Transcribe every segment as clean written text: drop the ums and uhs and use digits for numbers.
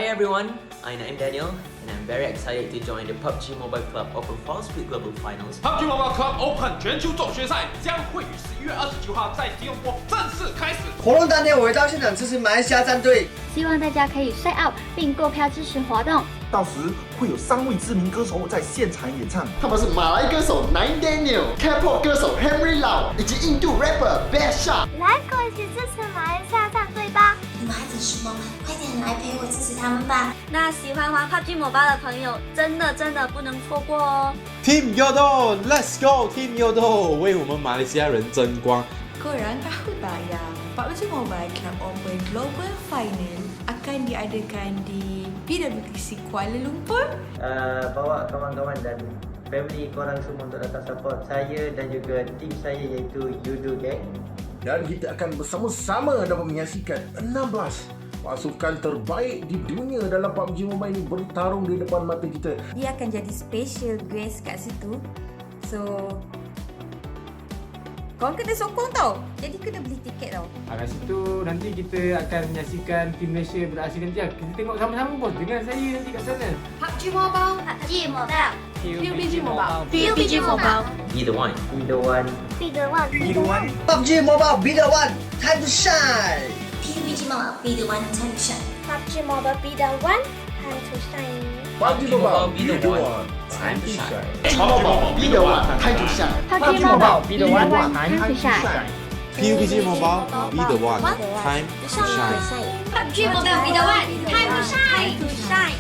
Hi everyone, I'm Daniel, and I'm very excited to join the PUBG Mobile Club Open Fall Split Global Finals. PUBG Mobile Club Open 全球总决赛将会于11月29号在吉隆坡正式开始。活动当天我会到现场支持马来西亚战队，希望大家可以晒 out 并购票支持活动。到时会有3位知名歌手在现场演唱，他们是马来歌手 Daniel、K-pop 歌手 Henry Lau 以及印度 rapper Best Shot。来，跟我一起支持马来西亚战队吧！你们还等什么？快点来陪我支持他们吧！那喜欢玩 PUBG Mobile 的朋友，真的不能错过哦 ！Team Yodo, let's go! Team Yodo 为我们马来西亚人争光。Korang tahu tak yang PUBG Mobile Club Open Global Final akan diadakan di PWC Kuala Lumpur? Bawa kawan-kawan dan family korang semua untuk datang support saya dan juga tim saya iaitu Yudo Gang. Dan kita akan bersama-sama dapat menyaksikan 16 pasukan terbaik di dunia dalam PUBG Mobile ini bertarung di depan mata kita. Dia akan jadi special guest kat situ. So, korang kena sokong tau. Jadi kena beli tiket tau. Kat situ nanti kita akan menyaksikan tim Malaysia beraksi nanti. Kita tengok sama-sama bos dengan saya nanti kat sana. PUBG Mobile, PUBG Mobile, Pubg Mobile, Pubg Mobile. Be the one. Be the one. Be the one. Be the one. PUBG Mobile, be the one. Time to shine. PUBG Mobile, be the one, time to shine. PUBG Mobile, be the one. Time to shine. PUBG Mobile, be the one. Time to shine. PUBG Mobile, be the one, time to shine. PUBG Mobile, be the one. Time to shine. PUBG Mobile, be the one. Time to shine. PUBG Mobile, be the one. Time to shine. To shine.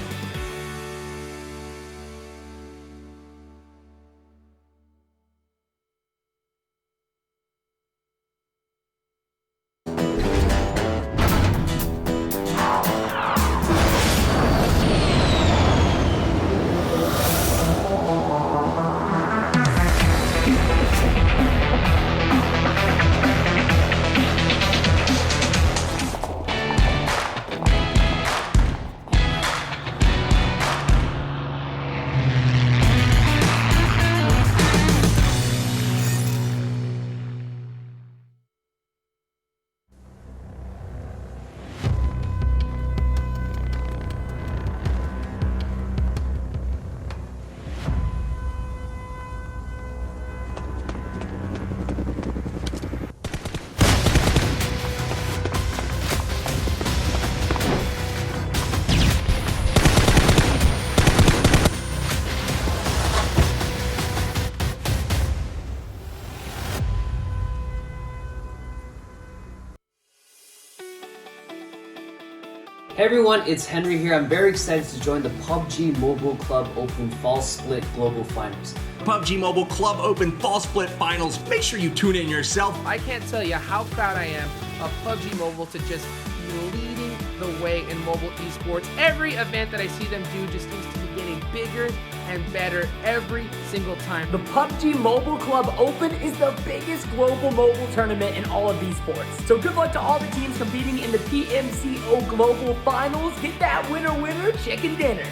Hey everyone, it's Henry here. I'm very excited to join the PUBG Mobile Club Open Fall Split Global Finals. PUBG Mobile Club Open Fall Split Finals. Make sure you tune in yourself. I can't tell you how proud I am of PUBG Mobile to just be leading the way in mobile esports. Every event that I see them do just seems to be getting bigger and better every single time. The PUBG Mobile Club Open is the biggest global mobile tournament in all of esports. So good luck to all the teams competing in the PMCO Global Finals. Get that winner chicken dinner.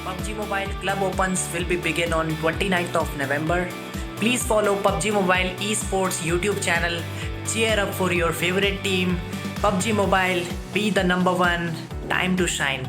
PUBG Mobile Club Opens will be begin on 29th of November. Please follow PUBG Mobile Esports YouTube channel. Cheer up for your favorite team. PUBG Mobile, be the #1. Time to shine.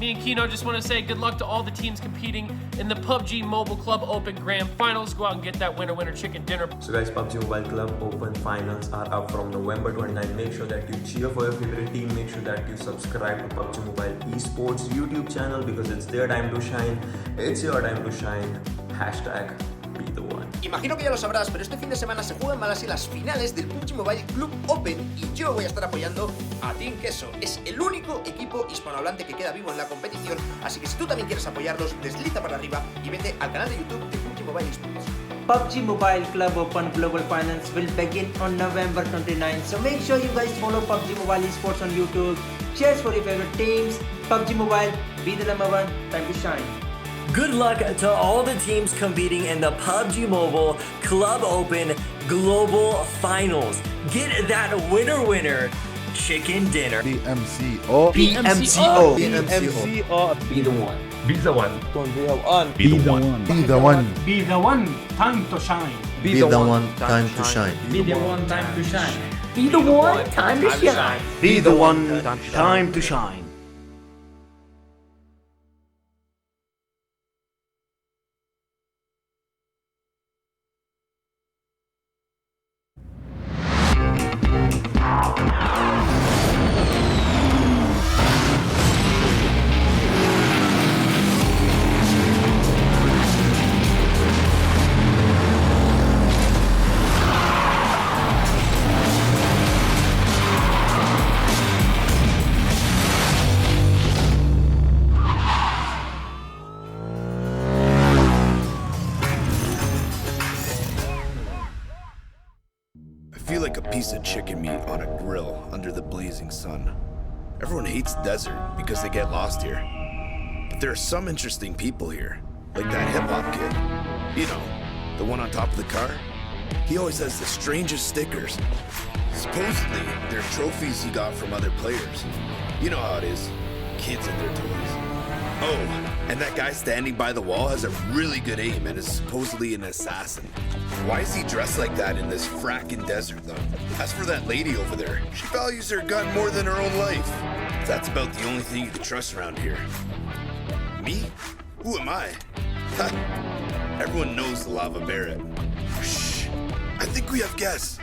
Me and Kino just want to say good luck to all the teams competing in the PUBG Mobile Club Open Grand Finals. Go out and get that winner chicken dinner. So guys, PUBG Mobile Club Open Finals are up from November 29. Make sure that you cheer for your favorite team. Make sure that you subscribe to PUBG Mobile Esports YouTube channel because it's their time to shine. It's your time to shine. Hashtag be the one. Imagino que ya lo sabrás, pero este fin de semana se juegan Malasia las finales del PUBG Mobile Club Open y yo voy a estar apoyando a Team Queso. Es el único equipo hispanohablante que queda vivo en la competición, así que si tú también quieres apoyarlos, desliza para arriba y vete al canal de YouTube de PUBG Mobile Esports. PUBG Mobile Club Open Global Finals will begin on November 29. So make sure you guys follow PUBG Mobile Esports on YouTube. Cheers for your favorite teams. PUBG Mobile, be the #1. Time to shine. Good luck to all the teams competing in the PUBG Mobile Club Open Global Finals. Get that winner chicken dinner. PMCO. PMCO. PMCO. Be the one. Be the one. Be the one. Be the one. Be the one. Be the one. Time to shine. Be the one. Time to shine. Be the one. Time to shine. Be the one. Time to shine. Be the one. Time to shine. piece of chicken meat on a grill under the blazing sun. Everyone hates desert because they get lost here. But there are some interesting people here, like that hip-hop kid. You know, the one on top of the car? He always has the strangest stickers. Supposedly, they're trophies he got from other players. You know how it is, kids and their toys. Oh, and that guy standing by the wall has a really good aim and is supposedly an assassin. Why is he dressed like that in this frackin' desert, though? As for that lady over there, she values her gun more than her own life. That's about the only thing you can trust around here. Me? Who am I? Ha! Everyone knows the Lava Barret. Shh! I think we have guests.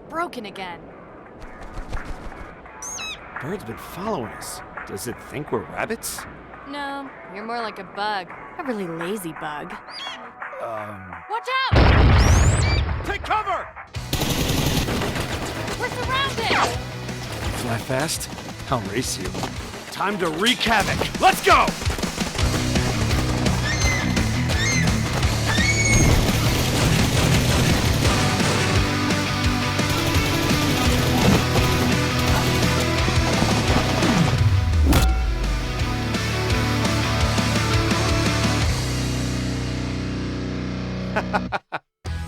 Broken again. Bird's been following us. Does it think we're rabbits? No, you're more like a bug. A really lazy bug. Watch out! Take cover! We're surrounded! Fly fast? I'll race you. Time to wreak havoc. Let's go!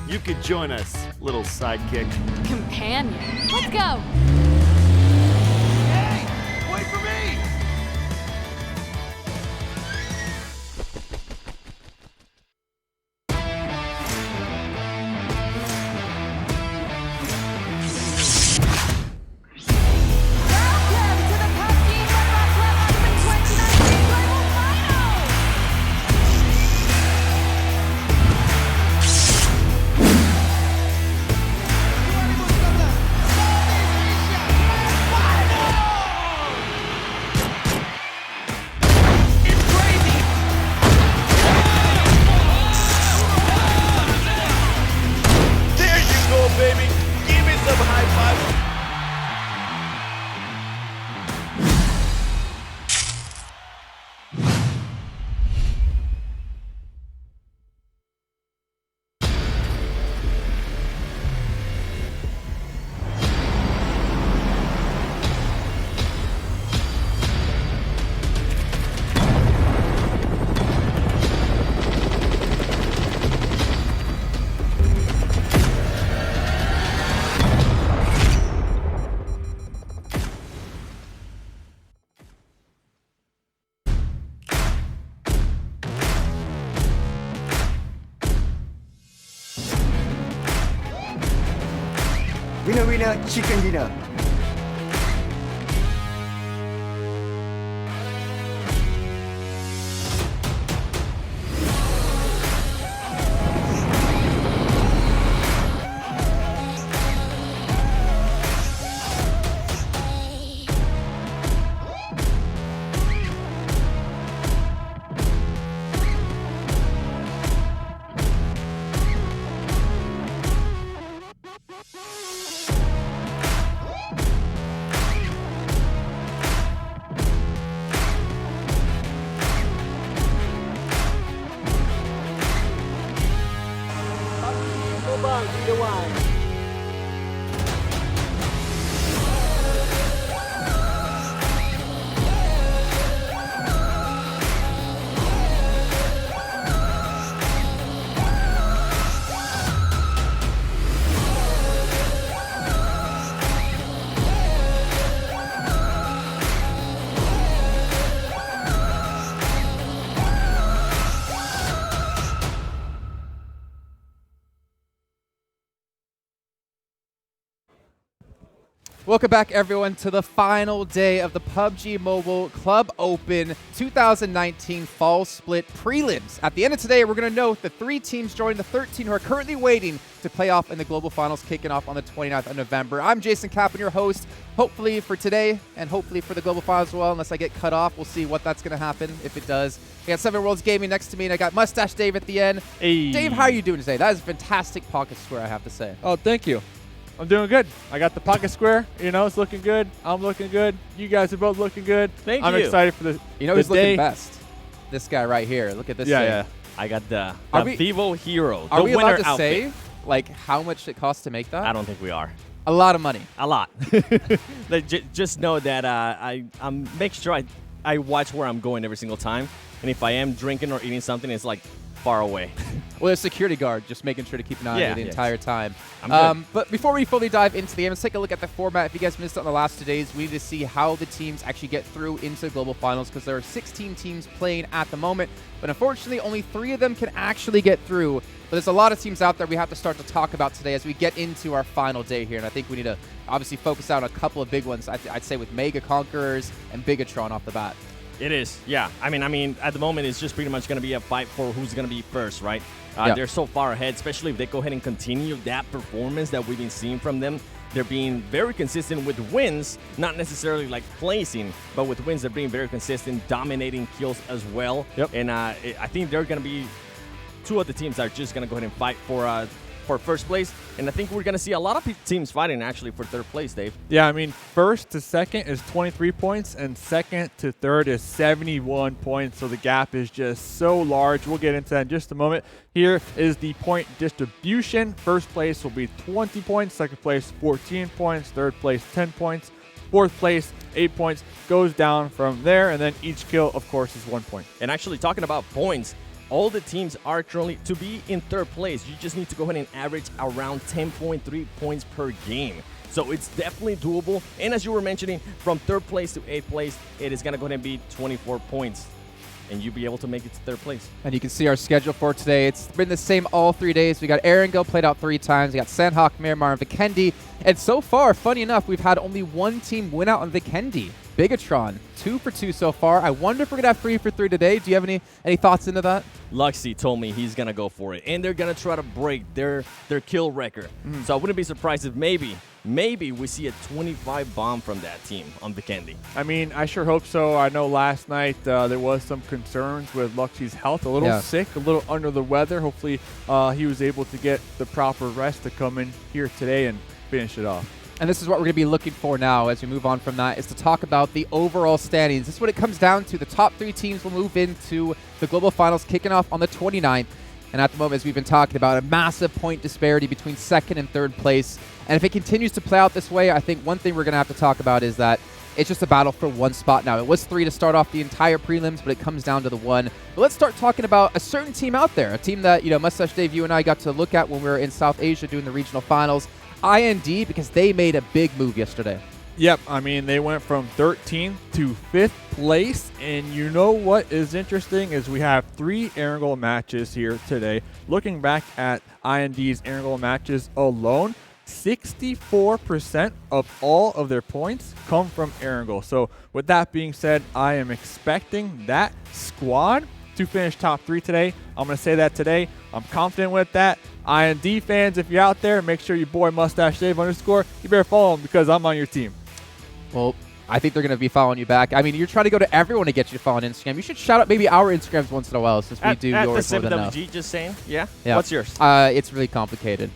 You could join us, little sidekick. Companion. Let's go! Hey! Wait for me! Winner winner chicken dinner. Be the One. Welcome back, everyone, to the final day of the PUBG Mobile Club Open 2019 Fall Split Prelims. At the end of today, we're going to know the 3 teams join the 13 who are currently waiting to play off in the Global Finals, kicking off on the 29th of November. I'm Jason Kaplan, your host, hopefully for today and hopefully for the Global Finals as well, unless I get cut off. We'll see what that's going to happen if it does. We got 7 Worlds Gaming next to me, and I got Mustache Dave at the end. Hey. Dave, how are you doing today? That is a fantastic pocket square, I have to say. Oh, thank you. I'm doing good. I got the pocket square. You know, it's looking good. I'm looking good. You guys are both looking good. I'm excited for the You know who's looking best? This guy right here. Look at this thing. Yeah. I got the we- Vivo Hero. Are the we allowed winner to outfit. say, like, how much it costs to make that? I don't think we are. A lot of money. A lot. Like, just know that I'm make sure I watch where I'm going every single time. And if I am drinking or eating something, it's like far away. Well, there's a security guard just making sure to keep an eye on you the entire time. I'm good. But before we fully dive into the game, let's take a look at the format. If you guys missed it on the last 2 days, we need to see how the teams actually get through into the Global Finals, because there are 16 teams playing at the moment. But unfortunately, only 3 of them can actually get through. But there's a lot of teams out there we have to start to talk about today as we get into our final day here. And I think we need to obviously focus out on a couple of big ones, I'd say, with Mega Conquerors and Bigetron off the bat. It is, yeah. I mean, at the moment, it's just pretty much going to be a fight for who's going to be first, right? They're so far ahead, especially if they go ahead and continue that performance that we've been seeing from them. They're being very consistent with wins, not necessarily like placing, but with wins, they're being very consistent, dominating kills as well. And I think they're going to be 2 of the teams that are just going to go ahead and fight for first place. And I think we're going to see a lot of teams fighting actually for third place, Dave. Yeah, I mean, first to second is 23 points, and second to third is 71 points. So the gap is just so large. We'll get into that in just a moment. Here is the point distribution. First place will be 20 points, second place 14 points, third place 10 points, fourth place 8 points. Goes down from there, and then each kill, of course, is 1 point. And actually talking about points, all the teams are currently, to be in third place, you just need to go ahead and average around 10.3 points per game. So it's definitely doable. And as you were mentioning, from third place to 8th place, it is going to go ahead and be 24 points. And you'll be able to make it to third place. And you can see our schedule for today. It's been the same all 3 days. We got Erangel played out 3 times. We got Sandhawk, Miramar, and Vikendi. And so far, funny enough, we've had only 1 team win out on Vikendi. Bigetron, 2 for 2 so far. I wonder if we're going to have 3 for 3 today. Do you have any thoughts into that? Luxy told me he's going to go for it. And they're going to try to break their kill record. So I wouldn't be surprised if maybe we see a 25 bomb from that team on Vikendi. I mean, I sure hope so. I know last night there was some concerns with Luxy's health. A little sick, a little under the weather. Hopefully he was able to get the proper rest to come in here today and finish it off. And this is what we're going to be looking for now as we move on from that, is to talk about the overall standings. This is what it comes down to. The top 3 teams will move into the Global Finals, kicking off on the 29th. And at the moment, as we've been talking about, a massive point disparity between second and third place. And if it continues to play out this way, I think one thing we're going to have to talk about is that it's just a battle for 1 spot now. It was 3 to start off the entire prelims, but it comes down to the 1. But let's start talking about a certain team out there, a team that, Mustache Dave, you and I got to look at when we were in South Asia doing the regional finals. IND, because they made a big move yesterday. Yep, I mean, they went from 13th to 5th place, and you know what is interesting is we have 3 Erangel matches here today. Looking back at IND's Erangel matches alone, 64% of all of their points come from Erangel. So with that being said, I am expecting that squad to finish top 3 today. I'm going to say that today. I'm confident with that. IND fans, if you're out there, make sure your boy Mustache Dave _ you better follow him because I'm on your team. Well, I think they're going to be following you back. I mean, you're trying to go to everyone to get you to follow on Instagram. You should shout out maybe our Instagrams once in a while since we do yours more than enough. Just saying? Yeah? What's yours? It's really complicated.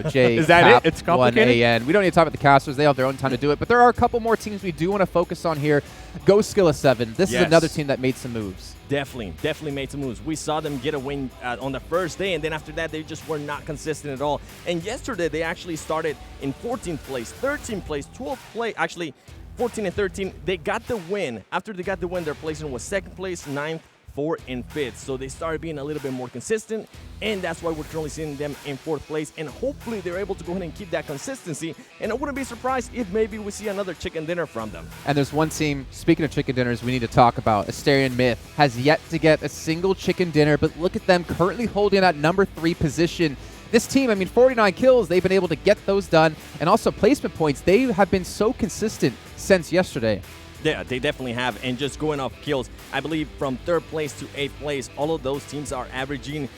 J Is that it? It's complicated? 1AN. We don't need to talk about the casters. They have their own time to do it. But there are a couple more teams we do want to focus on here. Goskilla 7. This is another team that made some moves. definitely made some moves. We saw them get a win on the first day, and then after that, they just were not consistent at all. And yesterday, they actually started in 14th place, 13th place, 12th place, actually 14 and 13. They got the win. After they got the win, their placing was 2nd place, 9th, 4th, and 5th. So they started being a little bit more consistent, and that's why we're currently seeing them in 4th place. And hopefully they're able to go ahead and keep that consistency. And I wouldn't be surprised if maybe we see another chicken dinner from them. And there's one team, speaking of chicken dinners, we need to talk about. Asterion Myth has yet to get a single chicken dinner, but look at them currently holding that number 3 position. This team, I mean, 49 kills, they've been able to get those done. And also placement points, they have been so consistent since yesterday. Yeah, they definitely have. And just going off kills, I believe from 3rd place to 8th place, all of those teams are averaging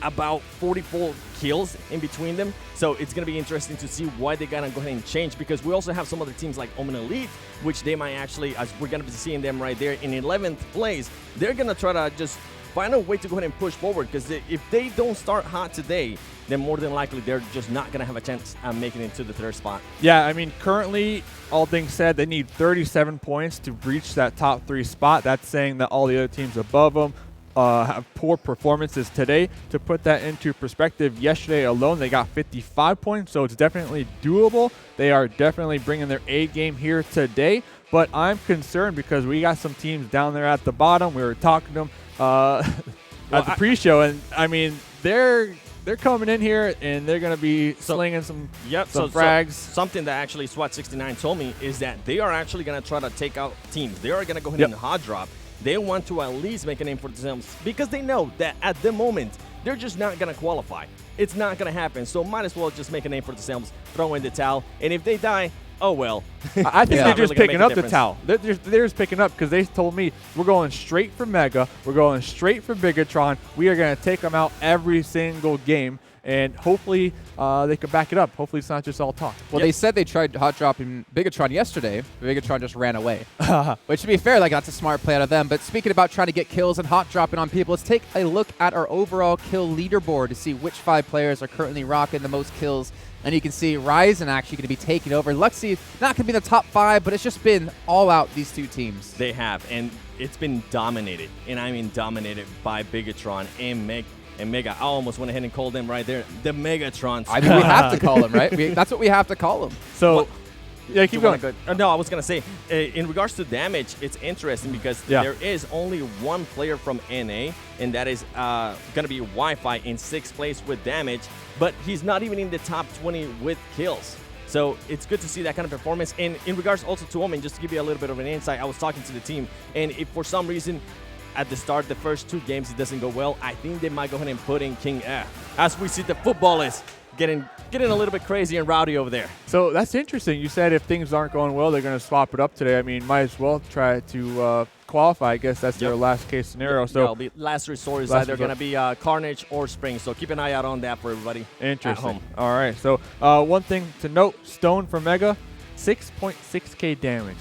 about 44 kills in between them. So it's going to be interesting to see why they're going to go ahead and change, because we also have some other teams like Omen Elite, which they might actually, as we're going to be seeing them right there in 11th place, they're going to try to just find a way to go ahead and push forward, because if they don't start hot today, then more than likely they're just not going to have a chance at making it to the 3rd spot. Yeah, I mean, currently, all things said, they need 37 points to reach that top 3 spot. That's saying that all the other teams above them have poor performances today. To put that into perspective, yesterday alone, they got 55 points, so it's definitely doable. They are definitely bringing their A game here today, but I'm concerned because we got some teams down there at the bottom. We were talking to them at the pre-show, and I mean, they're coming in here and they're going to be slinging some frags. Something that actually SWAT69 told me is that they are actually going to try to take out teams. They are going to go ahead and hot drop. They want to at least make a name for themselves, because they know that at the moment, they're just not going to qualify. It's not going to happen. So might as well just make a name for themselves, throw in the towel, and if they die, oh well. I think they're just picking up the towel. They're just picking up, because they told me we're going straight for Mega. We're going straight for Bigetron. We are going to take them out every single game, and hopefully they can back it up. Hopefully it's not just all talk. Well, they said they tried hot dropping Bigetron yesterday. Bigetron just ran away. Which, to be fair, like, that's a smart play out of them. But speaking about trying to get kills and hot dropping on people, let's take a look at our overall kill leaderboard to see which 5 players are currently rocking the most kills. And you can see Ryzen actually going to be taking over. Luxy not going to be in the top 5, but it's just been all out, these 2 teams. They have, and it's been dominated. And I mean dominated by Bigetron and Mega. I almost went ahead and called them right there, the Megatrons. I mean, we have to call them, right? That's what we have to call them. So, yeah, keep going. No, I was going to say, in regards to damage, it's interesting because there is only one player from NA, and that is going to be Wi-Fi in 6th place with damage, but he's not even in the top 20 with kills. So it's good to see that kind of performance. And in regards also to Omen, just to give you a little bit of an insight, I was talking to the team, and if for some reason at the start, the first 2 games, it doesn't go well, I think they might go ahead and put in King F, as we see the footballist getting a little bit crazy and rowdy over there. So that's interesting. You said if things aren't going well, they're going to swap it up today. I mean, might as well try to qualify. I guess that's their last case scenario. So it'll be last resort is either going to be Carnage or Spring. So keep an eye out on that for everybody Interesting. at home. All right. So one thing to note, Stone for Mega, 6.6k damage.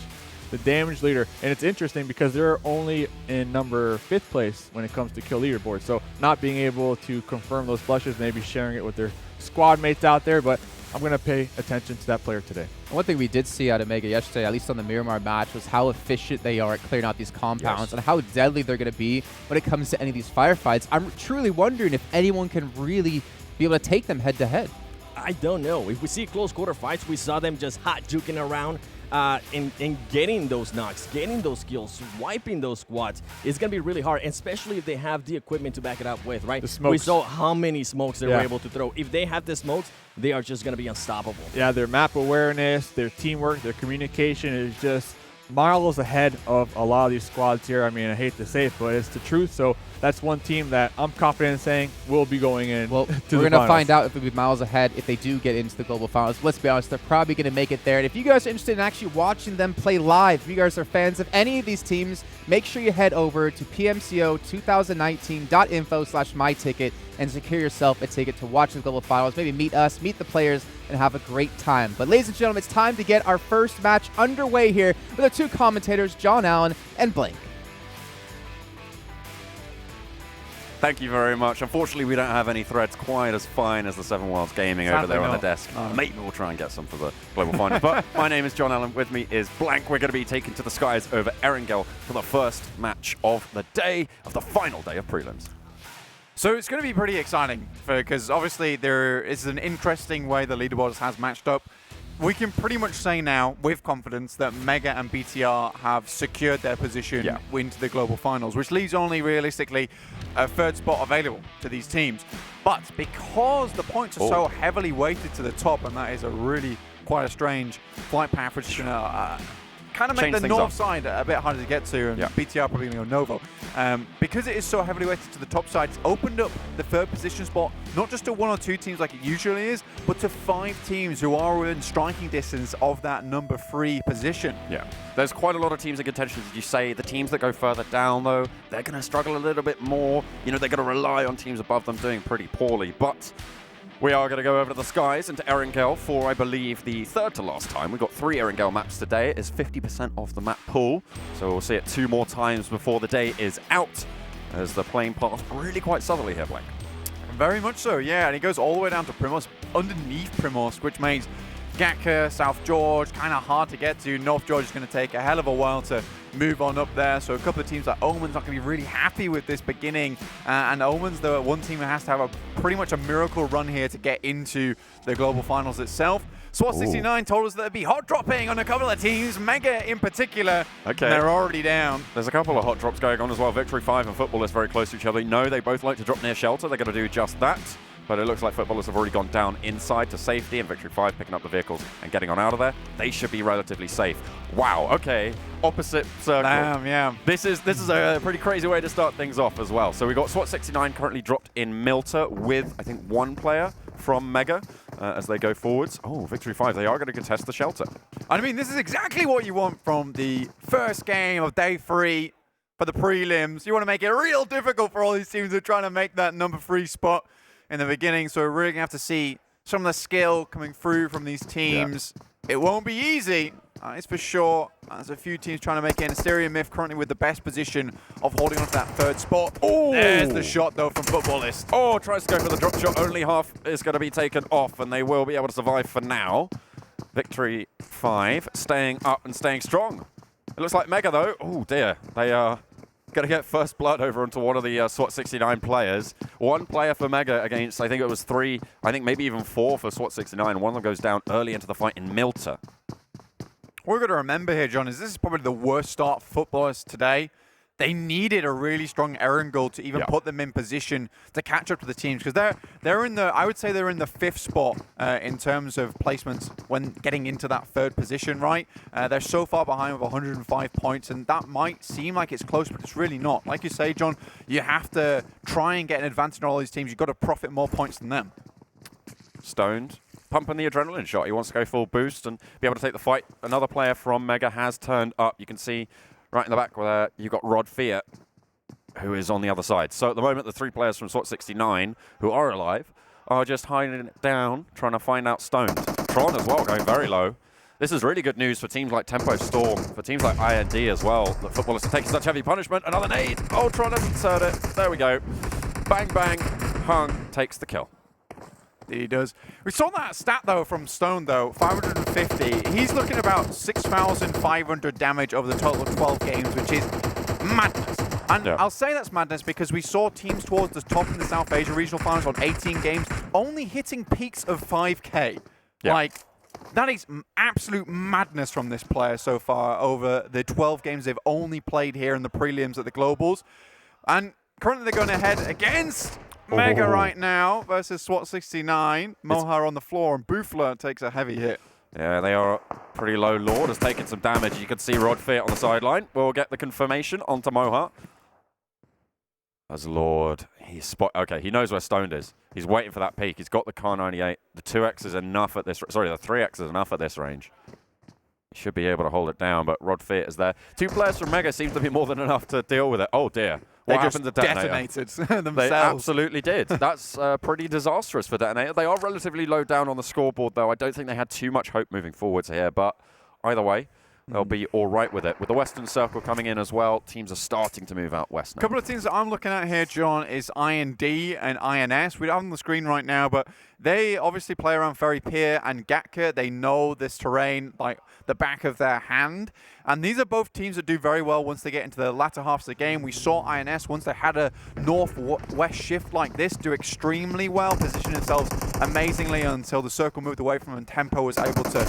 The damage leader. And it's interesting because they're only in number 5th place when it comes to kill leaderboard. So not being able to confirm those flushes, maybe sharing it with their squad mates out there, but I'm going to pay attention to that player today. One thing we did see out of Mega yesterday, at least on the Miramar match, was how efficient they are at clearing out these compounds and how deadly they're going to be when it comes to any of these firefights. I'm truly wondering if anyone can really be able to take them head-to-head. I don't know. If we see close quarter fights, we saw them just hot juking around and getting those knocks, getting those kills, wiping those squads. It's going to be really hard, especially if they have the equipment to back it up with, right? The smokes. We saw how many smokes they were able to throw. If they have the smokes, they are just going to be unstoppable. Yeah, their map awareness, their teamwork, their communication is just miles ahead of a lot of these squads here. I mean, I hate to say it, but it's the truth. So that's one team that I'm confident in saying will be going in. Well, we're going to find out if it'll be miles ahead if they do get into the global finals. Let's be honest, they're probably going to make it there. And if you guys are interested in actually watching them play live, if you guys are fans of any of these teams, make sure you head over to PMCO2019.info/myticket and secure yourself a ticket to watch the global finals. Maybe meet us, meet the players, and have a great time. But ladies and gentlemen, it's time to get our first match underway here with our 2 commentators, John Allen and Blake. Thank you very much. Unfortunately, we don't have any threads quite as fine as the Seven Worlds Gaming over there on the desk. Maybe we'll try and get some for the Global Finals. But my name is John Allen. With me is Blank. We're going to be taken to the skies over Erangel for the first match of the day, of the final day of prelims. So it's going to be pretty exciting because obviously there is an interesting way the leaderboards has matched up. We can pretty much say now with confidence that Mega and BTR have secured their position into the global finals, which leaves only realistically a third spot available to these teams. But because the points are so heavily weighted to the top, and that is a really quite a strange flight path, which is going to kind of make the north side a bit harder to get to, and BTR probably going to go Novo. Because it is so heavily weighted to the top side, it's opened up the third position spot, not just to 1 or 2 teams like it usually is, but to 5 teams who are within striking distance of that number 3 position. Yeah, there's quite a lot of teams in contention, as you say. The teams that go further down, though, they're going to struggle a little bit more. You know, they're going to rely on teams above them doing pretty poorly, but we are going to go over to the skies into Erangel for, I believe, the third to last time. We've got 3 Erangel maps today. It is 50% of the map pool, so we'll see it 2 more times before the day is out, as the playing path really quite southerly here, Blank. Very much so, yeah, and he goes all the way down to Primos, underneath Primos, which makes Gatka, South George kind of hard to get to. North George is going to take a hell of a while to move on up there, so a couple of teams like Omen's not going to be really happy with this beginning, and Omen's the one team that has to have a pretty much a miracle run here to get into the global finals itself. SWAT69 told us that there'd be hot dropping on a couple of teams, Mega in particular. Okay. They're already down. There's a couple of hot drops going on as well. Victory 5 and FUTBOLIST very close to each other. No, they both like to drop near shelter. They're going to do just that. But it looks like FUTBOLIST have already gone down inside to safety, and Victory 5 picking up the vehicles and getting on out of there. They should be relatively safe. Wow, okay. Opposite circle. Damn, yeah. This is a pretty crazy way to start things off as well. So we've got SWAT69 currently dropped in Milta with, I think, 1 player from Mega as they go forwards. Oh, Victory 5, they are going to contest the shelter. I mean, this is exactly what you want from the first game of day 3 for the prelims. You want to make it real difficult for all these teams who are trying to make that number 3 spot in the beginning, so we're really going to have to see some of the skill coming through from these teams. Yeah. It won't be easy, it's for sure. There's a few teams trying to make it. Asterion Myth currently with the best position of holding on to that 3rd spot. Oh, there's the shot, though, from FUTBOLIST. Oh, tries to go for the drop shot. Only half is going to be taken off, and they will be able to survive for now. Victory 5 staying up and staying strong. It looks like Mega, though. Oh, dear. They are going to get first blood over onto one of the SWAT69 players. 1 player for Mega against, I think it was 3, I think maybe even 4 for SWAT69. One of them goes down early into the fight in Milta. What we've got to remember here, John, is this is probably the worst start for FUTBOLIST today. They needed a really strong Erangel to even put them in position to catch up to the teams, because they're in the, I would say they're in the 5th spot in terms of placements when getting into that 3rd position, right? They're so far behind with 105 points, and that might seem like it's close, but it's really not. Like you say, John, you have to try and get an advantage on all these teams. You've got to profit more points than them. Stoned, pumping the adrenaline shot. He wants to go full boost and be able to take the fight. Another player from Mega has turned up. You can see right in the back where you've got Rod Fiat, who is on the other side. So at the moment, the 3 players from SWAT69 who are alive are just hiding it down, trying to find out Stoned. Tron as well, going very low. This is really good news for teams like Tempo Storm, for teams like IND as well, that FUTBOLIST are taking such heavy punishment. Another nade. Oh, Tron has inserted it. There we go. Bang, bang. Hung takes the kill. He does. We saw that stat, though, from Stone, though, 550. He's looking about 6,500 damage over the total of 12 games, which is madness. And I'll say that's madness because we saw teams towards the top in the South Asia Regional Finals on 18 games only hitting peaks of 5K. Like, that is absolute madness from this player so far over the 12 games they've only played here in the prelims at the Globals. And currently they're going ahead against Mega right now versus SWAT69. Mohar on the floor, and Bufla takes a heavy hit. Yeah, they are pretty low. Lord has taken some damage. You can see Rod Fiat on the sideline. We'll get the confirmation onto Mohar. As Lord, okay, he knows where Stoned is. He's waiting for that peak. He's got the Car 98. The 2x is enough at this, sorry, the 3x is enough at this range. He should be able to hold it down, but Rod Fiat is there. 2 players from Mega seems to be more than enough to deal with it. Oh dear. What happened to DeToNator? Detonated themselves. They absolutely did. That's pretty disastrous for DeToNator. They are relatively low down on the scoreboard, though. I don't think they had too much hope moving forwards here, but either way, they'll be all right with it. With the Western Circle coming in as well, teams are starting to move out west now. A couple of teams that I'm looking at here, John, is IND and INS. We don't have them on the screen right now, but they obviously play around Ferry Pier and Gatka. They know this terrain like the back of their hand. And these are both teams that do very well once they get into the latter halves of the game. We saw INS, once they had a north-west shift like this, do extremely well, position themselves amazingly until the circle moved away from them and Tempo was able to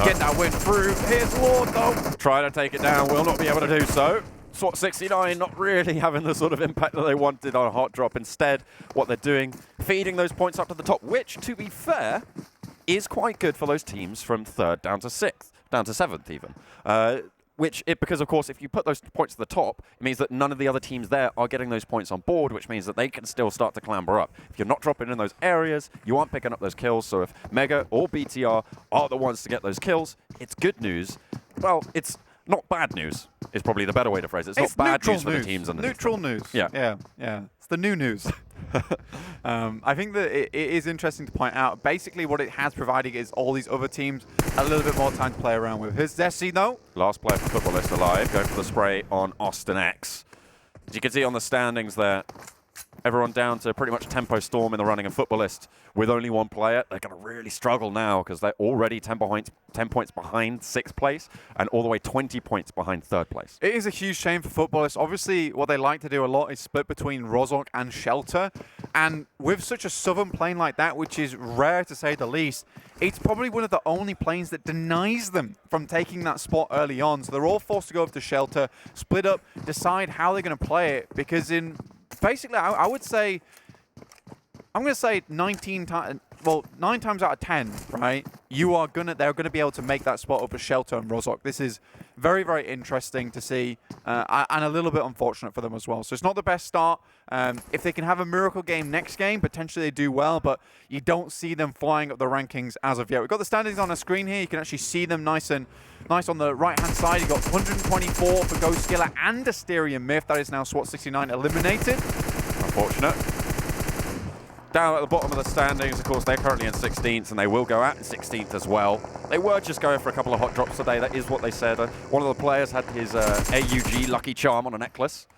get that win through. Here's Lord, though. Try to take it down, will not be able to do so. SWAT 69 not really having the sort of impact that they wanted on a hot drop. Instead, what they're doing, feeding those points up to the top, which, to be fair, is quite good for those teams from 3rd down to 6th, down to 7th even. Because, of course, if you put those points at the top, it means that none of the other teams there are getting those points on board, which means that they can still start to clamber up. If you're not dropping in those areas, you aren't picking up those kills. So if Mega or BTR are the ones to get those kills, it's good news. Well, it's not bad news, is probably the better way to phrase it. It's not bad news for the teams underneath. Neutral news. Yeah. It's the new news. I think that it is interesting to point out, basically what it has provided is all these other teams a little bit more time to play around with. Here's Zessie, though. Last player for Futbolist alive, going for the spray on Austin X. As you can see on the standings there, everyone down to pretty much Tempo Storm in the running, and Futbolist with only one player. They're going to really struggle now because they're already 10 points behind 6th place and all the way 20 points behind 3rd place. It is a huge shame for Futbolists. Obviously, what they like to do a lot is split between Rozhok and Shelter. And with such a southern plane like that, which is rare to say the least, it's probably one of the only planes that denies them from taking that spot early on. So they're all forced to go over to Shelter, split up, decide how they're going to play it. Because in basically, I would say, I'm going to say 9 times out of 10, right? They're gonna be able to make that spot up as Shelter and Rozhok. This is very, very interesting to see, and a little bit unfortunate for them as well. So it's not the best start. If they can have a miracle game next game, potentially they do well, but you don't see them flying up the rankings as of yet. We've got the standings on the screen here. You can actually see them nice on the right-hand side. You've got 124 for Goskilla and Asterion Myth. That is now SWAT 69 eliminated. Unfortunate. Down at the bottom of the standings, of course, they're currently in 16th, and they will go out in 16th as well. They were just going for a couple of hot drops today. That is what they said. One of the players had his AUG Lucky Charm on a necklace.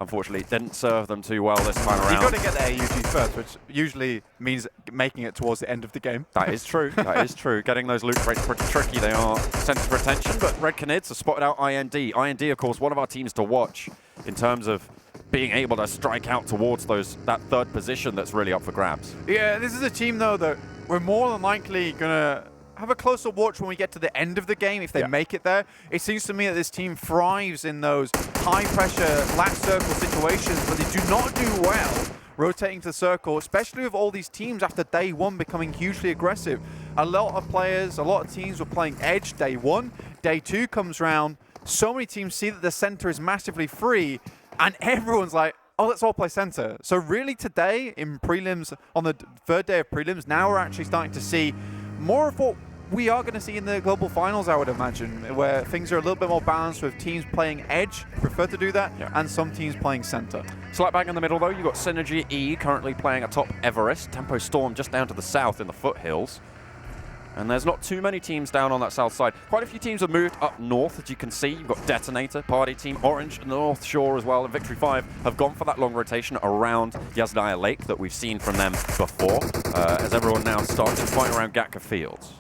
Unfortunately, it didn't serve them too well this time around. You've got to get the AUG first, which usually means making it towards the end of the game. That is true. That is true. Getting those loot crates pretty tricky. They are centre for attention, but RED Canids have spotted out IND. IND, of course, one of our teams to watch in terms of being able to strike out towards that 3rd position that's really up for grabs. Yeah, this is a team, though, that we're more than likely going to have a closer watch when we get to the end of the game, if they make it there. It seems to me that this team thrives in those high-pressure last circle situations, but they do not do well rotating to the circle, especially with all these teams after day 1 becoming hugely aggressive. A lot of teams were playing Edge day 1. Day 2 comes round. So many teams see that the center is massively free, and everyone's like, oh, let's all play center. So really today in prelims, on the 3rd day of prelims, now we're actually starting to see more of what we are going to see in the global finals, I would imagine, where things are a little bit more balanced with teams playing edge, prefer to do that, and some teams playing center. Slight bang in the middle, though. You've got SynerGE currently playing atop Everest. Tempo Storm just down to the south in the foothills. And there's not too many teams down on that south side. Quite a few teams have moved up north, as you can see. You've got DeToNator, Party Team, Orange, and the North Shore as well. And Victory 5 have gone for that long rotation around Yasnaya Lake that we've seen from them before, as everyone now starts to fight around Gatka Fields.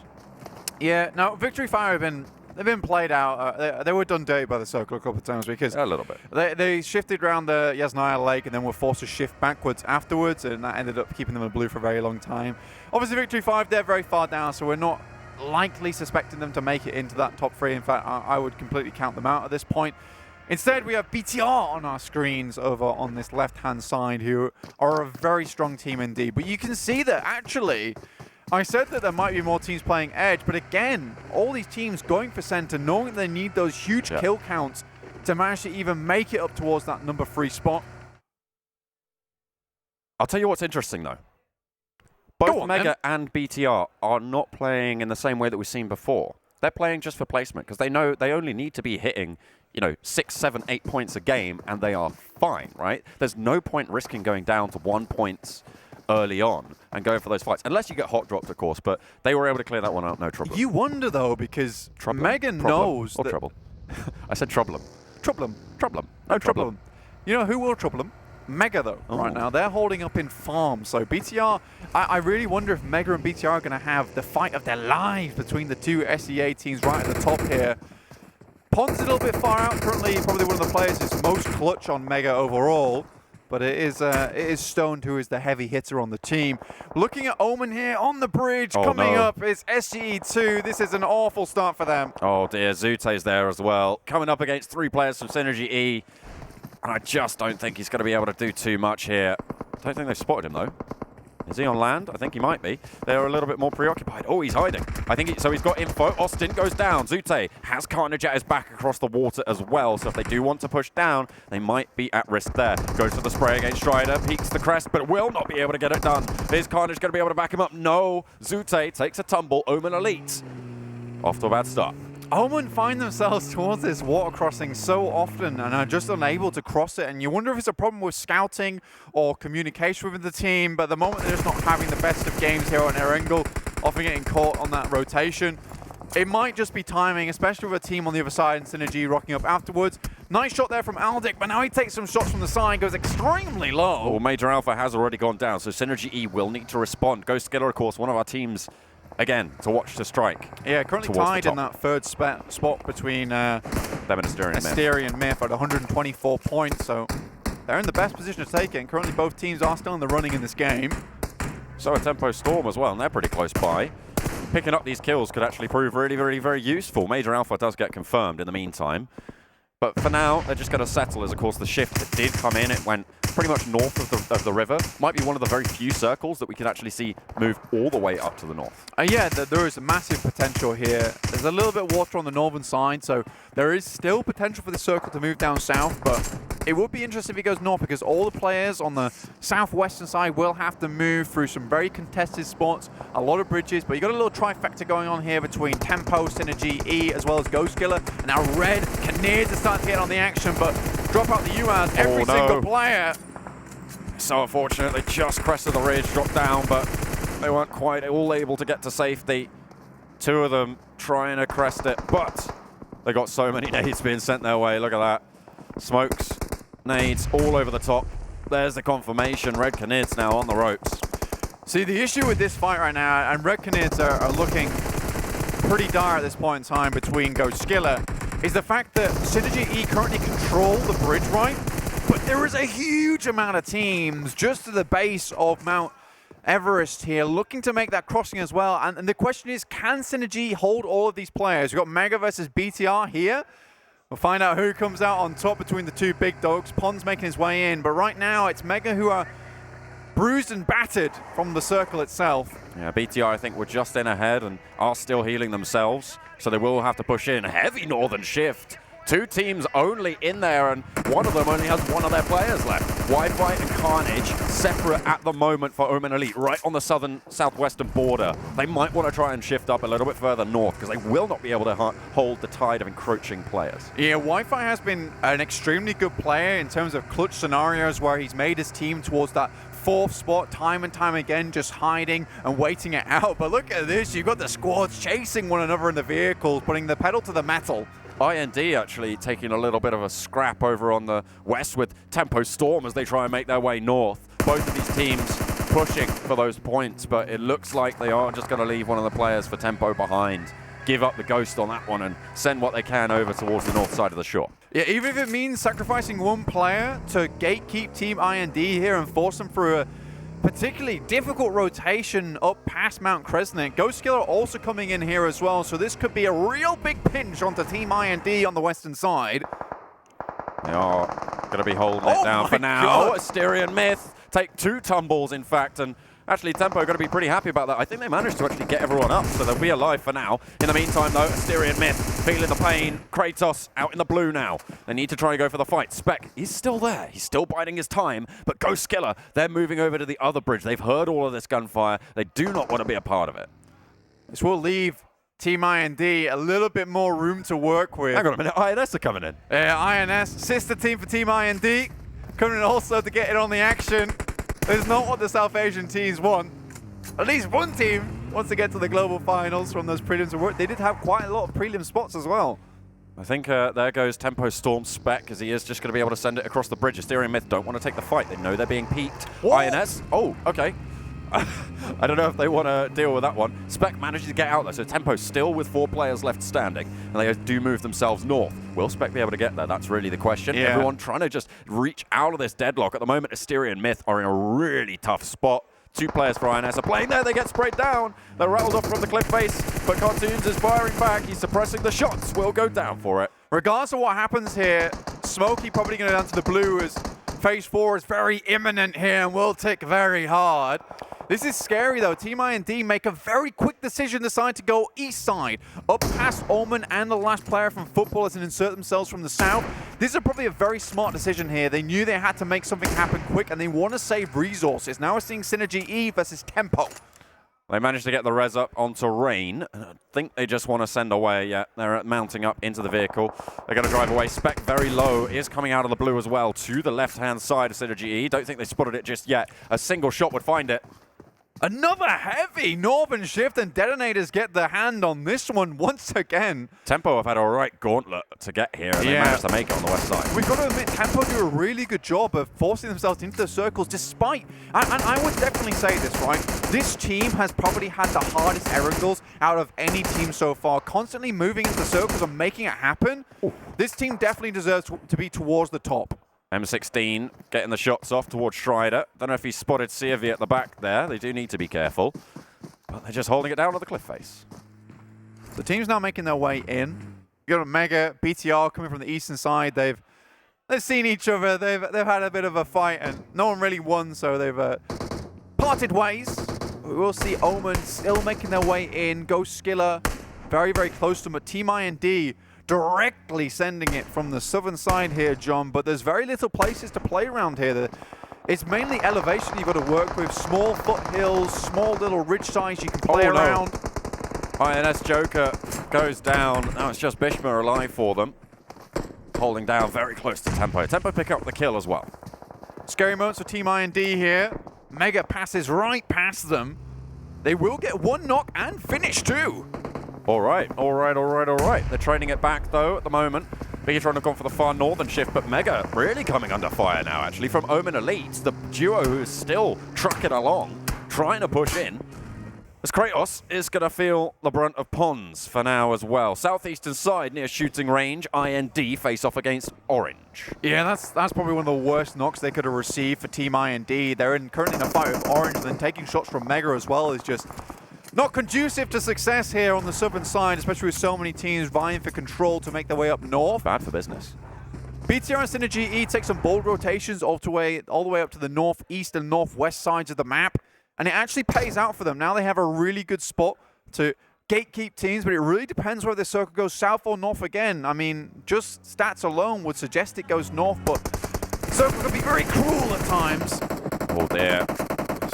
Yeah, now Victory 5 they've been played out. They were done dirty by the circle a couple of times because a little bit. They shifted around the Yasnaya Lake and then were forced to shift backwards afterwards, and that ended up keeping them in blue for a very long time. Obviously, Victory 5, they're very far down, so we're not likely suspecting them to make it into that top 3. In fact, I would completely count them out at this point. Instead, we have BTR on our screens over on this left-hand side, who are a very strong team indeed. But you can see that actually, I said that there might be more teams playing edge, but again, all these teams going for center, knowing that they need those huge kill counts to manage to even make it up towards that number 3 spot. I'll tell you what's interesting, though. Both Mega and BTR are not playing in the same way that we've seen before. They're playing just for placement because they know they only need to be hitting, 6, 7, 8 points a game, and they are fine, right? There's no point risking going down to 1 point early on and go for those fights. Unless you get hot dropped, of course, but they were able to clear that one out, no trouble. You wonder, though, because MEGA Problem knows or that... trouble? I said trouble them. Trouble them. Trouble them. No trouble them. You know who will trouble them? MEGA, though, right now. They're holding up in farm. So BTR, I really wonder if MEGA and BTR are going to have the fight of their lives between the two SEA teams right at the top here. Pond's a little bit far out. Currently, probably one of the players who's most clutch on MEGA overall. But it is Stoned who is the heavy hitter on the team. Looking at Omen here on the bridge. Coming up is SGE2. This is an awful start for them. Oh dear, Zute's there as well. Coming up against 3 players from SynerGE. And I just don't think he's going to be able to do too much here. Don't think they've spotted him though. Is he on land? I think he might be. They're a little bit more preoccupied. Oh, he's hiding. I think so he's got info. Austin goes down. Zute has Carnage at his back across the water as well. So if they do want to push down, they might be at risk there. Goes for the spray against Strider. Peeks the crest, but will not be able to get it done. Is Carnage going to be able to back him up? No. Zute takes a tumble. Omen Elite off to a bad start. Omen find themselves towards this water crossing so often and are just unable to cross it. And you wonder if it's a problem with scouting or communication within the team. But at the moment, they're just not having the best of games here on Erangel, often getting caught on that rotation. It might just be timing, especially with a team on the other side and SynerGE rocking up afterwards. Nice shot there from Aldic, but now he takes some shots from the side, goes extremely low. Well, Major Alpha has already gone down, so SynerGE will need to respond. Goskilla, of course, one of our teams, again, to watch to strike. Yeah, currently tied in that third spot between them and Asterion Myth at 124 points, so they're in the best position to take it, and currently both teams are still in the running in this game. So a Tempo Storm as well, and they're pretty close by. Picking up these kills could actually prove really, really, very useful. Major Alpha does get confirmed in the meantime. But for now, they're just going to settle as, of course, the shift that did come in. It went pretty much north of the river. Might be one of the very few circles that we can actually see move all the way up to the north. Yeah, there is massive potential here. There's a little bit of water on the northern side, so there is still potential for the circle to move down south, but it would be interesting if it goes north because all the players on the southwestern side will have to move through some very contested spots, a lot of bridges, but you got a little trifecta going on here between Tempo, SynerGE, as well as Goskilla, and now RED Canids are starting to get on the action, but drop out the UAS, every single player. So unfortunate, they just crested the ridge, dropped down, but they weren't quite all able to get to safety. 2 of them trying to crest it, but they got so many nades being sent their way. Look at that. Smokes, nades all over the top. There's the confirmation. RED Canids now on the ropes. See, the issue with this fight right now, and RED Canids are looking pretty dire at this point in time between Goskilla, is the fact that SynerGE currently control the bridge right, but there is a huge amount of teams just to the base of Mount Everest here looking to make that crossing as well. And the question is, can SynerGE hold all of these players? We've got MEGA versus BTR here. We'll find out who comes out on top between the 2 big dogs. Pond's making his way in, but right now it's MEGA who are bruised and battered from the circle itself. Yeah, BTR I think were just in ahead and are still healing themselves, so they will have to push in. Heavy northern shift. 2 teams only in there, and one of them only has 1 of their players left. Wi-Fi and Carnage separate at the moment for Omen Elite, right on the southwestern border. They might want to try and shift up a little bit further north because they will not be able to hold the tide of encroaching players. Yeah, Wi-Fi has been an extremely good player in terms of clutch scenarios where he's made his team towards that 4th spot time and time again, just hiding and waiting it out. But look at this, you've got the squads chasing one another in the vehicles, putting the pedal to the metal. IND actually taking a little bit of a scrap over on the west with Tempo Storm as they try and make their way north. Both of these teams pushing for those points, but it looks like they are just going to leave one of the players for Tempo behind. Give up the ghost on that one and send what they can over towards the north side of the shore. Yeah, even if it means sacrificing 1 player to gatekeep Team IND here and force them through a particularly difficult rotation up past Mount Kresnik. Goskilla also coming in here as well, so this could be a real big pinch onto Team IND on the western side. They are going to be holding it down for now. God. Asterion Myth take 2 tumbles, in fact, and actually Tempo are going to be pretty happy about that. I think they managed to actually get everyone up, so they'll be alive for now. In the meantime, though, Asterion Myth feeling the pain. Kratos out in the blue now. They need to try and go for the fight. Spec, he's still there. He's still biding his time, but Goskilla, they're moving over to the other bridge. They've heard all of this gunfire. They do not want to be a part of it. This will leave Team IND a little bit more room to work with. Hang on a minute, INS are coming in. INS, sister team for Team IND, coming in also to get in on the action. is not what the South Asian teams want. At least one team wants to get to the global finals from those prelims. They did have quite a lot of prelim spots as well. I think there goes Tempo Storm Spec, as he is just going to be able to send it across the bridge. Asterion Myth don't want to take the fight. They know they're being peaked. INS. Oh, okay. I don't know if they want to deal with that one. Spec manages to get out there, so Tempo still with 4 players left standing, and they do move themselves north. Will Spec be able to get there? That's really the question. Yeah. Everyone trying to just reach out of this deadlock. At the moment, Asterion Myth are in a really tough spot. 2 players for INS are playing there. They get sprayed down. They're rattled off from the cliff face, but Cartoons is firing back. He's suppressing the shots. Will go down for it. Regardless of what happens here, Smokey probably going to go down to the blue as phase 4 is very imminent here and will tick very hard. This is scary though. TeamIND make a very quick decision, decide to go east side, up past Omen and the last player from FUTBOLIST and insert themselves from the south. This is probably a very smart decision here. They knew they had to make something happen quick and they want to save resources. Now we're seeing SynerGE versus Tempo. They managed to get the res up onto Rain. I think they just want to send away. Yeah, they're mounting up into the vehicle. They're going to drive away. Spec very low is coming out of the blue as well to the left-hand side of SynerGE. Don't think they spotted it just yet. A single shot would find it. Another heavy Northern shift, and DeToNators get the hand on this one once again. Tempo have had a right gauntlet to get here, and they managed to make it on the west side. We've got to admit, Tempo do a really good job of forcing themselves into the circles despite, and I would definitely say this, right? This team has probably had the hardest erangles out of any team so far, constantly moving into the circles and making it happen. Ooh. This team definitely deserves to be towards the top. M16 getting the shots off towards Strider. Don't know if he spotted Siervi at the back there. They do need to be careful. But they're just holding it down on the cliff face. The team's now making their way in. You got a MEGA, BTR coming from the eastern side. They've seen each other. They've had a bit of a fight, and no one really won, so they've parted ways. We will see Omen still making their way in. Goskilla very, very close to them, but TeamIND directly sending it from the southern side here, John, but there's very little places to play around here. It's mainly elevation you've got to work with, small foothills, small little ridge sides you can play around. INS Joker goes down. Now it's just Bishma alive for them. Holding down very close to Tempo. Tempo pick up the kill as well. Scary moments for TeamIND here. MEGA passes right past them. They will get one knock and finish too. All right. They're training it back, though, at the moment. Bigetron have gone for the far northern shift, but MEGA really coming under fire now, actually, from Omen Elite. The duo who is still trucking along, trying to push in. As Kratos is going to feel the brunt of Pons for now as well. Southeastern side, near shooting range, IND face off against Orange. Yeah, that's probably one of the worst knocks they could have received for TeamIND. They're currently in a fight with Orange, and then taking shots from MEGA as well is just not conducive to success here on the southern side, especially with so many teams vying for control to make their way up north. Bad for business. BTR and SynerGE take some bold rotations all the way up to the northeast and northwest sides of the map, and it actually pays out for them. Now they have a really good spot to gatekeep teams, but it really depends whether the circle goes south or north again. I mean, just stats alone would suggest it goes north, but the circle can be very cruel at times. Oh dear.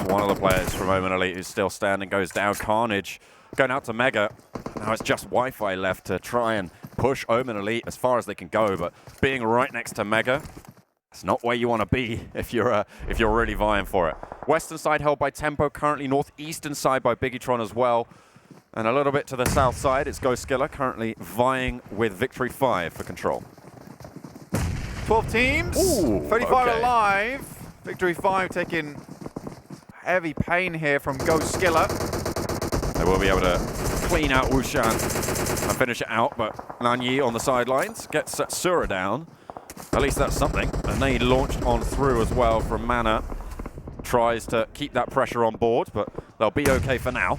One of the players from Omen Elite who's still standing goes down. Carnage going out to MEGA. Now it's just Wi-Fi left to try and push Omen Elite as far as they can go, but being right next to MEGA, it's not where you want to be if you're really vying for it. Western side held by Tempo, currently northeastern side by Bigetron as well. And a little bit to the south side, it's Goskilla currently vying with Victory 5 for control. 12 teams, Ooh, 35 okay. alive. Victory 5 taking heavy pain here from Goskilla. They will be able to clean out Wushan and finish it out, but Nanyi on the sidelines gets Satsura down. At least that's something. And they launched on through as well from Mana. Tries to keep that pressure on board, but they'll be okay for now.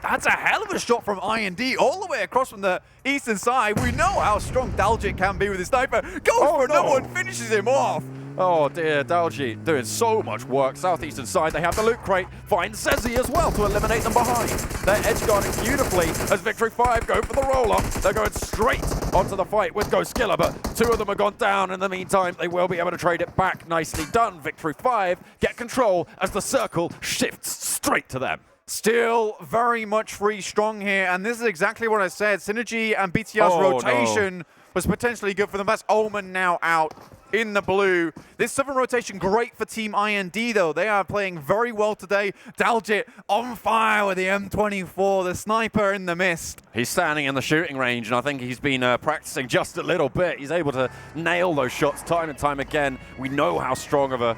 That's a hell of a shot from IND all the way across from the eastern side. We know how strong Daljit can be with his sniper. Goes for another one, finishes him off. Oh dear, Daljit doing so much work. Southeastern side, they have the loot crate. Find Sezi as well to eliminate them behind. They're edge guarding beautifully as Victory 5 go for the roll-up. They're going straight onto the fight with Goskilla, but 2 of them have gone down. In the meantime, they will be able to trade it back. Nicely done. Victory 5 get control as the circle shifts straight to them. Still very much free strong here, and this is exactly what I said. SynerGE and BTR's rotation was potentially good for them. That's Omen now out in the blue. This southern rotation, great for TeamIND though. They are playing very well today. Daljit on fire with the M24, the sniper in the mist. He's standing in the shooting range, and I think he's been practicing just a little bit. He's able to nail those shots time and time again. We know how strong of a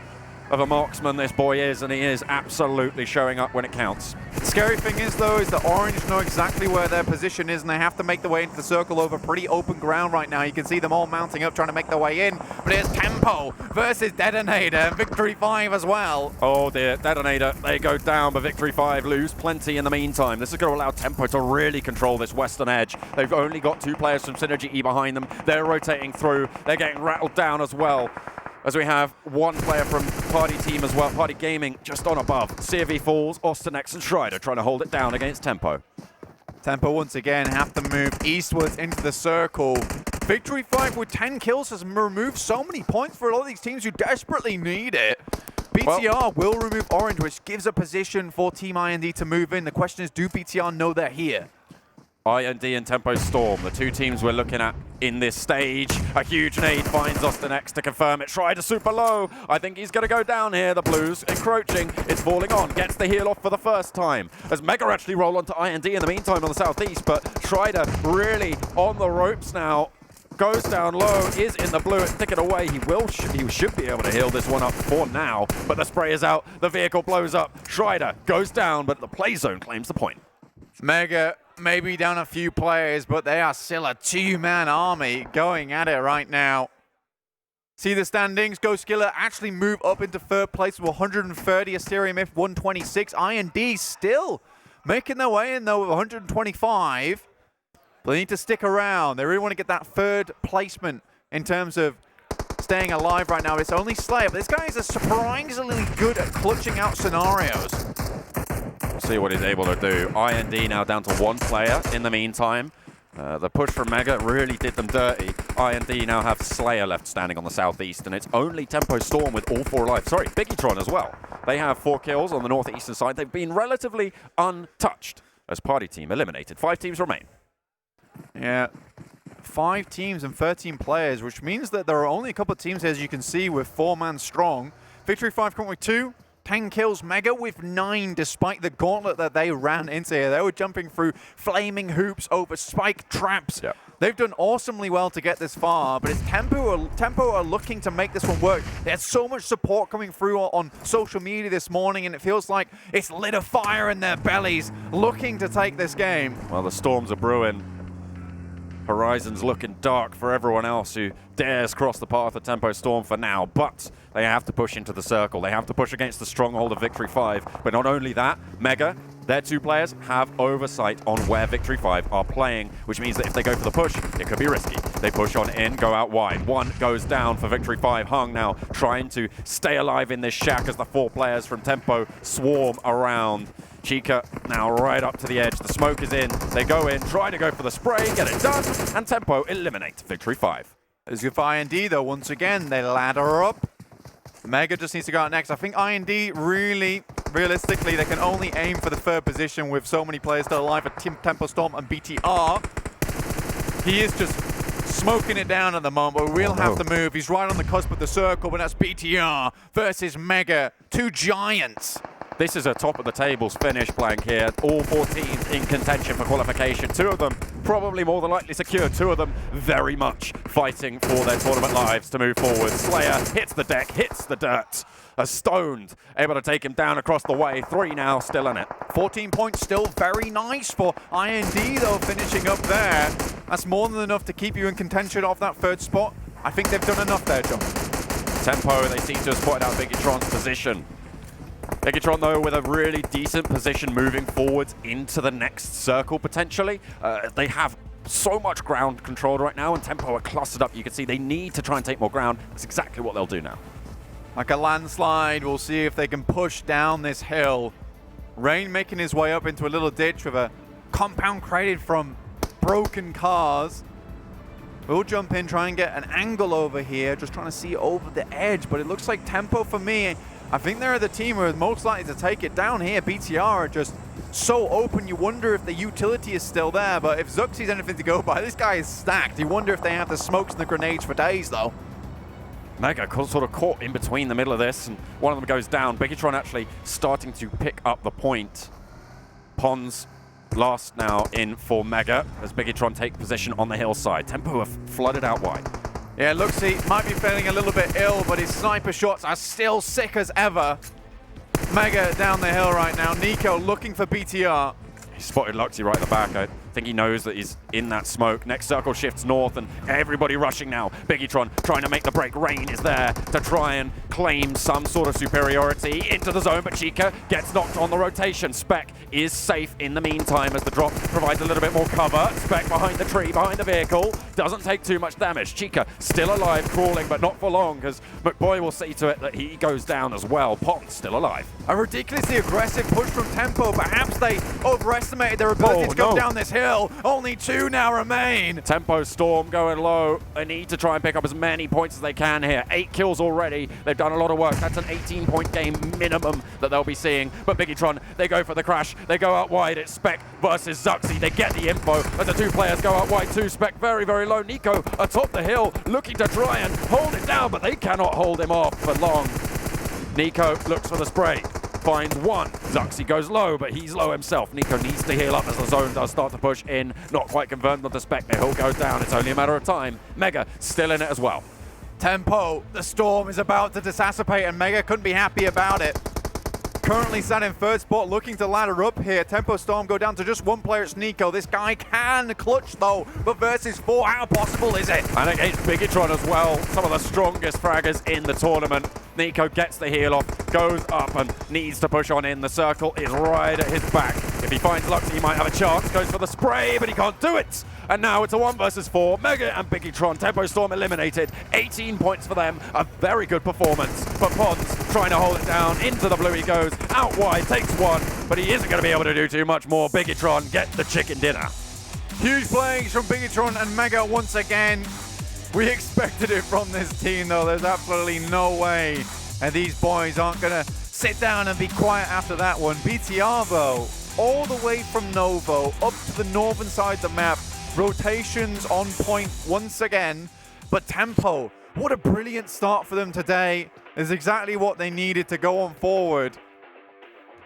marksman this boy is, and he is absolutely showing up when it counts. The scary thing is, though, is that Orange know exactly where their position is, and they have to make their way into the circle over pretty open ground right now. You can see them all mounting up, trying to make their way in. But here's Tempo versus DeToNator, and Victory 5 as well. Oh dear, DeToNator, they go down, but Victory 5 lose plenty in the meantime. This is going to allow Tempo to really control this western edge. They've only got 2 players from SynerGE behind them. They're rotating through. They're getting rattled down as well, as we have 1 player from Party Team as well, Party Gaming, just on above. CRV falls, Austinex and Schreider trying to hold it down against Tempo. Tempo once again have to move eastwards into the circle. Victory 5 with 10 kills has removed so many points for a lot of these teams who desperately need it. BTR will remove Orange, which gives a position for TeamIND to move in. The question is, do BTR know they're here? IND and Tempo Storm, the 2 teams we're looking at in this stage. A huge nade finds Austinex to confirm it. Schreider super low. I think he's going to go down here. The Blues encroaching. It's falling on. Gets the heal off for the first time. As MEGA actually roll onto IND in the meantime on the southeast, but Schreider really on the ropes now. Goes down low, is in the blue, it's ticking away. He should be able to heal this one up for now, but the spray is out. The vehicle blows up. Schreider goes down, but the play zone claims the point. MEGA maybe down a few players, but they are still a 2-man army going at it right now. See the standings. Goskilla actually move up into 3rd place with 130. Asterion Myth 126. IND still making their way in though with 125. But they need to stick around. They really want to get that 3rd placement in terms of staying alive right now. It's only Slayer, but this guy is surprisingly good at clutching out scenarios. See what he's able to do. IND now down to 1 player in the meantime. The push from MEGA really did them dirty. IND now have Slayer left standing on the southeast, and it's only Tempo Storm with all 4 alive. Sorry, Bigetron as well. They have 4 kills on the northeastern side. They've been relatively untouched as Party Team eliminated. 5 teams remain. Yeah, 5 teams and 13 players, which means that there are only a couple of teams, as you can see, with 4-man strong. Victory 5 currently 2. 10 kills, MEGA with 9, despite the gauntlet that they ran into here. They were jumping through flaming hoops over spike traps. Yep. They've done awesomely well to get this far, but it's Tempo are looking to make this one work. There's so much support coming through on social media this morning, and it feels like it's lit a fire in their bellies, looking to take this game. Well, the storms are brewing. Horizon's looking dark for everyone else who dares cross the path of Tempo Storm for now, but they have to push into the circle. They have to push against the stronghold of Victory 5. But not only that, MEGA, their 2 players have oversight on where Victory 5 are playing, which means that if they go for the push, it could be risky. They push on in, go out wide. 1 goes down for Victory 5. Hung now trying to stay alive in this shack as the 4 players from Tempo swarm around. Chica now right up to the edge. The smoke is in. They go in, try to go for the spray, get it done, and Tempo eliminate Victory 5. It's good for IND though. Once again, they ladder up. MEGA just needs to go out next. I think IND realistically, they can only aim for the 3rd position with so many players still alive at Team Tempo Storm and BTR. He is just smoking it down at the moment, but we'll have to move. He's right on the cusp of the circle, but that's BTR versus MEGA. 2 giants. This is a top-of-the-tables finish blank here. All 4 teams in contention for qualification. 2 of them probably more than likely secured. 2 of them very much fighting for their tournament lives to move forward. Slayer hits the deck, hits the dirt. A Stoned able to take him down across the way. 3 now still in it. 14 points still very nice for IND though, finishing up there. That's more than enough to keep you in contention of that 3rd spot. I think they've done enough there, John. Tempo, they seem to have spotted out Bigetron's position. Bigetron, though, with a really decent position moving forwards into the next circle, potentially. They have so much ground controlled right now, and Tempo are clustered up. You can see they need to try and take more ground. That's exactly what they'll do now. Like a landslide, we'll see if they can push down this hill. Rain making his way up into a little ditch with a compound created from broken cars. We'll jump in, try and get an angle over here, just trying to see over the edge, but it looks like Tempo for me, I think they're the team who are most likely to take it down here. BTR are just so open, you wonder if the utility is still there. But if Zuxi's anything to go by, this guy is stacked. You wonder if they have the smokes and the grenades for days, though. MEGA sort of caught in between the middle of this, and one of them goes down. Bigetron actually starting to pick up the point. Pons last now in for MEGA as Bigetron take position on the hillside. Tempo have flooded out wide. Yeah, Luxy might be feeling a little bit ill, but his sniper shots are still sick as ever. MEGA down the hill right now. Nico looking for BTR. He spotted Luxy right at the back. I think he knows that he's in that smoke. Next circle shifts north, and everybody rushing now. Bigetron trying to make the break. Rain is there to try and claim some sort of superiority into the zone, but Chica gets knocked on the rotation. Spec is safe in the meantime as the drop provides a little bit more cover. Spec behind the tree, behind the vehicle. Doesn't take too much damage. Chica still alive, crawling, but not for long, because McBoy will see to it that he goes down as well. Pons still alive. A ridiculously aggressive push from Tempo. Perhaps they overestimated their ability to go down this hill. Only 2 now remain. Tempo Storm going low. They need to try and pick up as many points as they can here. 8 kills already. They've done a lot of work. That's an 18-point game minimum that they'll be seeing. But Bigetron, they go for the crash. They go out wide. It's Spec versus Zuxi. They get the info as the 2 players go out wide too. Spec very, very low. Nico atop the hill looking to try and hold it down, but they cannot hold him off for long. Nico looks for the spray. Finds one. Zuxi goes low, but he's low himself. Nico needs to heal up as the zone does start to push in. Not quite confirmed on the Spec. The hill goes down. It's only a matter of time. MEGA still in it as well. Tempo, the storm is about to dissipate, and MEGA couldn't be happy about it. Currently sat in third spot, looking to ladder up here. Tempo Storm go down to just 1 player. It's Nico. This guy can clutch though, but versus 4, how possible is it? And against Bigetron as well, some of the strongest fraggers in the tournament. Nico gets the heal off, goes up and needs to push on in. The circle is right at his back. If he finds Luxy, he might have a chance. Goes for the spray, but he can't do it. And now it's a 1 versus 4. MEGA and Bigetron. Tempo Storm eliminated. 18 points for them. A very good performance. But Pons trying to hold it down. Into the blue he goes. Out wide, takes 1. But he isn't going to be able to do too much more. Bigetron get the chicken dinner. Huge plays from Bigetron and MEGA once again. We expected it from this team though. There's absolutely no way. And these boys aren't going to sit down and be quiet after that one. BTR though, all the way from Novo up to the northern side of the map. Rotations on point once again, but Tempo, what a brilliant start for them today. Is exactly what they needed to go on forward.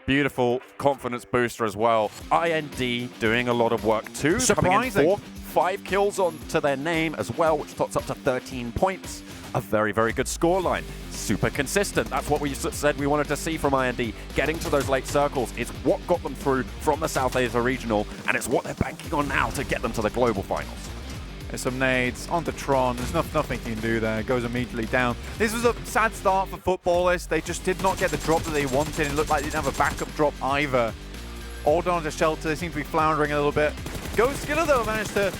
Beautiful confidence booster as well. IND doing a lot of work too. Surprising. Coming in 4th, 5 kills onto their name as well, which tots up to 13 points. A very, very good scoreline. Super consistent. That's what we said we wanted to see from IND. Getting to those late circles is what got them through from the South Asia Regional, and it's what they're banking on now to get them to the global finals. There's some nades onto Tron. There's nothing he can do there. It goes immediately down. This was a sad start for FUTBOLIST. They just did not get the drop that they wanted. It looked like they didn't have a backup drop either. All down to shelter. They seem to be floundering a little bit. Goskilla, though, managed to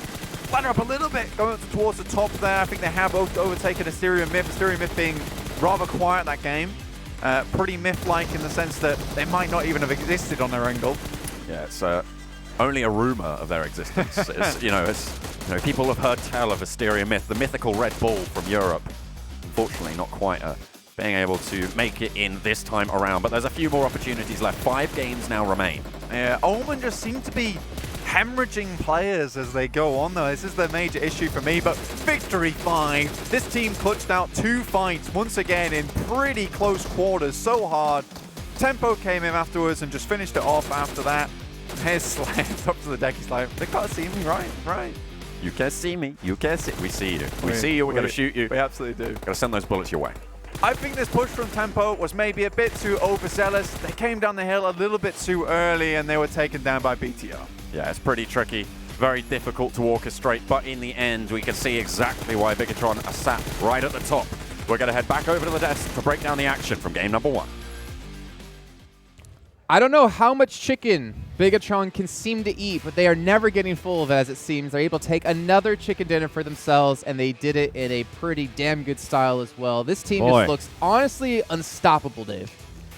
ladder up a little bit, going towards the top there. I think they have overtaken Asterion Myth. Asterion Myth being rather quiet that game. Pretty Myth-like in the sense that they might not even have existed on their angle. Yeah, it's only a rumor of their existence. People have heard tell of Asterion Myth, the mythical Red Bull from Europe. Unfortunately, not quite being able to make it in this time around, but there's a few more opportunities left. 5 games now remain. Yeah, Omen just seem to be hemorrhaging players as they go on though. This is the major issue for me, but victory 5. This team clutched out 2 fights once again in pretty close quarters, so hard. Tempo came in afterwards and just finished it off after that. Here's Slam up to the deck. He's like, they can't see me, right? You can see me. You can see. We see you. We see you. We're going to shoot you. We absolutely do. Got to send those bullets your way. I think this push from Tempo was maybe a bit too overzealous. They came down the hill a little bit too early and they were taken down by BTR. Yeah, it's pretty tricky. Very difficult to orchestrate, but in the end, we can see exactly why Bigetron are sat right at the top. We're going to head back over to the desk to break down the action from game number 1. I don't know how much chicken Bigetron can seem to eat, but they are never getting full of it, as it seems. They're able to take another chicken dinner for themselves, and they did it in a pretty damn good style as well. This team just looks honestly unstoppable, Dave.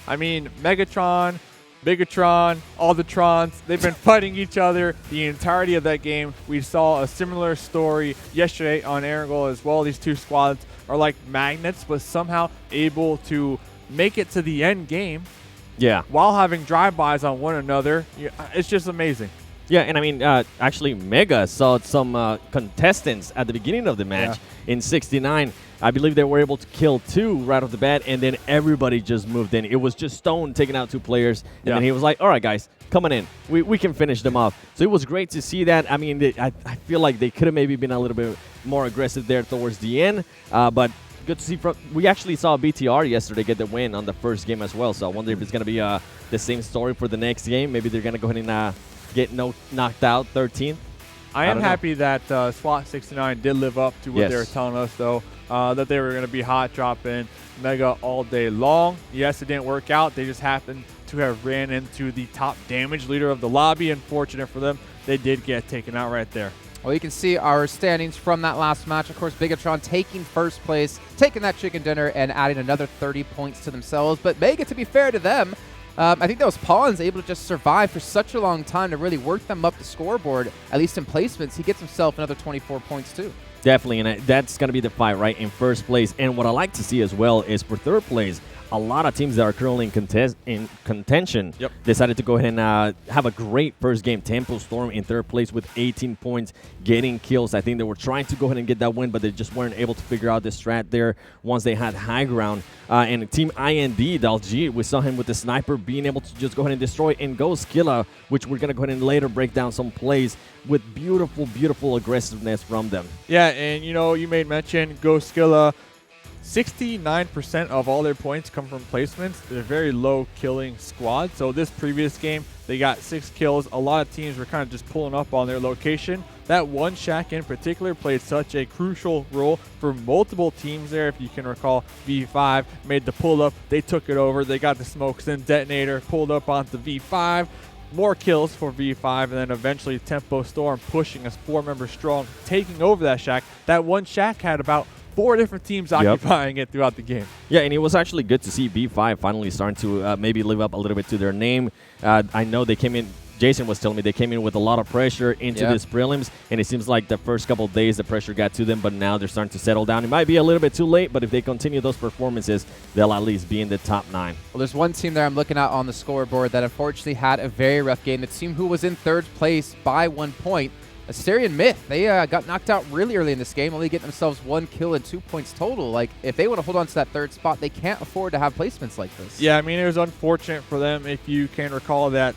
I mean, Megatron, Bigetron, all the Trons, they've been fighting each other the entirety of that game. We saw a similar story yesterday on Erangel as well. These 2 squads are like magnets, but somehow able to make it to the end game. Yeah. while having drive-bys on one another. It's just amazing. Yeah, and I mean, actually, Mega saw some contestants at the beginning of the match in 69. I believe they were able to kill 2 right off the bat, and then everybody just moved in. It was just Stone taking out 2 players, and then he was like, all right, guys, coming in. We can finish them off. So it was great to see that. I mean, I feel like they could have maybe been a little bit more aggressive there towards the end, but good to see. We actually saw BTR yesterday get the win on the first game as well, so I wonder if it's going to be the same story for the next game. Maybe they're going to go ahead and get knocked out 13th. I am happy that SWAT 69 did live up to what they were telling us, though, that they were going to be hot dropping Mega all day long. Yes, it didn't work out. They just happened to have ran into the top damage leader of the lobby. Unfortunate for them, they did get taken out right there. Well, you can see our standings from that last match. Of course, Bigetron taking first place, taking that chicken dinner, and adding another 30 points to themselves. But Mega, to be fair to them, I think those pawns able to just survive for such a long time to really work them up the scoreboard, at least in placements. He gets himself another 24 points too. Definitely, and that's going to be the fight, right, in first place. And what I like to see as well is for third place, a lot of teams that are currently in contention decided to go ahead and have a great first game. Tempo Storm in third place with 18 points, getting kills. I think they were trying to go ahead and get that win, but they just weren't able to figure out the strat there once they had high ground. And TeamIND, Dalji, we saw him with the sniper being able to just go ahead and destroy. And Goskilla, which we're going to go ahead and later break down some plays with beautiful, beautiful aggressiveness from them. Yeah, and you made mention Goskilla. 69% of all their points come from placements. They're a very low killing squad. So this previous game, they got 6 kills. A lot of teams were kind of just pulling up on their location. That one Shack in particular played such a crucial role for multiple teams there. If you can recall, V5 made the pull up. They took it over. They got the smokes in. DeToNator pulled up onto V5. More kills for V5, and then eventually Tempo Storm pushing us 4 members strong, taking over that Shack. That one Shack had about 4 different teams occupying it throughout the game. Yeah, and it was actually good to see B5 finally starting to maybe live up a little bit to their name. I know they came in, Jason was telling me they came in with a lot of pressure into this prelims, and it seems like the first couple of days the pressure got to them, but now they're starting to settle down. It might be a little bit too late, but if they continue those performances, they'll at least be in the top 9. Well, there's one team there I'm looking at on the scoreboard that unfortunately had a very rough game. The team who was in third place by 1 point, Asterion Myth. They got knocked out really early in this game, only getting themselves 1 kill and 2 points total. Like, if they want to hold on to that third spot, they can't afford to have placements like this. Yeah, I mean, it was unfortunate for them. If you can recall that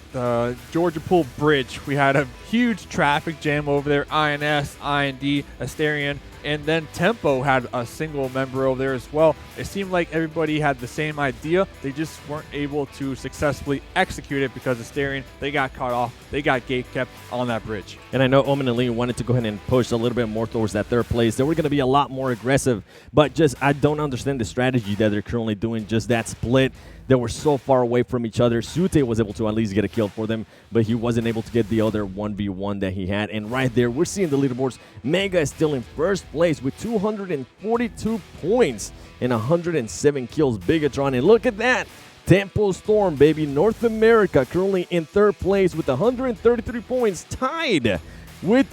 Georgia Pool Bridge, we had a huge traffic jam over there. INS, IND, Asterion, and then Tempo had a single member over there as well. It seemed like everybody had the same idea. They just weren't able to successfully execute it because Asterion, they got caught off. They got gate kept on that bridge. And I know Omen Elite wanted to go ahead and push a little bit more towards that third place. They were going to be a lot more aggressive, but just I don't understand the strategy that they're currently doing, just that split. They were so far away from each other. Sute was able to at least get a kill for them, but he wasn't able to get the other 1v1 that he had. And right there, we're seeing the leaderboards. Mega is still in first place with 242 points and 107 kills. Bigetron, and look at that. Tempo Storm, baby. North America currently in third place with 133 points, tied with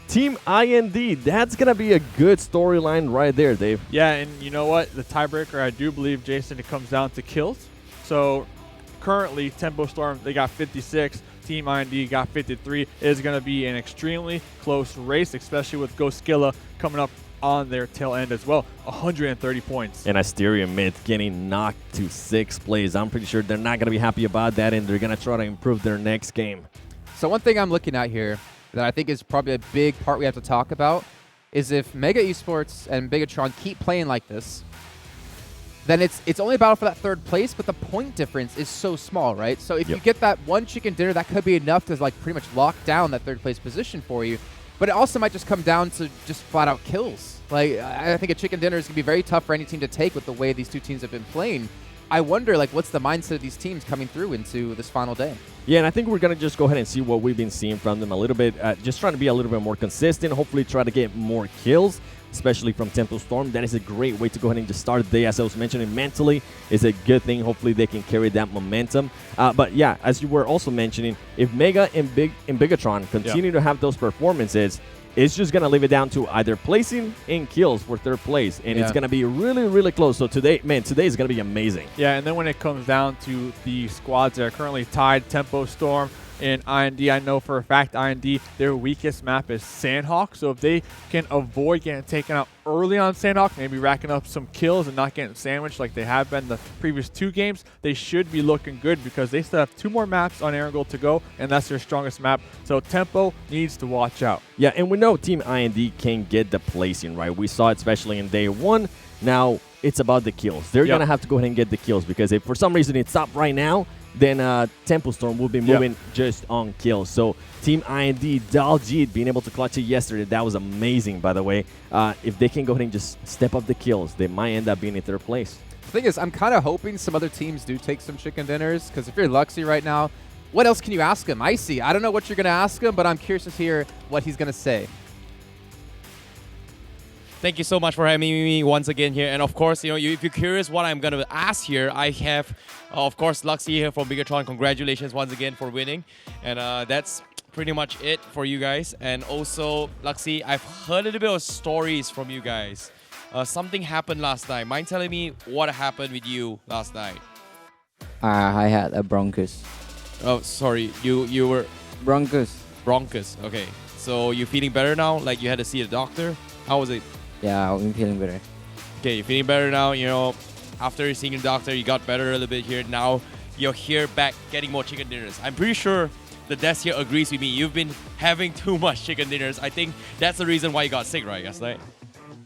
TeamIND. That's going to be a good storyline right there, Dave. Yeah, and you know what? The tiebreaker, I do believe, Jason, it comes down to kills. So currently, Tempo Storm, they got 56. TeamIND got 53. It is going to be an extremely close race, especially with Goskilla coming up on their tail end as well. 130 points. And Asterion Myth getting knocked to 6th place. I'm pretty sure they're not going to be happy about that, and they're going to try to improve their next game. So one thing I'm looking at here that I think is probably a big part we have to talk about is if Mega Esports and Bigetron keep playing like this, then it's only a battle for that third place, but the point difference is so small, right? So if you get that one chicken dinner, that could be enough to like pretty much lock down that third place position for you. But it also might just come down to just flat out kills. Like, I think a chicken dinner is going to be very tough for any team to take with the way these two teams have been playing. I wonder, like, what's the mindset of these teams coming through into this final day? Yeah, and I think we're going to just go ahead and see what we've been seeing from them a little bit. Just trying to be a little bit more consistent, hopefully try to get more kills, especially from Tempo Storm. That is a great way to go ahead and just start the day. As I was mentioning, mentally is a good thing. Hopefully they can carry that momentum. But yeah, as you were also mentioning, if Mega and Bigetron continue to have those performances, it's just going to leave it down to either placing in kills for third place. And it's going to be really, really close. So today, man, today is going to be amazing. Yeah, and then when it comes down to the squads that are currently tied, Tempo, Storm, and IND, I know for a fact IND, their weakest map is Sandhawk. So if they can avoid getting taken out early on Sandhawk, maybe racking up some kills and not getting sandwiched like they have been the previous 2 games, they should be looking good because they still have 2 more maps on Erangel to go, and that's their strongest map. So Tempo needs to watch out. Yeah, and we know Team IND can get the placing, right? We saw it especially in day 1. Now it's about the kills. They're going to have to go ahead and get the kills because if for some reason it stopped right now, then Tempo Storm will be moving just on kills. So Team IND, Daljeet being able to clutch it yesterday, that was amazing, by the way. If they can go ahead and just step up the kills, they might end up being in 3rd place. The thing is, I'm kind of hoping some other teams do take some chicken dinners, because if you're Luxy right now, what else can you ask him? Icy, I don't know what you're going to ask him, but I'm curious to hear what he's going to say. Thank you so much for having me once again here. And of course, you know, if you're curious what I'm going to ask here, I have, of course, Luxy here from Bigetron. Congratulations once again for winning. And that's pretty much it for you guys. And also, Luxy, I've heard a little bit of stories from you guys. Something happened last night. Mind telling me what happened with you last night? I had a bronchus. Oh, sorry. You were... Bronchus. Bronchus. Okay. So you're feeling better now? Like you had to see a doctor? How was it? Yeah, I'm feeling better. Okay, you're feeling better now. You know, after seeing a doctor, you got better a little bit here. Now you're here back getting more chicken dinners. I'm pretty sure the desk here agrees with me. You've been having too much chicken dinners. I think that's the reason why you got sick, right? Yes, right?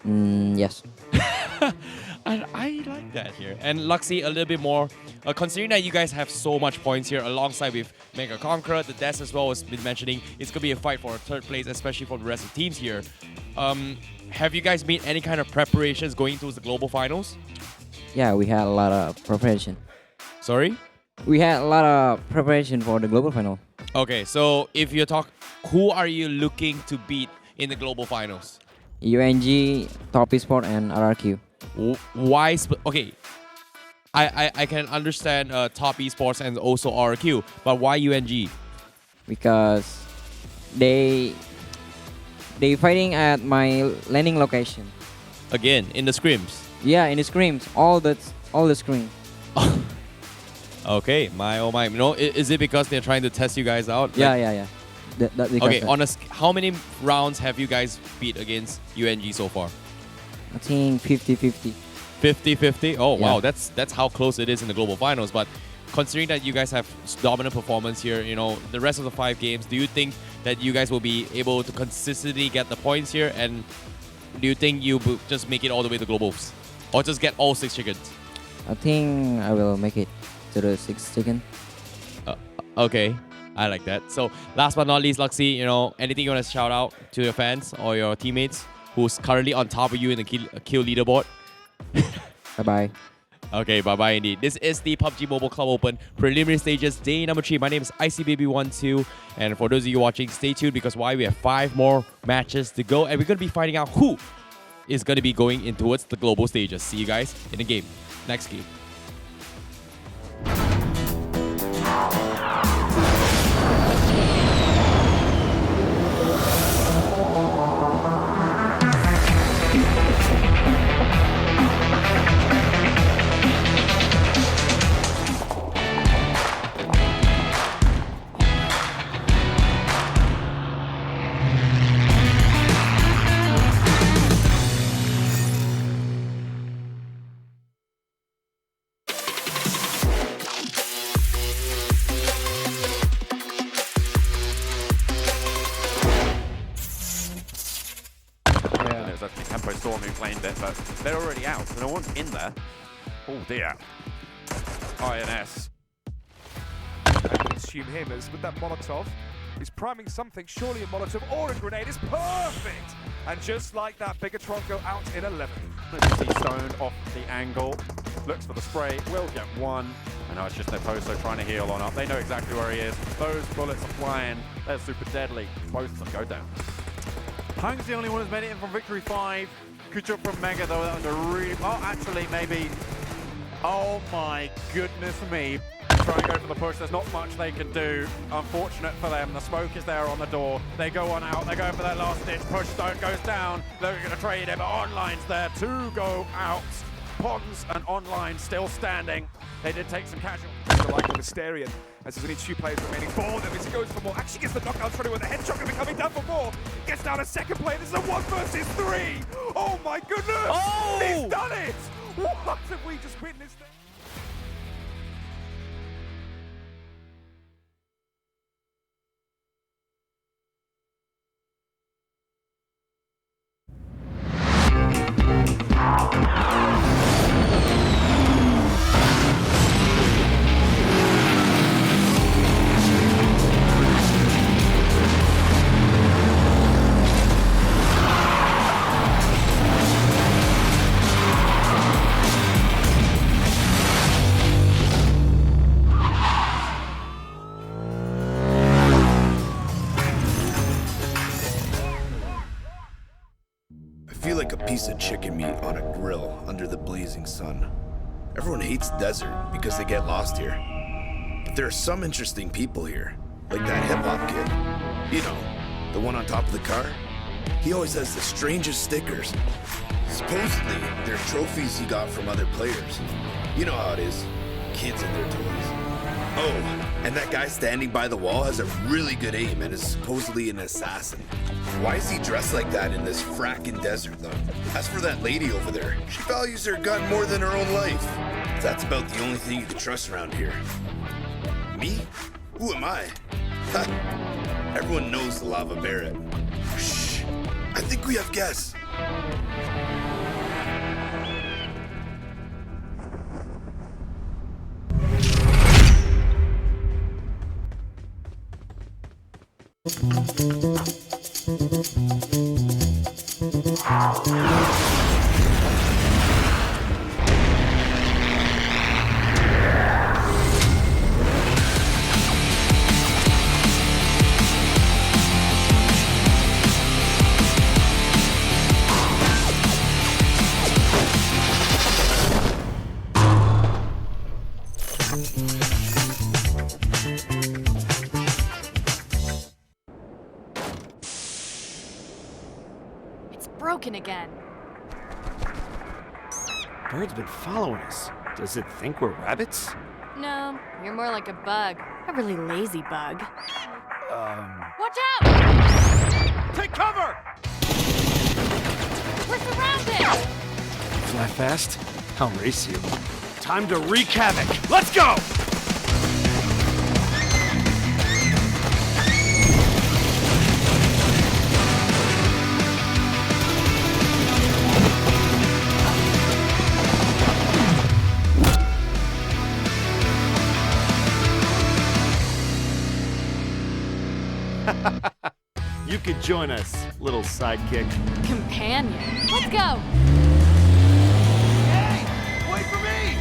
Yes. I like that here. And Luxy, a little bit more. Considering that you guys have so much points here alongside with Mega Conqueror, the desk as well has been mentioning, it's going to be a fight for 3rd place, especially for the rest of the teams here. Have you guys made any kind of preparations going towards the global finals? Yeah, we had a lot of preparation. Sorry? We had a lot of preparation for the global final. Okay, so if you talk, who are you looking to beat in the global finals? UNG, Top Esports, and RRQ. Why? Okay, I can understand Top Esports and also RRQ, but why UNG? Because they fighting at my landing location. Again, in the scrims? Yeah, in the scrims. All the screen. Okay, my oh my. You know, is it because they're trying to test you guys out? Yeah. Okay, how many rounds have you guys beat against UNG so far? I think 50-50. 50-50? Oh, yeah. Wow, that's how close it is in the global finals. But considering that you guys have dominant performance here, you know, the rest of the 5 games, do you think that you guys will be able to consistently get the points here? And do you think you will just make it all the way to globals? Or just get all 6 chickens? I think I will make it to the 6 chicken. Okay, I like that. So last but not least, Luxy, you know, anything you want to shout out to your fans or your teammates who's currently on top of you in the kill leaderboard? Bye-bye. Okay, bye-bye indeed. This is the PUBG Mobile Club Open preliminary stages, day number 3. My name is ICBaby12, and for those of you watching, stay tuned because why we have 5 more matches to go, and we're going to be finding out who is going to be going in towards the global stages. See you guys in the game. Next game. Storm who claimed it, but they're already out, so no one's in there. Oh dear. INS. And consume him as with that Molotov. He's priming something, surely a Molotov or a grenade is perfect! And just like that, Bigetron go out in 11. Let's see Stone off the angle. Looks for the spray, will get one. I know it's just Neposo trying to heal on up. They know exactly where he is. Those bullets are flying. They're super deadly. Both of them go down. Hung's the only one who's made it in from Victory 5. Good job from Mega though, that was a really... Oh, actually, maybe... Oh my goodness me. Try and go for the push. There's not much they can do. Unfortunate for them. The smoke is there on the door. They go on out. They're going for their last ditch. Push stone goes down. They're going to trade it, but Online's there to go out. Pons and Online still standing. They did take some casual. The like of Asterion, as there's only 2 players remaining for them as he goes for more. Actually gets the knockdown trying with a headshot, going to be coming down for more. Gets down a second play. This is a 1 versus 3. Oh my goodness! Oh! He's done it! What have we just witnessed? I feel like a piece of chicken meat on a grill under the blazing sun. Everyone hates desert because they get lost here. But there are some interesting people here, like that hip-hop kid. You know, the one on top of the car? He always has the strangest stickers. Supposedly, they're trophies he got from other players. You know how it is, kids and their toys. Oh, and that guy standing by the wall has a really good aim and is supposedly an assassin. Why is he dressed like that in this frackin' desert, though? As for that lady over there, she values her gun more than her own life. That's about the only thing you can trust around here. Me? Who am I? Ha! Everyone knows the Lava Barret. Shh! I think we have guests. It's broken again. Bird's been following us. Does it think we're rabbits? No, you're more like a bug. A really lazy bug. Watch out! Take cover! We're surrounded! Fly fast? I'll race you. Time to wreak havoc. Let's go! You could join us, little sidekick. Companion. Let's go! Hey! Wait for me!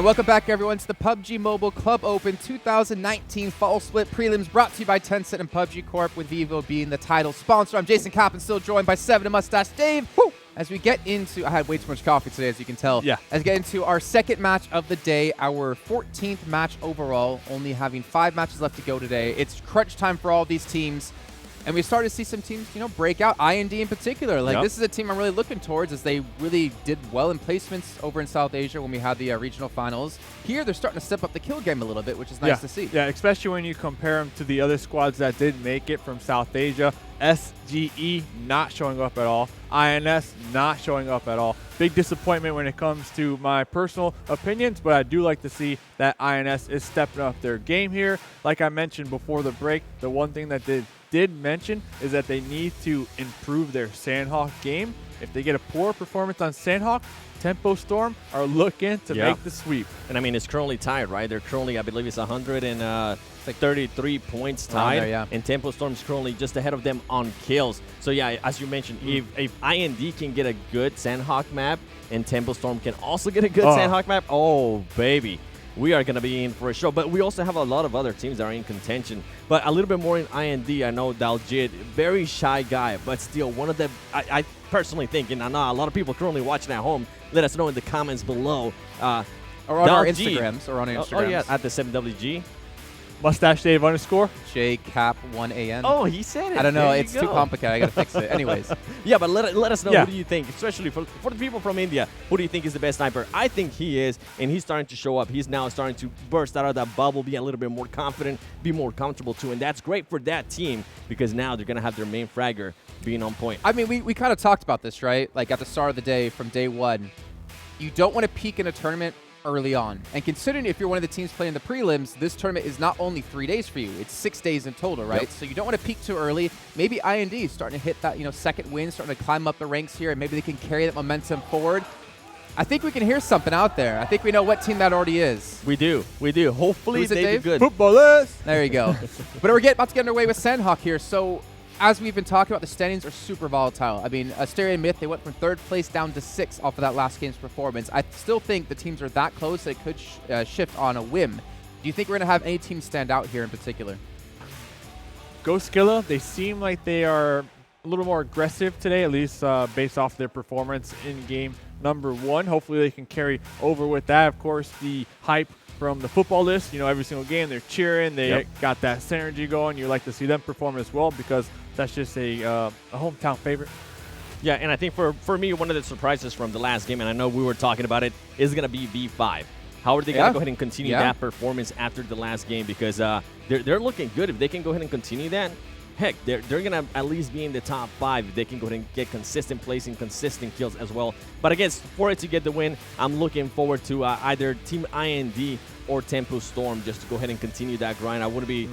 And welcome back, everyone, to the PUBG Mobile Club Open 2019 Fall Split Prelims, brought to you by Tencent and PUBG Corp, with Vivo being the title sponsor. I'm Jason Kappen, still joined by Seven and Mustache Dave. Woo! As we get into, I had way too much coffee today, as you can tell. Yeah. As we get into our second match of the day, our 14th match overall, only having 5 matches left to go today. It's crunch time for all of these teams. And we started to see some teams, break out. IND in particular. This is a team I'm really looking towards, as they really did well in placements over in South Asia when we had the regional finals. Here, they're starting to step up the kill game a little bit, which is nice to see. Yeah, especially when you compare them to the other squads that did make it from South Asia. SGE not showing up at all. INS not showing up at all. Big disappointment when it comes to my personal opinions, but I do like to see that INS is stepping up their game here. Like I mentioned before the break, the one thing that did mention is that they need to improve their Sandhawk game. If they get a poor performance on Sandhawk, Tempo Storm are looking to make the sweep. And I mean, it's currently tied, right? They're currently, I believe it's 133 points tied. There, and Tempo Storm's currently just ahead of them on kills. So yeah, as you mentioned, if IND can get a good Sandhawk map and Tempo Storm can also get a good Sandhawk map, oh baby, we are going to be in for a show. But we also have a lot of other teams that are in contention. But a little bit more in IND, I know Daljit, very shy guy, but still one of the, I personally think, and I know a lot of people currently watching at home, let us know in the comments below. Or on our Instagrams. Oh, yeah, at the 7WG. Mustache Dave _ JCap1AN. Oh, he said it. I don't know. There It's too complicated. I got to fix it. Anyways. Yeah, but let us know, who do you think, especially for the people from India, who do you think is the best sniper? I think he is, and he's starting to show up. He's now starting to burst out of that bubble, be a little bit more confident, be more comfortable too, and that's great for that team because now they're going to have their main fragger being on point. I mean, we kind of talked about this, right? Like at the start of the day, from day one, you don't want to peak in a tournament early on. And considering if you're one of the teams playing the prelims, this tournament is not only 3 days for you, it's 6 days in total, right? So you don't want to peak too early. Maybe IND is starting to hit that, second win, starting to climb up the ranks here, and maybe they can carry that momentum forward. I think we can hear something out there. I think we know what team that already is. We do. Hopefully they do good. FUTBOLIST! There you go. But we're about to get underway with Sandhawk here. So as we've been talking about, the standings are super volatile. I mean, Asterion Myth, they went from 3rd place down to 6th off of that last game's performance. I still think the teams are that close that it could shift on a whim. Do you think we're going to have any teams stand out here in particular? Goskilla, they seem like they are a little more aggressive today, at least based off their performance in game number 1. Hopefully they can carry over with that. Of course, the hype from the FUTBOLIST, every single game they're cheering. They got that SynerGE going. You like to see them perform as well because that's just a hometown favorite. Yeah, and I think for me, one of the surprises from the last game, and I know we were talking about it, is going to be V5. How are they going to go ahead and continue that performance after the last game? Because they're looking good. If they can go ahead and continue that, heck, they're going to at least be in the top 5 if they can go ahead and get consistent placing, consistent kills as well. But I guess for it to get the win, I'm looking forward to either Team IND or Tempo Storm just to go ahead and continue that grind. I wouldn't be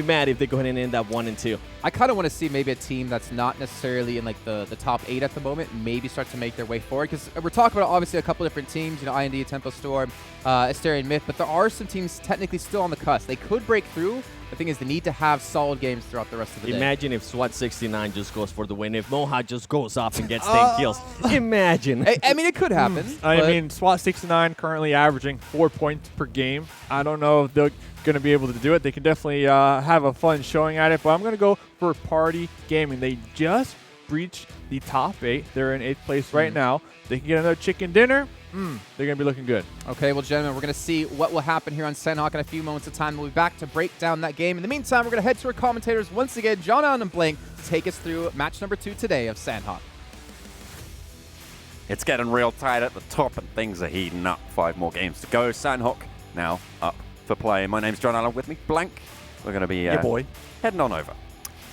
mad if they go ahead and end up 1 and 2. I kind of want to see maybe a team that's not necessarily in like the top 8 at the moment maybe start to make their way forward, because we're talking about obviously a couple different teams, IND, Tempo Storm, Asterion Myth, but there are some teams technically still on the cusp. They could break through. The thing is, they need to have solid games throughout the rest of the day. Imagine if SWAT 69 just goes for the win. If Moha just goes off and gets 10 kills. Imagine. I mean, it could happen. I mean, SWAT 69 currently averaging 4 points per game. I don't know if they're going to be able to do it. They can definitely have a fun showing at it, but I'm going to go for Party Gaming. They just breached the top 8. They're in 8th place right now. They can get another chicken dinner. They're going to be looking good. Okay, well, gentlemen, we're going to see what will happen here on Sandhawk in a few moments of time. We'll be back to break down that game. In the meantime, we're going to head to our commentators once again, John Allen and Blank, to take us through match number 2 today of Sandhawk. It's getting real tight at the top, and things are heating up. 5 more games to go. Sandhawk now up for play. My name's John Allen. With me, Blank. We're going to be heading on over.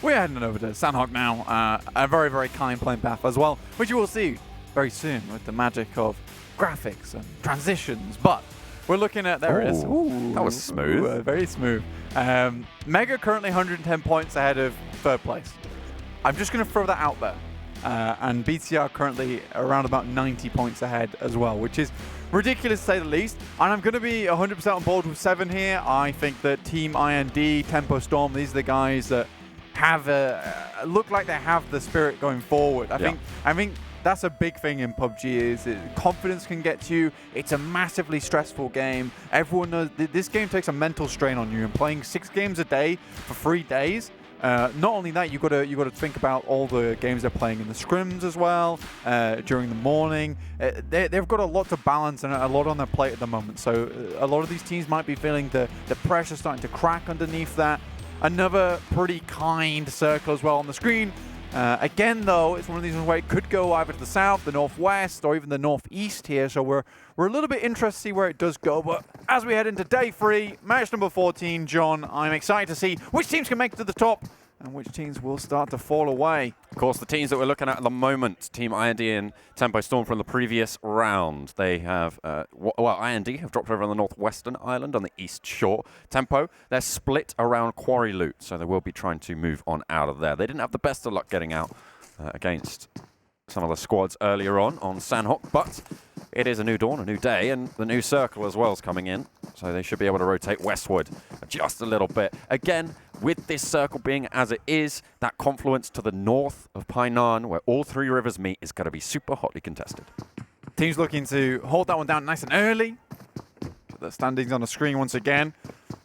We're heading over to Sandhawk now. A very, very kind playing path as well, which you will see very soon with the magic of graphics and transitions. But we're looking at, there it is. Ooh, that was smooth. Very smooth. MEGA currently 110 points ahead of 3rd place. I'm just going to throw that out there. And BTR currently around about 90 points ahead as well, which is ridiculous to say the least. And I'm going to be 100% on board with 7 here. I think that Team IND, Tempo Storm, these are the guys that have look like they have the spirit going forward. I think that's a big thing in PUBG is confidence can get to you. It's a massively stressful game. Everyone knows this game takes a mental strain on you, and playing 6 games a day for 3 days. Not only that, you got to think about all the games they're playing in the scrims as well during the morning. They've got a lot to balance and a lot on their plate at the moment. So a lot of these teams might be feeling the pressure starting to crack underneath that. Another pretty kind circle as well on the screen. Again, though, it's one of these ones where it could go either to the south, the northwest, or even the northeast here. So we're a little bit interested to see where it does go. But as we head into day 3, match number 14, John, I'm excited to see which teams can make it to the top and which teams will start to fall away. Of course, the teams that we're looking at the moment, Team IND and Tempo Storm from the previous round. They have, IND have dropped over on the northwestern island on the east shore. Tempo, they're split around Quarry Loot, so they will be trying to move on out of there. They didn't have the best of luck getting out against some of the squads earlier on Sanhok, but it is a new dawn, a new day, and the new circle as well is coming in, so they should be able to rotate westward just a little bit. Again, with this circle being as it is, that confluence to the north of Painan, where all 3 rivers meet, is going to be super hotly contested. Teams looking to hold that one down nice and early. Put the standings on the screen once again.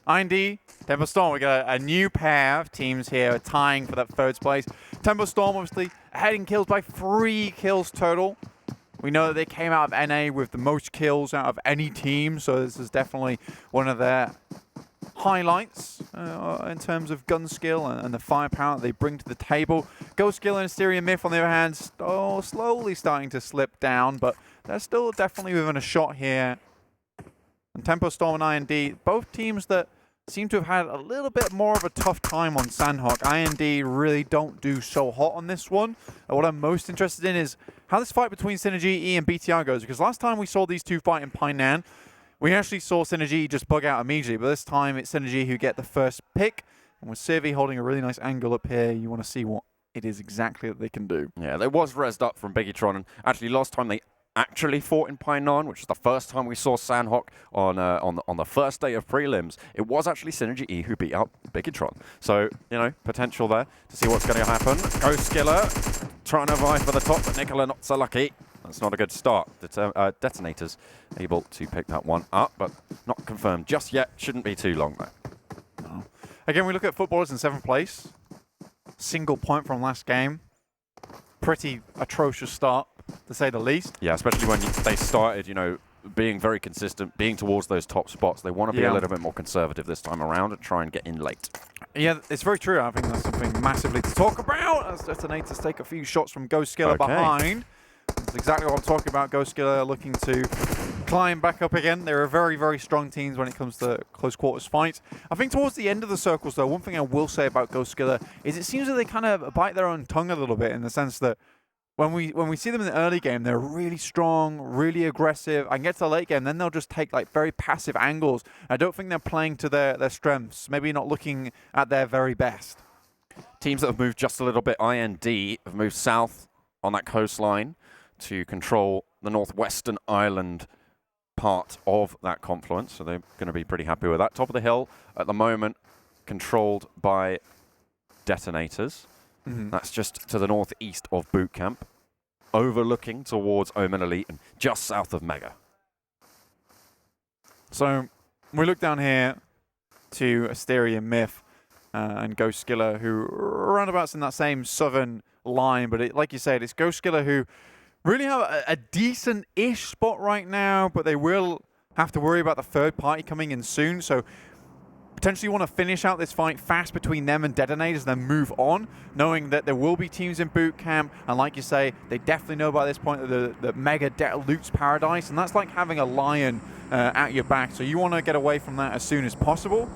IND, Tempo Storm, we got a new pair of teams here tying for that 3rd place. Tempo Storm obviously ahead in kills by 3 kills total. We know that they came out of NA with the most kills out of any team, so this is definitely one of their highlights in terms of gun skill and the firepower that they bring to the table. Goskilla and Asterion Myth, on the other hand, slowly starting to slip down, but they're still definitely within a shot here. And Tempo Storm and IND, both teams that seem to have had a little bit more of a tough time on Sanhok. IND really don't do so hot on this one. What I'm most interested in is how this fight between SynerGE and BTR goes, because last time we saw these two fight in Painan, we actually saw SynerGE just bug out immediately, but this time it's SynerGE who get the first pick. And with Sirvi holding a really nice angle up here, you want to see what it is exactly that they can do. Yeah, they was rezzed up from Bigetron, and actually last time they actually fought in Painan, which is the first time we saw Sanhok on the first day of prelims. It was actually SynerGE who beat out Bigetron. So, you know, potential there to see what's going to happen. Goskilla trying to vie for the top, but Nicola not so lucky. That's not a good start. DeToNator's able to pick that one up, but not confirmed just yet. Shouldn't be too long, though. No. Again, we look at FUTBOLIST in 7th place. Single point from last game. Pretty atrocious start, to say the least. Yeah, especially when they started, you know, being very consistent, being towards those top spots. They want to be a little bit more conservative this time around and try and get in late. Yeah, it's very true. I think that's something massively to talk about as DeToNator take a few shots from Goskilla behind. That's exactly what I'm talking about. Goskilla looking to climb back up again. They're a very, very strong teams when it comes to close quarters fights. I think towards the end of the circles, though, one thing I will say about Goskilla is it seems that they kind of bite their own tongue a little bit, in the sense that when we see them in the early game, they're really strong, really aggressive. I can get to the late game, then they'll just take like very passive angles. I don't think they're playing to their strengths, maybe not looking at their very best. Teams that have moved just a little bit, IND, have moved south on that coastline to control the northwestern island part of that confluence, so they're going to be pretty happy with that. Top of the hill at the moment, controlled by DeToNators. That's just to the northeast of Boot Camp, overlooking towards Omen Elite and just south of MEGA. So we look down here to Asterion Myth and Goskilla, who are roundabouts in that same southern line, but like you said, it's Goskilla who really have a decent-ish spot right now, but they will have to worry about the third party coming in soon. So potentially want to finish out this fight fast between them and DeToNators, then move on, knowing that there will be teams in boot camp. And like you say, they definitely know by this point that the MEGA Det loots paradise, and that's like having a lion at your back. So you want to get away from that as soon as possible.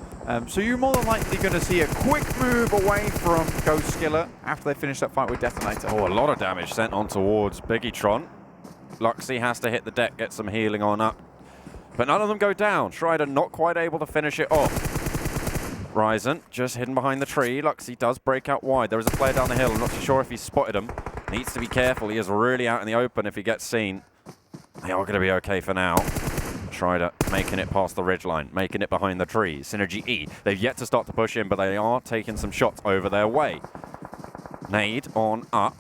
So you're more than likely going to see a quick move away from Goskilla after they finish that fight with DeToNator. Oh, a lot of damage sent on towards Bigetron. Luxy has to hit the deck, get some healing on up. But none of them go down. Strider not quite able to finish it off. Ryzen just hidden behind the tree. Luxy does break out wide. There is a player down the hill. I'm not too sure if he's spotted him. Needs to be careful. He is really out in the open if he gets seen. They are going to be okay for now. Strider making it past the ridgeline, making it behind the trees. SynerGE, they've yet to start to push in, but they are taking some shots over their way. Nade on up.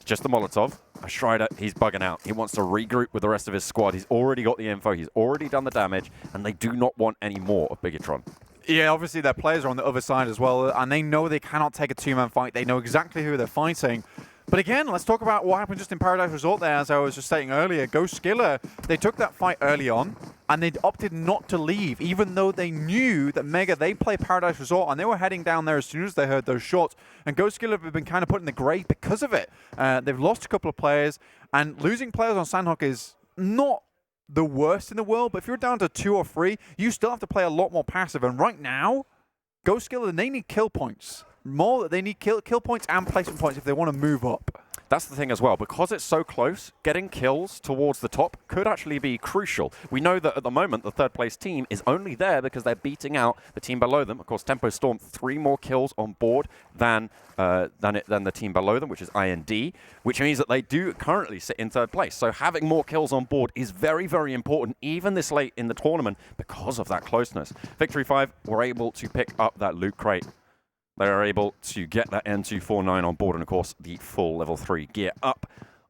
Just the Molotov. Strider, he's bugging out. He wants to regroup with the rest of his squad. He's already got the info. He's already done the damage, and they do not want any more of Bigetron. Yeah, obviously their players are on the other side as well, and they know they cannot take a two-man fight. They know exactly who they're fighting. But again, let's talk about what happened just in Paradise Resort there, as I was just stating earlier. Goskilla, they took that fight early on, and they opted not to leave, even though they knew that MEGA, they play Paradise Resort, and they were heading down there as soon as they heard those shots. And Goskilla have been kind of put in the grave because of it. They've lost a couple of players, and losing players on Sandhawk is not the worst in the world, but if you're down to 2 or 3, you still have to play a lot more passive. And right now, Goskilla, they need kill points. They need kill points and placement points if they want to move up. That's the thing as well. Because it's so close, getting kills towards the top could actually be crucial. We know that at the moment, the third-place team is only there because they're beating out the team below them. Of course, Tempo Storm, 3 more kills on board than the team below them, which is IND, which means that they do currently sit in third place. So having more kills on board is very, very important, even this late in the tournament, because of that closeness. Victory 5 were able to pick up that loot crate. They are able to get that M249 on board, and of course, the full level 3 gear up.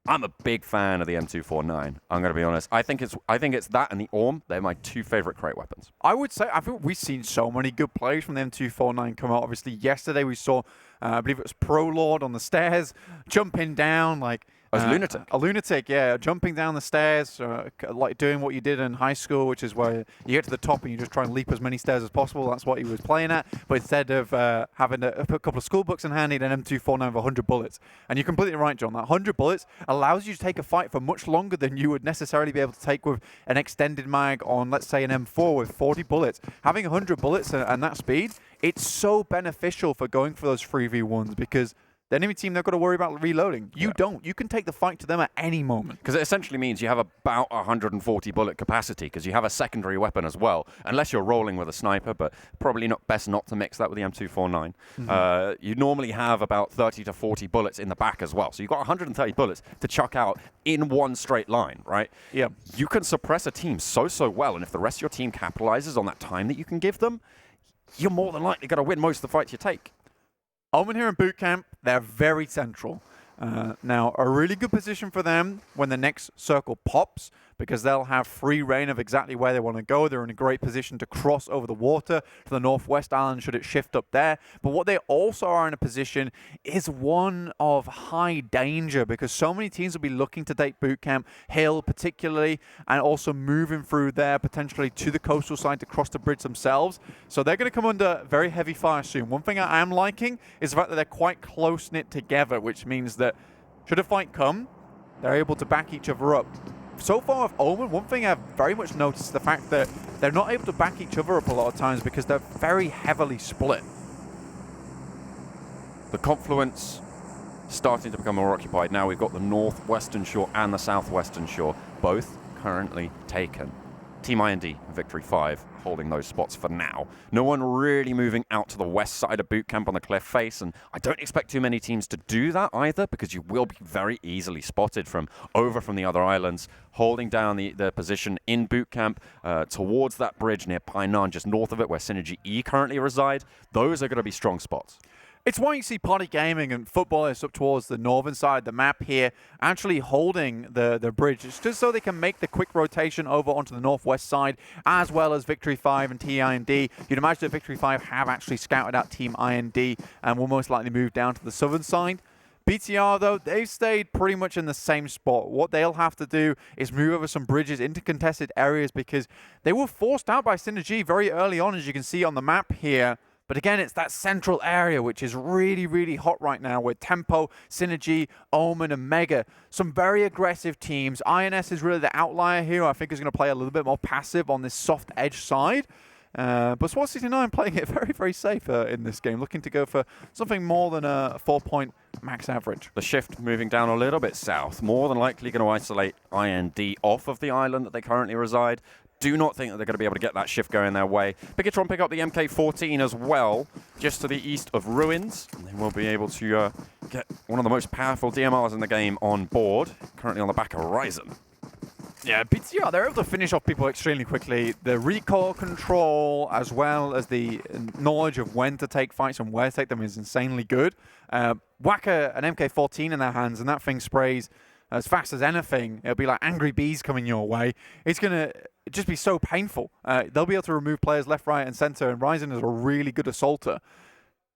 I'm a big fan of the M249. I'm going to be honest. I think it's that and the Orm. They're my 2 favorite crate weapons. I would say, I think we've seen so many good plays from the M249 come out. Obviously, yesterday we saw, I believe it was Pro Lord on the stairs, jumping down like... As a lunatic. A lunatic, yeah. Jumping down the stairs, like doing what you did in high school, which is where you get to the top and you just try and leap as many stairs as possible. That's what he was playing at. But instead of having a couple of school books in hand, he had an M249 with 100 bullets. And you're completely right, John. That 100 bullets allows you to take a fight for much longer than you would necessarily be able to take with an extended mag on, let's say, an M4 with 40 bullets. Having 100 bullets and that speed, it's so beneficial for going for those 3v1s because the enemy team, they've got to worry about reloading. You don't. You can take the fight to them at any moment. Because it essentially means you have about 140 bullet capacity, because you have a secondary weapon as well, unless you're rolling with a sniper, but probably best not to mix that with the M249. You normally have about 30 to 40 bullets in the back as well. So you've got 130 bullets to chuck out in one straight line, right? Yeah. You can suppress a team so well, and if the rest of your team capitalizes on that time that you can give them, you're more than likely going to win most of the fights you take. Omen here in boot camp, they're very central. Now, a really good position for them when the next circle pops, because they'll have free reign of exactly where they want to go. They're in a great position to cross over the water to the northwest island should it shift up there. But what they also are in a position is one of high danger, because so many teams will be looking to take boot camp, Hill particularly, and also moving through there potentially to the coastal side to cross the bridge themselves. So they're going to come under very heavy fire soon. One thing I am liking is the fact that they're quite close-knit together, which means that should a fight come, they're able to back each other up. So far with Omen, one thing I've very much noticed is the fact that they're not able to back each other up a lot of times because they're very heavily split. The confluence starting to become more occupied. Now we've got the northwestern shore and the southwestern shore, both currently taken. TeamIND and Victory 5 holding those spots for now. No one really moving out to the west side of boot camp on the cliff face, and I don't expect too many teams to do that either, because you will be very easily spotted from the other islands, holding down the position in boot camp towards that bridge near Painan, just north of it, where SynerGE currently reside. Those are going to be strong spots. It's why you see Party Gaming and FUTBOLIST up towards the northern side of the map here, actually holding the bridge, just so they can make the quick rotation over onto the northwest side, as well as Victory 5 and TeamIND. You'd imagine that Victory 5 have actually scouted out TeamIND and will most likely move down to the southern side. BTR, though, they've stayed pretty much in the same spot. What they'll have to do is move over some bridges into contested areas, because they were forced out by SynerGE very early on, as you can see on the map here. But again, it's that central area which is really, really hot right now with Tempo, SynerGE, Omen, and MEGA. Some very aggressive teams. INS is really the outlier here. I think is going to play a little bit more passive on this soft edge side. But SWAT69 playing it very, very safe in this game, looking to go for something more than a 4-point max average. The shift moving down a little bit south, more than likely going to isolate IND off of the island that they currently reside. Do not think that they're going to be able to get that shift going their way. Bigetron pick up the MK14 as well, just to the east of Ruins. And they will be able to get one of the most powerful DMRs in the game on board, currently on the back of Horizon. Yeah, BTR, they're able to finish off people extremely quickly. The recoil control, as well as the knowledge of when to take fights and where to take them, is insanely good. Whack an MK14 in their hands, and that thing sprays as fast as anything. It'll be like angry bees coming your way. It's going to just be so painful. They'll be able to remove players left, right, and center, and Ryzen is a really good assaulter.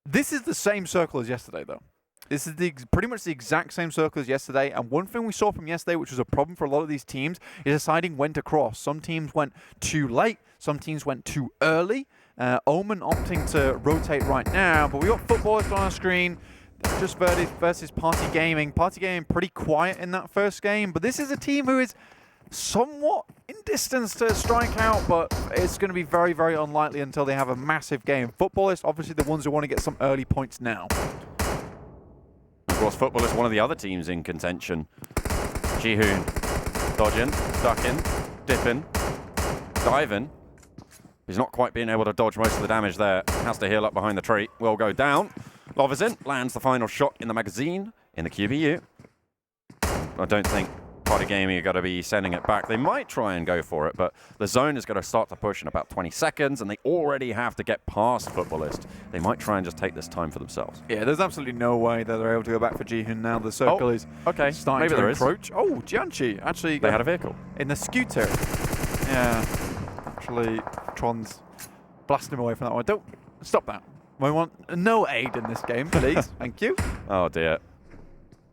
This is the same circle as yesterday, though. This is pretty much the exact same circle as yesterday, and one thing we saw from yesterday, which was a problem for a lot of these teams, is deciding when to cross. Some teams went too late, some teams went too early. Omen opting to rotate right now, but we got FUTBOLIST on our screen. Just versus Party Gaming. Party Gaming pretty quiet in that first game, but this is a team who is somewhat in distance to strike out, but it's going to be very, very unlikely until they have a massive game. FUTBOLIST, obviously the ones who want to get some early points now. Of course, FUTBOLIST, one of the other teams in contention. Jihoon dodging, ducking, dipping, diving. He's not quite being able to dodge most of the damage there. Has to heal up behind the tree. Will go down. Lovazin lands the final shot in the magazine in the QBU. I don't think Party Gaming are going to be sending it back. They might try and go for it, but the zone is going to start to push in about 20 seconds, and they already have to get past FUTBOLIST. They might try and just take this time for themselves. Yeah, there's absolutely no way that they're able to go back for Jihoon now. The circle is starting to encroach. Oh, Jianchi actually. They had a vehicle. In the scooter. Yeah. Actually, Tron's blasting him away from that one. Don't stop that. We want no aid in this game, please. Thank you. Oh, dear.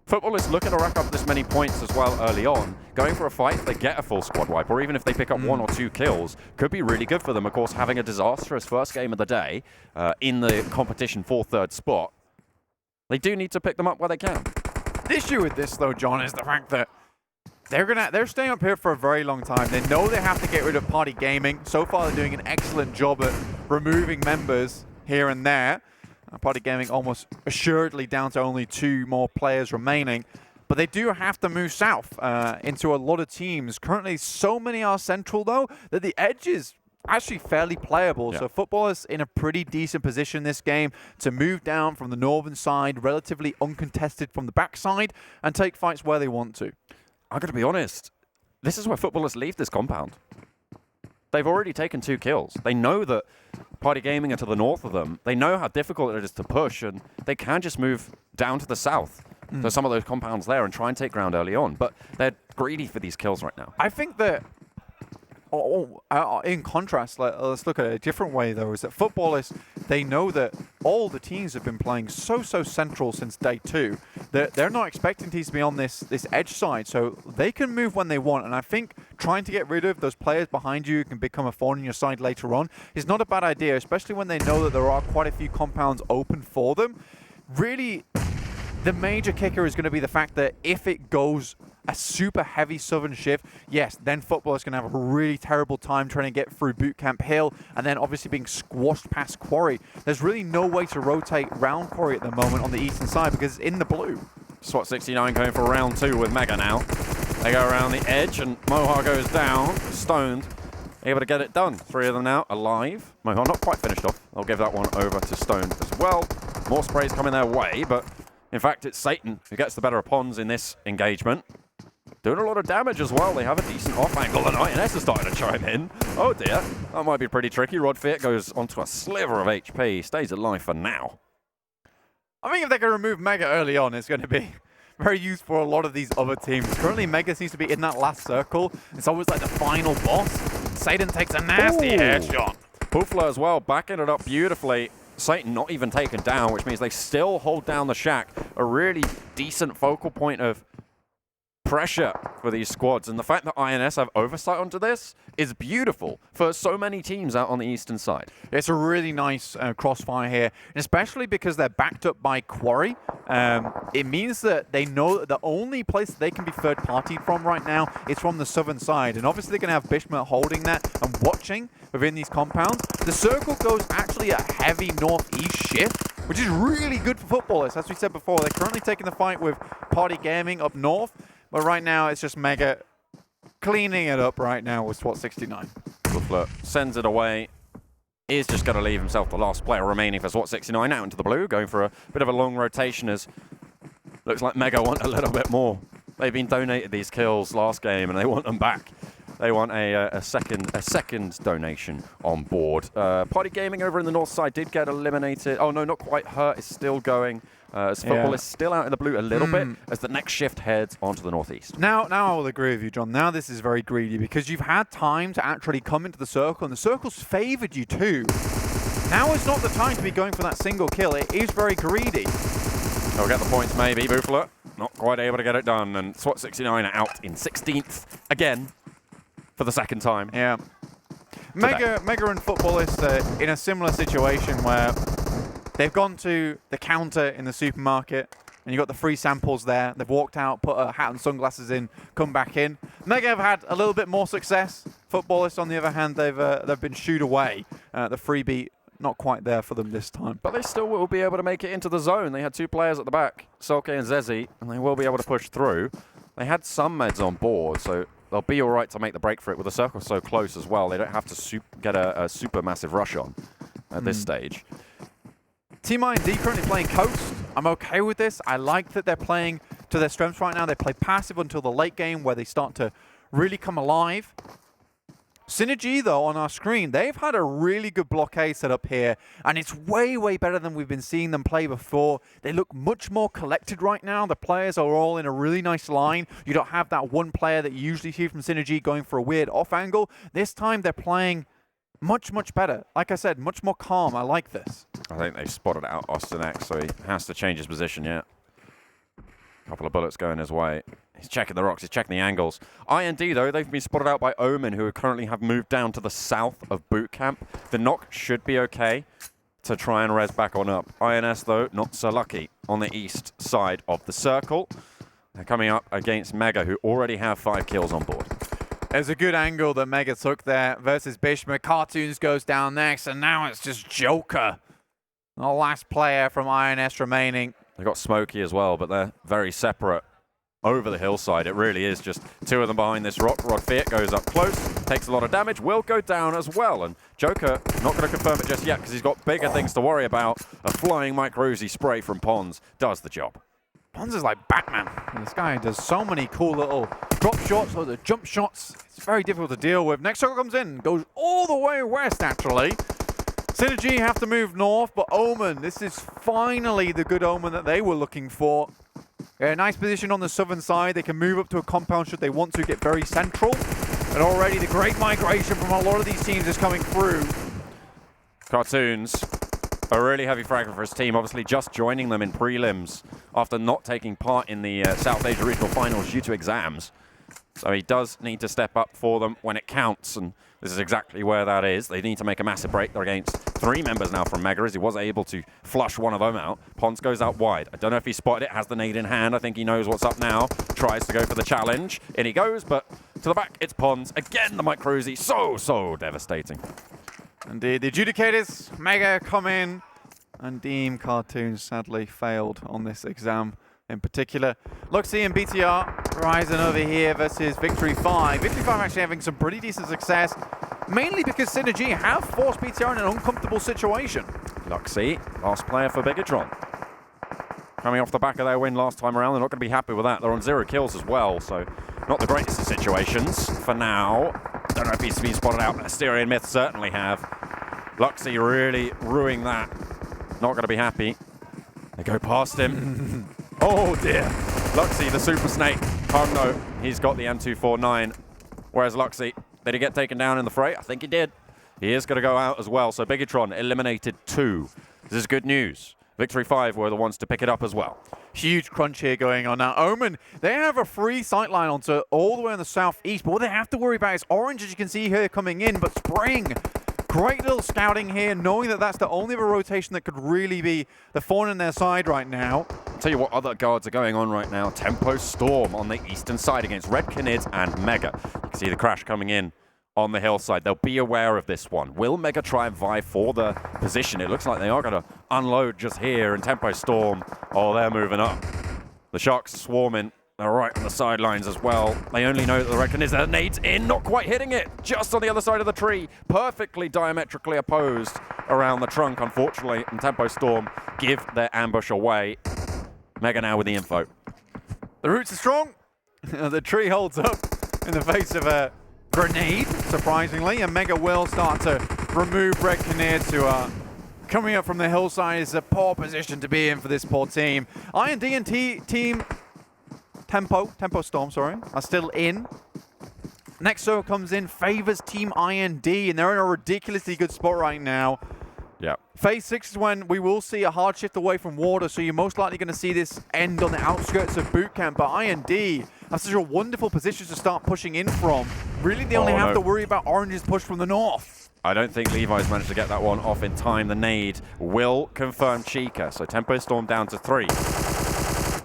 FUTBOLIST looking to rack up this many points as well early on. Going for a fight, if they get a full squad wipe, or even if they pick up 1 or 2 kills, could be really good for them. Of course, having a disastrous first game of the day in the competition for 3rd spot, they do need to pick them up where they can. The issue with this, though, John, is the fact that they're staying up here for a very long time. They know they have to get rid of Party Gaming. So far, they're doing an excellent job at removing members here and there. Party Gaming almost assuredly down to only 2 more players remaining. But they do have to move south into a lot of teams. Currently, so many are central, though, that the edge is actually fairly playable. Yeah. So FUTBOLIST in a pretty decent position this game to move down from the northern side, relatively uncontested from the backside, and take fights where they want to. I'm going to be honest. This is where FUTBOLIST leave this compound. They've already taken 2 kills. They know that Party Gaming are to the north of them. They know how difficult it is to push, and they can just move down to the south. So some of those compounds there and try and take ground early on. But they're greedy for these kills right now. I think that, in contrast, let's look at it a different way, though, is that FUTBOLIST, they know that all the teams have been playing so central since day 2 that they're not expecting teams to be on this edge side, so they can move when they want. And I think trying to get rid of those players behind you who can become a thorn in your side later on is not a bad idea, especially when they know that there are quite a few compounds open for them. Really, the major kicker is going to be the fact that if it goes a super heavy southern shift, yes, then FUTBOLIST going to have a really terrible time trying to get through Bootcamp Hill and then obviously being squashed past Quarry. There's really no way to rotate round Quarry at the moment on the eastern side because it's in the blue. SWAT 69 going for round 2 with MEGA now. They go around the edge and Mohar goes down, stoned, able to get it done. 3 of them now alive. Mohar not quite finished off. They'll give that one over to Stoned as well. More sprays coming their way, but in fact it's Satan who gets the better of Pons in this engagement. Doing a lot of damage as well. They have a decent off angle, and INS is starting to chime in. Oh dear, that might be pretty tricky. Rod Fiat goes onto a sliver of HP, stays alive for now. I think if they can remove MEGA early on, it's going to be very useful for a lot of these other teams. Currently, MEGA seems to be in that last circle. It's always like the final boss. Satan takes a nasty headshot. Poofler as well, backing it up beautifully. Satan not even taken down, which means they still hold down the shack. A really decent focal point of pressure for these squads, and the fact that INS have oversight onto this is beautiful for so many teams out on the eastern side. It's a really nice crossfire here, and especially because they're backed up by Quarry. It means that they know that the only place that they can be third-partied from right now is from the southern side, and obviously they're going to have Bishma holding that and watching within these compounds. The circle goes actually a heavy northeast shift, which is really good for FUTBOLIST. As we said before, they're currently taking the fight with Party Gaming up north, but right now, it's just MEGA cleaning it up right now with SWAT 69. Poofler sends it away. Is just going to leave himself the last player remaining for SWAT 69 out into the blue, going for a bit of a long rotation as looks like MEGA want a little bit more. They've been donated these kills last game and they want them back. They want a second donation on board. Party Gaming over in the north side did get eliminated. Oh no, not quite hurt. It's still going. As football is still out in the blue a little bit as the next shift heads onto the northeast. Now I will agree with you, John. Now this is very greedy because you've had time to actually come into the circle, and the circle's favoured you too. Now is not the time to be going for that single kill. It is very greedy. They'll get the points maybe. Bufla not quite able to get it done, and SWAT 69 are out in 16th again for the second time. Yeah. Mega and Futbolist are in a similar situation where they've gone to the counter in the supermarket, and you've got the free samples there. They've walked out, put a hat and sunglasses in, come back in. Mega have had a little bit more success. Futbolist, on the other hand, they've been shooed away. The freebie not quite there for them this time. But they still will be able to make it into the zone. They had two players at the back, Solke and Zezi, and they will be able to push through. They had some meds on board, so they'll be all right to make the break for it with the circle so close as well. They don't have to get a super massive rush on at this stage. TeamIND currently playing Coast. I'm okay with this. I like that they're playing to their strengths right now. They play passive until the late game where they start to really come alive. SynerGE, though, on our screen, they've had a really good blockade set up here, and it's way, way better than we've been seeing them play before. They look much more collected right now. The players are all in a really nice line. You don't have that one player that you usually see from SynerGE going for a weird off angle. This time, they're playing much, much better. Like I said, much more calm. I like this. I think they've spotted out Austin X, so he has to change his position yet. A couple of bullets going his way. He's checking the rocks, he's checking the angles. IND, though, they've been spotted out by Omen, who currently have moved down to the south of boot camp. The knock should be okay to try and res back on up. INS, though, not so lucky on the east side of the circle. They're coming up against Mega, who already have 5 kills on board. There's a good angle that Mega took there versus Bishma. Cartoons goes down next, and now it's just Joker, the last player from INS remaining. They've got Smokey as well, but they're very separate over the hillside. It really is just two of them behind this rock. Rod Fiat goes up close, takes a lot of damage, will go down as well. And Joker, not going to confirm it just yet because he's got bigger things to worry about. A flying micro Uzi spray from Pons does the job. Pons is like Batman. This guy does so many cool little drop shots or the jump shots. It's very difficult to deal with. Next circle comes in, goes all the way west, actually. SynerGE have to move north, but Omen, this is finally the good Omen that they were looking for. Yeah, nice position on the southern side. They can move up to a compound should they want to, get very central. And already the great migration from a lot of these teams is coming through. Cartoons, a really heavy fragment for his team, obviously just joining them in prelims after not taking part in the South Asia Regional Finals due to exams. So he does need to step up for them when it counts, and this is exactly where that is. They need to make a massive break. They're against 3 members now from Mega, as he was able to flush one of them out. Pons goes out wide. I don't know if he spotted it, has the nade in hand. I think he knows what's up now. Tries to go for the challenge. In he goes, but to the back, it's Pons. Again, the micro Uzi. So devastating. Indeed, the adjudicators, Mega come in, and Deem Cartoons sadly failed on this exam. In particular, Luxie and BTR rising over here versus Victory 5. Victory 5 actually having some pretty decent success, mainly because SynerGE have forced BTR in an uncomfortable situation. Luxie, last player for Bigetron. Coming off the back of their win last time around, they're not going to be happy with that. They're on 0 kills as well, so not the greatest of situations for now. Don't know if he's been spotted out, but Asterion Myth certainly have. Luxie really ruining that. Not going to be happy. They go past him. Oh dear. Luxie, the Super Snake. Oh no, he's got the M249. Whereas Luxie, did he get taken down in the fray? I think he did. He is going to go out as well. So Bigetron eliminated 2. This is good news. Victory 5 were the ones to pick it up as well. Huge crunch here going on now. Omen, they have a free sightline onto all the way in the southeast, but what they have to worry about is Orange, as you can see here, coming in, but Spring. Great little scouting here, knowing that that's the only other rotation that could really be the thorn in their side right now. I'll tell you what other guards are going on right now. Tempo Storm on the eastern side against RED Canids and Mega. You can see the crash coming in on the hillside. They'll be aware of this one. Will Mega try and vie for the position? It looks like they are going to unload just here, and Tempo Storm, oh, they're moving up. The Sharks swarming. They're right on the sidelines as well. They only know that the Red Canids, their nades in, not quite hitting it. Just on the other side of the tree. Perfectly diametrically opposed around the trunk, unfortunately. And Tempo Storm give their ambush away. Mega now with the info. The roots are strong. The tree holds up in the face of grenade, surprisingly, and Mega will start to remove RED Canids, who are coming up from the hillside. Is a poor position to be in for this poor team. IND and Team Tempo Storm, are still in. Nexo comes in, favors Team IND, and they're in a ridiculously good spot right now. Yeah. Phase 6 is when we will see a hard shift away from water, so you're most likely going to see this end on the outskirts of bootcamp. But IND have such a wonderful position to start pushing in from. Really, they only have to worry about Orange's push from the north. I don't think Levi's managed to get that one off in time. The nade will confirm Chica, so Tempo Storm down to 3.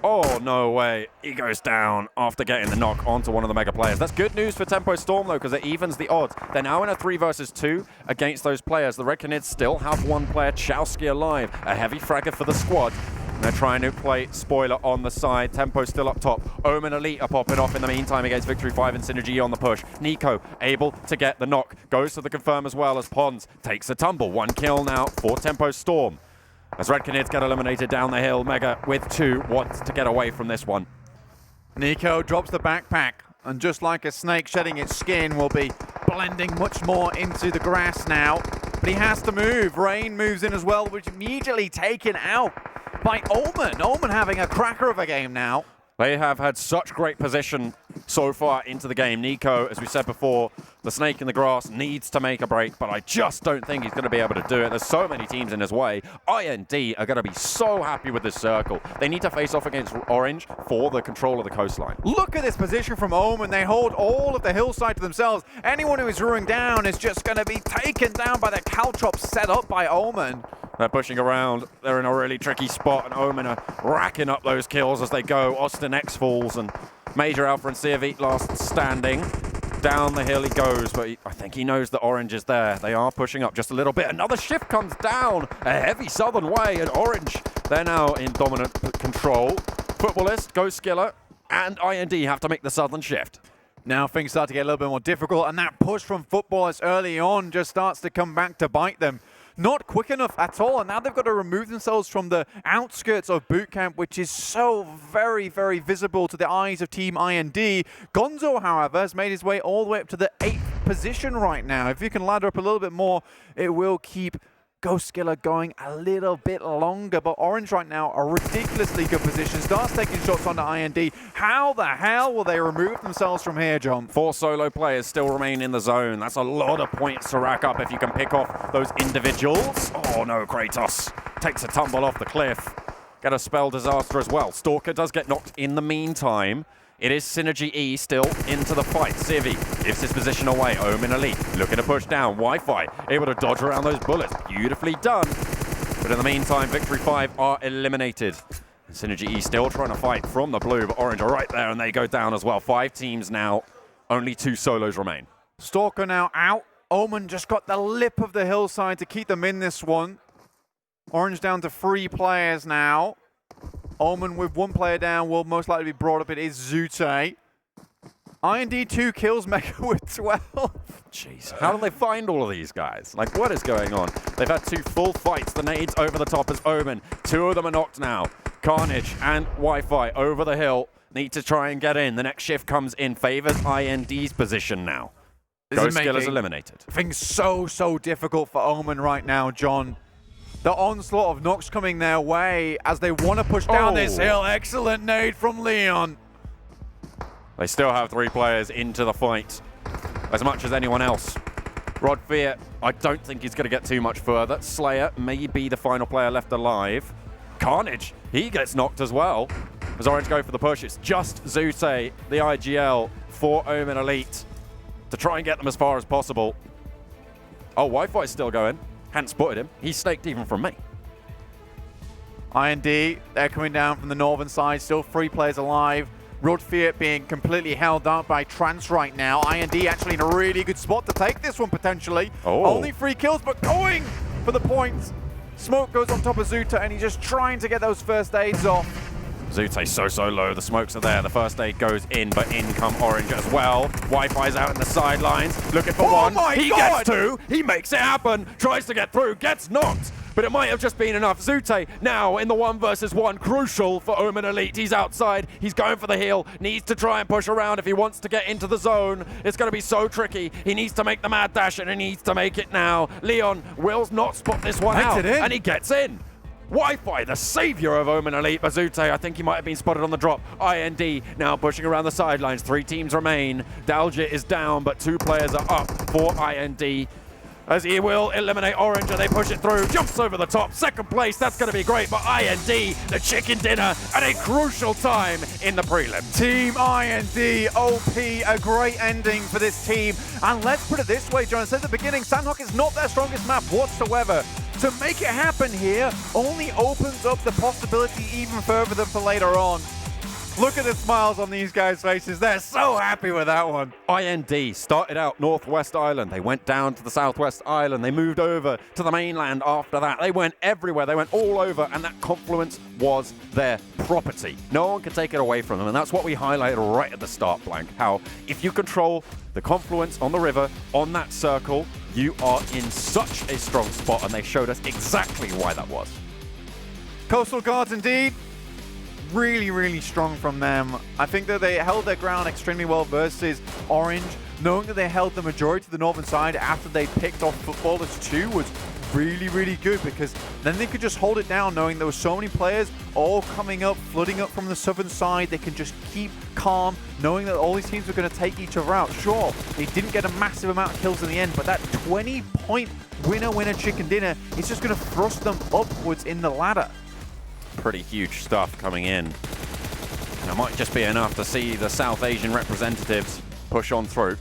Oh, no way. He goes down after getting the knock onto one of the Mega players. That's good news for Tempo Storm, though, because it evens the odds. They're now in a 3 versus 2 against those players. The RED Canids still have one player, Chowski, alive. A heavy fragger for the squad. And they're trying to play spoiler on the side. Tempo still up top. Omen Elite are popping off in the meantime against Victory 5 and SynerGE on the push. Nico able to get the knock. Goes to the confirm as well as Pons takes a tumble. 1 kill now for Tempo Storm. As RED Canids get eliminated down the hill, Mega with 2 wants to get away from this one. Nico drops the backpack, and just like a snake shedding its skin, will be blending much more into the grass now. But he has to move. Rain moves in as well, which is immediately taken out by Omen. Omen having a cracker of a game now. They have had such great position so far into the game. Nico, as we said before, the snake in the grass needs to make a break, but I just don't think he's going to be able to do it. There's so many teams in his way. IND are going to be so happy with this circle. They need to face off against Orange for the control of the coastline. Look at this position from Omen. They hold all of the hillside to themselves. Anyone who is ruling down is just going to be taken down by the caltrops set up by Omen. They're pushing around. They're in a really tricky spot, and Omen are racking up those kills as they go. Austin X falls, and Major Alpha and Siavit last standing. Down the hill he goes, but I think he knows that Orange is there. They are pushing up just a little bit. Another shift comes down a heavy southern way, and Orange, they're now in dominant control. FUTBOLIST, Goskilla, and IND have to make the southern shift. Now things start to get a little bit more difficult, and that push from FUTBOLIST early on just starts to come back to bite them. Not quick enough at all, and now they've got to remove themselves from the outskirts of bootcamp, which is so very, very visible to the eyes of Team IND. Gonzo, however, has made his way all the way up to the 8th position right now. If you can ladder up a little bit more, it will keep Goskilla going a little bit longer, but Orange right now a ridiculously good position. Starts taking shots onto IND. How the hell will they remove themselves from here, John? 4 solo players still remain in the zone. That's a lot of points to rack up if you can pick off those individuals. Oh no, Kratos takes a tumble off the cliff. Get a spell disaster as well. Stalker does get knocked in the meantime. It is SynerGE still into the fight. Civi gives his position away. Omen Elite looking to push down. Wi-Fi able to dodge around those bullets. Beautifully done. But in the meantime, Victory 5 are eliminated. And SynerGE still trying to fight from the blue, but Orange are right there, and they go down as well. 5 teams now. Only 2 solos remain. Stalker now out. Omen just got the lip of the hillside to keep them in this one. Orange down to 3 players now. Omen with 1 player down will most likely be brought up. It is Zute. IND 2 kills, Mega with 12. Jeez, how do they find all of these guys? Like, what is going on? They've had 2 full fights. The nades over the top as Omen. 2 of them are knocked now. Carnage and Wi-Fi over the hill. Need to try and get in. The next shift comes in. Favors IND's position now. Goskilla's eliminated. Things so difficult for Omen right now, John. The onslaught of knocks coming their way as they want to push down this hill. Excellent nade from Leon. They still have 3 players into the fight, as much as anyone else. Rod Fear, I don't think he's going to get too much further. Slayer may be the final player left alive. Carnage, he gets knocked as well. As Orange go for the push, it's just Zute, the IGL, for Omen Elite to try and get them as far as possible. Oh, Wi-Fi's still going. Hadn't spotted him. He's staked even from me. IND, they're coming down from the northern side. Still 3 players alive. Rodfiat being completely held up by Trance right now. IND actually in a really good spot to take this one potentially. Only 3 kills, but going for the points. Smoke goes on top of Zuta, and he's just trying to get those first aids off. Zute's so low. The smokes are there. The first aid goes in, but in come Orange as well. Wi-Fi's out in the sidelines, looking for one. He gets 2. He makes it happen. Tries to get through. Gets knocked. but it might have just been enough. Zute now in the 1 versus 1, crucial for Omen Elite. He's outside, he's going for the heal, needs to try and push around if he wants to get into the zone. It's going to be so tricky. He needs to make the mad dash, and he needs to make it now. Leon will not spot this one out, and he gets in. Wi-Fi, the savior of Omen Elite. Bazute, I think he might have been spotted on the drop. IND now pushing around the sidelines. 3 teams remain. Dalgit is down, but 2 players are up for IND. As he will eliminate Orange, and they push it through. Jumps over the top. 2nd place, that's going to be great. But IND, the chicken dinner, at a crucial time in the prelim. Team IND, OP, a great ending for this team. And let's put it this way, John. I said at the beginning, Sandhawk is not their strongest map whatsoever. To make it happen here only opens up the possibility even further than for later on. Look at the smiles on these guys' faces. They're so happy with that one. IND started out Northwest Island. They went down to the Southwest Island. They moved over to the mainland after that. They went everywhere. They went all over, and that confluence was their property. No one can take it away from them, and that's what we highlighted right at the start, Blank. How if you control the confluence on the river, on that circle, you are in such a strong spot, and they showed us exactly why that was. Coastal Guards indeed. Really, really strong from them. I think that they held their ground extremely well versus Orange. Knowing that they held the majority of the northern side after they picked off FUTBOLIST 2 was really, really good, because then they could just hold it down knowing there were so many players all coming up, flooding up from the southern side. They can just keep calm, knowing that all these teams were going to take each other out. Sure, they didn't get a massive amount of kills in the end, but that 20-point winner chicken dinner is just going to thrust them upwards in the ladder. Pretty huge stuff coming in. And it might just be enough to see the South Asian representatives push on through.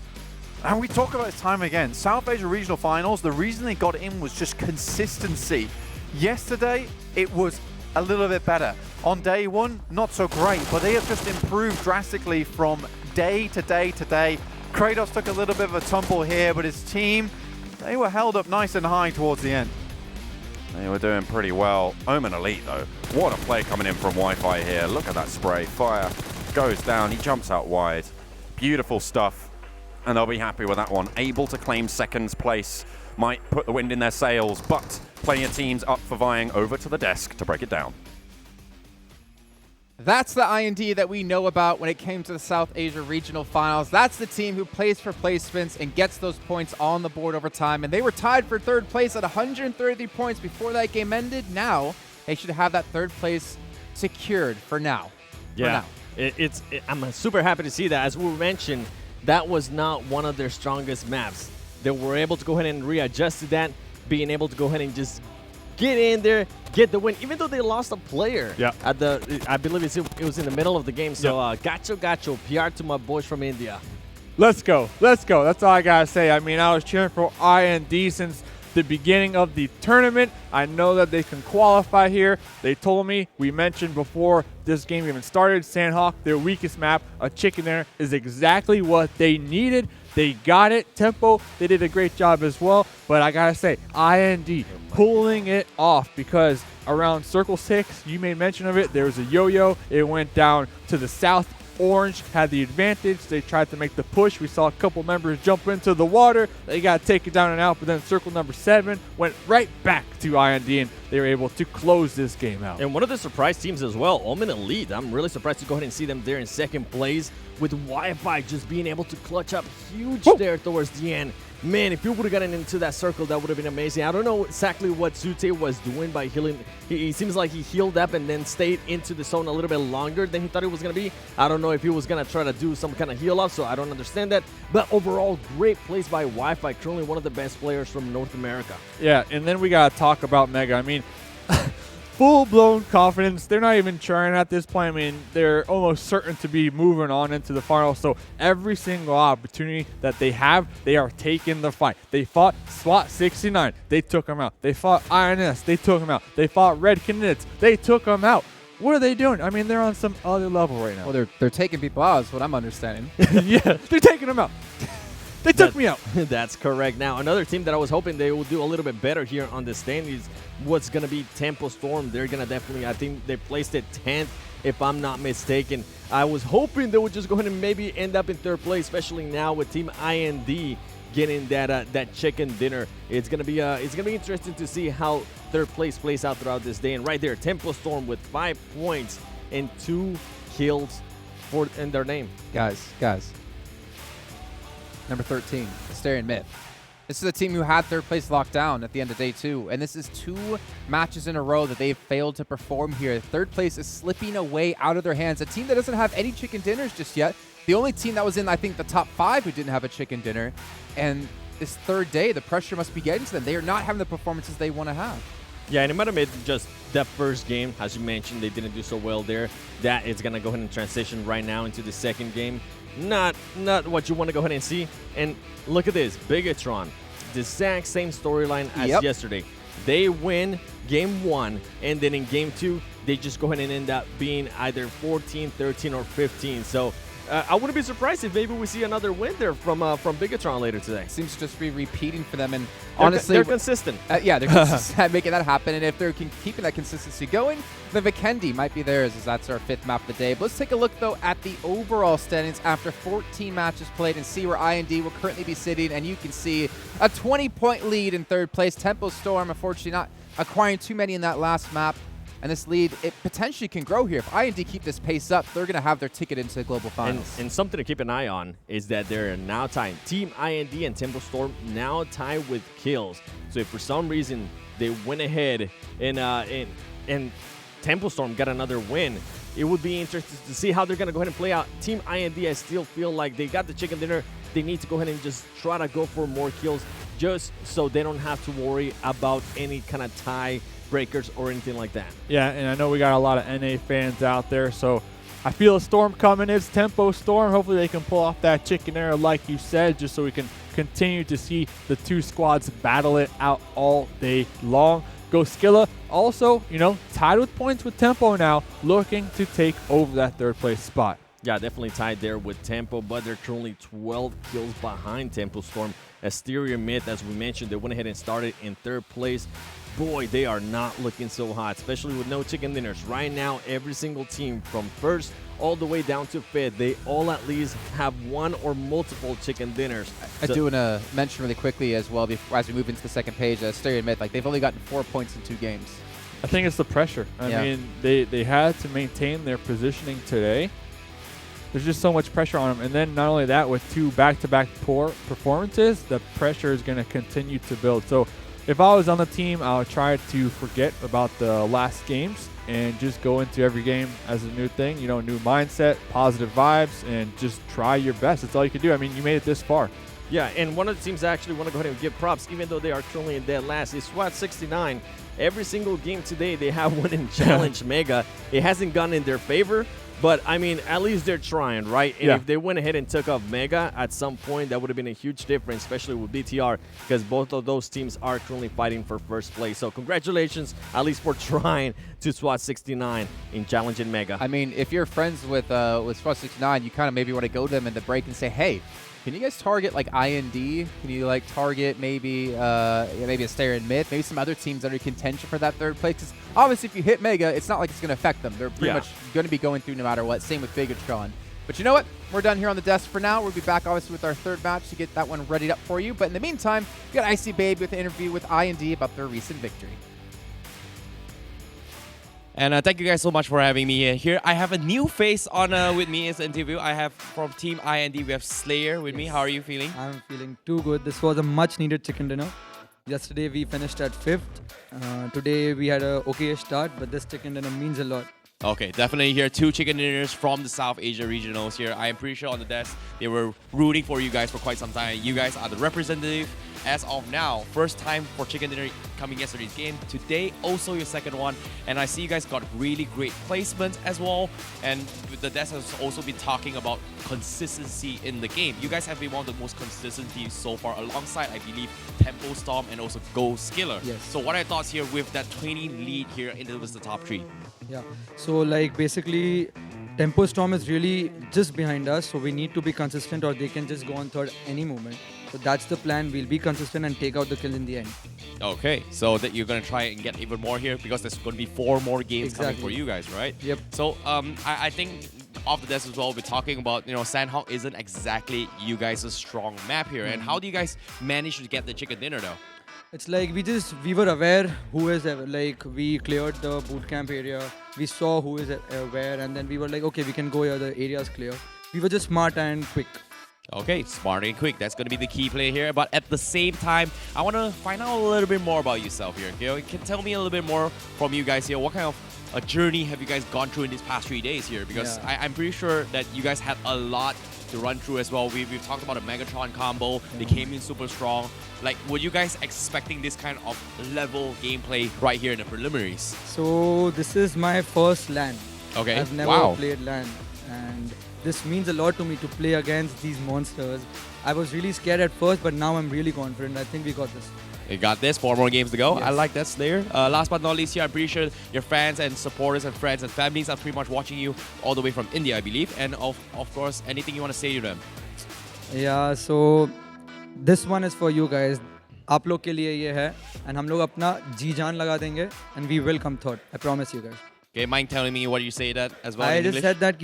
And we talk about this time again. South Asia Regional Finals, the reason they got in was just consistency. Yesterday, it was a little bit better. On day 1, not so great, but they have just improved drastically from day to day to day. Kratos took a little bit of a tumble here, but his team, they were held up nice and high towards the end. They were doing pretty well. Omen Elite, though. What a play coming in from Wi-Fi here. Look at that spray. Fire goes down. He jumps out wide. Beautiful stuff. And they'll be happy with that one. Able to claim 2nd place. Might put the wind in their sails, but plenty of teams up for vying over to the desk to break it down. That's the IND that we know about when it came to the South Asia Regional Finals. That's the team who plays for placements and gets those points on the board over time. And they were tied for 3rd place at 133 points before that game ended. Now, they should have that 3rd place secured for now. Yeah, I'm super happy to see that. As we mentioned, that was not one of their strongest maps. They were able to go ahead and readjust to that, being able to go ahead and just get in there, get the win, even though they lost a player. Yeah. At the, I believe it was in the middle of the game. So gacho, PR to my boys from India. Let's go. Let's go. That's all I got to say. I mean, I was cheering for IND since the beginning of the tournament. I know that they can qualify here. They told me, we mentioned before this game even started, Sandhawk, their weakest map, a chicken dinner, is exactly what they needed. They got it. Tempo, they did a great job as well. But I got to say, IND pulling it off, because around Circle 6, you made mention of it, there was a yo-yo. It went down to the south. Orange had the advantage. They tried to make the push. We saw a couple members jump into the water. They got taken down and out, but then Circle number 7 went right back to IND, and they were able to close this game out. And one of the surprise teams as well, Omen Elite. I'm really surprised to go ahead and see them there in 2nd place, with Wi-Fi just being able to clutch up huge there towards the end. Man, if you would have gotten into that circle, that would have been amazing. I don't know exactly what Zute was doing by healing. He seems like he healed up and then stayed into the zone a little bit longer than he thought it was going to be. I don't know if he was going to try to do some kind of heal up, so I don't understand that. But overall, great plays by Wi-Fi, currently one of the best players from North America. Yeah, and then we got to talk about MEGA. I mean, full-blown confidence. They're not even trying at this point. I mean, they're almost certain to be moving on into the finals. So every single opportunity that they have, they are taking the fight. They fought SWAT 69. They took them out. They fought INS. They took them out. They fought RED Canids. They took them out. What are they doing? I mean, they're on some other level right now. Well, they're taking people out is what I'm understanding. Yeah, they're taking them out. They took me out. That's correct. Now, another team that I was hoping they will do a little bit better here on the stand is what's going to be Tempo Storm. They're going to definitely, I think they placed it 10th, if I'm not mistaken. I was hoping they would just go ahead and maybe end up in 3rd place, especially now with Team IND getting that chicken dinner. It's gonna be interesting to see how third place plays out throughout this day. And right there, Tempo Storm with 5 points and 2 kills in their name. Guys. Number 13, Asterion Myth. This is a team who had third place locked down at the end of day 2, and this is 2 matches in a row that they've failed to perform here. Third place is slipping away out of their hands. A team that doesn't have any chicken dinners just yet. The only team that was in, I think, the top 5 who didn't have a chicken dinner. And this third day, the pressure must be getting to them. They are not having the performances they want to have. Yeah, and it might have made just that first game, as you mentioned, they didn't do so well there. That is going to go ahead and transition right now into the second game. Not what you want to go ahead and see. And look at this, Bigetron, the exact same storyline as yesterday. They win game 1, and then in game 2, they just go ahead and end up being either 14, 13, or 15. So I wouldn't be surprised if maybe we see another win there from Bigetron later today. Seems to just be repeating for them, and honestly, they're consistent. Yeah, they're consistent at making that happen, and if they're keeping that consistency going, the Vikendi might be theirs, as that's our 5th map of the day. But let's take a look, though, at the overall standings after 14 matches played and see where IND will currently be sitting, and you can see a 20-point lead in 3rd place. Tempo Storm, unfortunately, not acquiring too many in that last map. And this lead, it potentially can grow here. If IND keep this pace up, they're going to have their ticket into the global finals. And something to keep an eye on is that they're now tied. Team IND and Tempo Storm now tied with kills. So if for some reason they went ahead and Tempo Storm got another win, it would be interesting to see how they're going to go ahead and play out. Team IND, I still feel like they got the chicken dinner. They need to go ahead and just try to go for more kills just so they don't have to worry about any kind of tie breakers or anything like that. Yeah, and I know we got a lot of NA fans out there, so I feel a storm coming. It's Tempo Storm. Hopefully they can pull off that chicken dinner like you said, just so we can continue to see the 2 squads battle it out all day long. Goskilla also, tied with points with Tempo now, looking to take over that 3rd place spot. Yeah, definitely tied there with Tempo, but they're currently 12 kills behind Tempo Storm. Asterion Myth, as we mentioned, they went ahead and started in 3rd place. Boy, they are not looking so hot, especially with no chicken dinners. Right now, every single team from 1st all the way down to 5th, they all at least have 1 or multiple chicken dinners. I do want to mention really quickly as well, as we move into the second page, Asterion Myth, they've only gotten 4 points in 2 games. I think it's the pressure. I mean, they had to maintain their positioning today. There's just so much pressure on them. And then not only that, with 2 back-to-back poor performances, the pressure is going to continue to build. So if I was on the team, I would try to forget about the last games and just go into every game as a new thing, new mindset, positive vibes, and just try your best. That's all you can do. I mean, you made it this far. Yeah, and one of the teams I actually want to go ahead and give props, even though they are currently in dead last, is SWAT 69. Every single game today, they have won in Challenge Mega. It hasn't gone in their favor. But, I mean, at least they're trying, right? And if they went ahead and took off Mega at some point, that would have been a huge difference, especially with BTR, because both of those teams are currently fighting for 1st place. So congratulations, at least for trying to SWAT 69 in Challenge in Mega. I mean, if you're friends with SWAT 69, you kind of maybe want to go to them in the break and say, hey, can you guys target IND? Can you target maybe Asterion Myth, maybe some other teams that are in contention for that 3rd place? Because obviously, if you hit Mega, it's not like it's going to affect them. They're pretty much going to be going through no matter what. Same with Bigetron. But you know what? We're done here on the desk for now. We'll be back obviously with our 3rd match to get that one readied up for you. But in the meantime, we got Icy Baby with an interview with IND about their recent victory. And thank you guys so much for having me here. I have a new face on with me in this interview. I have from Team IND, we have Slayer with me. How are you feeling? I'm feeling too good. This was a much needed chicken dinner. Yesterday we finished at 5th. Today we had a okay start, but this chicken dinner means a lot. Okay, definitely here. 2 chicken dinners from the South Asia regionals here. I am pretty sure on the desk, they were rooting for you guys for quite some time. You guys are the representative as of now. 1st time for chicken dinner coming yesterday's game. Today, also your 2nd one. And I see you guys got really great placements as well. And the desk has also been talking about consistency in the game. You guys have been one of the most consistent teams so far, alongside, I believe, Tempo Storm and also Goskilla. Yes. So what are your thoughts here with that 20 lead here into the top 3? Yeah, so basically Tempo Storm is really just behind us, so we need to be consistent or they can just go on 3rd any moment. So that's the plan. We'll be consistent and take out the kill in the end. Okay, so that you're going to try and get even more here because there's going to be 4 more games coming for you guys, right? Yep. So I think off the desk as well, we're talking about, Sandhawk isn't exactly you guys' strong map here. And how do you guys manage to get the chicken dinner though? It's like we were aware who is like we cleared the boot camp area. We saw who is where, and then we were like, okay, we can go here. The area's clear. We were just smart and quick. Okay, smart and quick. That's going to be the key play here. But at the same time, I want to find out a little bit more about yourself here. You can tell me a little bit more from you guys here. What kind of a journey have you guys gone through in these past 3 days here? Because I'm pretty sure that you guys had a lot to run through as well. We've talked about a Megatron combo. They came in super strong. Like, were you guys expecting this kind of level gameplay right here in the preliminaries? So this is my first LAN. Okay. I've never played LAN, and this means a lot to me to play against these monsters. I was really scared at first, but now I'm really confident. I think we got this. You got this. 4 more games to go. Yes. I like that, Slayer. Last but not least here, I'm pretty sure your fans and supporters and friends and families are pretty much watching you all the way from India, I believe. And of course, anything you want to say to them? Yeah, so this one is for you guys. आप लोग के लिए ये है, and हम लोग अपना जी जान लगा देंगे, and we will come third. I promise you guys. Okay, mind telling me what you say that as well I in just English? said that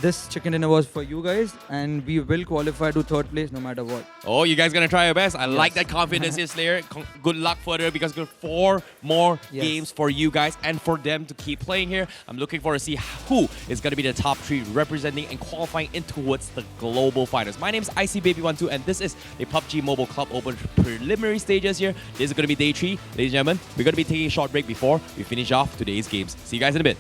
this chicken dinner was for you guys, and we will qualify to third place no matter what. Oh, you guys gonna try your best. I like that confidence here, Slayer. Good luck further because good 4 more games for you guys and for them to keep playing here. I'm looking forward to see who is gonna be the top 3 representing and qualifying in towards the global finals. My name is ICBaby12, and this is the PUBG Mobile Club Open preliminary stages here. This is gonna be day 3, ladies and gentlemen. We're gonna be taking a short break before we finish off today's games. See you guys in a bit.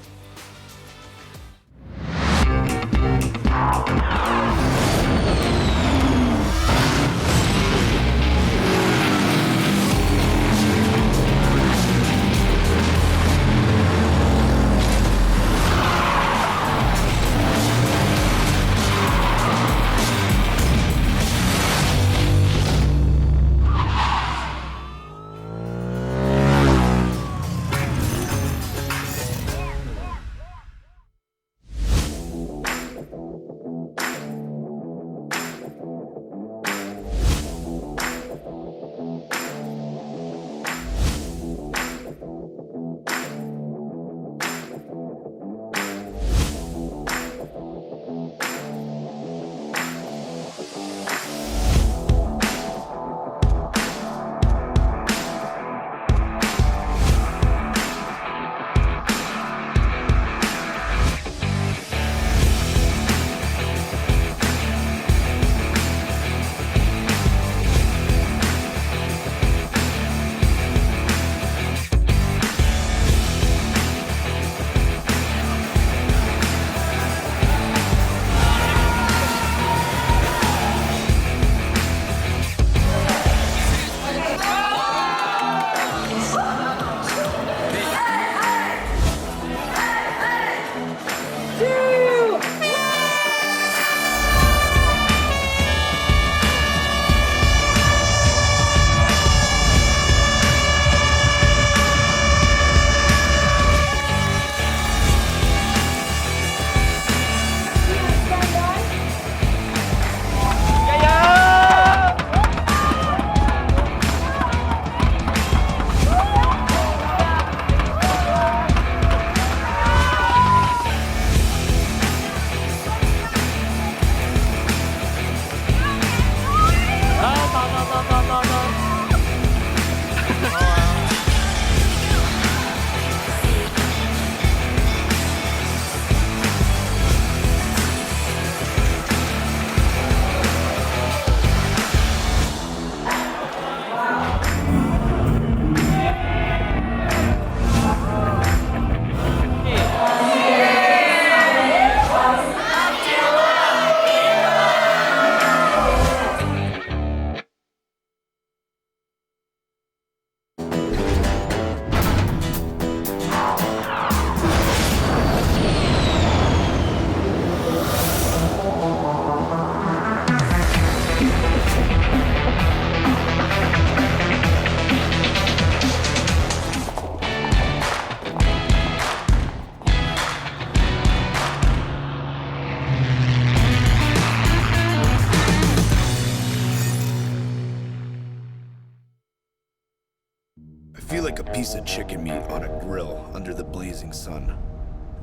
feel like a piece of chicken meat on a grill under the blazing sun.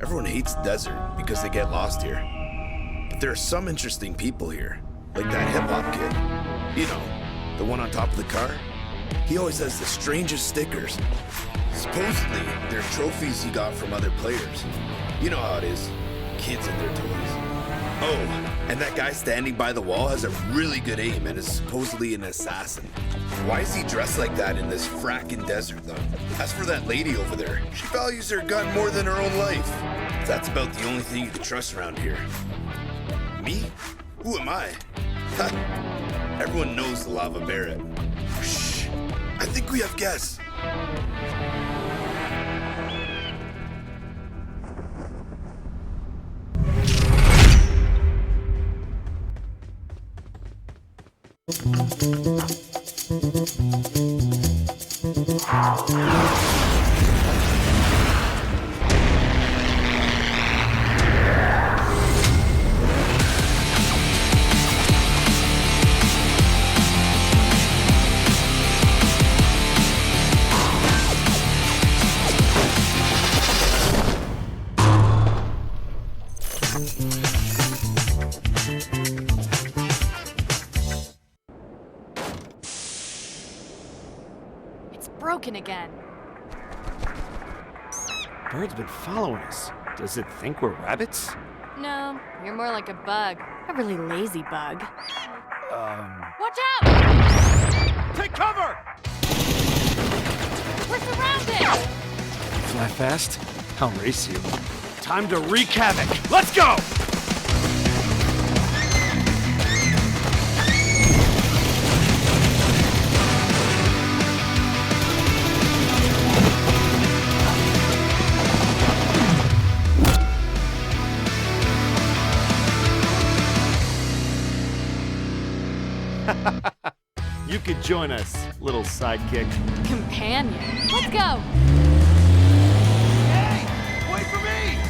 Everyone hates desert because they get lost here. But there are some interesting people here, like that hip-hop kid. You know, the one on top of the car. He always has the strangest stickers. Supposedly, they're trophies he got from other players. You know how it is. Kids and their toys. Oh, and that guy standing by the wall has a really good aim and is supposedly an assassin. Why is he dressed like that in this frackin' desert, though? As for that lady over there, she values her gun more than her own life. That's about the only thing you can trust around here. Me? Who am I? Ha! Everyone knows the Lava Barret. Shh! I think we have guests. It's broken again. Bird's been following us. Does it think we're rabbits? No, you're more like a bug. A really lazy bug. Watch out! Take cover! We're surrounded! Fly fast, I'll race you. Time to wreak havoc. Let's go! You could join us, little sidekick. Companion. Let's go! Hey! Wait for me!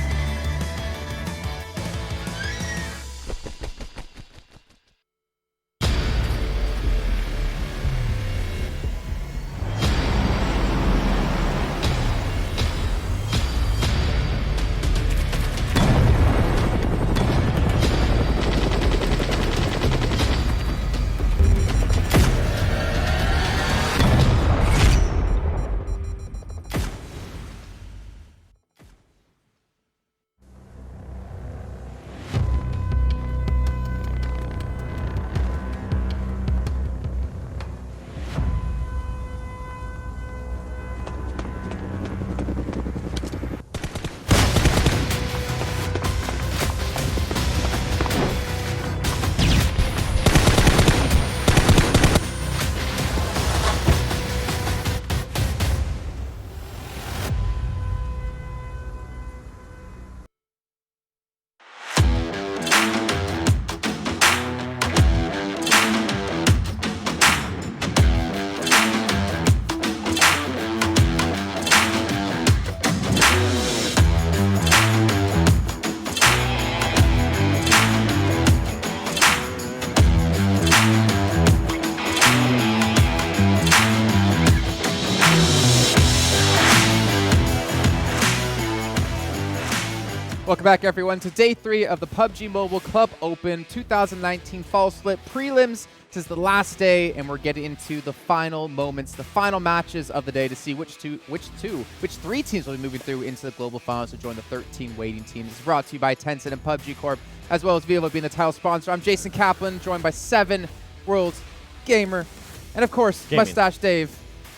Welcome back, everyone, to day 3 of the PUBG Mobile Club Open 2019 Fall Split Prelims. This is the last day, and we're getting into the final moments, the final matches of the day to see which three teams will be moving through into the global finals to join the 13 waiting teams. It's brought to you by Tencent and Pubg Corp, as well as Vivo being the title sponsor. I'm Jason Kaplan, joined by 7 Worlds Gamer, and of course, Gaming. Mustache Dave.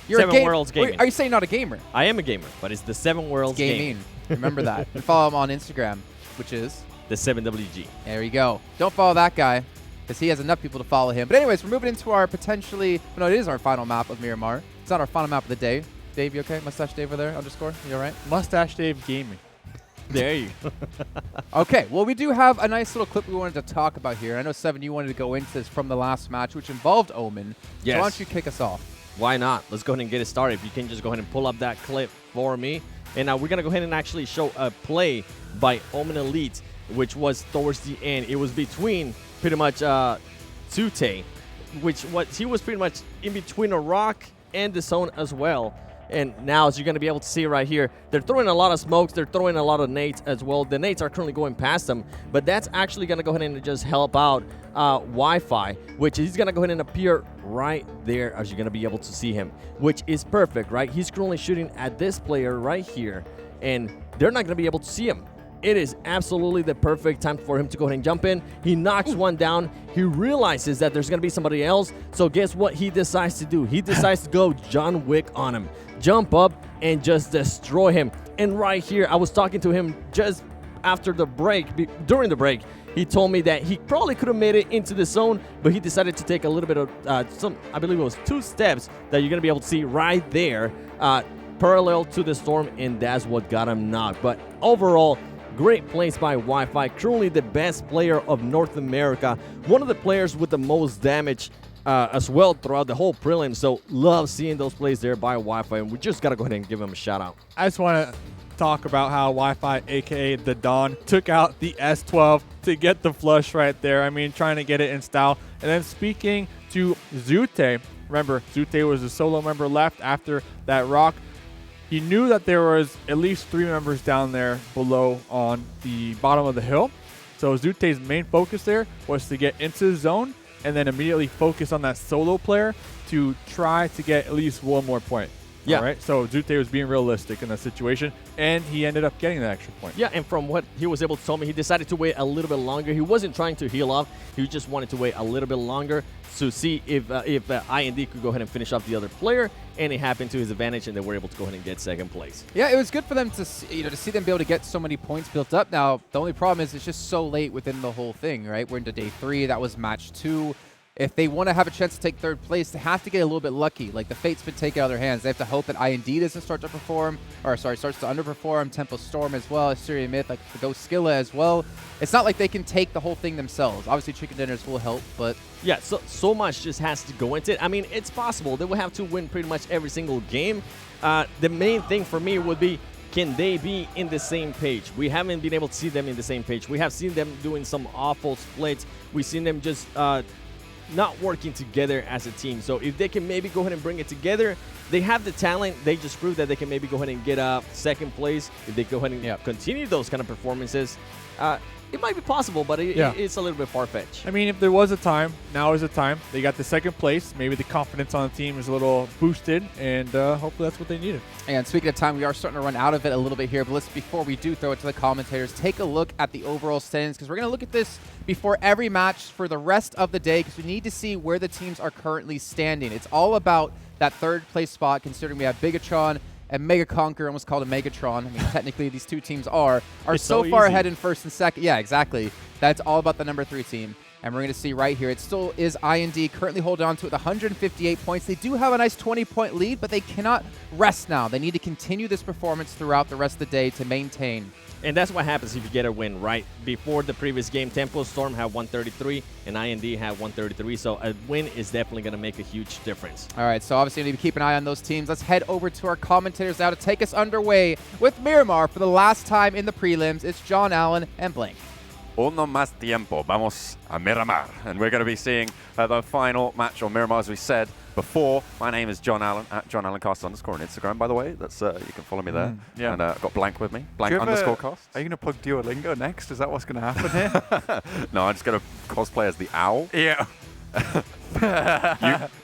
You're 7 a Worlds Gaming. Are you saying not a gamer? I am a gamer, but it's the 7 Worlds Gaming. Remember that. And follow him on Instagram, which is the 7WG. There you go. Don't follow that guy, because he has enough people to follow him. But anyways, we're moving into our potentially, no, it is our final map of Miramar. It's not our final map of the day. Dave, you okay? Mustache Dave over there, underscore? You all right? Mustache Dave Gaming. There you go. Okay, well, we do have a nice little clip we wanted to talk about here. I know, Seven, you wanted to go into this from the last match, which involved Omen. Yes. So why don't you kick us off? Why not? Let's go ahead and get it started. If you can just go ahead and pull up that clip for me. And we're going to go ahead and actually show a play by Omen Elite, which was towards the end. It was between pretty much Tute, he was pretty much in between a rock and the zone as well. And now, as you're going to be able to see right here, they're throwing a lot of smokes. They're throwing a lot of nades as well. The nades are currently going past them, but that's actually going to go ahead and just help out Wi-Fi, which he's going to go ahead and appear right there as you're going to be able to see him, which is perfect, right? He's currently shooting at this player right here, and they're not going to be able to see him. It is absolutely the perfect time for him to go ahead and jump in. He knocks one down. He realizes that there's going to be somebody else. So guess what he decides to do? He decides to go John Wick on him. Jump up and just destroy him. And right here, I was talking to him just after the break, during the break. He told me that he probably could have made it into the zone, but he decided to take a little bit of I believe it was 2 steps that you're going to be able to see right there, parallel to the storm, and that's what got him knocked. But overall, great plays by Wi-Fi, currently the best player of North America, one of the players with the most damage as well throughout the whole prelim. So love seeing those plays there by Wi-Fi, and we just got to go ahead and give him a shout out. I just want to talk about how Wi-Fi, aka the Don, took out the S12 to get the flush right there. I mean, trying to get it in style. And then speaking to Zute, remember, Zute was a solo member left after that rock. He knew that there was at least 3 members down there below on the bottom of the hill. So Zute's main focus there was to get into the zone and then immediately focus on that solo player to try to get at least 1 more point. Yeah. All right. So Zute was being realistic in that situation, and he ended up getting that extra point. Yeah, and from what he was able to tell me, he decided to wait a little bit longer. He wasn't trying to heal off. He just wanted to wait a little bit longer to see if IND could go ahead and finish off the other player, and it happened to his advantage, and they were able to go ahead and get 2nd place. Yeah, it was good for them to see them be able to get so many points built up. Now, the only problem is it's just so late within the whole thing, right? We're into day 3. That was match 2. If they want to have a chance to take 3rd place, they have to get a little bit lucky. Like, the fate's been taken out of their hands. They have to hope that IND doesn't start to perform, or sorry, starts to underperform. Tempo Storm as well, Asterion Myth, like the Goskilla as well. It's not like they can take the whole thing themselves. Obviously, Chicken Dinners will help, but yeah, so much just has to go into it. I mean, it's possible. They will have to win pretty much every single game. The main thing for me would be, can they be in the same page? We haven't been able to see them in the same page. We have seen them doing some awful splits. We've seen them just not working together as a team. So if they can maybe go ahead and bring it together, they have the talent. They just proved that they can maybe go ahead and get 2nd place. If they go ahead and continue those kind of performances, it might be possible, but it's a little bit far-fetched. I mean, if there was a time, now is the time. They got the 2nd place. Maybe the confidence on the team is a little boosted, and hopefully that's what they needed. And speaking of time, we are starting to run out of it a little bit here. But before we do throw it to the commentators, take a look at the overall standings, because we're going to look at this before every match for the rest of the day, because we need to see where the teams are currently standing. It's all about that 3rd place spot, considering we have Bigetron and Mega Conquer, almost called a Megatron. I mean, technically, these 2 teams are so far ahead in 1st and 2nd. Yeah, exactly. That's all about the number 3 team. And we're going to see right here, it still is IND currently holding on to it with 158 points. They do have a nice 20-point lead, but they cannot rest now. They need to continue this performance throughout the rest of the day to maintain. And that's what happens if you get a win, right? Before the previous game, Tempo Storm had 133 and IND had 133. So a win is definitely going to make a huge difference. All right, so obviously we need to keep an eye on those teams. Let's head over to our commentators now to take us underway with Miramar for the last time in the prelims. It's John Allen and Blank. Uno más tiempo. Vamos a Miramar. And we're going to be seeing the final match on Miramar, as we said before. My name is John Allen, at John Allen Cast _ on Instagram, by the way. That's you can follow me there. Yeah. And I've got Blank with me. Blank _ cast. Are you going to plug Duolingo next? Is that what's going to happen here? No, I'm just going to cosplay as the owl. Yeah.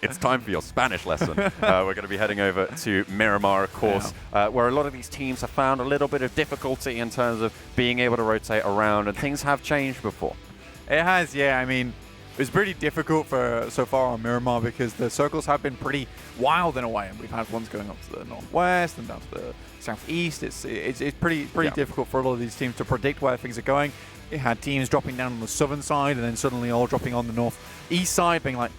It's time for your Spanish lesson. We're going to be heading over to Miramar, of course, where a lot of these teams have found a little bit of difficulty in terms of being able to rotate around, and things have changed before. It has, yeah. I mean, it was pretty difficult for so far on Miramar because the circles have been pretty wild in a way, and we've had ones going up to the northwest and down to the southeast. It's pretty difficult for a lot of these teams to predict where things are going. It had teams dropping down on the southern side and then suddenly all dropping on the northeast side, being like,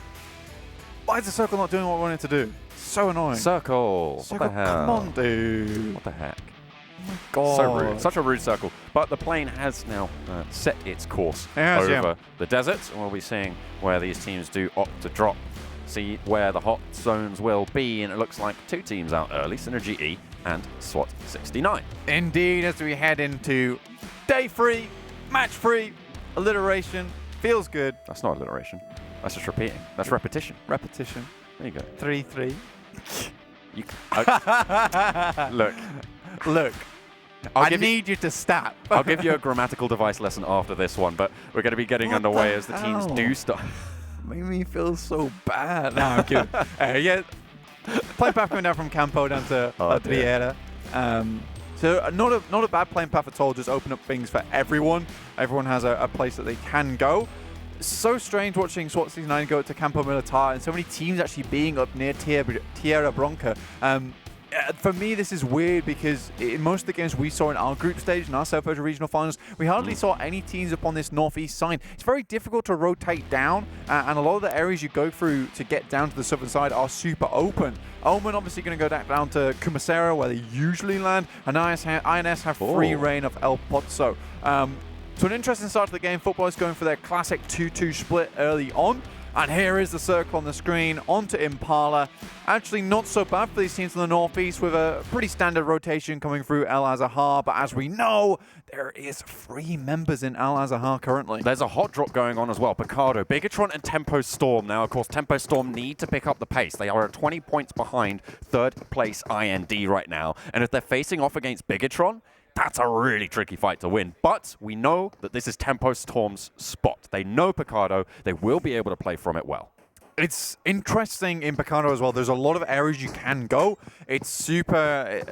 why is the circle not doing what we want it to do? It's so annoying. Circle. What the hell? Come on, dude. What the heck? Oh my God. So rude. Such a rude circle. But the plane has now set its course over the desert, and we'll be seeing where these teams do opt to drop. See where the hot zones will be, and it looks like 2 teams out early, SynerGE and SWAT 69. Indeed, as we head into day 3, match 3, alliteration, feels good. That's not alliteration. That's just repeating. That's repetition. Repetition. There you go. 3-3. You look. Look. I need you to stop. I'll give you a grammatical device lesson after this one, but we're going to be getting underway as the teams do start. Made me feel so bad. No, I'm kidding. Yeah, plane path coming down from Campo down to DeToNator. So not a bad plane path at all. Just open up things for everyone. Everyone has a place that they can go. So strange watching SWAT Season 9 go to Campo Militar and so many teams actually being up near Tierra Bronca. For me, this is weird because in most of the games we saw in our group stage, in our South Asia Regional Finals, we hardly saw any teams up on this northeast side. It's very difficult to rotate down, and a lot of the areas you go through to get down to the southern side are super open. Omen obviously going to go down to Kumasera, where they usually land, and INS have free reign of El Pozo. So an interesting start to the game. FUTBOLIST going for their classic 2-2 split early on. And here is the circle on the screen, onto Impala. Actually not so bad for these teams in the northeast with a pretty standard rotation coming through El Azahar. But as we know, there is 3 members in El Azahar currently. There's a hot drop going on as well. Picado, Bigetron and Tempo Storm. Now, of course, Tempo Storm need to pick up the pace. They are 20 points behind third place IND right now. And if they're facing off against Bigetron, that's a really tricky fight to win. But we know that this is Tempo Storm's spot. They know Picado. They will be able to play from it well. It's interesting in Picado as well. There's a lot of areas you can go. It's super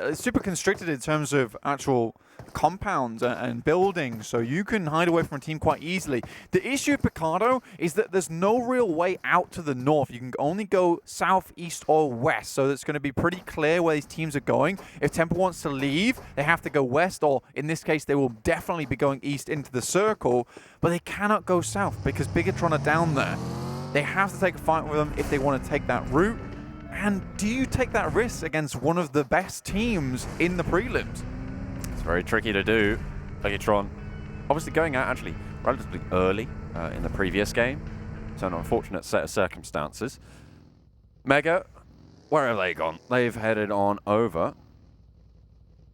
constricted in terms of actual compounds and buildings, so you can hide away from a team quite easily. The issue with Picado is that there's no real way out to the north. You can only go south, east, or west, so it's going to be pretty clear where these teams are going. If Tempo wants to leave, they have to go west, or in this case, they will definitely be going east into the circle, but they cannot go south because Bigetron are down there. They have to take a fight with them if they want to take that route. And do you take that risk against one of the best teams in the prelims? It's very tricky to do. Bigetron obviously going out actually relatively early in the previous game. So an unfortunate set of circumstances. MEGA, where have they gone? They've headed on over.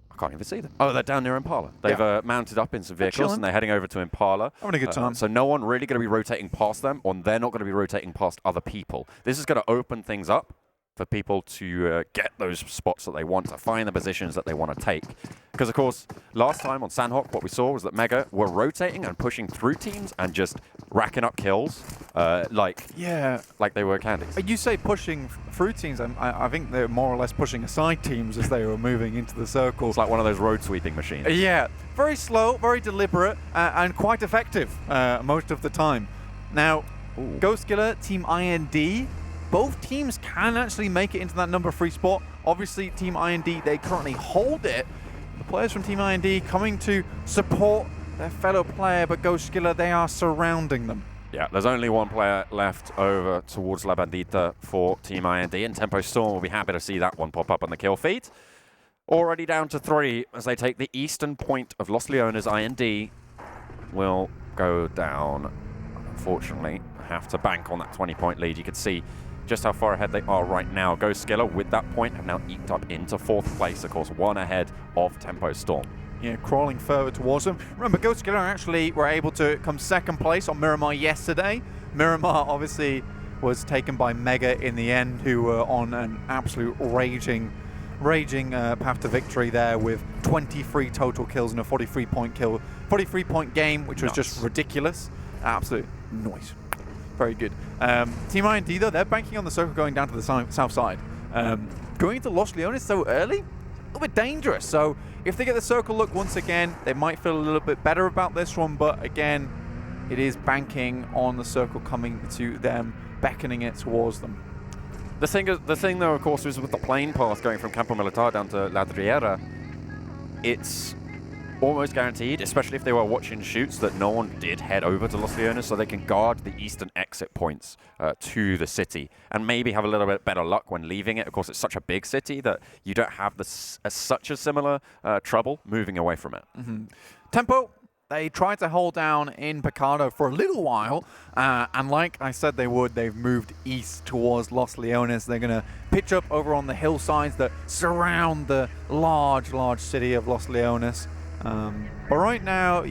I can't even see them. Oh, they're down near Impala. They've mounted up in some vehicles and they're heading over to Impala. Having a good time. So no one really going to be rotating past them, or they're not going to be rotating past other people. This is going to open things up for people to get those spots that they want, to find the positions that they want to take. Because, of course, last time on Sandhawk, what we saw was that MEGA were rotating and pushing through teams and just racking up kills like they were candies. You say pushing through teams. I think they're more or less pushing aside teams as they were moving into the circle. It's like one of those road sweeping machines. Yeah, very slow, very deliberate, and quite effective most of the time. Now, Goskilla, Team IND, both teams can actually make it into that number 3 spot. Obviously, Team IND, they currently hold it. The players from Team IND coming to support their fellow player, but Goskilla, they are surrounding them. Yeah, there's only one player left over towards La Bandita for Team IND, and Tempo Storm will be happy to see that one pop up on the kill feed. Already down to 3 as they take the eastern point of Los Leones. IND will go down. Unfortunately, have to bank on that 20-point lead. You can see just how far ahead they are right now. Goskilla, with that point, have now eked up into 4th place, of course, 1 ahead of Tempo Storm. Yeah, crawling further towards them. Remember, Goskilla actually were able to come 2nd place on Miramar yesterday. Miramar obviously was taken by MEGA in the end, who were on an absolute raging path to victory there with 23 total kills and a 43-point game, which was just ridiculous. Absolute noise. Very good. Team IND, though, they're banking on the circle going down to the south side. Going into Los Leones so early, a little bit dangerous. So if they get the circle look once again, they might feel a little bit better about this one. But again, it is banking on the circle coming to them, beckoning it towards them. The thing, though, of course, is with the plane path going from Campo Militar down to La Driera, it's almost guaranteed, especially if they were watching shoots, that no one did head over to Los Leones, so they can guard the eastern exit points to the city and maybe have a little bit better luck when leaving it. Of course, it's such a big city that you don't have such a similar trouble moving away from it. Tempo, they tried to hold down in Picado for a little while, and like I said they would, they've moved east towards Los Leones. They're going to pitch up over on the hillsides that surround the large city of Los Leones. But right now,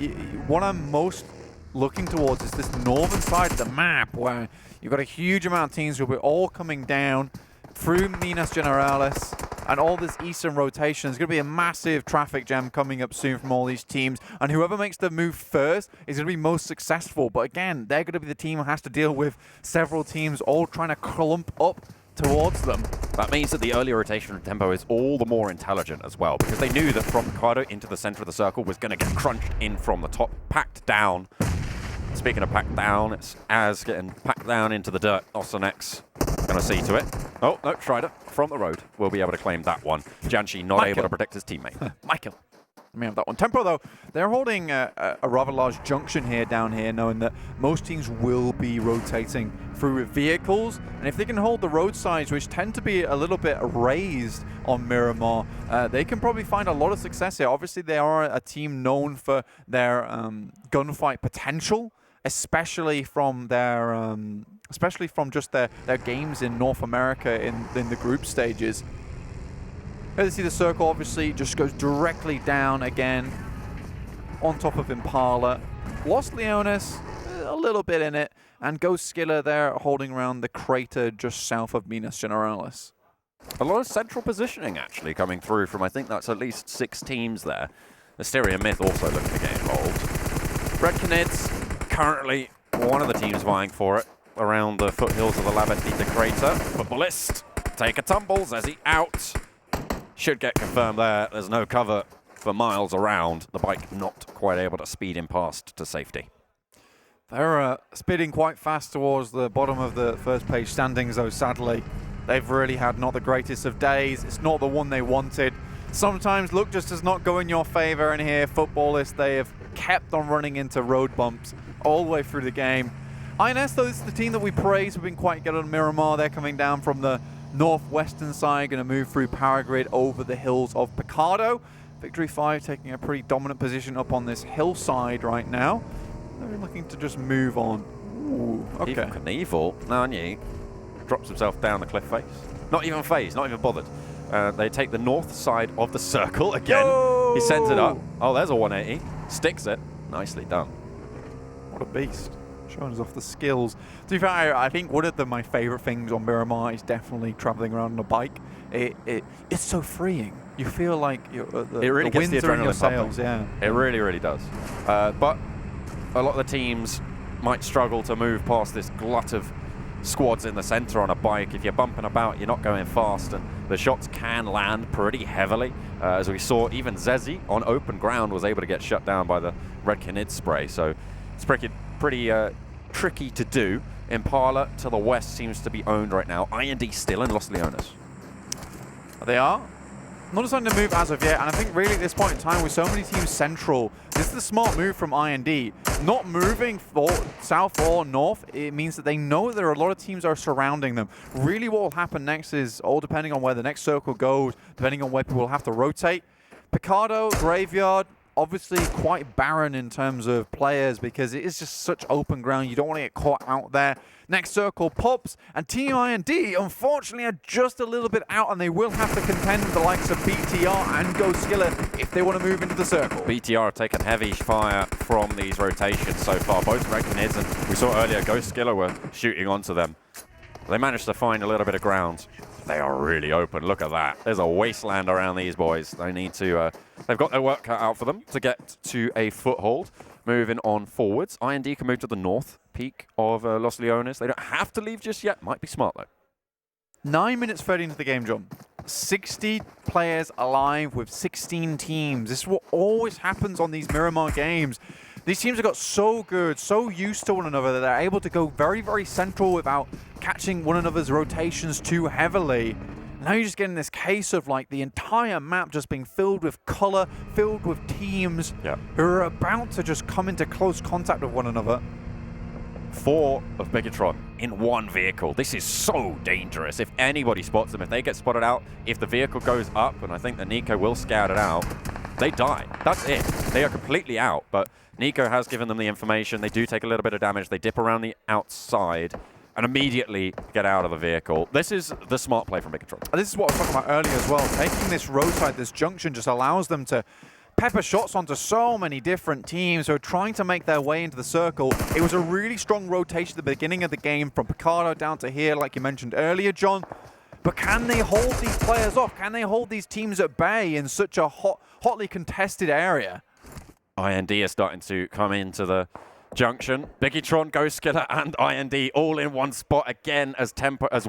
what I'm most looking towards is this northern side of the map, where you've got a huge amount of teams who will be all coming down through Minas Generalis and all this eastern rotation. There's going to be a massive traffic jam coming up soon from all these teams, and whoever makes the move first is going to be most successful. But again, they're going to be the team who has to deal with several teams all trying to clump up towards them. That means that the early rotation tempo is all the more intelligent as well, because they knew that from Mikado into the center of the circle was going to get crunched in from the top, packed down. Speaking of packed down, it's Az getting packed down into the dirt. Osanex going to see to it. Oh, no, Strider from the road will be able to claim that one. Janshi not able to protect his teammate. Michael. Let me have that one. Tempo, though, they're holding a rather large junction here, down here, knowing that most teams will be rotating through vehicles. And if they can hold the roadsides, which tend to be a little bit raised on Miramar, they can probably find a lot of success here. Obviously, they are a team known for their gunfight potential, especially from their just their games in North America in the group stages. Here you see the circle obviously just goes directly down again on top of Impala. Los Leones, a little bit in it, and Goskilla there holding around the crater just south of Minas Generalis. A lot of central positioning actually coming through from, I think that's at least 6 teams there. Asterion Myth also looking to get involved. RED Canids currently one of the teams vying for it around the foothills of the Labendita crater. FUTBOLIST take a tumble, Zezzy out. Should get confirmed there. There's no cover for miles around. The bike not quite able to speed him past to safety. They're speeding quite fast towards the bottom of the first page standings, though, sadly. They've really had not the greatest of days. It's not the one they wanted. Sometimes luck just does not go in your favor, and here, FUTBOLIST, they have kept on running into road bumps all the way through the game. INS, though, this is the team that we praise. Have been quite good on Miramar. They're coming down from the northwestern side, going to move through Power Grid over the hills of Picado. Victory 5 taking a pretty dominant position up on this hillside right now. They're looking to just move on. Ooh, okay. Evil Knievel, Nanyi, drops himself down the cliff face. Not even phased, not even bothered. They take the north side of the circle again. Yo! He sends it up. Oh, there's a 180. Sticks it. Nicely done. What a beast. Showing us off the skills. To be fair, I think one of my favorite things on Miramar is definitely traveling around on a bike. It's so freeing. You feel like it really gets the adrenaline sails. Yeah, it really, really does. But a lot of the teams might struggle to move past this glut of squads in the center on a bike. If you're bumping about, you're not going fast, and the shots can land pretty heavily. As we saw, even Zezzy on open ground was able to get shut down by the RED Canids spray. So it's pretty tricky to do. Impala to the west seems to be owned right now. IND still in Los Leones. They are. Not deciding to move as of yet, and I think really at this point in time with so many teams central, this is the smart move from IND. Not moving south or north, it means that they know there are a lot of teams that are surrounding them. Really what will happen next is all depending on where the next circle goes, depending on where people will have to rotate. Picado, Graveyard, obviously quite barren in terms of players because it is just such open ground. You don't want to get caught out there. Next circle, Pops, and TeamIND, unfortunately, are just a little bit out, and they will have to contend with the likes of BTR and Goskilla if they want to move into the circle. BTR have taken heavy fire from these rotations so far. Both RED Canids and we saw earlier Goskilla were shooting onto them. They managed to find a little bit of ground. They are really open. Look at that. There's a wasteland around these boys. They need to, they've got their work cut out for them to get to a foothold. Moving on forwards. IND can move to the north peak of Los Leones. They don't have to leave just yet. Might be smart, though. 9 minutes 30 into the game, John. 60 players alive with 16 teams. This is what always happens on these Miramar games. These teams have got so good, so used to one another that they're able to go very, very central without catching one another's rotations too heavily. Now you're just getting this case of like the entire map just being filled with color, filled with teams who are about to just come into close contact with one another. 4 of Bigetron in one vehicle. This is so dangerous. If anybody spots them, if they get spotted out, if the vehicle goes up, and I think that Nico will scout it out, they die. That's it. They are completely out, but Nico has given them the information. They do take a little bit of damage. They dip around the outside and immediately get out of the vehicle. This is the smart play from Bigetron. This is what I was talking about earlier as well. Taking this roadside, this junction, just allows them to pepper shots onto so many different teams who are trying to make their way into the circle. It was a really strong rotation at the beginning of the game from Picado down to here, like you mentioned earlier, John. but can they hold these players off? Can they hold these teams at bay in such a hotly contested area? IND is starting to come into the junction. Bigetron, Goskilla, and IND all in one spot again as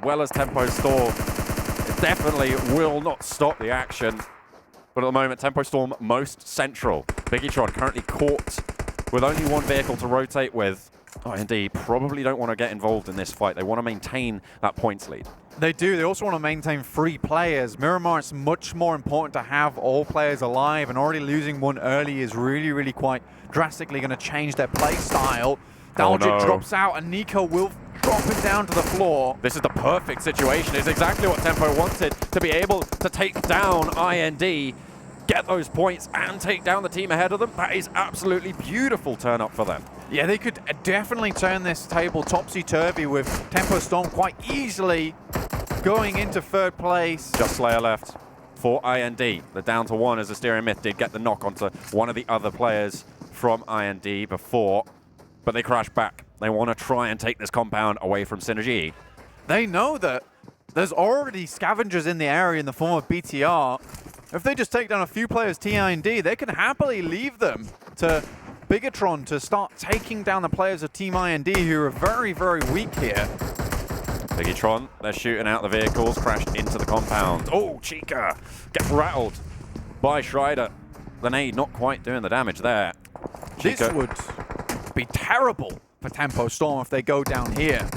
well as Tempo Storm. It definitely will not stop the action. But at the moment, Tempo Storm most central. Bigetron currently caught with only one vehicle to rotate with. IND probably don't want to get involved in this fight. They want to maintain that points lead. They do. They also want to maintain 3 players. Miramar, it's much more important to have all players alive, and already losing one early is really quite drastically going to change their play style. Daljit drops out, and Nico will drop him down to the floor. This is the perfect situation. It's exactly what Tempo wanted, to be able to take down IND, get those points, and take down the team ahead of them. That is absolutely beautiful turn up for them. Yeah, they could definitely turn this table topsy-turvy with Tempo Storm quite easily going into 3rd place. Just Slayer left for IND. They're down to 1 as Asterion Myth did get the knock onto one of the other players from IND before, but they crash back. They want to try and take this compound away from SynerGE. They know that there's already scavengers in the area in the form of BTR. If they just take down a few players TeamIND, they can happily leave them to Bigetron to start taking down the players of TeamIND, who are very weak here. Bigetron, they're shooting out the vehicles, crashed into the compound. Oh, Chica gets rattled by Schreider. The nade not quite doing the damage there. Chica. This would be terrible for Tempo Storm if they go down here.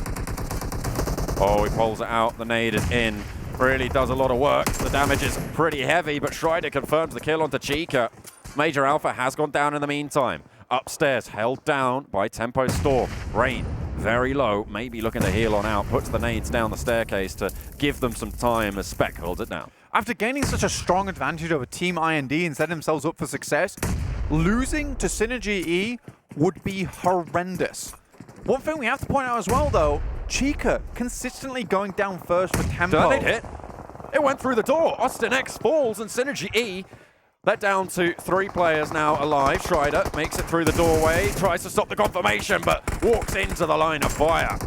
Oh, he pulls it out. The nade is in. Really does a lot of work. The damage is pretty heavy, but Schreider confirms the kill onto Chica. Major Alpha has gone down in the meantime. Upstairs, held down by Tempo Storm. Rain, very low, maybe looking to heal on out. Puts the nades down the staircase to give them some time as Spec holds it down. After gaining such a strong advantage over Team IND and setting themselves up for success, losing to SynerGE would be horrendous. One thing we have to point out as well, though, Chica consistently going down first for Tempo. Did it hit? It went through the door. Austin X falls and SynerGE. They're down to 3 players now alive. Schreider makes it through the doorway, tries to stop the confirmation, but walks into the line of fire.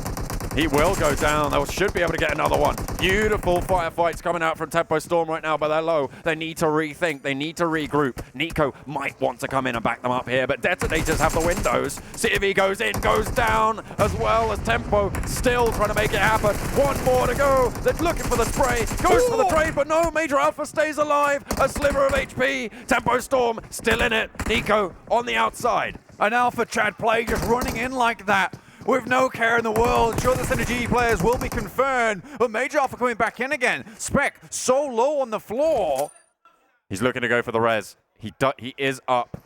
He will go down. They should be able to get another one. Beautiful firefights coming out from Tempo Storm right now, but they're low. They need to rethink. They need to regroup. Nico might want to come in and back them up here, but DeToNators have the windows. See if he goes in, goes down, as well as Tempo still trying to make it happen. 1 more to go. They're looking for the spray. Goes for the trade, but no. Major Alpha stays alive. A sliver of HP. Tempo Storm still in it. Nico on the outside. An Alpha Chad play just running in like that, with no care in the world. Sure, the SynerGE players will be confirmed, but Major Alpha coming back in again. Spec so low on the floor. He's looking to go for the res. He is up,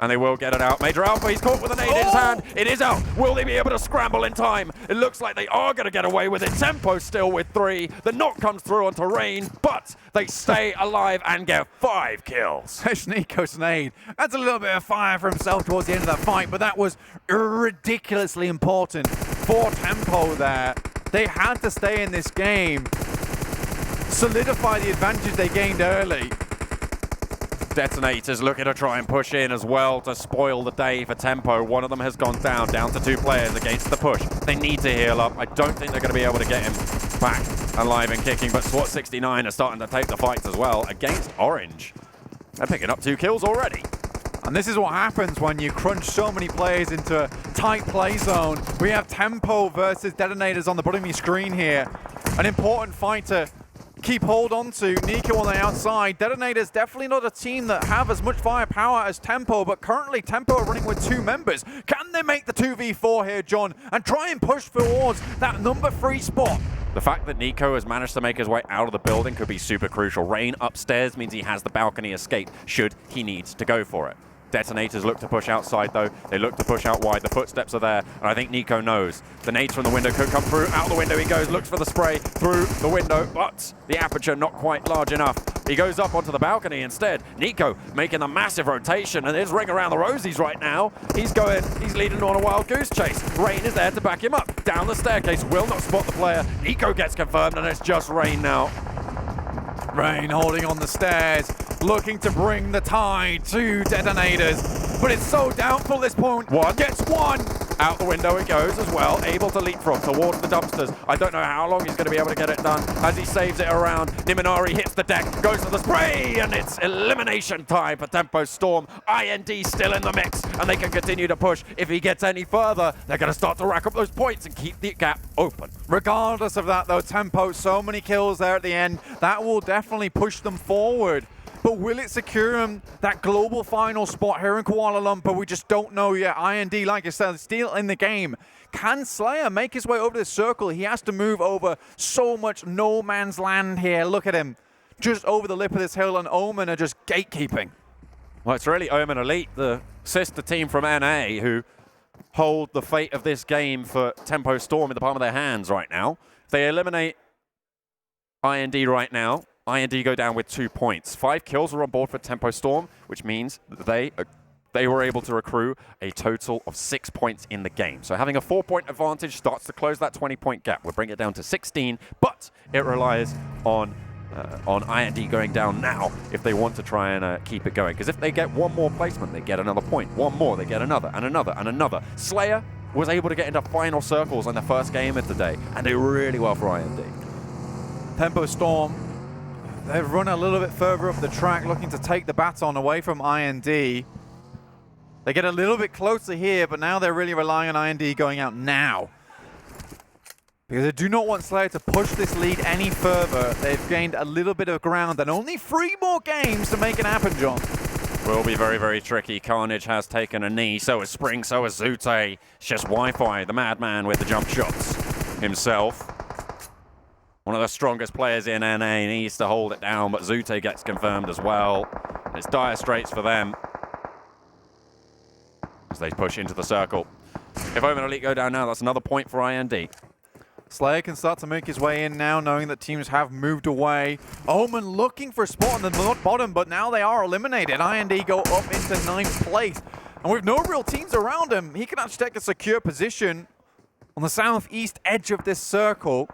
and they will get it out. Major Alpha, he's caught with a nade in his hand. It is out. Will they be able to scramble in time? It looks like they are going to get away with it. Tempo still with 3. The knock comes through onto Rain, but they stay alive and get 5 kills. Nico's nade. That's a little bit of fire for himself towards the end of that fight, but that was ridiculously important for Tempo there. They had to stay in this game, solidify the advantage they gained early. DeToNators looking to try and push in as well to spoil the day for Tempo. One of them has gone down to 2 players against the push. They need to heal up. I don't think they're going to be able to get him back alive and kicking, but SWAT 69 are starting to take the fights as well against Orange. They're picking up 2 kills already. And this is what happens when you crunch so many players into a tight play zone. We have Tempo versus DeToNators on the bottom of your screen here. An important fight to keep hold on to. Nico on the outside. DeToNators definitely not a team that have as much firepower as Tempo, but currently Tempo are running with 2 members. Can they make the 2v4 here, John, and try and push towards that number 3 spot? The fact that Nico has managed to make his way out of the building could be super crucial. Rain upstairs means he has the balcony escape should he need to go for it. DeToNators look to push outside, though. They look to push out wide. The footsteps are there, and I think Nico knows. The nades from the window could come through. Out the window he goes, looks for the spray through the window, but the aperture not quite large enough. He goes up onto the balcony instead. Nico making a massive rotation, and his ring around the rosies right now. He's leading on a wild goose chase. Rain is there to back him up. Down the staircase, will not spot the player. Nico gets confirmed, and it's just Rain now. Rain holding on the stairs, looking to bring the tide to DeToNators, but it's so doubtful this point. One. Gets 1. Out the window it goes as well, able to leapfrog towards the dumpsters. I don't know how long he's going to be able to get it done as he saves it around. Niminari hits the deck, goes to the spray, and it's elimination time for Tempo Storm. IND still in the mix, and they can continue to push. If he gets any further, they're going to start to rack up those points and keep the gap open. Regardless of that, though, Tempo, so many kills there at the end. That will definitely push them forward. But will it secure him that global final spot here in Kuala Lumpur? We just don't know yet. IND, like I said, still in the game. Can Slayer make his way over the circle? He has to move over so much no man's land here. Look at him. Just over the lip of this hill, and Omen are just gatekeeping. Well, it's really Omen Elite, the sister team from NA, who hold the fate of this game for Tempo Storm in the palm of their hands right now. If they eliminate IND right now, IND go down with 2 points. 5 kills are on board for Tempo Storm, which means they were able to accrue a total of 6 points in the game. So having a 4-point advantage starts to close that 20-point gap. We'll bring it down to 16, but it relies on IND going down now if they want to try and keep it going. Because if they get one more placement, they get another point. One more, they get another, and another, and another. Slayer was able to get into final circles in the first game of the day, and did really well for IND. Tempo Storm, they've run a little bit further up the track, looking to take the baton away from IND. They get a little bit closer here, but now they're really relying on IND going out now. Because they do not want Slayer to push this lead any further. They've gained a little bit of ground and only 3 more games to make it happen, John. Will be very, very tricky. Carnage has taken a knee, so is Spring, so is Zute. It's just Wi-Fi, the madman with the jump shots himself. One of the strongest players in NA needs to hold it down, but Zute gets confirmed as well. It's dire straits for them as they push into the circle. If Omen Elite go down now, that's another point for IND. Slayer can start to make his way in now, knowing that teams have moved away. Omen looking for a spot on the bottom, but now they are eliminated. IND go up into 9th place. And with no real teams around him, he can actually take a secure position on the southeast edge of this circle.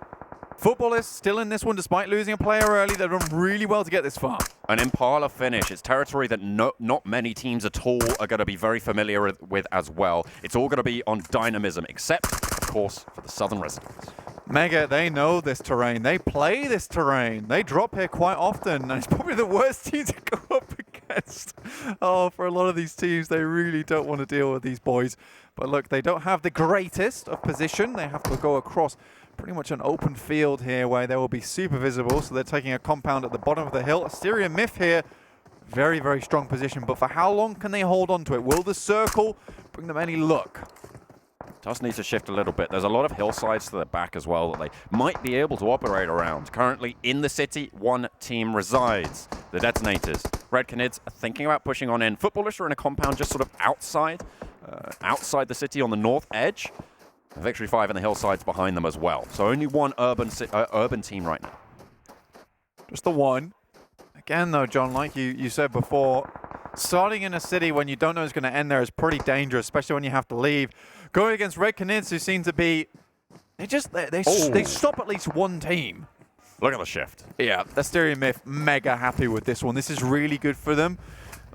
FUTBOLIST still in this one despite losing a player early. They've done really well to get this far. An Impala finish. It's territory that not many teams at all are going to be very familiar with as well. It's all going to be on dynamism, except, of course, for the Southern residents. MEGA, they know this terrain. They play this terrain. They drop here quite often, and it's probably the worst team to go up against. Oh, for a lot of these teams, they really don't want to deal with these boys. But look, they don't have the greatest of position. They have to go across pretty much an open field here where they will be super visible. So they're taking a compound at the bottom of the hill. Asterion Myth here, very, very strong position. But for how long can they hold on to it? Will the circle bring them any luck? Does need to shift a little bit. There's a lot of hillsides to the back as well that they might be able to operate around. Currently in the city, one team resides. The DeToNators. RED Canids are thinking about pushing on in. FUTBOLIST are in a compound just sort of outside the city on the north edge. Victory 5 and the hillsides behind them as well. So only one urban team right now. Just the one. Again, though, John, like you said before, starting in a city when you don't know it's going to end there is pretty dangerous, especially when you have to leave. Going against RED Canids, who seem to be... They stop at least one team. Look at the shift. Yeah, Asterion Myth, mega happy with this one. This is really good for them.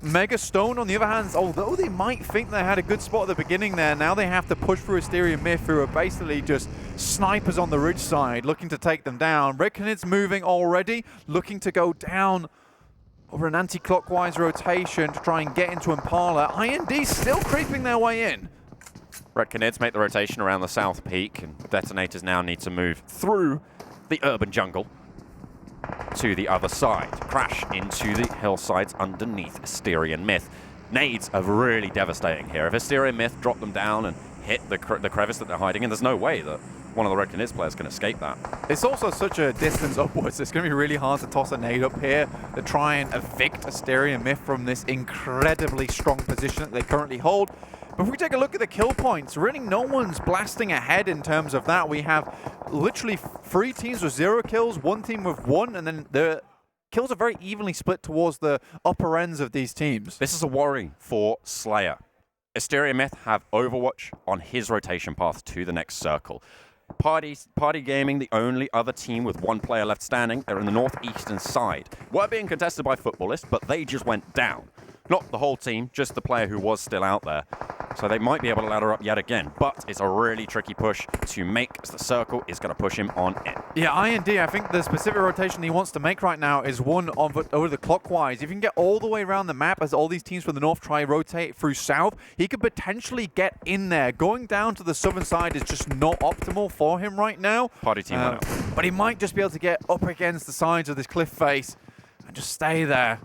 Mega Stone, on the other hand, although they might think they had a good spot at the beginning there, now they have to push through Asterion Myth, who are basically just snipers on the ridge side, looking to take them down. RED Canids moving already, looking to go down over an anti-clockwise rotation to try and get into Impala. IND still creeping their way in. RED Canids make the rotation around the south peak, and DeToNators now need to move through the urban jungle to the other side. Crash into the hillsides underneath Asterion Myth. Nades are really devastating here. If Asterion Myth drop them down and hit the crevice that they're hiding in, there's no way that one of the RED Canids players can escape that. It's also such a distance upwards. It's going to be really hard to toss a nade up here to try and evict Asterion Myth from this incredibly strong position that they currently hold. But if we take a look at the kill points, really no one's blasting ahead in terms of that. We have literally 3 teams with 0 kills, 1 team with 1, and then the kills are very evenly split towards the upper ends of these teams. This is a worry for Slayer. Asterion Myth have Overwatch on his rotation path to the next circle. Party Gaming, the only other team with 1 player left standing. They're in the northeastern side. Were being contested by FUTBOLIST, but they just went down. Not the whole team, just the player who was still out there. So they might be able to ladder up yet again, but it's a really tricky push to make as the circle is going to push him on in. Yeah, IND, I think the specific rotation he wants to make right now is one over the clockwise. If you can get all the way around the map as all these teams from the north try rotate through south, he could potentially get in there. Going down to the southern side is just not optimal for him right now. Party team went out. But he might just be able to get up against the sides of this cliff face and just stay there,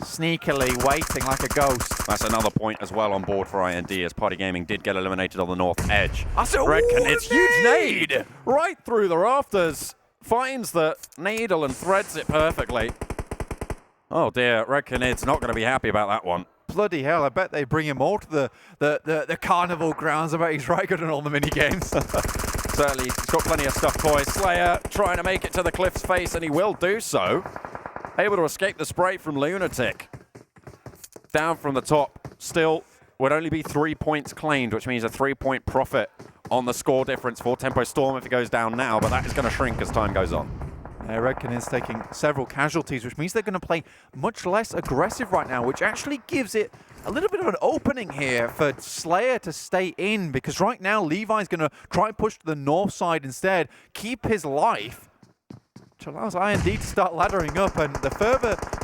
sneakily waiting like a ghost. That's another point as well on board for IND, as Party Gaming did get eliminated on the north edge. RED Canids, huge nade! Right through the rafters. Finds the needle and threads it perfectly. Oh dear, RED Canids not going to be happy about that one. Bloody hell, I bet they bring him all to the carnival grounds. I bet he's right good at all the mini games. Certainly, he's got plenty of stuff toys. Slayer trying to make it to the cliff's face, and he will do so. Able to escape the spray from Lunatic. Down from the top, still would only be 3 points claimed, which means a 3-point profit on the score difference for Tempo Storm if it goes down now, but that is going to shrink as time goes on. RED Canids taking several casualties, which means they're going to play much less aggressive right now, which actually gives it a little bit of an opening here for Slayer to stay in, because right now Levi's going to try and push to the north side instead, keep his life, which allows IND to start laddering up, and the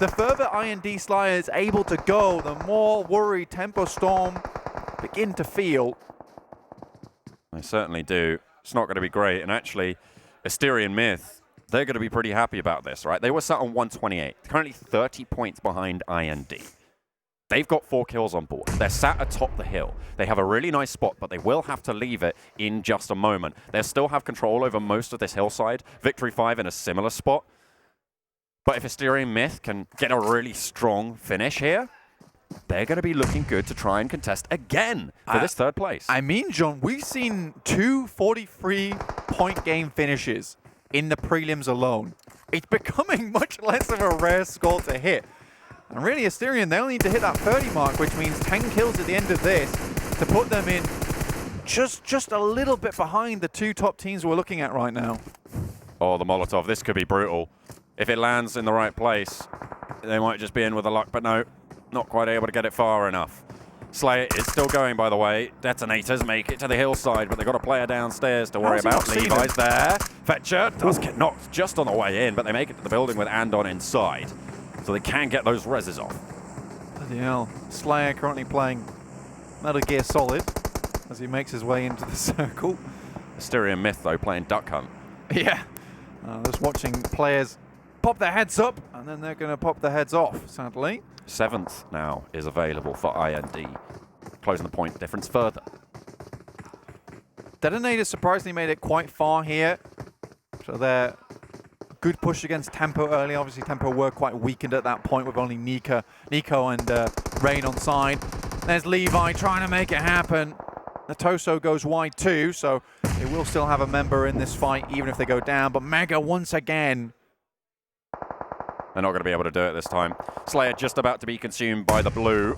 further IND Slayer is able to go, the more worried Tempo Storm begin to feel. They certainly do. It's not going to be great, and actually, Asterion Myth, they're going to be pretty happy about this, right? They were sat on 128, currently 30 points behind IND. They've got 4 kills on board. They're sat atop the hill. They have a really nice spot, but they will have to leave it in just a moment. They'll still have control over most of this hillside. Victory 5 in a similar spot. But if Asterion Myth can get a really strong finish here, they're going to be looking good to try and contest again for this third place. I mean, John, we've seen 2 43-point game finishes in the prelims alone. It's becoming much less of a rare score to hit. And really, Asterion, they'll need to hit that 30 mark, which means 10 kills at the end of this to put them in just a little bit behind the 2 top teams we're looking at right now. Oh, the Molotov. This could be brutal. If it lands in the right place, they might just be in with the luck, but no, not quite able to get it far enough. Slayer is still going, by the way. DeToNators make it to the hillside, but they've got a player downstairs to worry about. Levi's there. Fetcher does get knocked just on the way in, but they make it to the building with Andon inside. So they can get those reses off. Bloody hell. Slayer currently playing Metal Gear Solid as he makes his way into the circle. Asterion Myth, though, playing Duck Hunt. Yeah. Just watching players pop their heads up, and then they're going to pop their heads off, sadly. 7th now is available for IND, closing the point difference further. DeToNator surprisingly made it quite far here. So they're good push against Tempo early. Obviously, Tempo were quite weakened at that point with only Nico and Rain on side. There's Levi trying to make it happen. The Toso goes wide too, so they will still have a member in this fight, even if they go down. But Mega, once again, they're not going to be able to do it this time. Slayer just about to be consumed by the blue.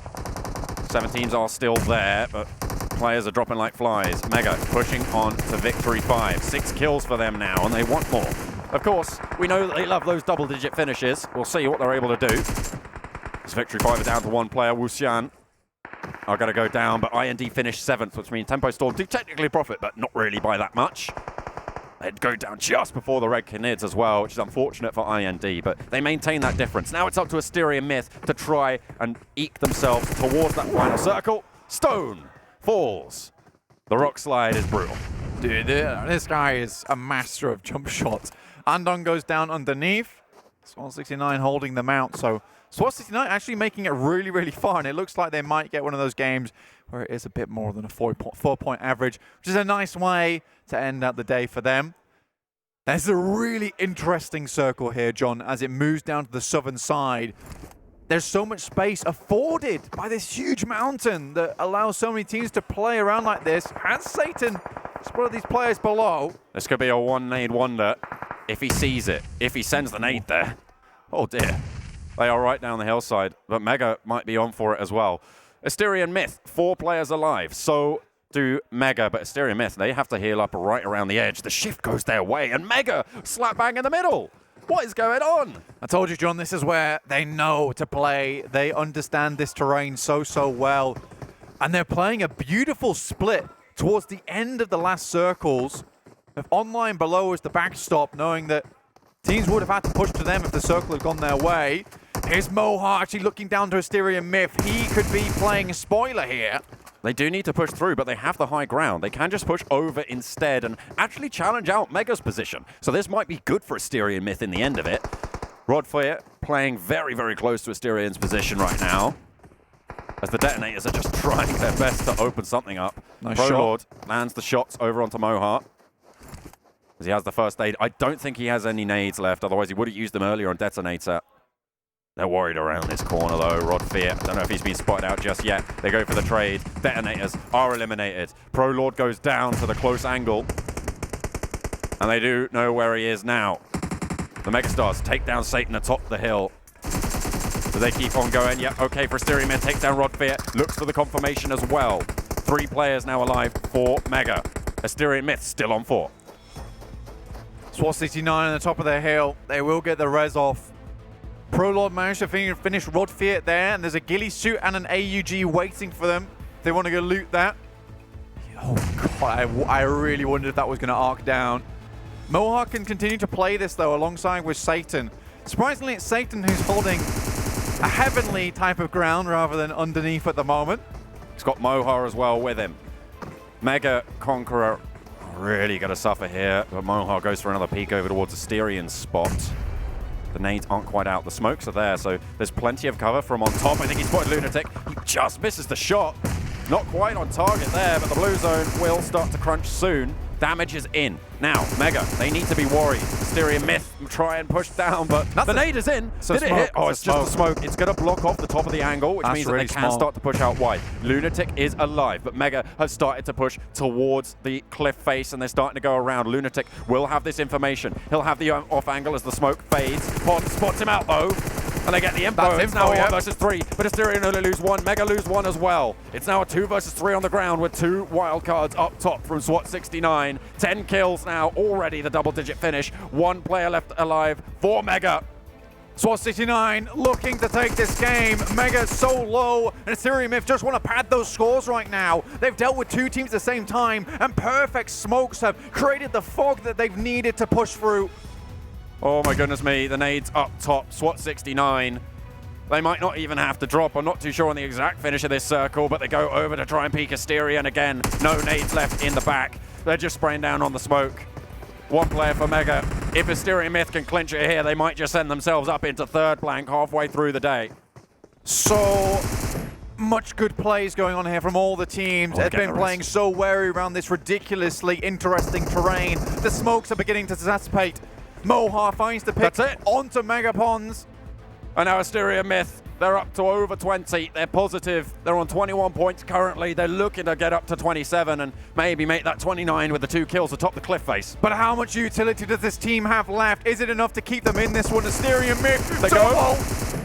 17s are still there, but players are dropping like flies. Mega pushing on to Victory 5. 6 kills for them now, and they want more. Of course, we know that they love those double-digit finishes. We'll see what they're able to do. As Victory 5 are down to 1 player, Wuxian are going to go down, but IND finished 7th, which means Tempo Storm do technically profit, but not really by that much. They'd go down just before the RED Canids as well, which is unfortunate for IND, but they maintain that difference. Now it's up to Asterion Myth to try and eke themselves towards that final circle. Stone falls. The rock slide is brutal. Dude, this guy is a master of jump shots. Andon goes down underneath. SWAT 69 holding them out, so SWAT 69 actually making it really, really far, and it looks like they might get one of those games where it is a bit more than a 4-point average, which is a nice way to end out the day for them. There's a really interesting circle here, John, as it moves down to the southern side. There's so much space afforded by this huge mountain that allows so many teams to play around like this. And Satan is one of these players below. This could be a one-nade wonder if he sees it, if he sends the nade there. Oh dear. They are right down the hillside, but Mega might be on for it as well. Asterion Myth, 4 players alive. So do Mega, but Asterion Myth, they have to heal up right around the edge. The shift goes their way, and Mega slap bang in the middle. What is going on? I told you, John, this is where they know to play. They understand this terrain so well. And they're playing a beautiful split towards the end of the last circles. With online below as the backstop, knowing that teams would have had to push to them if the circle had gone their way. Here's Moha actually looking down to Asterion Myth. He could be playing a spoiler here. They do need to push through, but they have the high ground. They can just push over instead and actually challenge out Mega's position. So this might be good for Asterion Myth in the end of it. Rodfire playing very, very close to Asterion's position right now, as the DeToNators are just trying their best to open something up. Nice Prolord lands the shots over onto Moha, as he has the first aid. I don't think he has any nades left, otherwise he would have used them earlier on DeToNator. They're worried around this corner though. Rodfire, I don't know if he's been spotted out just yet. They go for the trade. DeToNators are eliminated. Prolord goes down to the close angle, and they do know where he is now. The Megastars take down Satan atop the hill. So they keep on going. Yep, okay for Asterion Myth. Takes down Rodfire. Looks for the confirmation as well. 3 players now alive for Mega. Asterion Myth still on 4. SWAT 69 on the top of their hill. They will get the res off. Prolord managed to finish Rodfire there, and there's a ghillie suit and an AUG waiting for them. They want to go loot that. Oh god, I really wondered if that was going to arc down. Moha can continue to play this though alongside with Satan. Surprisingly, it's Satan who's holding a heavenly type of ground rather than underneath at the moment. He's got Moha as well with him. Mega Conqueror really going to suffer here, but Moha goes for another peek over towards Asterion's spot. The nades aren't quite out. The smokes are there, so there's plenty of cover from on top. I think he spotted Lunatic. He just misses the shot. Not quite on target there, but the blue zone will start to crunch soon. Damage is in. Now, Mega, they need to be worried. Asterion Myth try and push down, but the nade is in. Did it hit? Oh, it's just the smoke. It's going to block off the top of the angle, which means that they can start to push out wide. Lunatic is alive, but Mega has started to push towards the cliff face, and they're starting to go around. Lunatic will have this information. He'll have the off angle as the smoke fades. Pond spots him out, though. And they get the info. It's now 1 versus 3, but Asterion only lose 1. Mega lose 1 as well. It's now a 2 versus 3 on the ground with 2 wildcards up top from SWAT 69. 10 kills now, already the double-digit finish. 1 player left alive for Mega. SWAT 69 looking to take this game. Mega so low, and Asterion Myth just want to pad those scores right now. They've dealt with 2 teams at the same time, and perfect smokes have created the fog that they've needed to push through. Oh my goodness me, the nades up top, SWAT 69. They might not even have to drop. I'm not too sure on the exact finish of this circle, but they go over to try and peek Asterion again. No nades left in the back. They're just spraying down on the smoke. 1 player for Mega. If Asterion Myth can clinch it here, they might just send themselves up into 3rd blank halfway through the day. So much good plays going on here from all the teams. They've been playing so wary around this ridiculously interesting terrain. The smokes are beginning to dissipate. Moha finds the pick onto Mega Ponds. And now Asterion Myth, they're up to over 20. They're positive. They're on 21 points currently. They're looking to get up to 27 and maybe make that 29 with the 2 kills atop the cliff face. But how much utility does this team have left? Is it enough to keep them in this one? Asterion Myth, they go.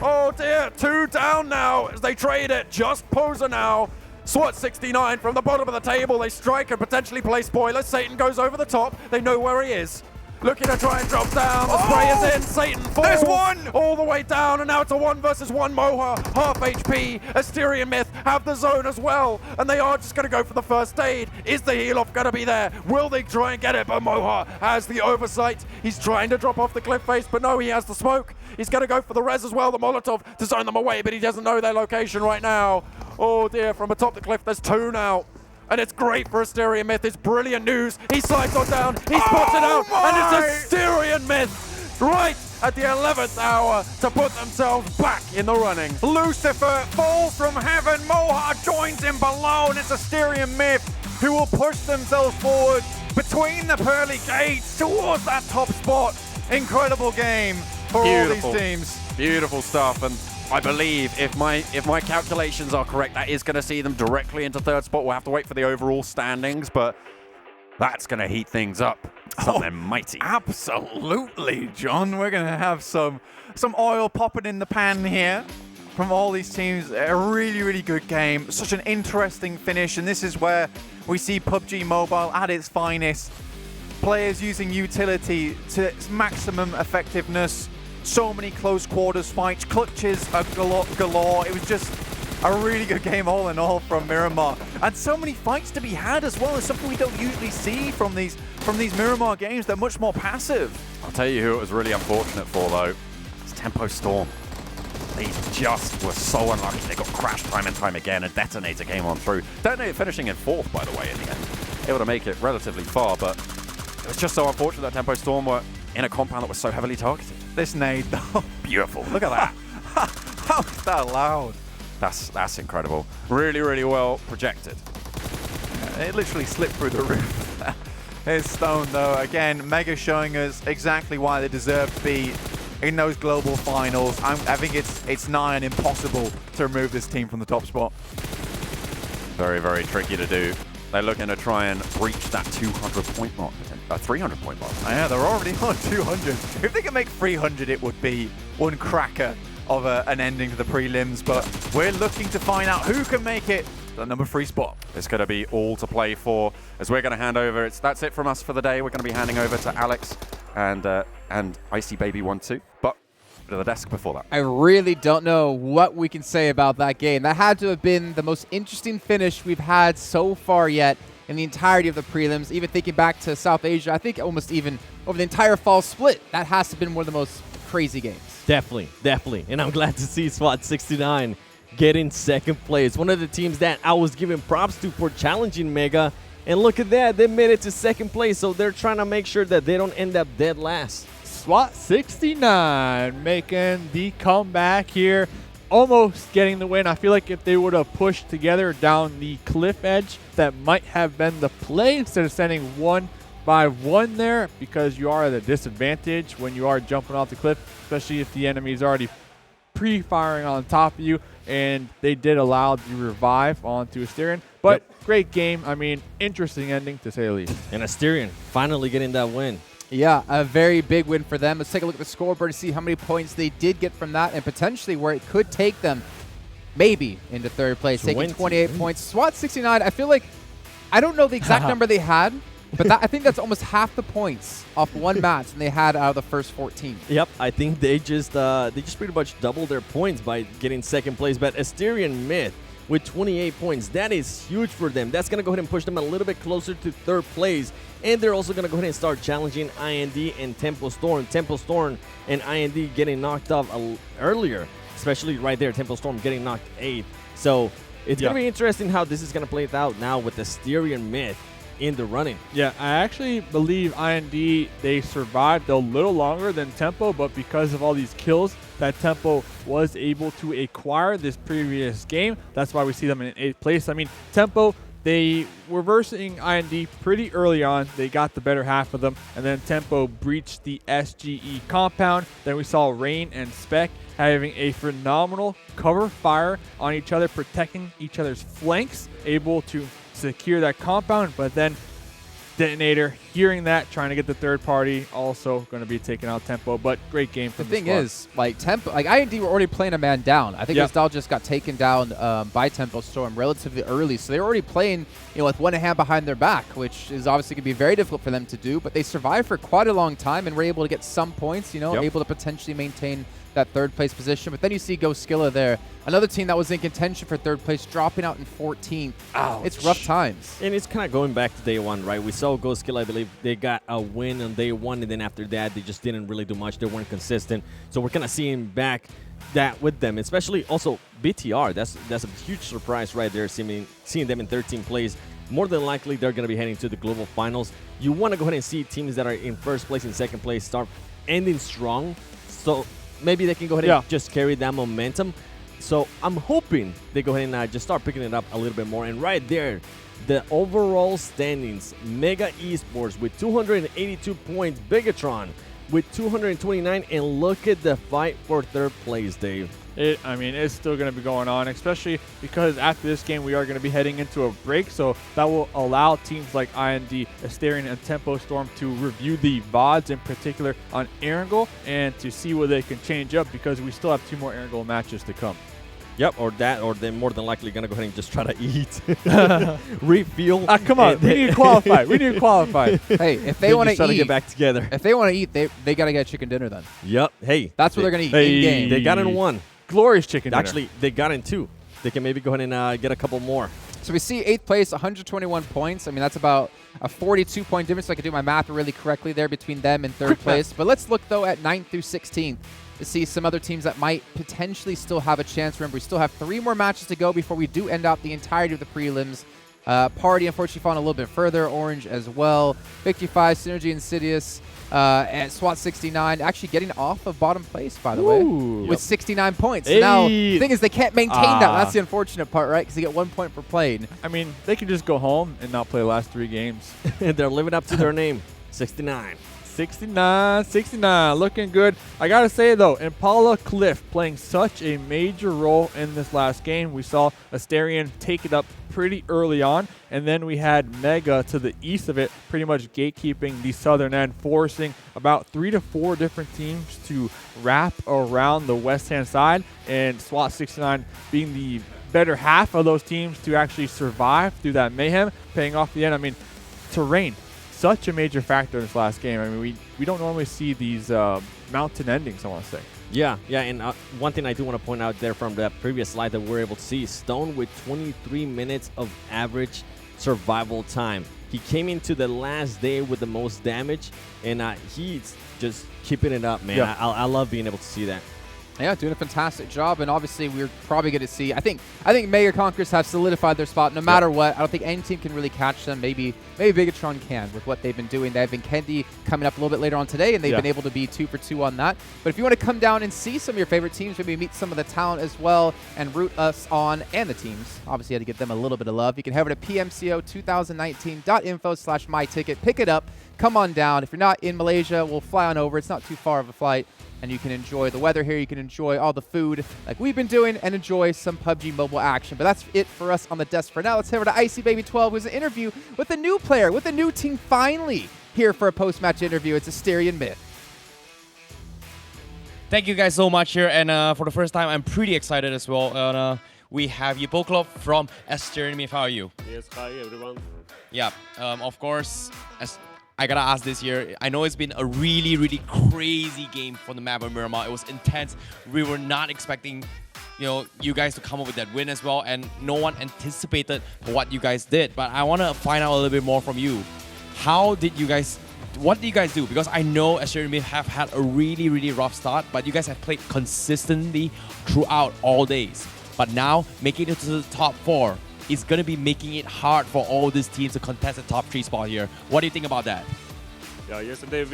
Oh dear, 2 down now as they trade it. Just Poser now. SWAT 69 from the bottom of the table. They strike and potentially play spoilers. Satan goes over the top. They know where he is. Looking to try and drop down. The spray is in. Satan falls. There's 1! All the way down, and now it's a 1 versus 1 Moha. Half HP. Asterion Myth have the zone as well, and they are just going to go for the first aid. Is the heal off going to be there? Will they try and get it? But Moha has the oversight. He's trying to drop off the cliff face, but no, he has the smoke. He's going to go for the res as well, the Molotov, to zone them away, but he doesn't know their location right now. Oh dear, from atop the cliff, there's 2 now. And it's great for Asterion Myth. It's brilliant news. He slides on down. He spots it out. And it's Asterion Myth right at the 11th hour to put themselves back in the running. Lucifer falls from heaven. Moha joins him below. And it's Asterion Myth who will push themselves forward between the pearly gates towards that top spot. Incredible game for all these teams. Beautiful stuff. And I believe if my calculations are correct, that is going to see them directly into 3rd spot. We'll have to wait for the overall standings, but that's going to heat things up. Something mighty. Absolutely, John. We're going to have some oil popping in the pan here from all these teams. A really, really good game. Such an interesting finish, and this is where we see PUBG Mobile at its finest. players using utility to its maximum effectiveness. So many close quarters fights, clutches are galore. It was just a really good game all in all from Miramar. And so many fights to be had as well. It's something we don't usually see from these Miramar games. They're much more passive. I'll tell you who it was really unfortunate for, though. It's Tempo Storm. They just were so unlucky. They got crashed time and time again, and DeToNator came on through. DeToNator finishing in 4th, by the way, in the end. Able to make it relatively far, but it was just so unfortunate that Tempo Storm were in a compound that was so heavily targeted. This nade, though. Beautiful. Look at that. How is that allowed? That's incredible. Really, really well projected. It literally slipped through the roof. Here's Stone, though. Again, Mega showing us exactly why they deserve to be in those global finals. I think it's nigh and impossible to remove this team from the top spot. Very, very tricky to do. They're looking to try and reach that 200-point mark, 300-point mark. Yeah, they're already on 200. If they can make 300, it would be one cracker of an ending to the prelims, but we're looking to find out who can make it to the number 3 spot. It's going to be all to play for as we're going to hand over. That's it from us for the day. We're going to be handing over to Alex and Icy Baby 1-2, but to the desk before that. I really don't know what we can say about that game. That had to have been the most interesting finish we've had so far yet in the entirety of the prelims. Even thinking back to South Asia, I think almost even over the entire fall split, that has to have been one of the most crazy games. Definitely, definitely. And I'm glad to see SWAT 69 get in 2nd place. One of the teams that I was giving props to for challenging Mega. And look at that, they made it to 2nd place, so they're trying to make sure that they don't end up dead last. SWAT 69 making the comeback here, almost getting the win. I feel like if they would have pushed together down the cliff edge, that might have been the play instead of sending 1 by 1 there, because you are at a disadvantage when you are jumping off the cliff, especially if the enemy is already pre-firing on top of you, and they did allow the revive onto Asterion. But great game. I mean, interesting ending to say the least. And Asterion finally getting that win. Yeah, a very big win for them. Let's take a look at the scoreboard to see how many points they did get from that and potentially where it could take them maybe into 3rd place, taking 28 points. SWAT 69, I feel like, I don't know the exact number they had, but I think that's almost half the points off one match than they had out of the first 14. Yep, I think they just pretty much doubled their points by getting 2nd place. But Asterion Myth with 28 points, that is huge for them. That's going to go ahead and push them a little bit closer to 3rd place. And they're also going to go ahead and start challenging IND and Tempo Storm. Tempo Storm and IND getting knocked off earlier, especially right there, Tempo Storm getting knocked 8th. So it's going to be interesting how this is going to play out now with Asterion Myth in the running. Yeah, I actually believe IND, they survived a little longer than Tempo, but because of all these kills that Tempo was able to acquire this previous game, that's why we see them in 8th place. I mean, Tempo, they were versing IND pretty early on. They got the better half of them, and then Tempo breached the SGE compound. Then we saw Rain and Spec having a phenomenal cover fire on each other, protecting each other's flanks, able to secure that compound, but then DeToNator hearing that, trying to get the 3rd party, also going to be taking out Tempo. But great game from the thing is, like Tempo, like IND were already playing a man down. I think Nostal just got taken down by Tempo Storm relatively early, so they were already playing, with one hand behind their back, which is obviously going to be very difficult for them to do. But they survived for quite a long time and were able to get some points, able to potentially maintain that 3rd place position. But then you see Goskilla there, another team that was in contention for 3rd place, dropping out in 14th. Ouch. It's rough times. And it's kind of going back to day 1, right? We saw Goskilla, I believe they got a win on day 1, and then after that, they just didn't really do much. They weren't consistent. So we're kind of seeing back that with them, especially also BTR. That's a huge surprise right there, seeing them in 13th place. More than likely, they're going to be heading to the global finals. You want to go ahead and see teams that are in 1st place and 2nd place start ending strong. So maybe they can go ahead and just carry that momentum. So I'm hoping they go ahead and just start picking it up a little bit more. And right there, the overall standings, MEGA Esports with 282 points, Bigetron with 229, and look at the fight for 3rd place, Dave. I mean, it's still going to be going on, especially because after this game, we are going to be heading into a break. So that will allow teams like IND, Asterion, and Tempo Storm to review the VODs, in particular on Erangel, and to see where they can change up, because we still have 2 more Erangel matches to come. Yep, or that, or they're more than likely going to go ahead and just try to eat, refuel. Come on, we need to qualify. We need to qualify. Hey, if they want to eat, to get back together. If they want to eat, they got to get chicken dinner then. Yep. Hey, that's what they're going to eat in game. They got in one. Glorious chicken dinner. Actually, they got in two. They can maybe go ahead and get a couple more. So we see 8th place, 121 points. I mean, that's about a 42-point difference. So I can do my math really correctly there between them and 3rd place. But let's look, though, at 9th through 16th to see some other teams that might potentially still have a chance. Remember, we still have 3 more matches to go before we do end out the entirety of the prelims. Party, unfortunately, falling a little bit further. Orange as well. Victory 5, SynerGE, Insidious, and SWAT 69 actually getting off of bottom place, by the way, with 69 points. Hey. Now, the thing is, they can't maintain that. That's the unfortunate part, right? Because they get 1 point per played. I mean, they can just go home and not play the last 3 games. They're living up to their name. 69. 69, looking good. I gotta say though, Impala Cliff playing such a major role in this last game. We saw Asterion take it up pretty early on, and then we had Mega to the east of it, pretty much gatekeeping the southern end, forcing about 3 to 4 different teams to wrap around the west-hand side, and SWAT 69 being the better half of those teams to actually survive through that mayhem, paying off the end. I mean, terrain. Such a major factor in this last game. I mean, we don't normally see these mountain endings, I want to say. Yeah, and one thing I do want to point out there from that previous slide that we're able to see, Stone with 23 minutes of average survival time. He came into the last day with the most damage, and he's just keeping it up, man. Yeah. I love being able to see that. Yeah, doing a fantastic job, and obviously we're probably going to see. I think Mega Conquerors have solidified their spot no matter what. I don't think any team can really catch them. Maybe Bigetron can with what they've been doing. They have been Kendi coming up a little bit later on today, and they've been able to be 2 for 2 on that. But if you want to come down and see some of your favorite teams, maybe meet some of the talent as well, and root us on and the teams. Obviously, you had to give them a little bit of love. You can head over to PMCO2019.info/myticket. Pick it up. Come on down. If you're not in Malaysia, we'll fly on over. It's not too far of a flight. And you can enjoy the weather here. You can enjoy all the food like we've been doing and enjoy some PUBG mobile action. But that's it for us on the desk for now. Let's head over to Icy Baby 12, who's an interview with a new player, with a new team finally here for a post-match interview. It's Asterion Myth. Thank you guys so much here. And for the first time, I'm pretty excited as well. We have Yipo Club from Asterion Myth. How are you? Yes, hi everyone. Yeah, of course, I gotta ask this here. I know it's been a really, really crazy game for the map of Miramar. It was intense. We were not expecting, you guys to come up with that win as well, and no one anticipated what you guys did. But I want to find out a little bit more from you. What did you guys do? Because I know Asterion Myth have had a really, really rough start, but you guys have played consistently throughout all days. But now, making it to the top 4 is going to be making it hard for all these teams to contest the top 3 spot here. What do you think about that? Yeah, yesterday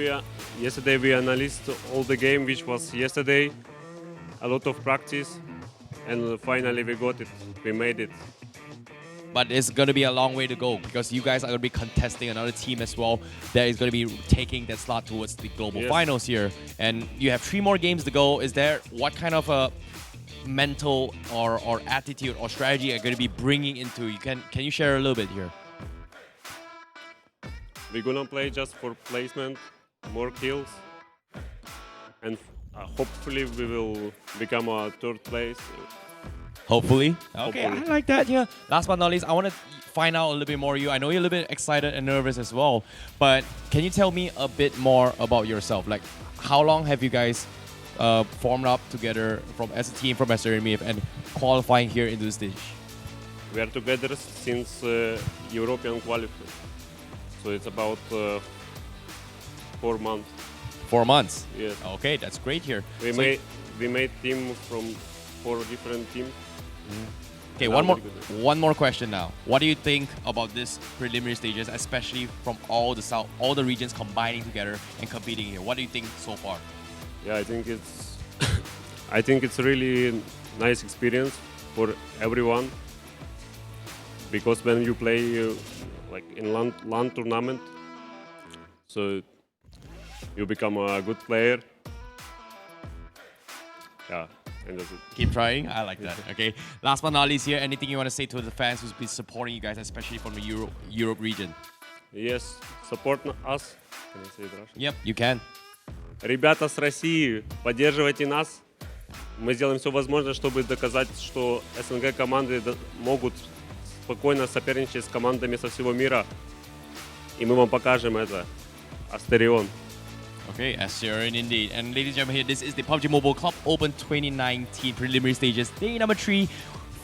we analyzed all the game which was yesterday, a lot of practice, and finally we got it. We made it. But it's going to be a long way to go because you guys are going to be contesting another team as well that is going to be taking that slot towards the global finals here. And you have 3 more games to go. Is there what kind of a mental or attitude or strategy are going to be bringing into you? Can you share a little bit here? We're gonna play just for placement, more kills, and hopefully we will become a 3rd place. Hopefully. Okay, Hopefully. I like that. Yeah. Last but not least, I want to find out a little bit more of you. I know you're a little bit excited and nervous as well, but can you tell me a bit more about yourself? Like, how long have you guys formed up together as a team from Asterion Myth and qualifying here into the stage? We are together since European qualifier, so it's about 4 months. 4 months? Yes. Okay, that's great here. We made team from 4 different teams. Okay, one more question now. What do you think about this preliminary stages, especially from all the regions combining together and competing here? What do you think so far? Yeah, I think it's I think it's really nice experience for everyone, because when you play like in LAN tournament, so you become a good player. Yeah, and that's it. Keep trying. I like that. Okay. Last but not least here, anything you want to say to the fans who's been supporting you guys, especially from the Europe region? Yes, support us. Can I say it Russian? Yep, you can. Ребята с России, поддерживайте нас. Мы сделаем все возможное, чтобы доказать, что СНГ команды могут спокойно соперничать с командами со всего мира. И мы вам покажем это. Asterion. Okay, Asterion indeed. And ladies and gentlemen, here, this is the PUBG Mobile Club Open 2019 preliminary stages. Day number 3.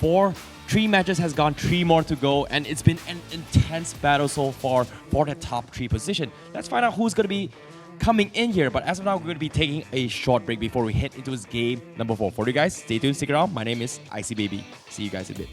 3 matches has gone, 3 more to go, and it's been an intense battle so far for the top 3 position. Let's find out who's going to be coming in here. But as of now, we're going to be taking a short break before we head into this game number 4. For you guys, stay tuned, stick around. My name is Icy Baby. See you guys in a bit.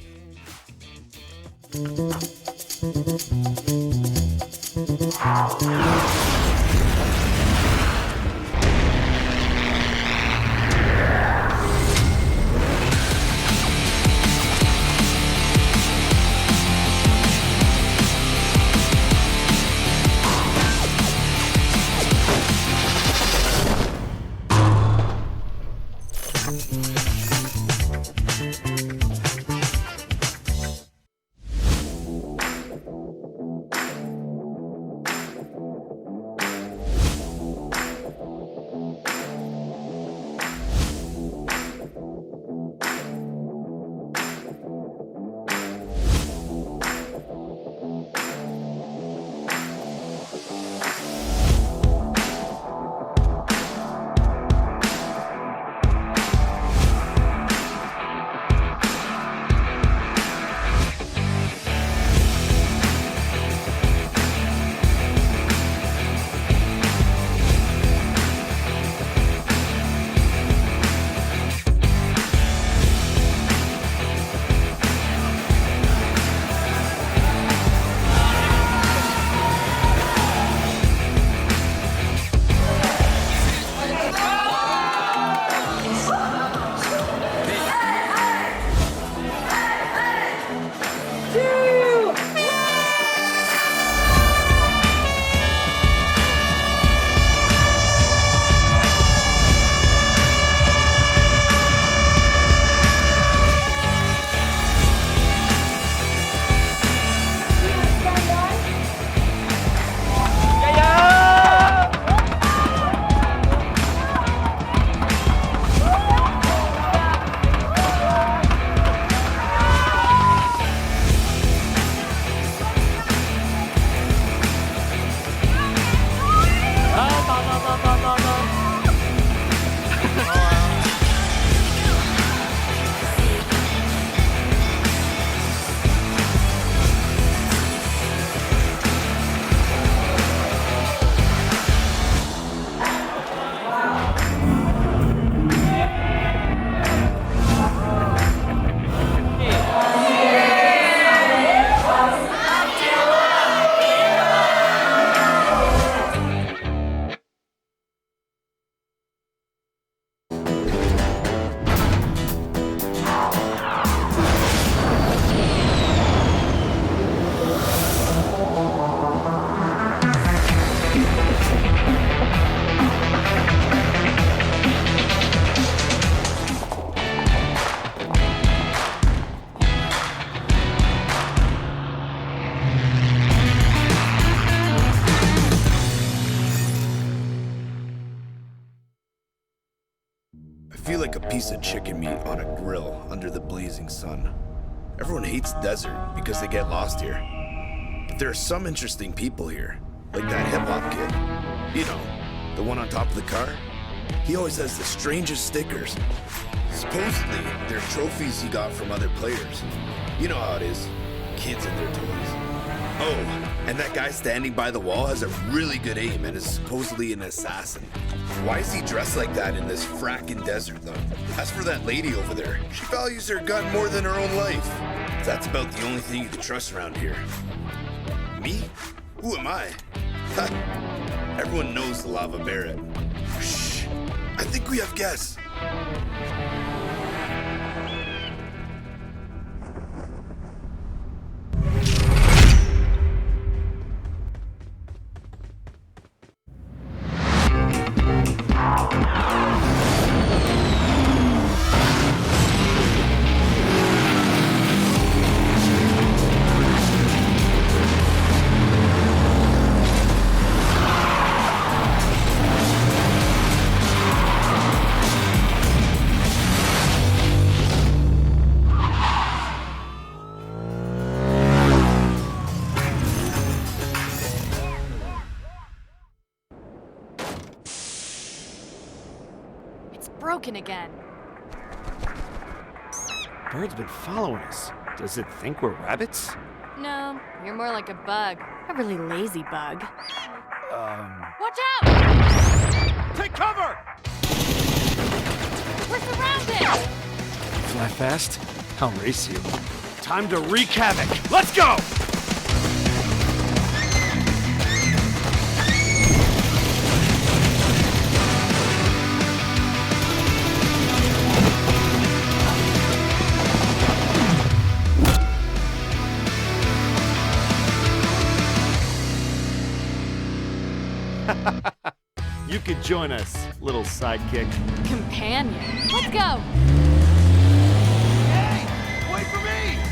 I feel like a piece of chicken meat on a grill under the blazing sun. Everyone hates desert because they get lost here. But there are some interesting people here, like that hip-hop kid. You know, the one on top of the car? He always has the strangest stickers. Supposedly, they're trophies he got from other players. You know how it is, kids and their toys. Oh, and that guy standing by the wall has a really good aim and is supposedly an assassin. Why is he dressed like that in this frackin' desert though? As for that lady over there, she values her gun more than her own life. That's about the only thing you can trust around here. Me? Who am I? Ha! Everyone knows the Lava Barret. Shh! I think we have guests. broken again. Bird's been following us. Does it think we're rabbits? No, you're more like a bug. A really lazy bug. Watch out! Take cover! We're surrounded! Fly fast, I'll race you. Time to wreak havoc. Let's go! You could join us, little sidekick. Companion. Let's go! Hey! Wait for me!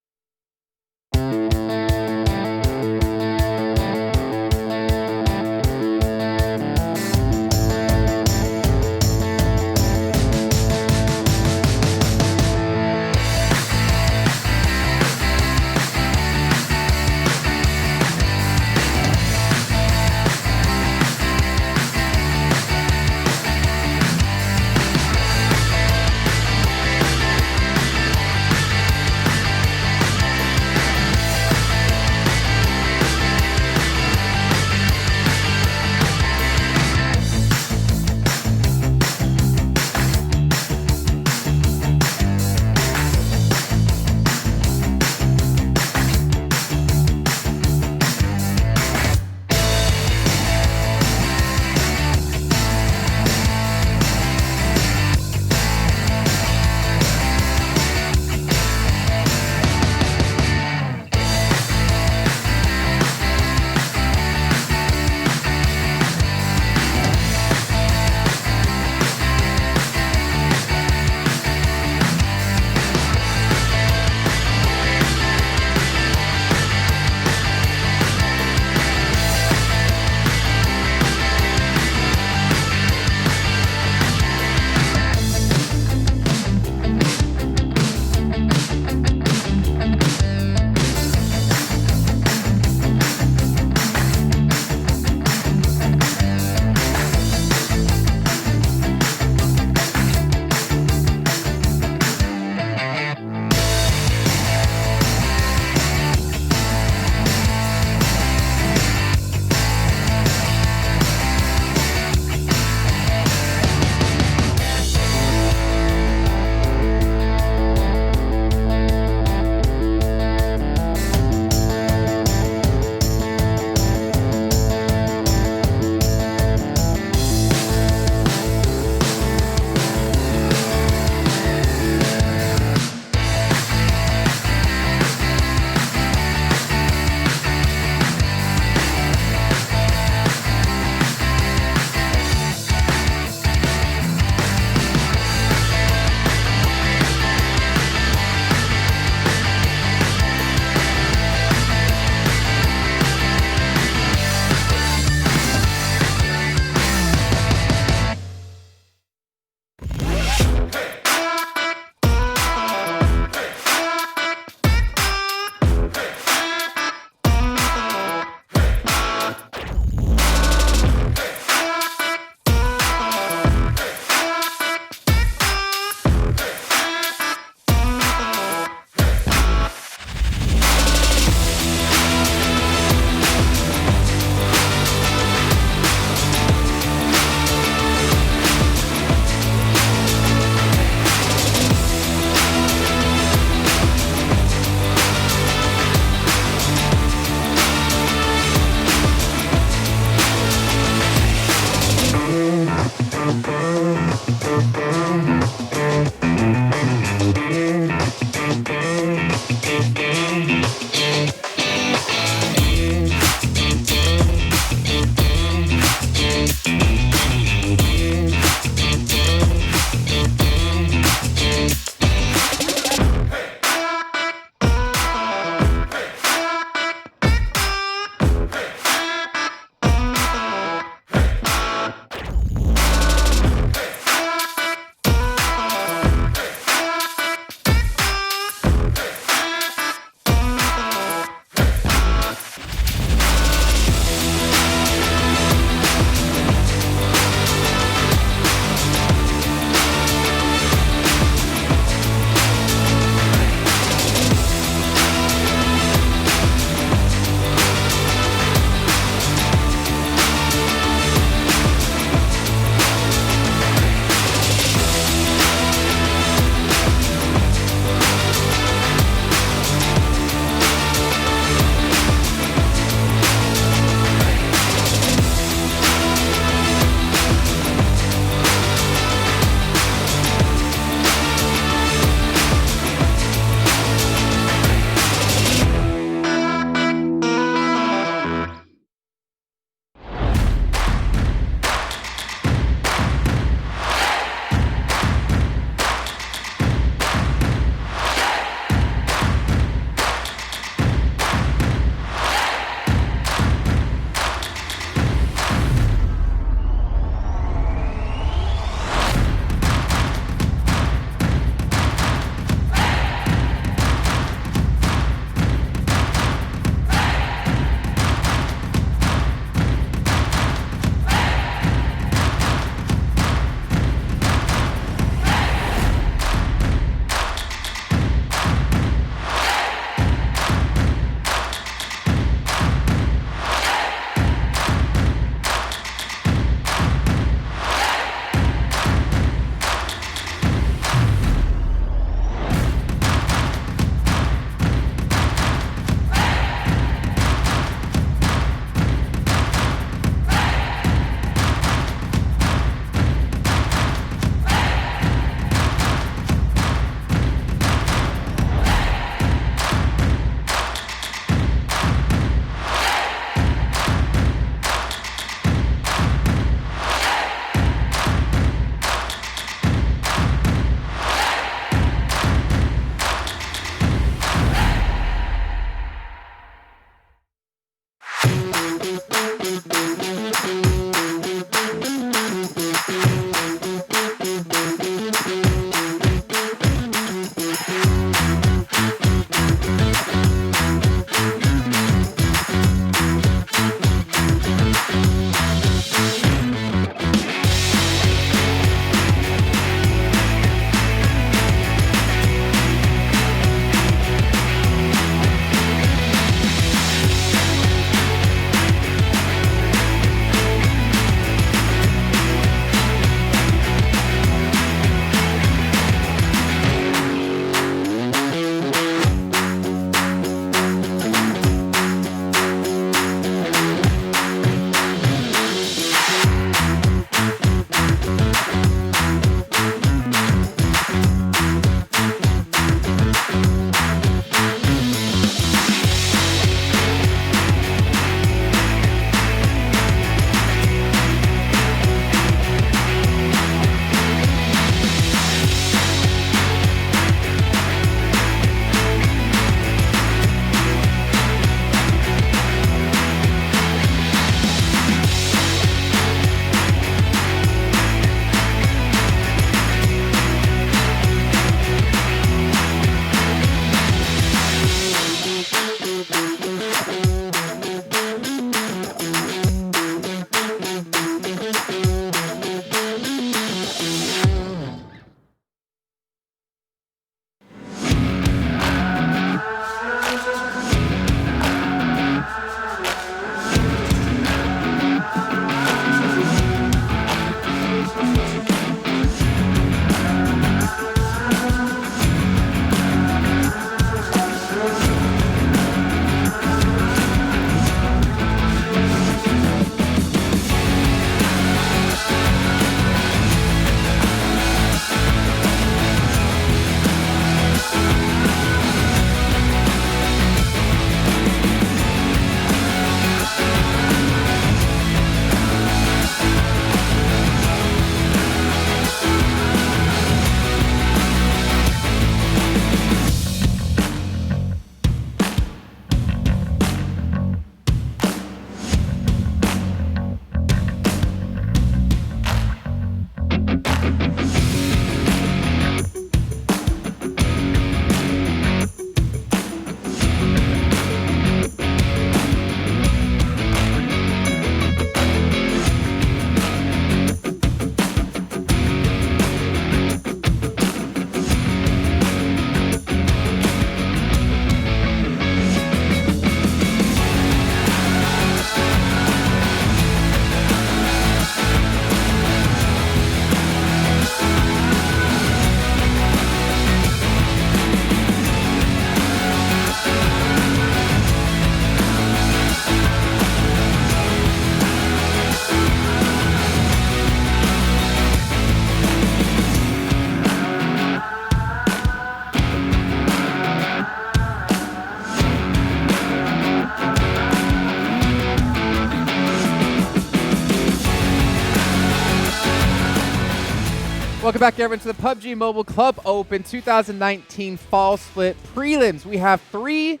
Welcome back, everyone, to the PUBG Mobile Club Open 2019 Fall Split Prelims. We have three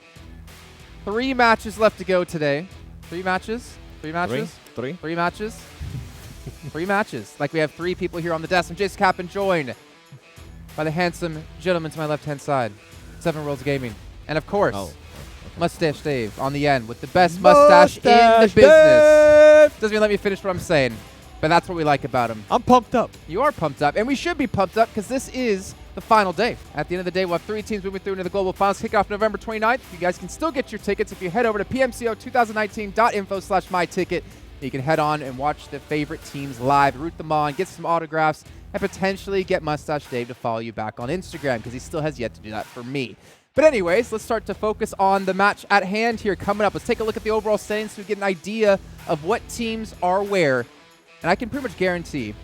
matches left to go today. Three matches? Three matches? Three matches? 3 matches. Like we have 3 people here on the desk. I'm Jason Kappen, joined by the handsome gentleman to my left-hand side, 7 Worlds Gaming. And of course, Mustache Dave on the end with the best mustache in the business. Doesn't even let me finish what I'm saying, but that's what we like about him. I'm pumped up. You are pumped up, and we should be pumped up because this is the final day. At the end of the day, we'll have 3 teams moving through into the global finals. Kickoff November 29th. You guys can still get your tickets if you head over to pmco2019.info/myticket. You can head on and watch the favorite teams live, root them on, get some autographs, and potentially get Mustache Dave to follow you back on Instagram because he still has yet to do that for me. But anyways, let's start to focus on the match at hand here coming up. Let's take a look at the overall standings so we get an idea of what teams are where. And I can pretty much guarantee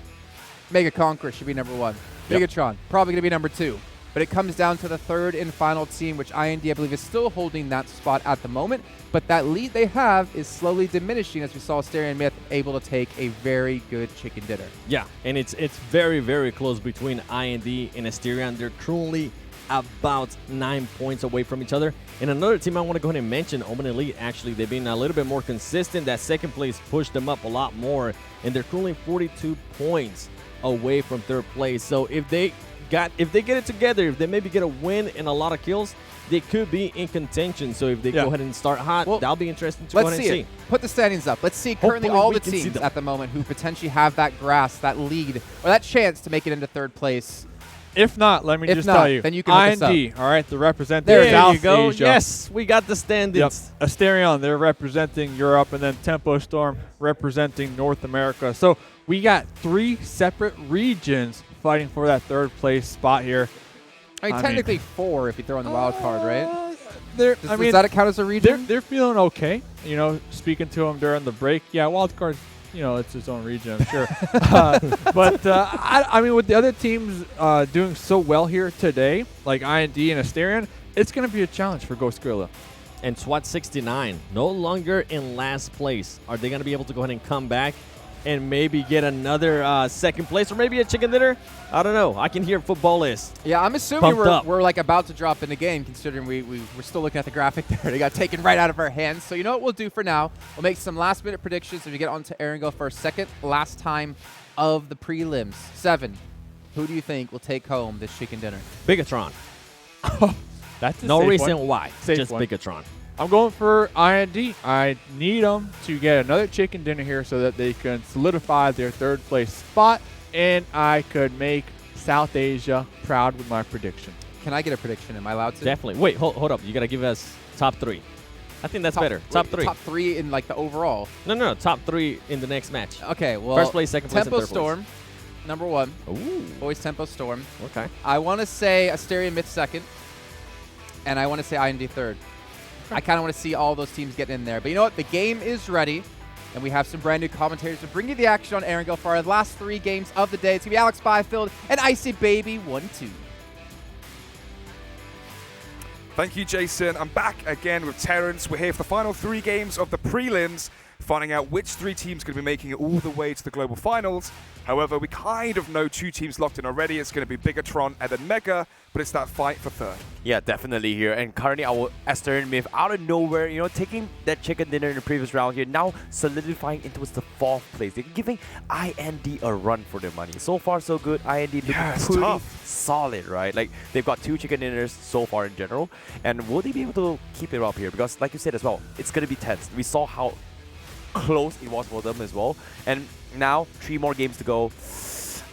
Mega Conqueror should be number 1. Yep. Bigetron probably going to be number 2. But it comes down to the 3rd and final team, which IND, I believe, is still holding that spot at the moment. But that lead they have is slowly diminishing as we saw Asterion Myth able to take a very good chicken dinner. Yeah, and it's very, very close between IND and Asterion. They're currently about 9 points away from each other. And another team I want to go ahead and mention, Omen Elite, actually, they've been a little bit more consistent. That 2nd place pushed them up a lot more, and they're currently 42 points away from 3rd place. So if they get it together, if they maybe get a win and a lot of kills, they could be in contention. So if they go ahead and start hot, that'll be interesting to go ahead and see. Put the standings up. Let's see currently all the teams at the moment who potentially have that grasp, that lead, or that chance to make it into 3rd place. If not, let me just tell you. Then you can look us up. IND, all right, they're representing There South you go. Asia. Yes, we got the standings. Yep. Asterion, they're representing Europe, and then Tempo Storm representing North America. So we got 3 separate regions fighting for that 3rd place spot here. I mean, technically 4 if you throw in the wild card, right? Does that count as a region? They're feeling okay. You know, speaking to them during the break. Yeah, wild card, you know, it's its own region, I'm sure. I mean, with the other teams doing so well here today, like IND and Asterion, it's going to be a challenge for Goskilla. And SWAT 69, no longer in last place. Are they going to be able to go ahead and come back and maybe get another 2nd place or maybe a chicken dinner? I don't know. I can hear FUTBOLIST. Yeah, I'm assuming we're like about to drop in the game, considering we're still looking at the graphic there. They got taken right out of our hands. So you know what we'll do for now? We'll make some last-minute predictions as we get on to Erangel for our 2nd last time of the prelims. 7, who do you think will take home this chicken dinner? Bigetron. That's a no safe reason one. why. Safe Just one. Bigetron. I'm going for IND. I need them to get another chicken dinner here so that they can solidify their 3rd place spot, and I could make South Asia proud with my prediction. Can I get a prediction? Am I allowed to? Definitely. Wait, hold up. You got to give us top 3. I think that's better. Top 3. Top 3 in like the overall? No. Top 3 in the next match. Okay, well. 1st place, 2nd place, and 3rd place. Tempo Storm, number 1. Ooh. Always Tempo Storm. Okay. I want to say Asterion Myth 2nd, and I want to say IND 3rd. I kind of want to see all those teams get in there. But you know what? The game is ready, and we have some brand new commentators to bring you the action on Erangel for our last 3 games of the day. It's going to be Alex Byfield and Icy Baby 1-2. Thank you, Jason. I'm back again with Terrence. We're here for the final 3 games of the prelims, finding out which 3 teams are going to be making it all the way to the global finals. However, we kind of know 2 teams locked in already. It's going to be Bigetron and then Mega, but it's that fight for 3rd. Yeah, definitely here. And currently our Asterion Myth out of nowhere, you know, taking that chicken dinner in the previous round here, now solidifying into the 4th place. They're giving IND a run for their money. So far, so good. IND looking pretty solid, right? Like, they've got 2 chicken dinners so far in general. And will they be able to keep it up here? Because, like you said as well, it's going to be tense. We saw how close it was for them as well. And now, 3 more games to go.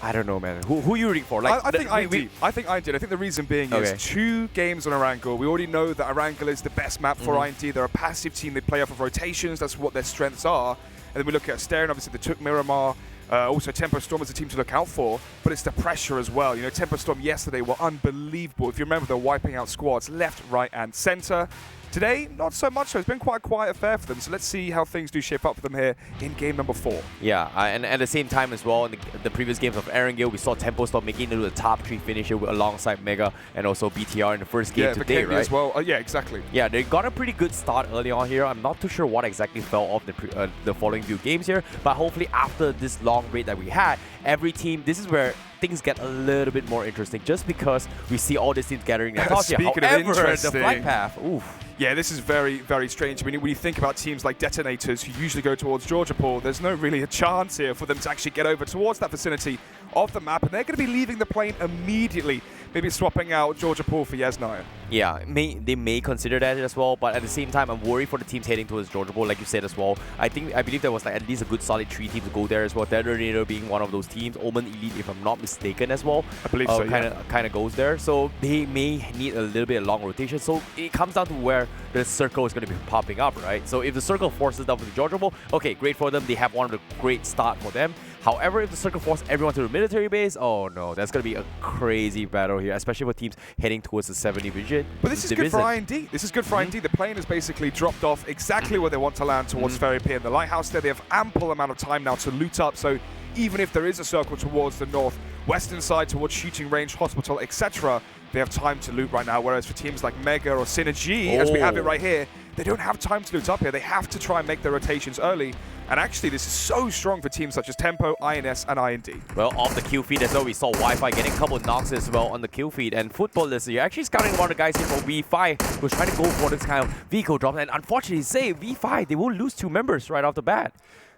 I don't know, man. Who are you rooting for? Like, I think IND. I think IND. I think the reason being is 2 games on Erangel. We already know that Erangel is the best map for IND. They're a passive team. They play off of rotations. That's what their strengths are. And then we look at Asterion. Obviously, they took Miramar. Also, Tempo Storm is a team to look out for. But it's the pressure as well. You know, Tempo Storm yesterday were unbelievable. If you remember, they're wiping out squads left, right, and center. Today, not so much so. It's been quite a quiet affair for them. So let's see how things do shape up for them here in game number 4. Yeah, and at the same time as well, in the previous games of Erangel, we saw Tempo Storm making it to the top 3 finisher alongside Mega and also BTR in the first game today, right? As well. Yeah, exactly. Yeah, they got a pretty good start early on here. I'm not too sure what exactly fell off the following few games here, but hopefully after this long break that we had, every team, this is where things get a little bit more interesting just because we see all these teams gathering at top here. Speaking of However, the interesting, flight path, oof. Yeah, this is very, very strange. I mean, when you think about teams like DeToNators who usually go towards Georgia Pool, there's no really a chance here for them to actually get over towards that vicinity of the map, and they're going to be leaving the plane immediately, maybe swapping out Georgia Pool for Yesnaya. Yeah, they may consider that as well, but at the same time, I'm worried for the teams heading towards Georgia Pool, like you said as well. I believe there was like at least a good solid 3 teams to go there as well. DeToNator being one of those teams, Omen Elite, if I'm not mistaken, as well. I believe so. Kind of goes there, so they may need a little bit of long rotation. So it comes down to where the circle is going to be popping up, right? So if the circle forces them to the Georgia Pool, okay, great for them. They have one of the great start for them. However, if the circle forces everyone to the military base, oh no, that's going to be a crazy battle here, especially for teams heading towards the 7 division. But this is good for IND. This is good for IND. The plane has basically dropped off exactly where they want to land towards Ferry Pier and the lighthouse there. They have ample amount of time now to loot up, so even if there is a circle towards the northwestern side, towards shooting range, hospital, etc., they have time to loot right now, whereas for teams like MEGA or SynerGE, as we have it right here, they don't have time to loot up here. They have to try and make their rotations early. And actually, this is so strong for teams such as Tempo, INS, and IND. Well, off the kill feed as well, we saw Wi-Fi getting a couple of knocks as well on the kill feed. And FUTBOLIST, you're actually scouting one of the guys here from V5 who's trying to go for this kind of vehicle drop. And unfortunately, say V5, they will lose 2 members right off the bat.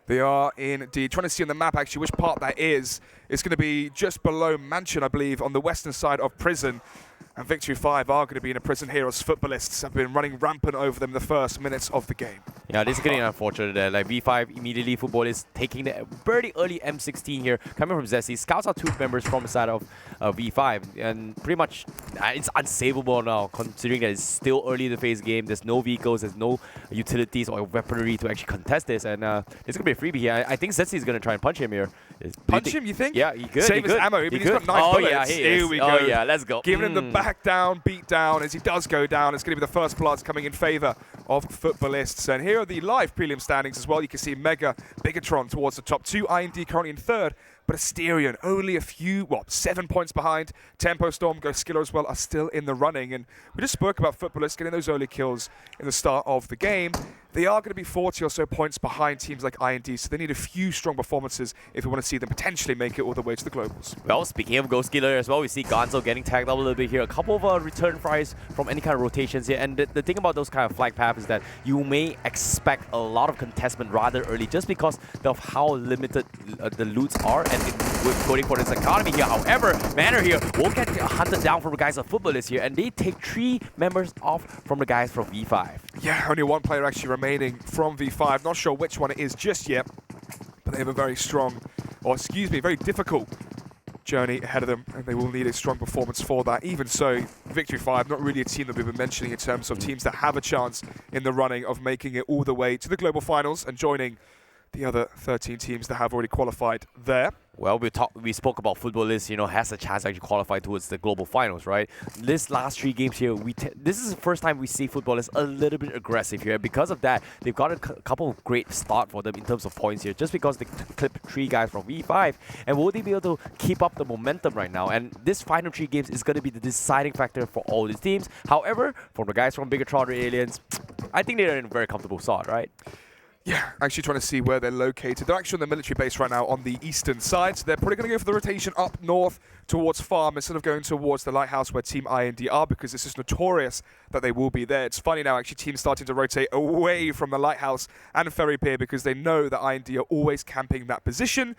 They are indeed. Trying to see on the map, actually, which part that is. It's going to be just below Mansion, I believe, on the western side of Prison. And Victory 5 are going to be in a prison here as FUTBOLISTs have been running rampant over them the first minutes of the game. Yeah, this is getting unfortunate there. Like V5 immediately, FUTBOLIST taking the very early M16 here, coming from Zesty. Scouts are 2 members from the side of V5. And pretty much, it's unsavable now, considering that it's still early in the phase game. There's no vehicles, there's no utilities or weaponry to actually contest this. And it's going to be a freebie here. I think Zesty is going to try and punch him here. Punch him, you think? Yeah, he could. Save his ammo. I mean, he's got 9 bullets. Yeah, Here we go. Oh, yeah, let's go. Giving him the back down, beat down. As he does go down, it's going to be the first bloods coming in favor of FUTBOLISTs. And here are the live prelim standings as well. You can see MEGA, Bigetron towards the top 2. IND currently in 3rd. But Asterion only a few, 7 points behind. Tempo, Storm, Goskilla as well are still in the running. And we just spoke about FUTBOLIST getting those early kills in the start of the game. They are going to be 40 or so points behind teams like IND, so they need a few strong performances if we want to see them potentially make it all the way to the Globals. Well, speaking of Goskilla as well, we see Gonzo getting tagged up a little bit here. A couple of return fries from any kind of rotations here. And the thing about those kind of flag paths is that you may expect a lot of contestment rather early just because of how limited the loots are. And we're going for this economy here. However, Manor here will get hunted down from the guys of FUTBOLIST here, and they take 3 members off from the guys from V5. Yeah, only 1 player actually remaining from V5. Not sure which one it is just yet, but they have a very strong, or excuse me, very difficult journey ahead of them, and they will need a strong performance for that. Even so, Victory 5, not really a team that we've been mentioning in terms of teams that have a chance in the running of making it all the way to the global finals and joining the other 13 teams that have already qualified there. Well, we spoke about FUTBOLIST, has a chance to actually qualify towards the global finals, right? This last 3 games here, this is the first time we see FUTBOLIST a little bit aggressive here. Because of that, they've got a couple of great start for them in terms of points here, just because they clipped 3 guys from V5. And will they be able to keep up the momentum right now? And this final 3 games is going to be the deciding factor for all these teams. However, from the guys from Bigetron RA, I think they're in a very comfortable spot, right? Yeah, actually trying to see where they're located. They're actually on the military base right now on the eastern side, so they're probably going to go for the rotation up north towards Farm instead of going towards the lighthouse where Team IND are, because it's just notorious that they will be there. It's funny now, actually, teams starting to rotate away from the lighthouse and Ferry Pier because they know that IND are always camping that position.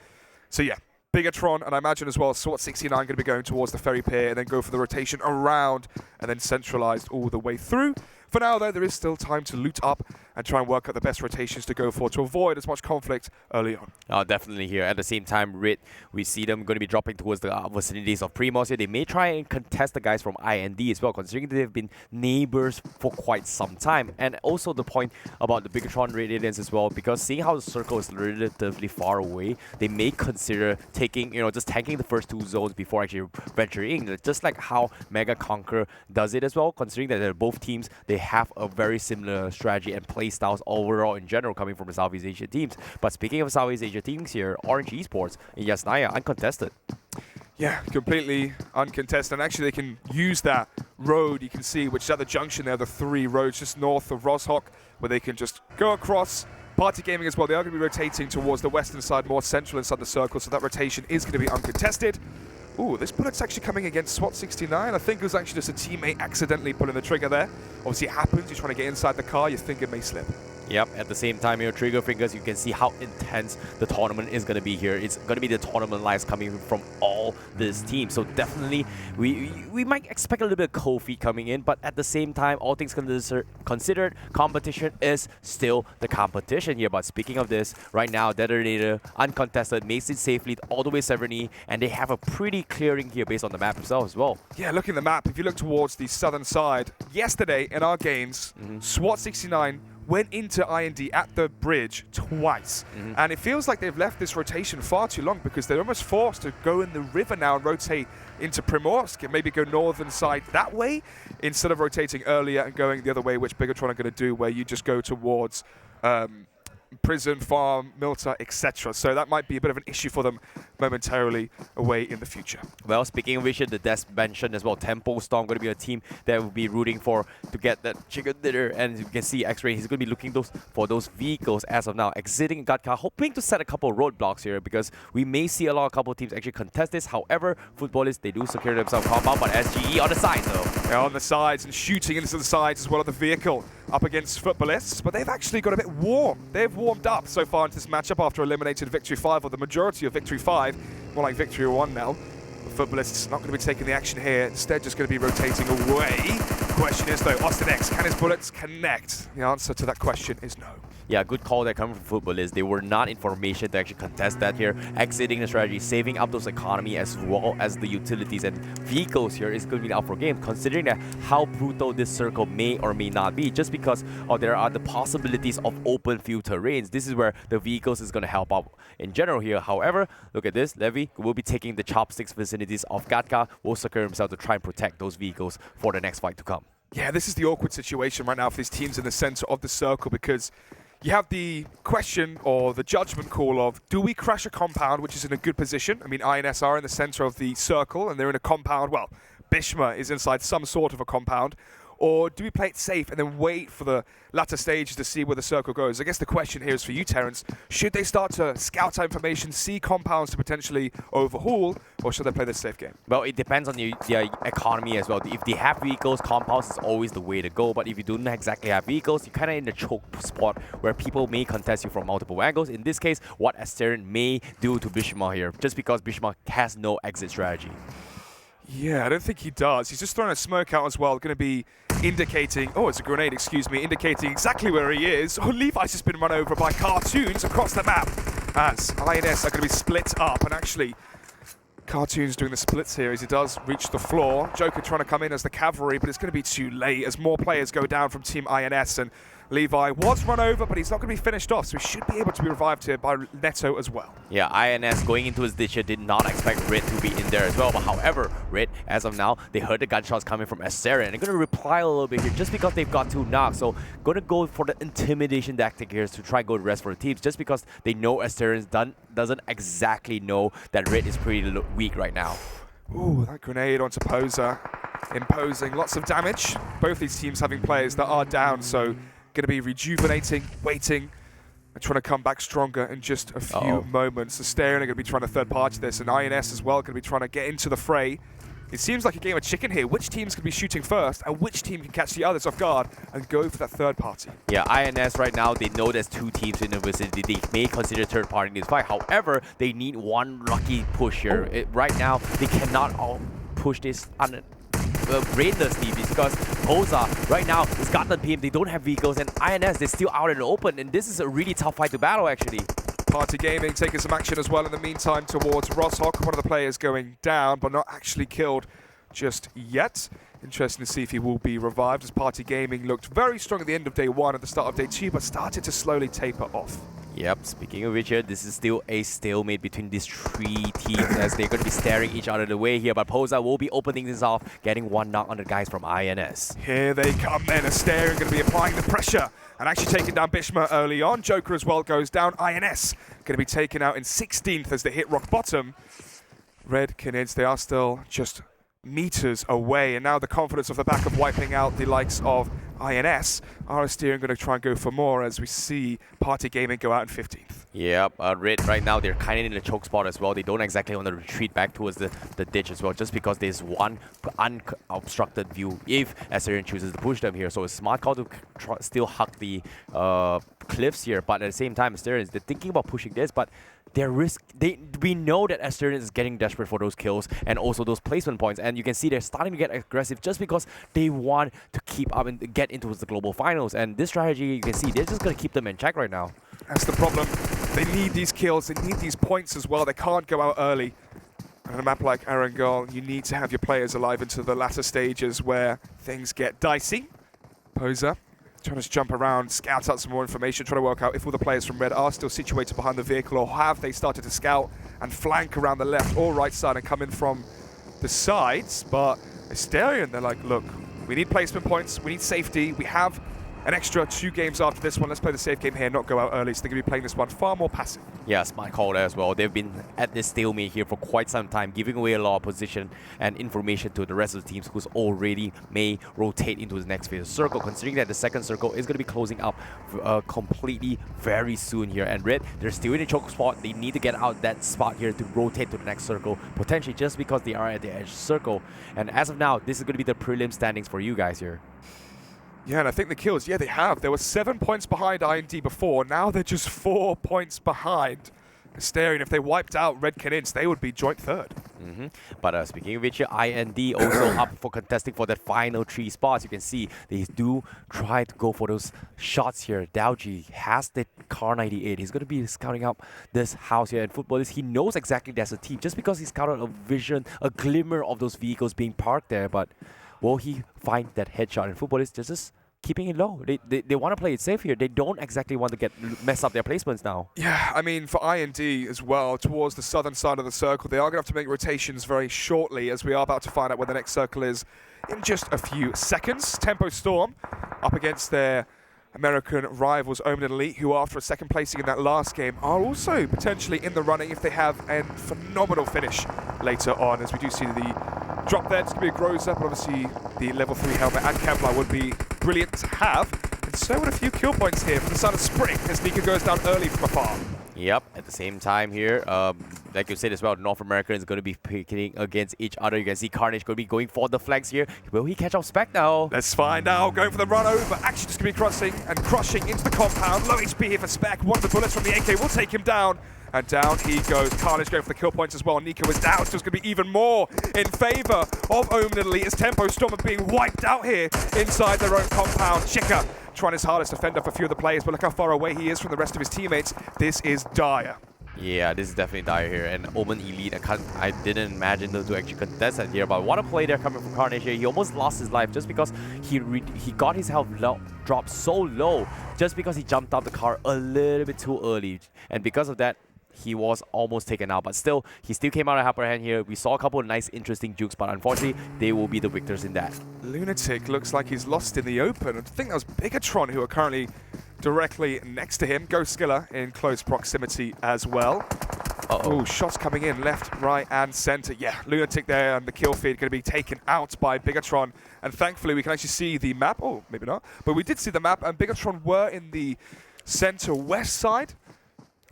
So yeah, Bigetron, and I imagine as well SWAT 69 going to be going towards the Ferry Pier and then go for the rotation around and then centralized all the way through. For now, though, there is still time to loot up and try and work out the best rotations to go for to avoid as much conflict early on. Oh, definitely here. At the same time, RED, we see them going to be dropping towards the vicinities of Primos here. They may try and contest the guys from IND as well, considering they've been neighbors for quite some time. And also the point about the Bigetron Radiance as well, because seeing how the circle is relatively far away, they may consider taking, just tanking the first 2 zones before actually venturing in. Just like how MEGA Conquer does it as well, considering that they're both teams, they have a very similar strategy and play styles overall in general coming from the Southeast Asia teams. But speaking of Southeast Asia teams here, RED Esports in Yasnaya, uncontested. Yeah, completely uncontested. And actually they can use that road, you can see, which is at the junction there, the 3 roads just north of Roshok, where they can just go across. Party Gaming as well, they are going to be rotating towards the western side, more central inside the circle, so that rotation is going to be uncontested. Ooh, this bullet's actually coming against SWAT 69. I think it was actually just a teammate accidentally pulling the trigger there. Obviously it happens, you're trying to get inside the car, you think it may slip. Yep, at the same time, your trigger fingers, you can see how intense the tournament is going to be here. It's going to be the tournament lives coming from all this team. So definitely, we might expect a little bit of cold feet coming in, but at the same time, all things considered, competition is still the competition here. But speaking of this, right now, DeToNator, uncontested, makes it safely all the way 70, and they have a pretty clearing here based on the map itself as well. Yeah, looking at the map, if you look towards the southern side, yesterday in our games, SWAT 69 went into IND at the bridge twice. And it feels like they've left this rotation far too long because they're almost forced to go in the river now and rotate into Primorsk and maybe go northern side that way instead of rotating earlier and going the other way, which Bigetron are going to do, where you just go towards prison, farm, Milta, etc. So that might be a bit of an issue for them momentarily away in the future. Well, speaking of which, the Des mentioned as well, Tempo Storm going to be a team that will be rooting for to get that chicken dinner. And you can see X-Ray, he's going to be looking for those vehicles as of now, exiting Gatka, hoping to set a couple of roadblocks here because we may see a couple of teams actually contest this. However, FUTBOLIST, they do secure themselves compound, but SGE on the sides though. They're on the sides and shooting into the sides as well of the vehicle up against FUTBOLIST, but they've actually got a bit warm. They've warmed up so far into this matchup after eliminated Victory 5, or the majority of Victory 5, more like Victory 1 now. FUTBOLIST's not going to be taking the action here, instead just going to be rotating away. Question is though, Austin X, can his bullets connect? The answer to that question is no. Yeah, good call that coming from FUTBOLIST. They were not in formation to actually contest that here. Exiting the strategy, saving up those economy as well as the utilities and vehicles here is going to be up for game, considering that how brutal this circle may or may not be, just because there are the possibilities of open field terrains. This is where the vehicles is going to help out in general here. However, look at this. Levy will be taking the chopsticks vicinities of Gatka, will secure himself to try and protect those vehicles for the next fight to come. Yeah, this is the awkward situation right now for these teams in the center of the circle, because you have the question or the judgment call of, do we crash a compound, which is in a good position? I mean, INS are in the center of the circle, and they're in a compound. Well, Bishma is inside some sort of a compound. Or do we play it safe and then wait for the latter stages to see where the circle goes? I guess the question here is for you, Terrence. Should they start to scout out information, see compounds to potentially overhaul, or should they play the safe game? Well, it depends on the economy as well. If they have vehicles, compounds is always the way to go. But if you don't exactly have vehicles, you're kind of in the choke spot where people may contest you from multiple angles. In this case, what Asterion may do to Bishma here, just because Bishma has no exit strategy. Yeah, I don't think he does. He's just throwing a smoke out as well, going to be indicating, oh, it's a grenade, excuse me, indicating exactly where he is. Oh, Levi's just been run over by cartoons across the map as INS are going to be split up. And actually, Cartoon's doing the splits here as he does reach the floor. Joker trying to come in as the cavalry, but it's going to be too late as more players go down from Team INS. And Levi was run over, but he's not going to be finished off, so he should be able to be revived here by Neto as well. Yeah, INS going into his ditch here did not expect RED to be in there as well. But however, RED, as of now, they heard the gunshots coming from Asterion. They're going to reply a little bit here just because they've got 2 knocks. So going to go for the intimidation tactic here to try and go to rest for the teams, just because they know Asterion doesn't exactly know that RED is pretty weak right now. Ooh, that grenade onto Poser, imposing lots of damage. Both these teams having players that are down, so going to be rejuvenating, waiting, and trying to come back stronger in just a few moments. Asterion are going to be trying to third party this, and INS as well going to be trying to get into the fray. It seems like a game of chicken here. Which team's going to be shooting first, and which team can catch the others off guard and go for that third party? Yeah, INS right now, they know there's 2 teams in the vicinity. They may consider third party in this fight. However, they need one lucky push here. Right now, they cannot all push this brainlessly because Posa right now has got the PM. They don't have vehicles, and INS, they're still out in the open, and this is a really tough fight to battle actually. Party Gaming taking some action as well in the meantime towards Roshok, one of the players going down but not actually killed just yet. Interesting to see if he will be revived, as Party Gaming looked very strong at the end of day 1 at the start of day 2, but started to slowly taper off. Yep, speaking of which here, this is still a stalemate between these 3 teams as they're going to be staring each other the way here, but Posa will be opening this off, getting 1 knock on the guys from INS. Here they come then, Asterion going to be applying the pressure and actually taking down Bishma early on. Joker as well goes down. INS going to be taken out in 16th as they hit rock bottom. RED Canids, they are still just meters away, and now the confidence off the back of wiping out the likes of INS, are Asterion going to try and go for more as we see Party Gaming go out in 15th? Yep, Red right now, they're kind of in the choke spot as well. They don't exactly want to retreat back towards the ditch as well, just because there's one unobstructed view if Asterion chooses to push them here. So it's a smart call to still hug the cliffs here, but at the same time, Asterion, they're thinking about pushing this, but we know that Asterion is getting desperate for those kills and also those placement points, and you can see they're starting to get aggressive just because they want to keep up and get into the global finals. And this strategy, you can see, they're just going to keep them in check right now. That's the problem. They need these kills, they need these points as well. They can't go out early. And on a map like Erangel, you need to have your players alive into the latter stages where things get dicey. Poser trying to jump around, scout out some more information, trying to work out if all the players from Red are still situated behind the vehicle, or have they started to scout and flank around the left or right side and come in from the sides. But Asterion, they're like, look, we need placement points, we need safety, we have an extra 2 games after this one. Let's play the safe game here, not go out early. So they're going to be playing this one far more passive. Yeah, smart call there as well. They've been at this stalemate here for quite some time, giving away a lot of position and information to the rest of the teams who's already may rotate into the next phase of circle, considering that the second circle is going to be closing up completely very soon here. And Red, they're still in a choke spot. They need to get out that spot here to rotate to the next circle, potentially just because they are at the edge circle. And as of now, this is going to be the prelim standings for you guys here. Yeah, and I think the kills, yeah, they have. They were 7 points behind IND before. Now they're just 4 points behind Asterion. If they wiped out RED Canids, they would be joint third. But speaking of which, IND also up for contesting for that final 3 spots. You can see they do try to go for those shots here. Daoji has the Car 98. He's going to be scouting out this house here. And FUTBOLIST, he knows exactly there's a team just because he scouted a vision, a glimmer of those vehicles being parked there. But will he find that headshot? And FUTBOLIST just keeping it low. They want to play it safe here. They don't exactly want to mess up their placements now. Yeah, I mean, for IND as well, towards the southern side of the circle, they are going to have to make rotations very shortly, as we are about to find out where the next circle is in just a few seconds. Tempo Storm up against their American rivals, Omen Elite, who after a second placing in that last game are also potentially in the running if they have a phenomenal finish later on, as we do see the drop there. It's going to be a Groza, but obviously the level 3 helmet and Kevlar would be brilliant to have. And so would a few kill points here from the side of Spring as Nika goes down early from afar. Yep, at the same time here, like you said as well, North America is going to be picking against each other. You can see Carnage going to be going for the flanks here. Will he catch up Spec now? Let's find out. Going for the run over. Actually just going to be crushing into the compound. Low HP here for Spec. One of the bullets from the AK will take him down. And down he goes. Carnage going for the kill points as well. Nico is down, so it's going to be even more in favor of Omen Elite as Tempo Storm are being wiped out here inside their own compound. Chica trying his hardest to fend off a few of the players, but look how far away he is from the rest of his teammates. This is dire. Yeah, this is definitely dire here. And Omen Elite, I didn't imagine them to actually contest that here, but what a play there coming from Carnage here. He almost lost his life just because he got his health dropped so low just because he jumped out the car a little bit too early. And because of that, he was almost taken out, but still, he still came out of upper hand here. We saw a couple of nice, interesting jukes, but unfortunately, they will be the victors in that. Lunatic looks like he's lost in the open. I think that was Bigetron who are currently directly next to him. Goskilla in close proximity as well. Oh, shots coming in left, right, and center. Yeah, Lunatic there, and the kill feed going to be taken out by Bigetron. And thankfully, we can actually see the map. Oh, maybe not. But we did see the map, and Bigetron were in the center west side.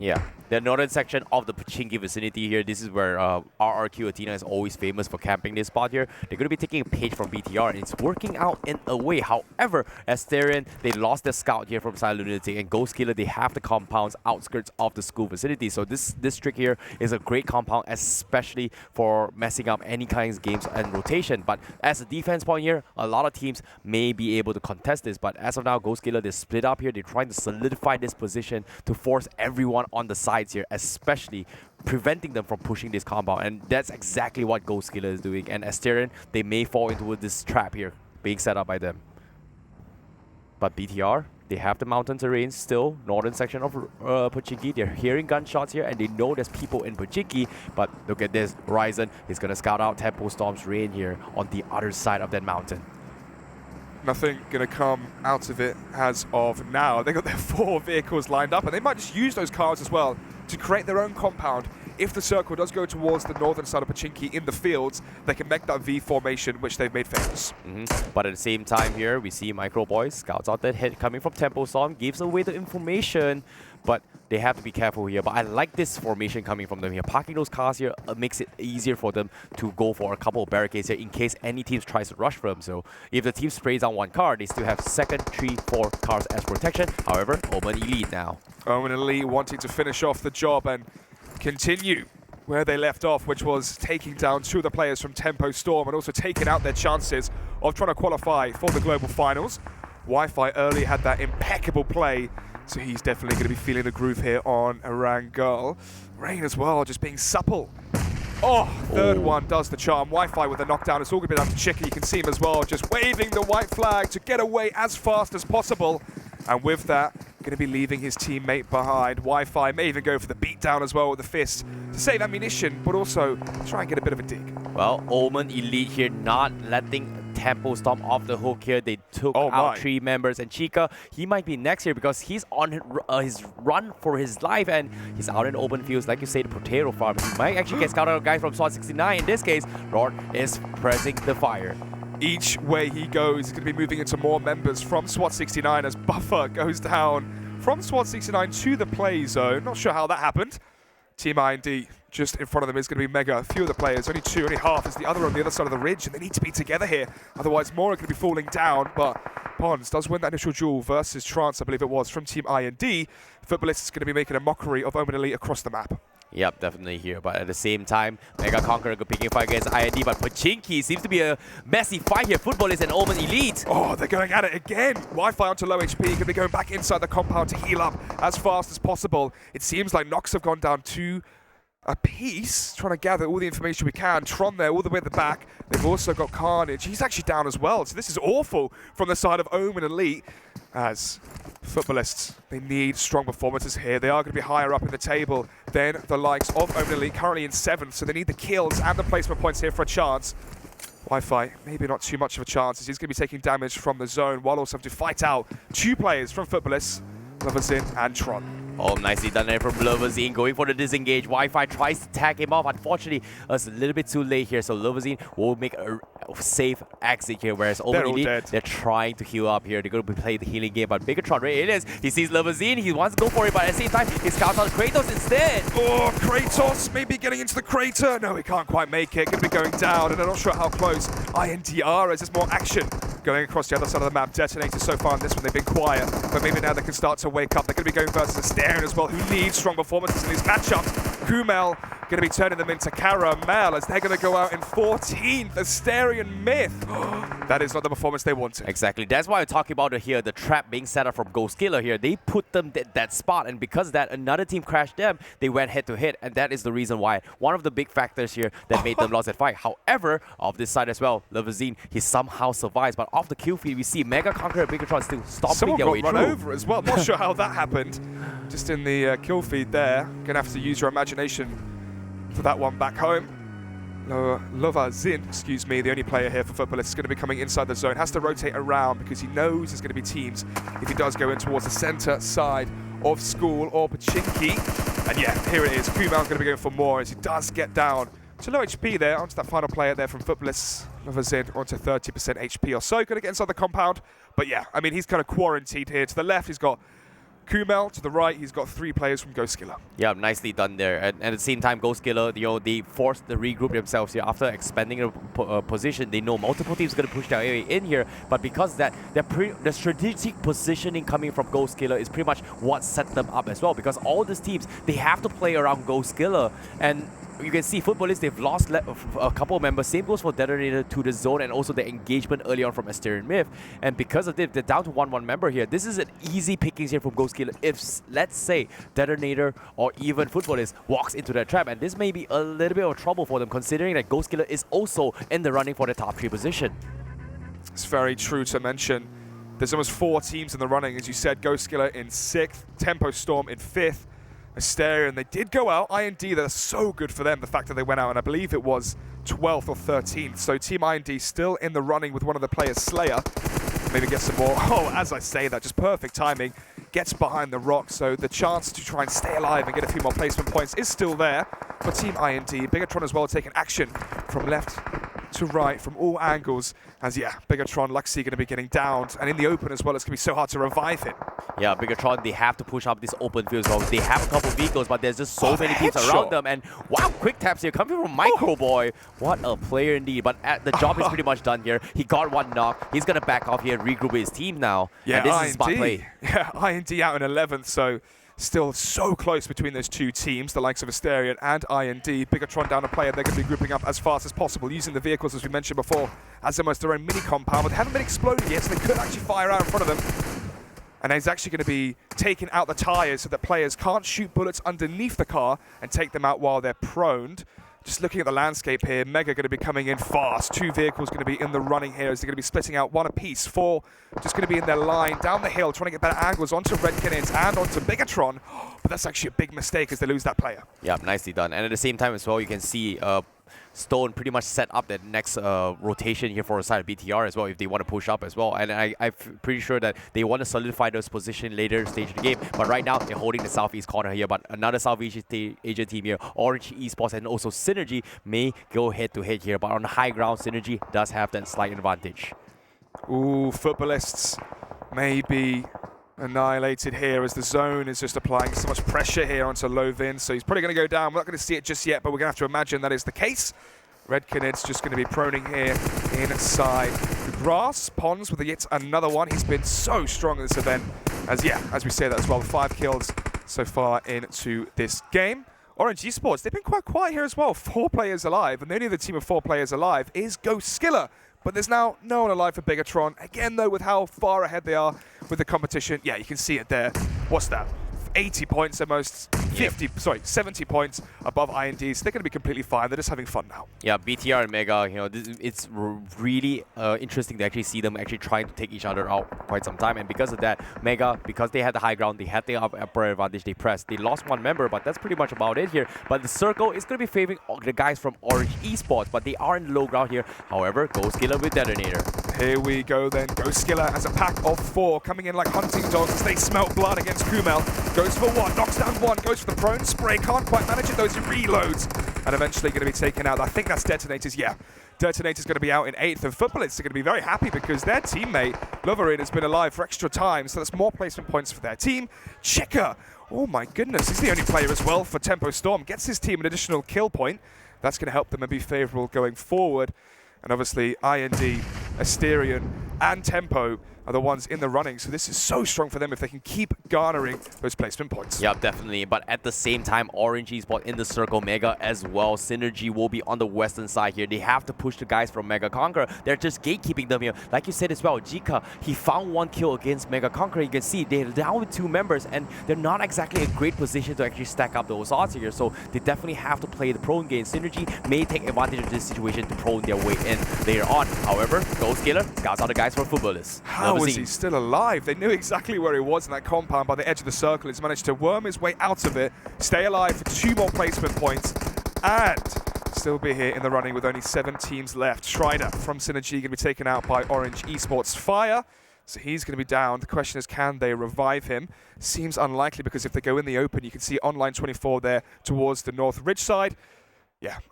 Yeah, the northern section of the Pubg vicinity here. This is where RRQ Athena is always famous for camping this spot here. They're going to be taking a page from BTR, and it's working out in a way. However, Asterion, they lost their scout here from Silent Lunatic, and Goskilla, they have the compounds outskirts of the school vicinity. So this trick here is a great compound, especially for messing up any kinds of games and rotation. But as a defense point here, a lot of teams may be able to contest this. But as of now, Goskilla, they're split up here. They're trying to solidify this position to force everyone on the sides here, especially preventing them from pushing this compound, and that's exactly what Goskilla is doing. And Asterion, they may fall into this trap here being set up by them. But BTR, they have the mountain terrain still, northern section of Pubg. They're hearing gunshots here, and they know there's people in Pubg. But look at this, Ryzen is going to scout out Tempo Storm's rain here on the other side of that mountain. Nothing going to come out of it as of now. They got their 4 vehicles lined up, and they might just use those cars as well to create their own compound if the circle does go towards the northern side of Pachinki in the fields, they can make that V formation, which they've made famous. But at the same time here, we see Micro Boys scouts out that hit coming from Tempo Storm, gives away the information, but they have to be careful here. But I like this formation coming from them here. Parking those cars here makes it easier for them to go for a couple of barricades here in case any team tries to rush for them. So if the team sprays down one car, they still have second, 3, 4 cars as protection. However, Omen Elite now. Omen Elite wanting to finish off the job and continue where they left off, which was taking down 2 of the players from Tempo Storm and also taking out their chances of trying to qualify for the global finals. Wi-Fi early had that impeccable play, so he's definitely going to be feeling the groove here on Erangel. Rain as well, just being supple. Oh, third one does the charm. Wi-Fi with a knockdown. It's all going to be down to Chica. You can see him as well, just waving the white flag to get away as fast as possible. And with that, going to be leaving his teammate behind. Wi-Fi may even go for the beatdown as well with the fist to save ammunition, but also try and get a bit of a dig. Well, Omen Elite here not letting Tempo Storm off the hook here. They took out 3 members, and Chica, he might be next here because he's on his run for his life, and he's out in open fields, like you say, the potato farm. He might actually get scouted out a guy from SWAT 69. In this case, Lord is pressing the fire. Each way he goes, he's going to be moving into more members from SWAT 69 as Buffer goes down from SWAT 69 to the play zone. Not sure how that happened. TeamIND just in front of them is going to be Mega. A few of the players, only 2, only half is the other on the other side of the ridge, and they need to be together here. Otherwise, more are going to be falling down, but Pons does win that initial duel versus Trance, I believe it was, from TeamIND. FUTBOLIST is going to be making a mockery of Omen Elite across the map. Yep, definitely here. But at the same time, Mega Conqueror picking fight against IND, but Pachinki seems to be a messy fight here. FUTBOLIST and Omen Elite. Oh, they're going at it again. Wi-Fi onto low HP. Going to be going back inside the compound to heal up as fast as possible. It seems like Nox have gone down 2 a piece, trying to gather all the information we can. Tron there all the way at the back. They've also got Carnage. He's actually down as well. So this is awful from the side of Omen Elite. As FUTBOLISTs, they need strong performances here. They are going to be higher up in the table than the likes of Omen Elite, currently in 7th. So they need the kills and the placement points here for a chance. Wi-Fi, maybe not too much of a chance, as he's going to be taking damage from the zone, while also having to fight out 2 players from FUTBOLIST, Loverzin and Tron. Oh, nicely done there from Loverzin, going for the disengage. Wi-Fi tries to tag him off. Unfortunately, it's a little bit too late here, so Loverzin will make a safe exit here, whereas Omen Elite, they're trying to heal up here. They're going to play the healing game, but Bigetron RA it is. He sees Loverzin, he wants to go for it, but at the same time, he scouts out Kratos instead. Oh, Kratos maybe getting into the crater. No, he can't quite make it. Going to be going down, and I'm not sure how close IND are, as there's more action going across the other side of the map. DeToNator so far in this one, they've been quiet, but maybe now they can start to wake up. They're going to be going versus Asterion as well, who needs strong performances in this matchup. Kumel going to be turning them into Caramel as they're going to go out in 14th. Asterion Myth. That is not the performance they wanted. Exactly. That's why I'm talking about it here, the trap being set up from Goskilla here. They put them that spot, and because of that, another team crashed them. They went head to head, and that is the reason why. One of the big factors here that made them lose that fight. However, off this side as well, Loverzin, he somehow survives, but off the kill feed, we see Mega Conqueror and Bigetron still stomping their way through. Someone got run over as well. Not sure how that happened. Just in the kill feed there. Gonna have to use your imagination for that one back home. Loverzin, excuse me, the only player here for FUTBOLIST, is going to be coming inside the zone. Has to rotate around because he knows there's going to be teams if he does go in towards the center side of School or Pachinki. And yeah, here it is. Kumal's going to be going for more as he does get down to low HP there. Onto that final player there from FUTBOLIST. Loverzin onto 30% HP or so. Going to get inside the compound. But yeah, I mean, he's kind of quarantined here. To the left, he's got Kumel. To the right, he's got 3 players from Goskilla. Yeah, nicely done there. And at the same time, Goskilla, they forced the regroup themselves here after expanding the position. They know multiple teams going to push their way in here, but because that, the strategic positioning coming from Goskilla is pretty much what set them up as well. Because all these teams, they have to play around Goskilla, and you can see FUTBOLIST, they've lost a couple of members. Same goes for DeToNator to the zone, and also the engagement early on from Asterion Myth. And because of this, they're down to 1-1 member here. This is an easy pickings here from Goskilla. If, let's say, DeToNator or even FUTBOLIST walks into that trap, and this may be a little bit of trouble for them, considering that Goskilla is also in the running for the top 3 position. It's very true to mention. There's almost 4 teams in the running, as you said. Goskilla in 6th, Tempo Storm in 5th. Asterion, they did go out. IND, that's so good for them, the fact that they went out, and I believe it was 12th or 13th. So TeamIND still in the running with one of the players, Slayer. Maybe get some more. Oh, as I say that, just perfect timing. Gets behind the rock, so the chance to try and stay alive and get a few more placement points is still there. for Team IND. Bigetron as well taking action from left to right from all angles. As Bigetron, Luxy going to be getting downed. And in the open as well, it's going to be so hard to revive him. Yeah, Bigetron, they have to push up this open field as well. They have a couple vehicles, but there's just so many teams around them. And wow, quick taps here coming from Micro Boy. What a player indeed. But the job is pretty much done here. He got one knock. He's going to back off here and regroup with his team now. Yeah, and this is a smart play. Yeah, IND out in 11th, so still so close between those two teams, the likes of Asterion and IND. Bigetron down a player, they're going to be grouping up as fast as possible, using the vehicles, as we mentioned before, as almost their own mini compound, but they haven't been exploded yet, so they could actually fire out in front of them. And he's actually going to be taking out the tires so that players can't shoot bullets underneath the car and take them out while they're proned. Just looking at the landscape here, MEGA going to be coming in fast. 2 vehicles going to be in the running here as they're going to be splitting out 1 apiece. 4 just going to be in their line down the hill, trying to get better angles onto RED Canids and onto Bigetron. But that's actually a big mistake as they lose that player. Yeah, nicely done. And at the same time as well, you can see Stone pretty much set up that next rotation here for the side of BTR as well if they want to push up as well. And I'm pretty sure that they want to solidify those positions later stage of the game. But right now, they're holding the southeast corner here. But another Southeast Asian team here, Orange Esports and also SynerGE, may go head-to-head here. But on the high ground, SynerGE does have that slight advantage. Ooh, Futbolists may be annihilated here as the zone is just applying so much pressure here onto Lovin. So he's probably going to go down. We're not going to see it just yet, but we're going to have to imagine that is the case. RED Canids just going to be proning here inside the grass. Pons with yet another one. He's been so strong in this event. As we say that as well, 5 kills so far into this game. Orange Esports, they've been quite quiet here as well. 4 players alive, and the only other team of 4 players alive is Goskilla. But there's now no one alive for Bigetron. Again, though, with how far ahead they are with the competition, you can see it there. What's that? 80 points almost, 70 points above INDs. They're going to be completely fine. They're just having fun now. Yeah, BTR and MEGA, it's really interesting to actually see them actually trying to take each other out quite some time. And because of that, MEGA, because they had the high ground, they had the upper advantage, they pressed. They lost 1 member, but that's pretty much about it here. But the circle is going to be favoring the guys from Orange Esports, but they are in the low ground here. However, Goskilla with DeToNator. Here we go then. Goskilla as a pack of 4 coming in like hunting dogs as they smell blood against Kumel. Goes for 1, knocks down 1, goes for the prone spray, can't quite manage it, those reloads, and eventually going to be taken out. I think that's DeToNator's, DeToNator's going to be out in 8th, and Futbolists are going to be very happy because their teammate, Loverin, has been alive for extra time, so that's more placement points for their team. Chica, oh my goodness, he's the only player as well for Tempo Storm, gets his team an additional kill point. That's going to help them and be favorable going forward. And obviously, IND, Asterion, and Tempo are the ones in the running. So this is so strong for them if they can keep garnering those placement points. Yeah, definitely. But at the same time, Orange Esports in the circle, MEGA as well. SynerGE will be on the western side here. They have to push the guys from MEGA Conqueror. They're just gatekeeping them here. Like you said as well, Jika, he found 1 kill against MEGA Conqueror. You can see they're down with 2 members, and they're not exactly a great position to actually stack up those odds here. So they definitely have to play the prone game. SynerGE may take advantage of this situation to prone their way in later on. However, Goskilla scouts out the guys from Futbolists. How is he still alive? They knew exactly where he was in that compound by the edge of the circle. He's managed to worm his way out of it, stay alive for 2 more placement points, and still be here in the running with only 7 teams left. Strider from SynerGE going to be taken out by Orange Esports Fire. So he's going to be down. The question is, can they revive him? Seems unlikely because if they go in the open, you can see Online 24 there towards the North Ridge side.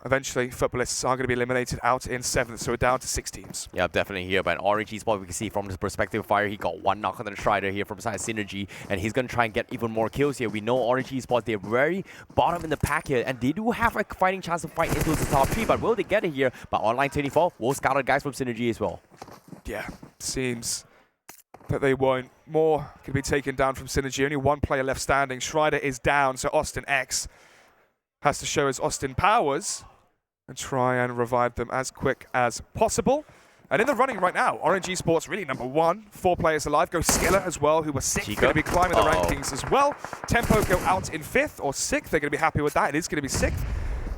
Eventually, Futbolists are going to be eliminated out in 7th, so we're down to 6 teams. Yeah, definitely here. But Orange Esports, we can see from his perspective of Fire, he got 1 knock on the Strider here from side SynerGE, and he's going to try and get even more kills here. We know Orange Esports, they're very bottom in the pack here, and they do have a fighting chance to fight into the top 3, but will they get it here? But Online 24 will scout the guys from SynerGE as well. Yeah, seems that they won't. More can be taken down from SynerGE. Only 1 player left standing. Strider is down, so Austin X has to show his Austin powers and try and revive them as quick as possible. And in the running right now, Orange Esports really number 1. 4 players alive. Goskilla as well, who was 6th, going to be climbing the rankings as well. Tempo go out in 5th or 6th. They're going to be happy with that. It is going to be 6th.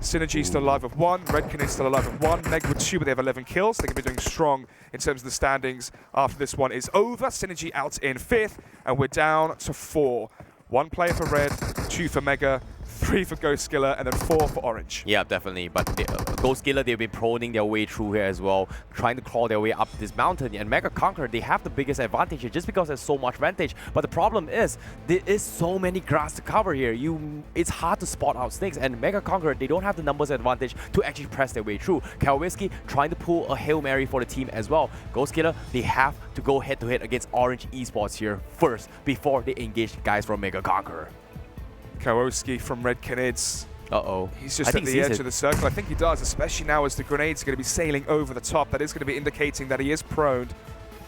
SynerGE still alive with 1. RED Canids still alive with 1. MEG with 2, but they have 11 kills. They're going to be doing strong in terms of the standings after this one is over. SynerGE out in 5th, and we're down to 4. 1 player for RED, 2 for MEGA, 3 for Goskilla, and then 4 for Orange. Yeah, definitely. But Goskilla, they've been proning their way through here as well, trying to crawl their way up this mountain. And MEGA Conqueror, they have the biggest advantage here just because there's so much vantage. But the problem is, there is so many grass to cover here. It's hard to spot out snakes. And MEGA Conqueror, they don't have the numbers advantage to actually press their way through. Kalwiski trying to pull a Hail Mary for the team as well. Goskilla, they have to go head-to-head against Orange Esports here first before they engage the guys from MEGA Conqueror. Kalwiski from RED Canids. Uh-oh. He's just at the edge of the circle. I think he does, especially now as the grenade's going to be sailing over the top. That is going to be indicating that he is prone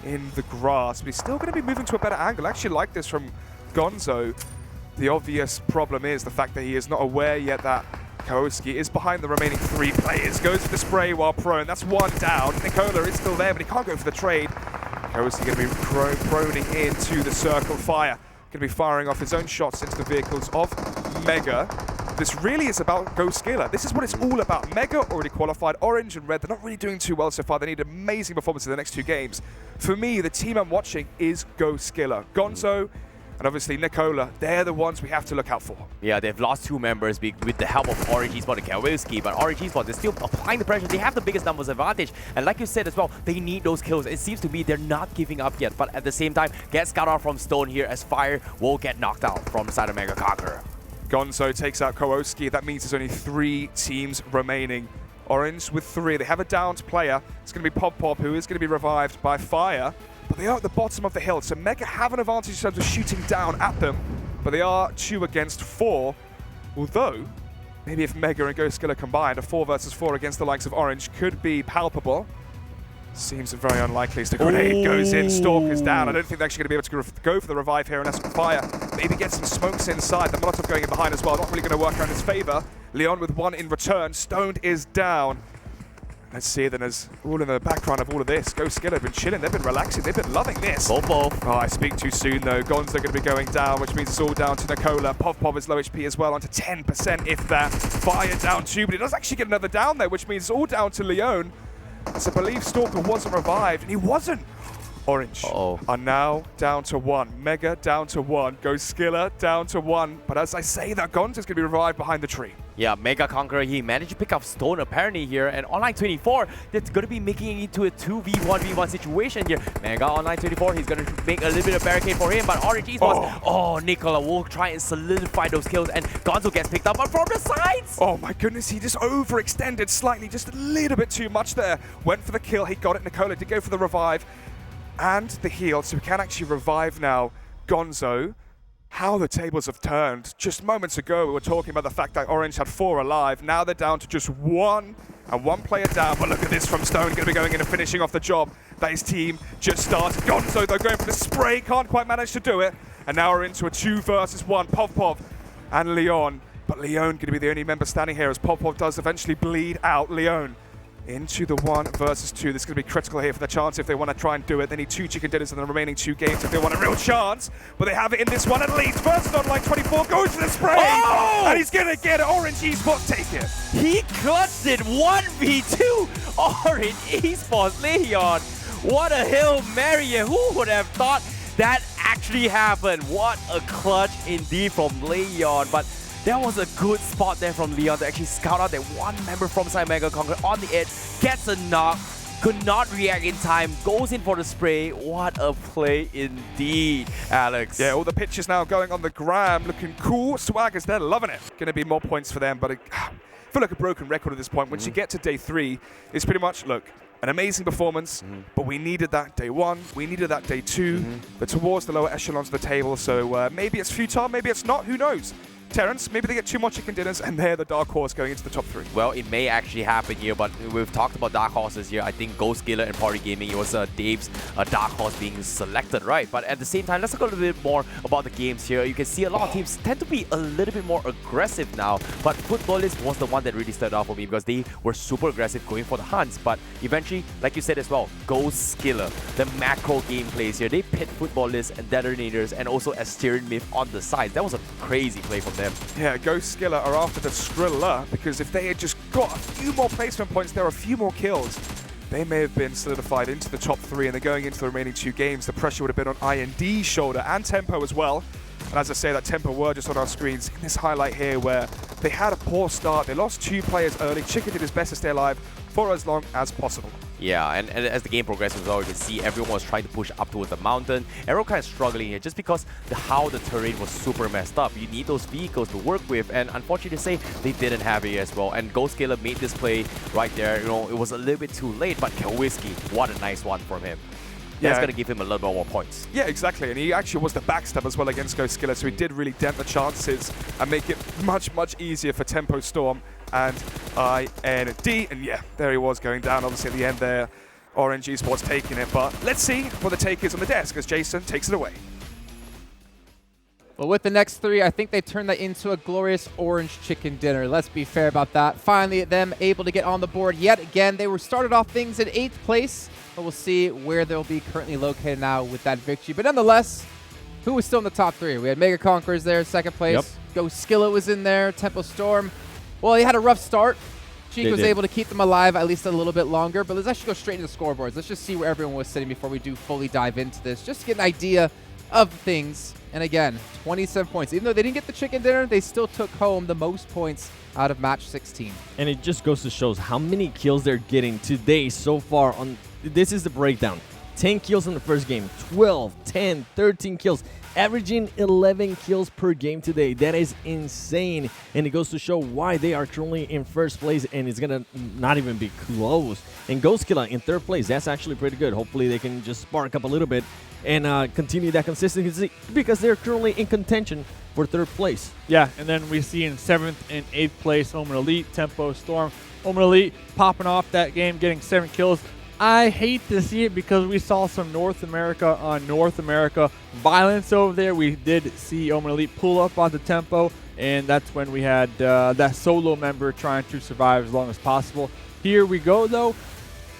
in the grass. But he's still going to be moving to a better angle. I actually like this from Gonzo. The obvious problem is the fact that he is not aware yet that Kalwiski is behind the remaining 3 players. Goes for the spray while prone. That's 1 down. Nikola is still there, but he can't go for the trade. Kalwiski going to be proning into the circle fire. Going to be firing off his own shots into the vehicles of MEGA. This really is about Goskilla. This is what it's all about. MEGA already qualified. Orange and Red, they're not really doing too well so far. They need amazing performance in the next 2 games. For me, the team I'm watching is Goskilla. Gonzo and obviously Nikola, they're the ones we have to look out for. Yeah, they've lost 2 members with the help of Orange Esports and Kalwiski, but Orange Esports is still applying the pressure. They have the biggest numbers advantage, and like you said as well, they need those kills. It seems to be they're not giving up yet, but at the same time, get scout out from Stone here as Fire will get knocked out from the side of MEGA Conqueror. Gonzo takes out Kalwiski. That means there's only 3 teams remaining. Orange with 3. They have a downed player. It's going to be Pubg, who is going to be revived by Fire. But they are at the bottom of the hill, so MEGA have an advantage in terms of shooting down at them. But they are 2 against 4. Although, maybe if MEGA and Goskilla combined, a 4 versus 4 against the likes of Orange could be palpable. Seems very unlikely as the grenade goes in. Stalker's down. I don't think they're actually going to be able to go for the revive here unless Fire maybe get some smokes inside. The Molotov going in behind as well. Not really going to work out in his favor. Leon with 1 in return. Stoned is down. Let's see then as all in the background of all of this. Goskilla have been chilling. They've been relaxing. They've been loving this. Oh, I speak too soon though. Gonzo going to be going down, which means it's all down to Nikola. Pubg is low HP as well, onto 10% if that. Fire down 2, but he does actually get another down there, which means it's all down to Leon. So I believe Stalker wasn't revived, and he wasn't. Orange are now down to 1. MEGA down to 1. Goskilla down to 1. But as I say that, Gonzo's going to be revived behind the tree. Yeah, MEGA Conqueror, he managed to pick up Stone apparently here, and Online 24, that's going to be making it into a 2v1v1 situation here. MEGA Online 24, he's going to make a little bit of barricade for him, but Orange Esports, Nikola will try and solidify those kills, and Gonzo gets picked up from the sides. Oh my goodness, he just overextended slightly, just a little bit too much there. Went for the kill, he got it. Nikola did go for the revive and the heal, so we can actually revive now Gonzo. How the tables have turned. Just moments ago, we were talking about the fact that Orange had 4 alive. Now they're down to just 1, and 1 player down. But look at this from Stone, going to be going in and finishing off the job that his team just started. Gonzo, though, going for the spray, can't quite manage to do it. And now we're into a 2 versus 1. Pubg and Leon. But Leon going to be the only member standing here as Pubg does eventually bleed out Leon into the 1 versus 2. This is going to be critical here for the chance if they want to try and do it. They need 2 chicken dinners in the remaining 2 games if they want a real chance. But they have it in this one at least. Versus Online 24 goes for the spray. And he's going to get it. Orange Esports take it. He clutched it 1v2. Orange Esports, Leon. What a Hail Mary. Who would have thought that actually happened? What a clutch indeed from Leon. But that was a good spot there from Leon to actually scout out that 1 member from side MEGA Conqueror on the edge, gets a knock, could not react in time, goes in for the spray. What a play indeed, Alex. Yeah, all the pictures now going on the gram, looking cool. Swaggers, they're loving it. Going to be more points for them, but I feel like a broken record at this point. Once you get to day 3, it's pretty much, look, an amazing performance, but we needed that day 1, we needed that day 2. They're towards the lower echelons of the table, so maybe it's futile, maybe it's not, who knows? Terrence, maybe they get 2 more chicken dinners and they're the dark horse going into the top 3. Well, it may actually happen here, but we've talked about dark horses here. I think Goskilla and Party Gaming, it was Dave's dark horse being selected, right? But at the same time, let's talk a little bit more about the games here. You can see a lot of teams tend to be a little bit more aggressive now, but FUTBOLIST was the one that really stood out for me because they were super aggressive going for the hunts. But eventually, like you said as well, Goskilla, the macro gameplays here, they pit FUTBOLIST and DeToNators and also Asterion Myth on the sides. That was a crazy play from them. Yeah, Goskilla are after the Skrilla because if they had just got a few more placement points, there are a few more kills, they may have been solidified into the top 3 and they're going into the remaining 2 games. The pressure would have been on IND's shoulder and Tempo as well. And as I say, that Tempo were just on our screens in this highlight here where they had a poor start. They lost 2 players early. Chicken did his best to stay alive for as long as possible. Yeah, and as the game progresses as well, you can see everyone was trying to push up towards the mountain. Everyone kind of struggling here just because how the terrain was super messed up. You need those vehicles to work with, and unfortunately to say, they didn't have it as well. And Goskilla made this play right there. You know, it was a little bit too late, but Whiskey, what a nice one from him. That's going to give him a little bit more points. Yeah, exactly. And he actually was the backstab as well against Goskilla, so he did really dent the chances and make it much, much easier for Tempo Storm and IND. And yeah, there he was going down, obviously, at the end there. RED Esports taking it. But let's see what the take is on the desk as Jason takes it away. Well, with the next 3, I think they turned that into a glorious orange chicken dinner. Let's be fair about that. Finally, them able to get on the board yet again. They were started off things in 8th place, but we'll see where they'll be currently located now with that victory. But nonetheless, who was still in the top 3? We had Mega Conquerors there, 2nd place. Yep. Goskilla was in there, Tempo Storm. Well, he had a rough start. Cheek was able to keep them alive at least a little bit longer, but let's actually go straight into the scoreboards. Let's just see where everyone was sitting before we do fully dive into this, just to get an idea of things. And again, 27 points. Even though they didn't get the chicken dinner, they still took home the most points out of match 16. And it just goes to show how many kills they're getting today so far. On this is the breakdown. 10 kills in the first game, 12, 10, 13 kills. Averaging 11 kills per game today. That is insane. And it goes to show why they are currently in first place, and it's going to not even be close. And Goskilla in 3rd place. That's actually pretty good. Hopefully they can just spark up a little bit and continue that consistency because they're currently in contention for 3rd place. Yeah, and then we see in 7th and 8th place Omen Elite, Tempo Storm. Omen Elite popping off that game, getting 7 kills. I hate to see it because we saw some North America on North America violence over there. We did see Omen Elite pull up on the Tempo, and that's when we had that solo member trying to survive as long as possible. Here we go, though.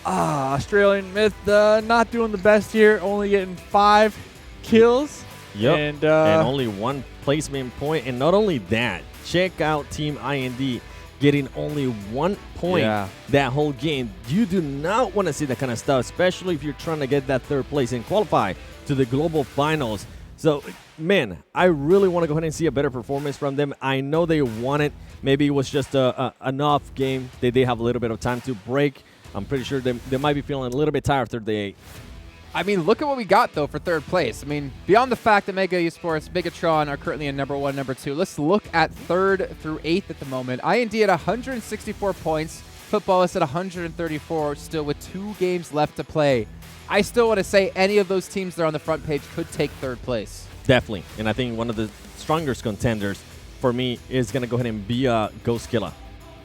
Asterion Myth not doing the best here, only getting 5 kills. Yep, and only 1 placement point. And not only that, check out TeamIND getting only 1 point that whole game. You do not want to see that kind of stuff, especially if you're trying to get that 3rd place and qualify to the global finals. So, man, I really want to go ahead and see a better performance from them. I know they won it. Maybe it was just an off game. They have a little bit of time to break. I'm pretty sure they might be feeling a little bit tired after day 8. I mean, look at what we got, though, for 3rd place. I mean, beyond the fact that Mega Esports, Bigetron are currently in number 1, number 2, let's look at 3rd through 8th at the moment. IND at 164 points, FUTBOLIST at 134, still with 2 games left to play. I still want to say any of those teams that are on the front page could take 3rd place. Definitely. And I think one of the strongest contenders for me is going to go ahead and be Goskilla.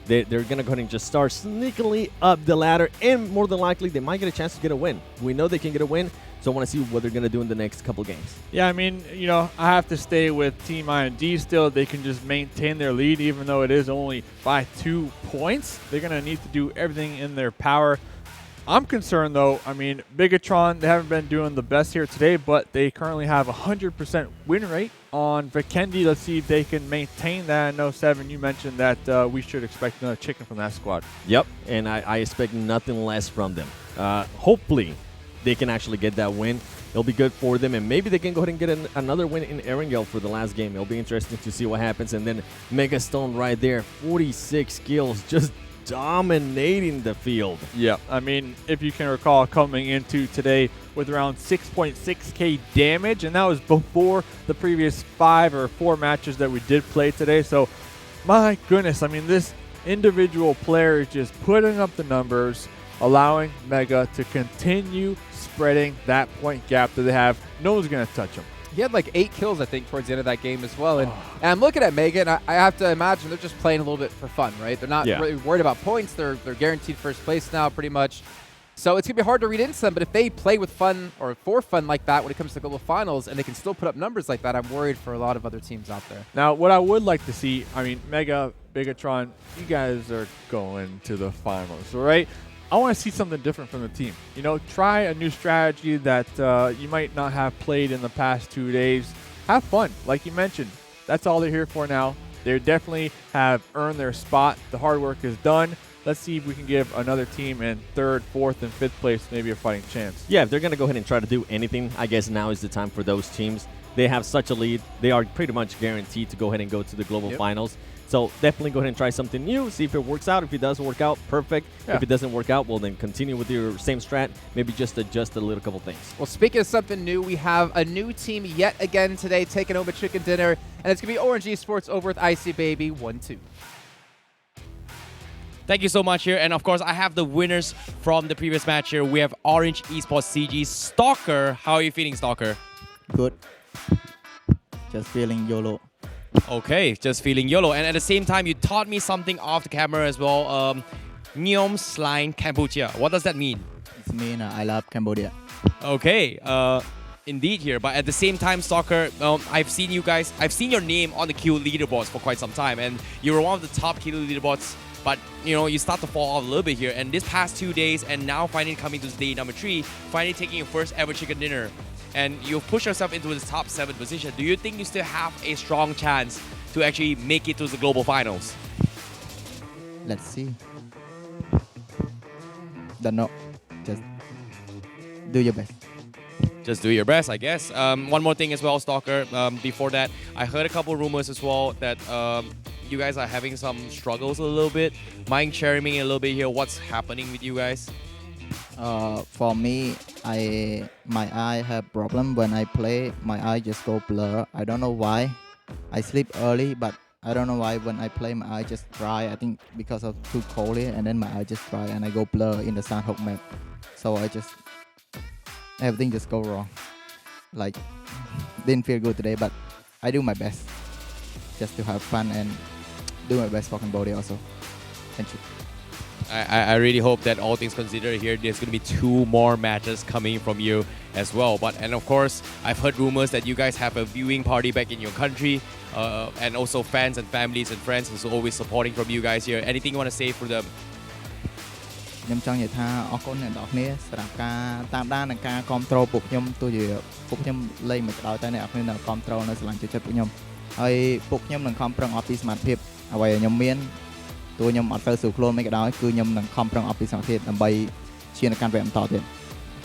They're going to go ahead and just start sneakily up the ladder, and more than likely, they might get a chance to get a win. We know they can get a win, so I want to see what they're going to do in the next couple games. Yeah, I mean, you know, I have to stay with TeamIND still. They can just maintain their lead, even though it is only by 2 points. They're going to need to do everything in their power. I'm concerned, though. I mean, Bigetron, they haven't been doing the best here today, but they currently have a 100% win rate on Vikendi. Let's see if they can maintain that. I know, Seven, you mentioned that we should expect another chicken from that squad. Yep, and I expect nothing less from them. Hopefully, they can actually get that win. It'll be good for them, and maybe they can go ahead and get another win in Erangel for the last game. It'll be interesting to see what happens. And then Mega Stone right there, 46 kills, just dominating the field. Yeah, I mean, if you can recall, coming into today with around 6.6k damage, and that was before the previous 5 or 4 matches that we did play today. So, my goodness, I mean, this individual player is just putting up the numbers, allowing Mega to continue spreading that point gap that they have. No one's going to touch him. He had like 8 kills, I think, towards the end of that game as well. And I'm looking at Mega, and I have to imagine they're just playing a little bit for fun, right? They're not really worried about points. They're guaranteed first place now, pretty much. So it's going to be hard to read into them, but if they play with fun or for fun like that when it comes to global finals and they can still put up numbers like that, I'm worried for a lot of other teams out there. Now, what I would like to see, I mean, Mega, Bigetron, you guys are going to the finals, right? I want to see something different from the team. You know, try a new strategy that you might not have played in the past 2 days. Have fun, like you mentioned. That's all they're here for now. They definitely have earned their spot. The hard work is done. let's see if we can give another team in 3rd, 4th, and 5th place maybe a fighting chance. Yeah, if they're going to go ahead and try to do anything, I guess now is the time for those teams. They have such a lead. They are pretty much guaranteed to go ahead and go to the global finals. So definitely go ahead and try something new, see if it works out. If it does work out, perfect. Yeah. If it doesn't work out, well, then continue with your same strat, maybe just adjust a little couple things. Well, speaking of something new, we have a new team yet again today taking over Chicken Dinner, and it's going to be RED Esports over with Icy Baby 1-2. Thank you so much here. And of course, I have the winners from the previous match here. We have RED Esports CG Stalker. How are you feeling, Stalker? Good. Just feeling YOLO. Okay, just feeling YOLO. And at the same time, you taught me something off the camera as well. Neom Slime Cambodia. What does that mean? It means I love Cambodia. Okay, indeed here. But at the same time, Stalker, I've seen you guys, I've seen your name on the kill leaderboards for quite some time. And you were one of the top kill leaderboards. But, you know, you start to fall off a little bit here. And this past 2 days, and now finally coming to day number 3, finally taking your first ever Chicken Dinner. And you've pushed yourself into this top 7 position. Do you think you still have a strong chance to actually make it to the global finals? Let's see. Don't know. Just do your best. Just do your best, I guess. One more thing as well, Stalker. Before that, I heard a couple rumors as well that you guys are having some struggles a little bit. Mind sharing me a little bit here? What's happening with you guys? For me, my eye have problem when I play. My eye just go blur. I don't know why. I sleep early, but I don't know why when I play my eye just dry. I think because of too cold here, and then my eye just dry and I go blur in the Sandhook map. So I just everything just go wrong. Like didn't feel good today, but I do my best just to have fun and do my best for Cambodia also. Thank you. I really hope that all things considered here, there's going to be 2 more matches coming from you as well. And of course, I've heard rumors that you guys have a viewing party back in your country, and also fans and families and friends who's always supporting from you guys here. Anything you want to say for them? ខ្ញុំចង់និយាយថាអរគុណអ្នកនរគ្នាសម្រាប់ការតាមដាននិងការគាំទ្រពួកខ្ញុំទោះជាពួកខ្ញុំលេងមិនក្តោយតែអ្នកនរគ្នានៅគាំទ្រនៅស្រឡាញ់ចិត្តពួកខ្ញុំហើយពួកខ្ញុំនឹងខំប្រឹងអត់ពីសមត្ថភាពអ្វីដែលខ្ញុំមានទោះខ្ញុំអត់ទៅស្រួលខ្លួនមិនក៏ដោយគឺខ្ញុំនឹងខំប្រឹងអត់ពីសមត្ថភាពដើម្បីឈានទៅកាន់វគ្គបន្តទៀត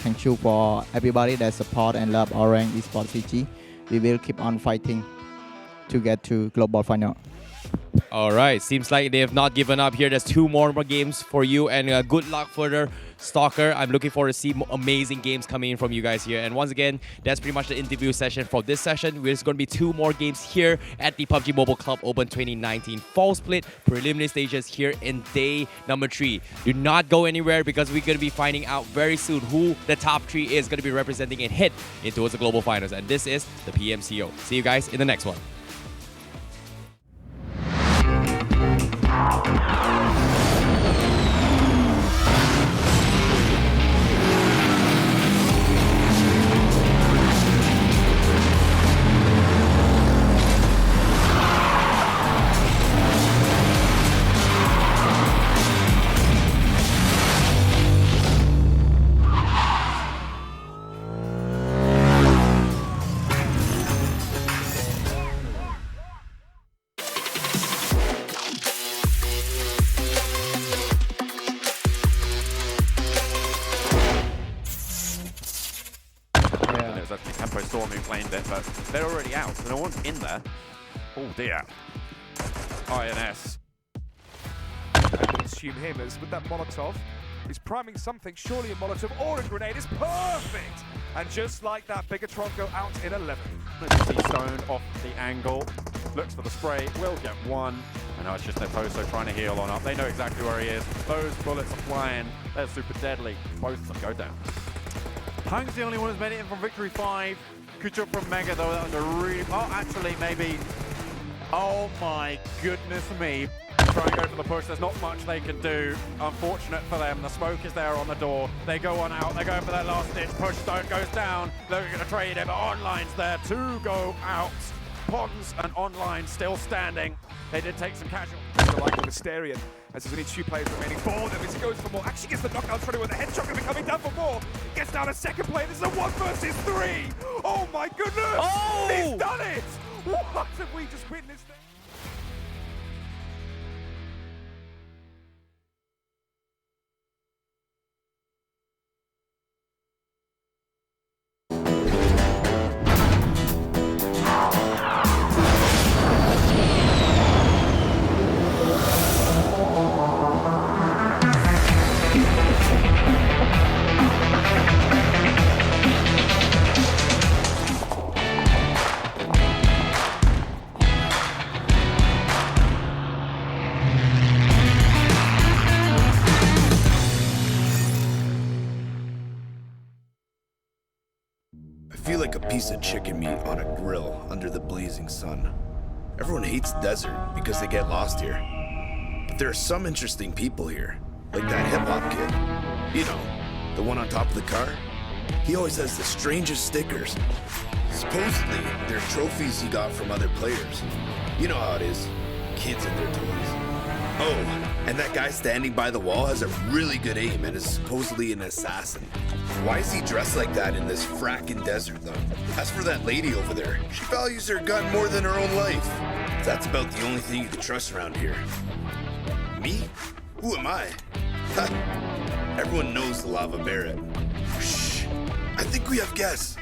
Thank you for everybody that support and love RED Esports CG. We will keep on fighting to get to global final. All right, seems like they have not given up here. There's 2 more games for you, and good luck further, Stalker. I'm looking forward to see amazing games coming in from you guys here. And once again, that's pretty much the interview session for this session. There's going to be 2 more games here at the PUBG Mobile Club Open 2019 Fall Split preliminary stages here in day number 3. Do not go anywhere because we're going to be finding out very soon who the top 3 is going to be representing and head into the global finals. And this is the PMCO. See you guys in the next one. But they're already out, so no one's in there. Oh dear. INS. I would assume him as with that Molotov. He's priming something, surely a Molotov or a grenade is perfect! And just like that, Bigetron go out in 11. Let's see Stone off the angle. Looks for the spray, will get 1. I know it's just Neposo trying to heal on up. They know exactly where he is. Those bullets are flying. They're super deadly. Both of them go down. Pung's the only one who's made it in from Victory 5. Good job from Mega though, that was a really... Oh, actually, maybe... Oh my goodness me. Try and go for the push, there's not much they can do. Unfortunate for them, the smoke is there on the door. They go on out, they go for that last ditch. Push Stone goes down, they're going to trade it, but Online's there to go out. Pons and Online still standing. They did take some casual. Like with Asterion, as there's only 2 players remaining for them, as he goes for more. Actually gets the knockout, trying with a headshot, going to be coming down for more. Gets down a second play, this is a 1 versus 3. Oh my goodness! Oh! He's done it! What have we just witnessed? piece of chicken meat on a grill under the blazing sun. Everyone hates desert because they get lost here. But there are some interesting people here, like that hip-hop kid. You know, the one on top of the car? He always has the strangest stickers. Supposedly, they're trophies he got from other players. You know how it is, kids and their toys. Oh, and that guy standing by the wall has a really good aim and is supposedly an assassin. Why is he dressed like that in this frackin' desert, though? As for that lady over there, she values her gun more than her own life. That's about the only thing you can trust around here. Me? Who am I? Ha! Everyone knows the Lava Barret. Shh! I think we have guests.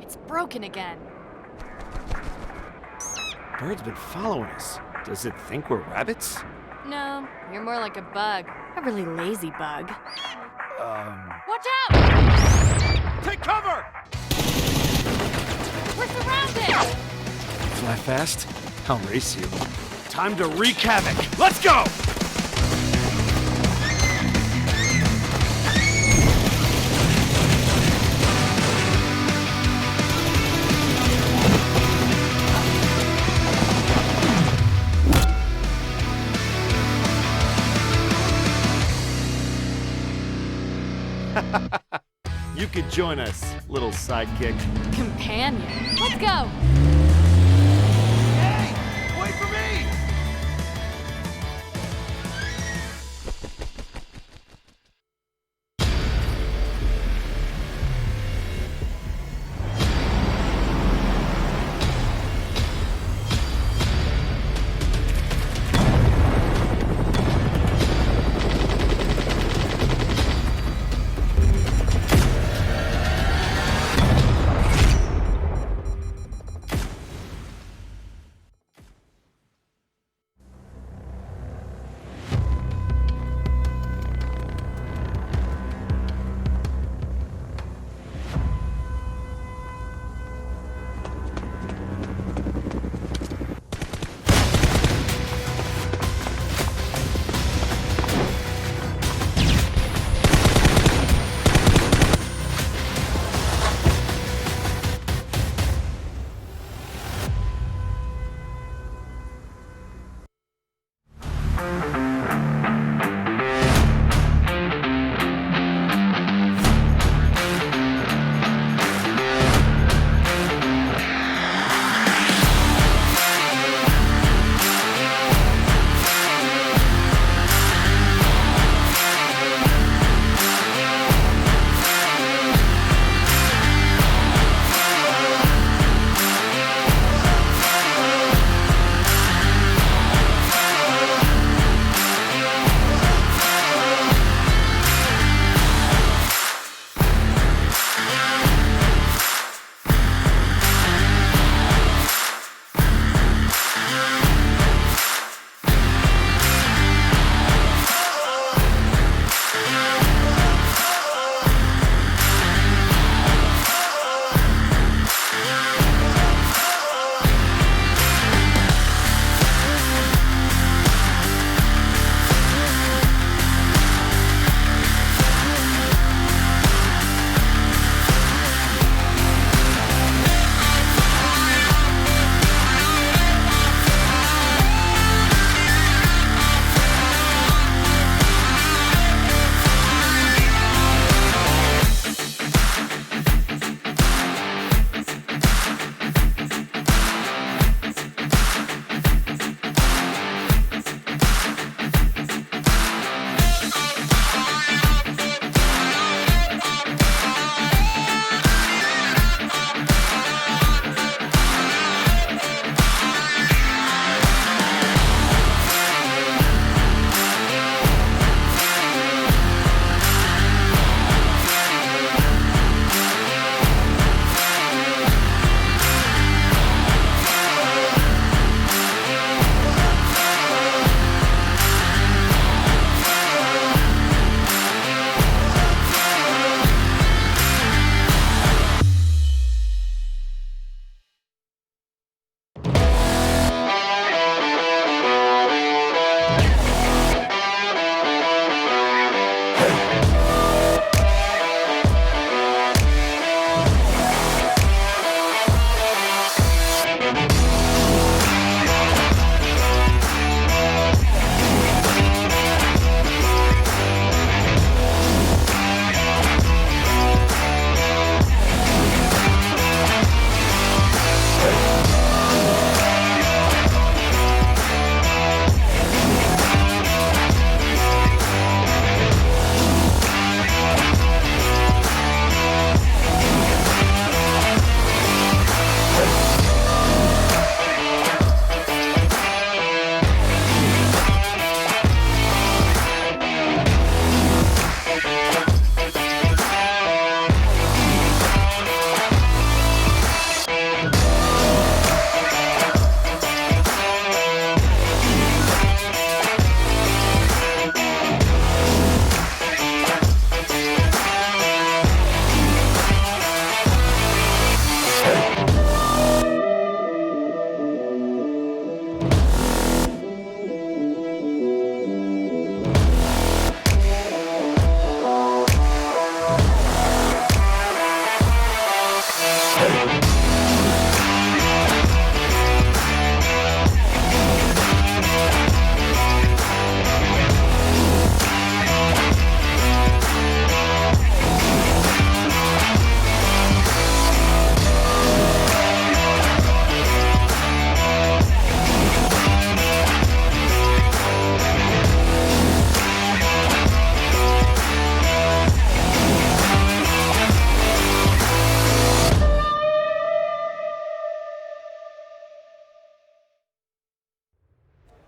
It's broken again. Bird's been following us. Does it think we're rabbits? No, you're more like a bug. A really lazy bug. Watch out! Take cover! We're surrounded! Fly fast, I'll race you. Time to wreak havoc. Let's go! You could join us, little sidekick. Companion. Let's go! Hey! Wait for me!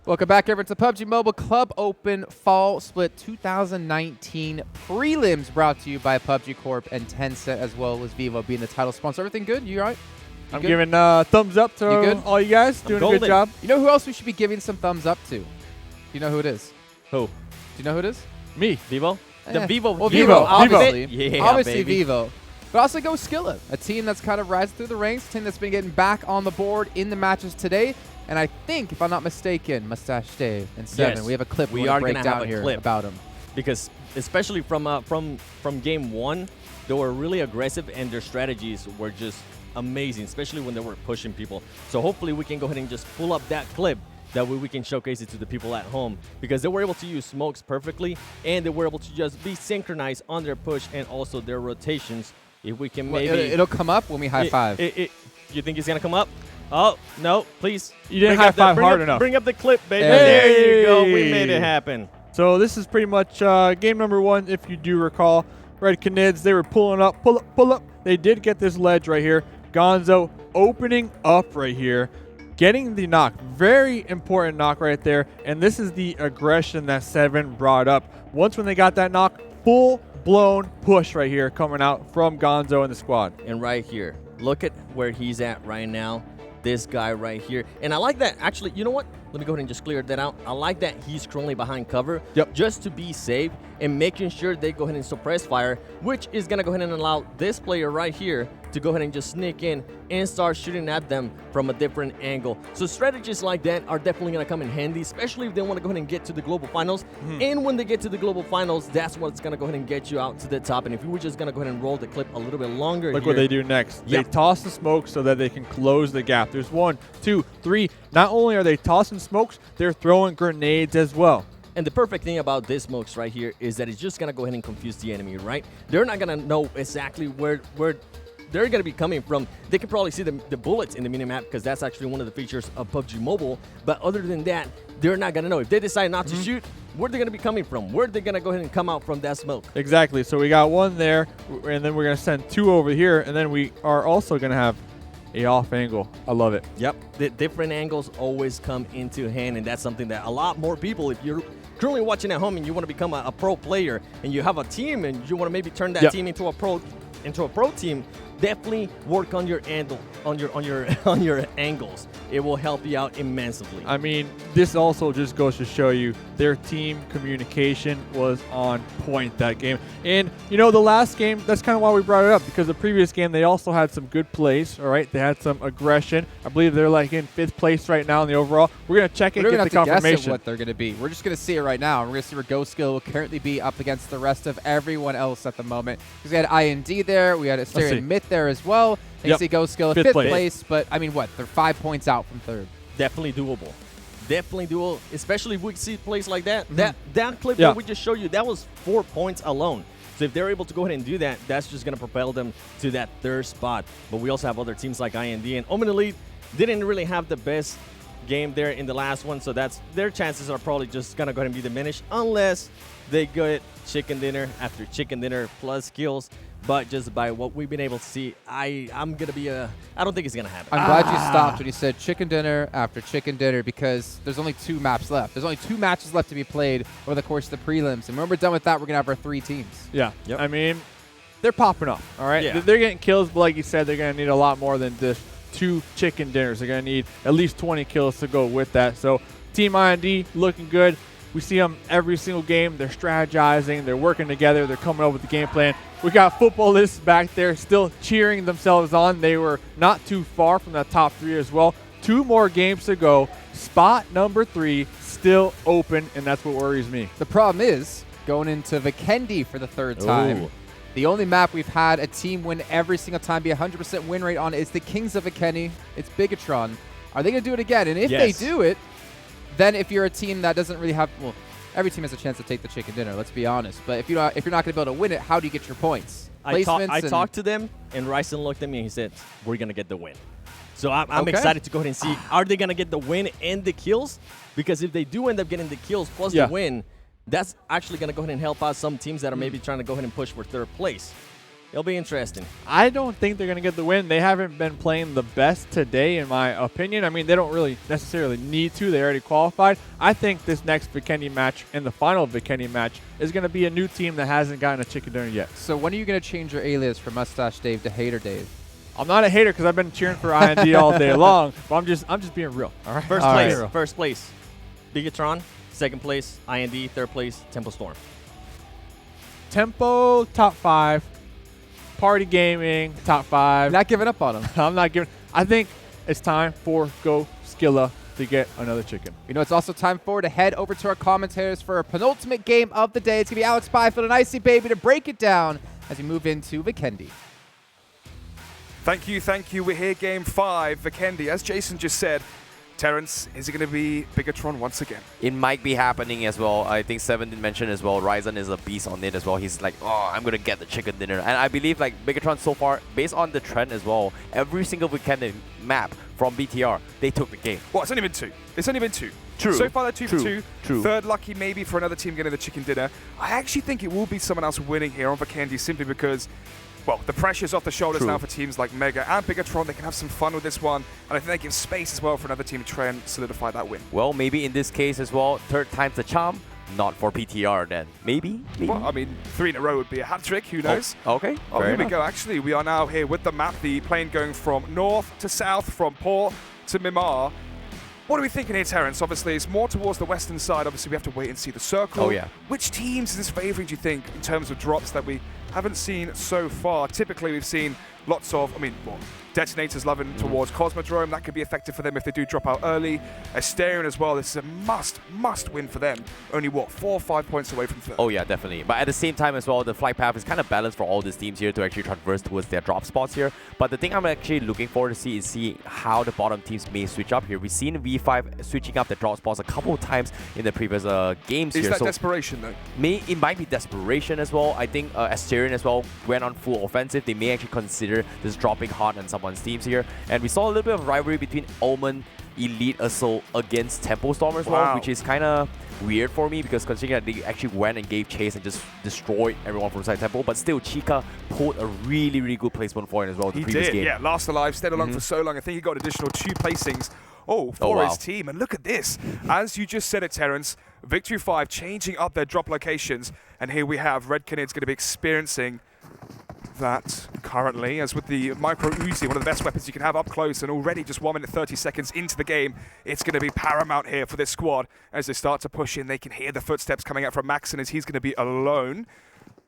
Welcome back, everyone, to PUBG Mobile Club Open Fall Split 2019 Prelims, brought to you by PUBG Corp and Tencent, as well as Vivo being the title sponsor. Everything good? You all right? I'm giving thumbs up to all you guys. Doing a good job. You know who else we should be giving some thumbs up to? Do you know who it is? Who? Do you know who it is? Me. Vivo? The Vivo. Well, Vivo, obviously. Yeah, obviously baby. Vivo. But also Goskilla, a team that's kind of rising through the ranks, a team that's been getting back on the board in the matches today. And I think, if I'm not mistaken, Mustache Dave and Seven, we have a clip we are going to break down here about him. Because especially from game one, they were really aggressive and their strategies were just amazing, especially when they were pushing people. So hopefully we can go ahead and just pull up that clip. That way we can showcase it to the people at home, because they were able to use smokes perfectly and they were able to just be synchronized on their push and also their rotations. If we can maybe... It'll come up when we high five. You think it's going to come up? Oh, no, please. You didn't high five hard enough. Bring up the clip, baby. There you go. We made it happen. So this is pretty much game number 1, if you do recall. RED Canids, they were pulling up, pull up. They did get this ledge right here. Gonzo opening up right here, getting the knock. Very important knock right there. And this is the aggression that Seven brought up. Once when they got that knock, full-blown push right here coming out from Gonzo and the squad. And right here, look at where he's at right now. This guy right here. And I like that. Actually, you know what? Let me go ahead and just clear that out. I like that he's currently behind cover just to be safe and making sure they go ahead and suppress fire, which is going to go ahead and allow this player right here to go ahead and just sneak in and start shooting at them from a different angle. So strategies like that are definitely going to come in handy, especially if they want to go ahead and get to the global finals. And when they get to the global finals, that's what's going to go ahead and get you out to the top. And if you were just going to go ahead and roll the clip a little bit longer Look here, what they do next. They toss the smoke so that they can close the gap. There's 1, 2, 3. Not only are they tossing smokes, they're throwing grenades as well. And the perfect thing about this smokes right here is that it's just going to go ahead and confuse the enemy, right? They're not going to know exactly where they're going to be coming from. They can probably see the bullets in the minimap, because that's actually one of the features of PUBG Mobile. But other than that, they're not going to know. If they decide not to shoot, where they're going to be coming from? Where they're going to go ahead and come out from that smoke? Exactly. So we got 1 there, and then we're going to send 2 over here, and then we are also going to have a off angle. I love it. Yep. The different angles always come into hand, and that's something that a lot more people, if you're currently watching at home and you want to become a pro player and you have a team and you want to maybe turn that team into a pro team, definitely work on your on your angles. It will help you out immensely. I mean, this also just goes to show you their team communication was on point that game. And, you know, the last game, that's kind of why we brought it up, because the previous game, they also had some good plays, all right? They had some aggression. I believe they're like in 5th place right now in the overall. We're going to check it, get the confirmation. Guess at what they're going to be. We're just going to see it right now. We're going to see where Goskilla will currently be up against the rest of everyone else at the moment. Because we had IND there. We had Asterion Myth there as well. And you see Goskilla 5th place. But, I mean, what? They're 5 points out from 3rd. Definitely doable. Definitely doable, especially if we see plays like that. That clip that we just showed you, that was 4 points alone. So if they're able to go ahead and do that, that's just going to propel them to that 3rd spot. But we also have other teams like IND, and Omen Elite didn't really have the best game there in the last one, so that's their chances are probably just going to go ahead and be diminished unless they get chicken dinner after chicken dinner plus kills. But just by what we've been able to see, I'm going to be I don't think it's going to happen. I'm glad you stopped when you said chicken dinner after chicken dinner, because there's only 2 maps left. There's only 2 matches left to be played over the course of the prelims. And when we're done with that, we're going to have our 3 teams. Yeah. I mean, they're popping up, all right? Yeah. They're getting kills, but like you said, they're going to need a lot more than just 2 chicken dinners. They're going to need at least 20 kills to go with that. So TeamIND looking good. We see them every single game. They're strategizing. They're working together. They're coming up with the game plan. We got FUTBOLIST back there still cheering themselves on. They were not too far from that top 3 as well. 2 more games to go. Spot number 3 still open, and that's what worries me. The problem is, going into Vikendi for the 3rd time, the only map we've had a team win every single time, be 100% win rate on, is the Kings of Vikendi. It's Bigetron. Are they going to do it again? And if they do it, then if you're a team that doesn't really have, well, every team has a chance to take the chicken dinner, let's be honest. But if you're not going to be able to win it, how do you get your points? I talked to them, and Ryson looked at me and he said, we're going to get the win. So I'm excited to go ahead and see, are they going to get the win and the kills? Because if they do end up getting the kills plus the win, that's actually going to go ahead and help out some teams that are maybe trying to go ahead and push for 3rd place. It'll be interesting. I don't think they're going to get the win. They haven't been playing the best today, in my opinion. I mean, they don't really necessarily need to. They already qualified. I think this next Vikendi match and the final Vikendi match is going to be a new team that hasn't gotten a chicken dinner yet. So when are you going to change your alias from Mustache Dave to Hater Dave? I'm not a hater because I've been cheering for IND all day long, but I'm just being real. All right. First place, Bigetron. Second place, IND. Third place, Tempo Storm. Tempo top 5. Party Gaming, top 5. You're not giving up on them. I'm not giving. I think it's time for Goskilla to get another chicken. You know, it's also time for to head over to our commentators for our penultimate game of the day. It's going to be Alex Byfield and Icy Baby to break it down as we move into Vikendi. Thank you. We're here, game 5, Vikendi. As Jason just said, Terrence, is it going to be Bigetron once again? It might be happening as well. I think Seven did mention as well, Ryzen is a beast on it as well. He's like, oh, I'm going to get the chicken dinner. And I believe like Bigetron so far, based on the trend as well, every single Vikendi map from BTR, they took the game. Well, it's only been 2. It's only been 2. True. So far, they're 2 for 2. True. Third lucky maybe for another team getting the chicken dinner. I actually think it will be someone else winning here on Vikendi simply because, well, the pressure's off the shoulders now for teams like Mega and Bigetron. They can have some fun with this one, and I think they give space as well for another team to try and solidify that win. Well, maybe in this case as well, third time's the charm. Not for PTR then. Maybe? Well, I mean, 3 in a row would be a hat trick. Who knows? Oh, okay. Oh, here we go. Actually, we are now here with the map. The plane going from north to south, from Port to Mimar. What are we thinking here, Terrence? Obviously, it's more towards the western side. Obviously, we have to wait and see the circle. Oh, yeah. Which teams is this favoring, do you think, in terms of drops that we haven't seen so far? Typically, we've seen lots of, DeToNator's loving towards Cosmodrome. That could be effective for them if they do drop out early. Asterion as well. This is a must win for them. Only, 4 or 5 points away from third. Oh, yeah, definitely. But at the same time as well, the flight path is kind of balanced for all these teams here to actually traverse towards their drop spots here. But the thing I'm actually looking forward to see how the bottom teams may switch up here. We've seen V5 switching up the drop spots a couple of times in the previous games is here. Is that desperation, though? It might be desperation as well. I think Asterion as well went on full offensive. They may actually consider this dropping hard on someone's teams here. And we saw a little bit of rivalry between Omen Elite Assault against Tempo Storm as well, which is kind of weird for me because considering that they actually went and gave chase and just destroyed everyone from inside Tempo. But still, Chica pulled a really good placement for it as well in the previous game. Yeah, last alive, stayed along for so long. I think he got an additional 2 placings. For his team. And look at this. As you just said it, Terrence, Victory 5 changing up their drop locations. And here we have RED Canids going to be experiencing that currently, as with the Micro Uzi, one of the best weapons you can have up close, and already just 1 minute 30 seconds into the game, it's going to be paramount here for this squad. As they start to push in, they can hear the footsteps coming out from Maxon as he's going to be alone.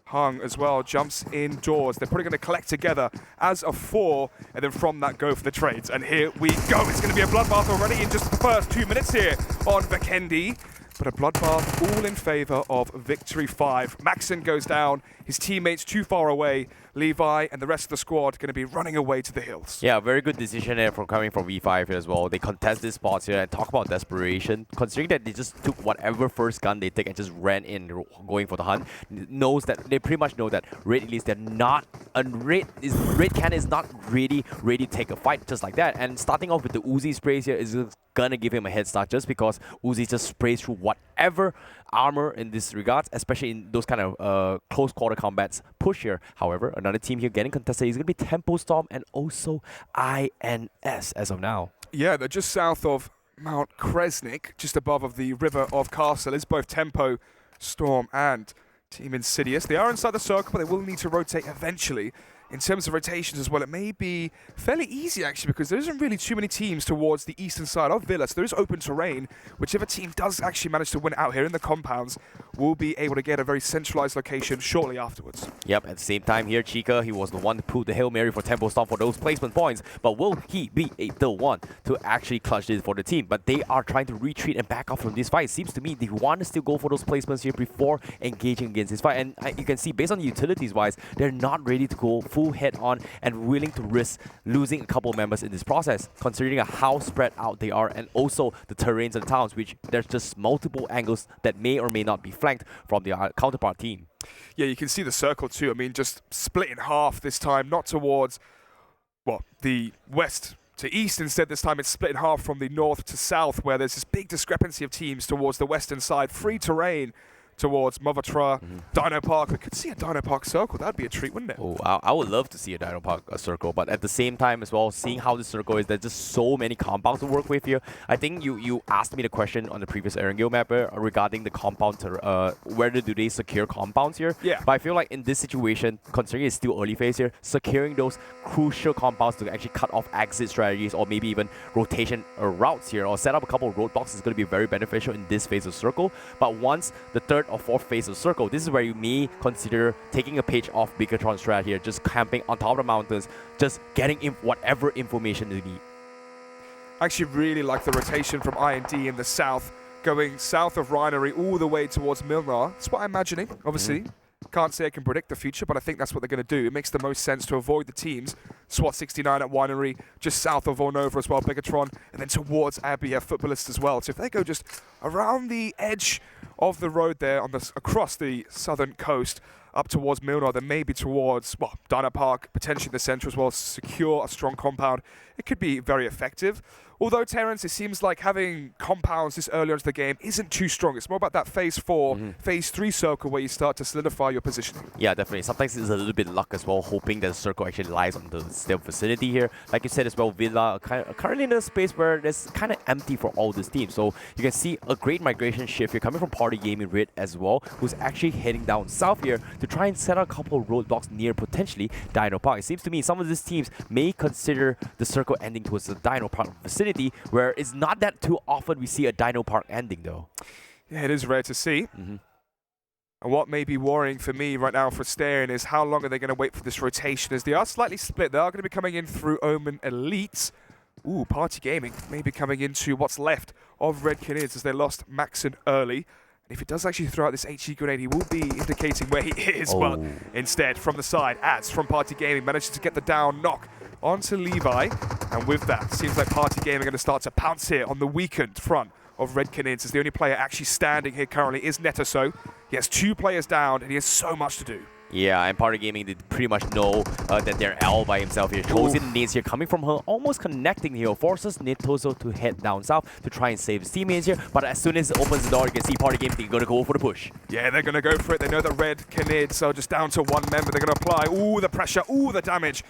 Hung as well, jumps indoors. They're probably going to collect together as a 4, and then from that go for the trades. And here we go. It's going to be a bloodbath already in just the first 2 minutes here on Vikendi. But a bloodbath all in favor of Victory 5. Maxon goes down, his teammates too far away. Levi and the rest of the squad going to be running away to the hills. Yeah, very good decision there from coming from V5 here as well. They contest these spots here and talk about desperation. Considering that they just took whatever first gun they take and just ran in, going for the hunt. Knows that they pretty much know that RED Elite, they're not, RED Canids is not really ready to take a fight just like that. And starting off with the Uzi sprays here is gonna give him a head start just because Uzi just sprays through whatever armor in this regards, especially in those kind of close quarter combats push here. However, another team here getting contested is going to be Tempo Storm and also INS as of now. Yeah, they're just south of Mount Kresnik, just above of the River of Castle. It's both Tempo Storm and Team Insidious. They are inside the circle, but they will need to rotate eventually. In terms of rotations as well, it may be fairly easy actually because there isn't really too many teams towards the eastern side of Villa, so there is open terrain. Whichever team does actually manage to win out here in the compounds will be able to get a very centralized location shortly afterwards. Yep, at the same time here, Chica, he was the one to pull the Hail Mary for Tempo Storm for those placement points, but will he be the one to actually clutch this for the team? But they are trying to retreat and back off from this fight. It seems to me they want to still go for those placements here before engaging against this fight, and you can see based on the utilities wise, they're not ready to go full head on and willing to risk losing a couple of members in this process, considering how spread out they are and also the terrains and towns, which there's just multiple angles that may or may not be flanked from the counterpart team. Yeah, you can see the circle too. I mean, just split in half this time, not towards, well, the west to east. Instead, this time it's split in half from the north to south, where there's this big discrepancy of teams towards the western side. Free terrain towards Movatra, Dino Park. We could see a Dino Park circle. That'd be a treat, wouldn't it? Oh, I would love to see a Dino Park circle, but at the same time as well, seeing how the circle is, there's just so many compounds to work with here. I think you asked me the question on the previous Erangel map regarding the compound, whether do they secure compounds here? Yeah. But I feel like in this situation, considering it's still early phase here, securing those crucial compounds to actually cut off exit strategies or maybe even rotation routes here or set up a couple of roadblocks is going to be very beneficial in this phase of circle. But once the third or fourth phase of circle, this is where you may consider taking a page off Bigetron strat here, just camping on top of the mountains, just getting whatever information you need. I actually really like the rotation from IND in the south, going south of Refinery all the way towards Milnar. That's what I'm imagining, obviously. Can't say I can predict the future, but I think that's what they're going to do. It makes the most sense to avoid the teams. SWAT 69 at Winery, just south of Vornova as well, Bigetron, and then towards Abia FUTBOLIST as well. So if they go just around the edge of the road there, across the southern coast, up towards Milnar, then maybe towards, well, Dino Park, potentially the centre as well, secure a strong compound, it could be very effective. Although, Terence, it seems like having compounds this early into the game isn't too strong. It's more about that phase 4, phase 3 circle where you start to solidify your positioning. Yeah, definitely. Sometimes it's a little bit luck as well, hoping that the circle actually lies on the same vicinity here. Like you said as well, Villa currently in a space where it's kind of empty for all this team. So you can see a great migration shift here coming from Party Gaming RED as well, who's actually heading down south here to try and set up a couple of roadblocks near potentially Dino Park. It seems to me some of these teams may consider the circle ending towards the Dino Park vicinity, where it's not that too often we see a Dino Park ending though. Yeah, it is rare to see. And what may be worrying for me right now for Asterion is how long are they going to wait for this rotation, as they are slightly split. They are going to be coming in through Omen Elite. Ooh, Party Gaming may be coming into what's left of RED Canids as they lost Maxon early. And if it does actually throw out this HE grenade, he will be indicating where he is. But instead, from the side, Ads from Party Gaming manages to get the down knock onto Levi, and with that, seems like Party Gaming are going to start to pounce here on the weakened front of RED Canids, as the only player actually standing here currently is Netoso. He has 2 players down, and he has so much to do. Yeah, and Party Gaming did pretty much know that they're L by himself here. Chosen nades here coming from her, almost connecting here, forces Netoso to head down south to try and save his teammates here. But as soon as it opens the door, you can see Party Gaming going to go for the push. Yeah, they're going to go for it. They know that RED Canids are just down to 1 member. They're going to apply the pressure, the damage,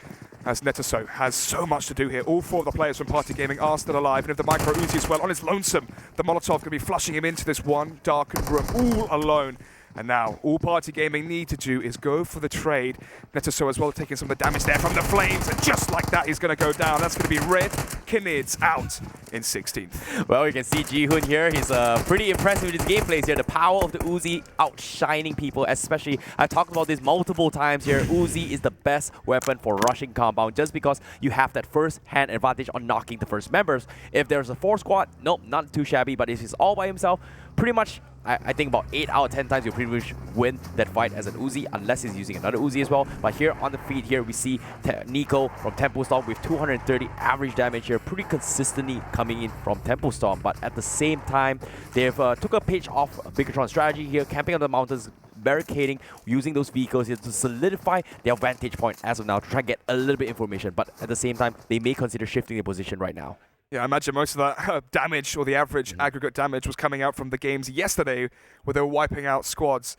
as Netoso has so much to do here. All 4 of the players from Party Gaming are still alive, and if the Micro Uzi as well on his lonesome, the Molotov going to be flushing him into this one darkened room all alone. And now, all Party Gaming need to do is go for the trade. Netoso as well taking some of the damage there from the flames, and just like that, he's going to go down. That's going to be RED Canids out in 16th. Well, you can see Ji-Hoon here. He's pretty impressive with his gameplays here. The power of the Uzi outshining people, especially, I've talked about this multiple times here. Uzi is the best weapon for rushing compound just because you have that first-hand advantage on knocking the first members. If there's a 4 squad, nope, not too shabby, but if he's all by himself, pretty much, I think about 8 out of 10 times you'll pretty much win that fight as an Uzi, unless he's using another Uzi as well. But here on the feed here, we see Nico from Tempo Storm with 230 average damage here, pretty consistently coming in from Tempo Storm. But at the same time, they've took a page off Bigetron strategy here, camping on the mountains, barricading, using those vehicles here to solidify their vantage point as of now, to try and get a little bit of information. But at the same time, they may consider shifting their position right now. Yeah, I imagine most of that damage, or the average aggregate damage, was coming out from the games yesterday, where they were wiping out squads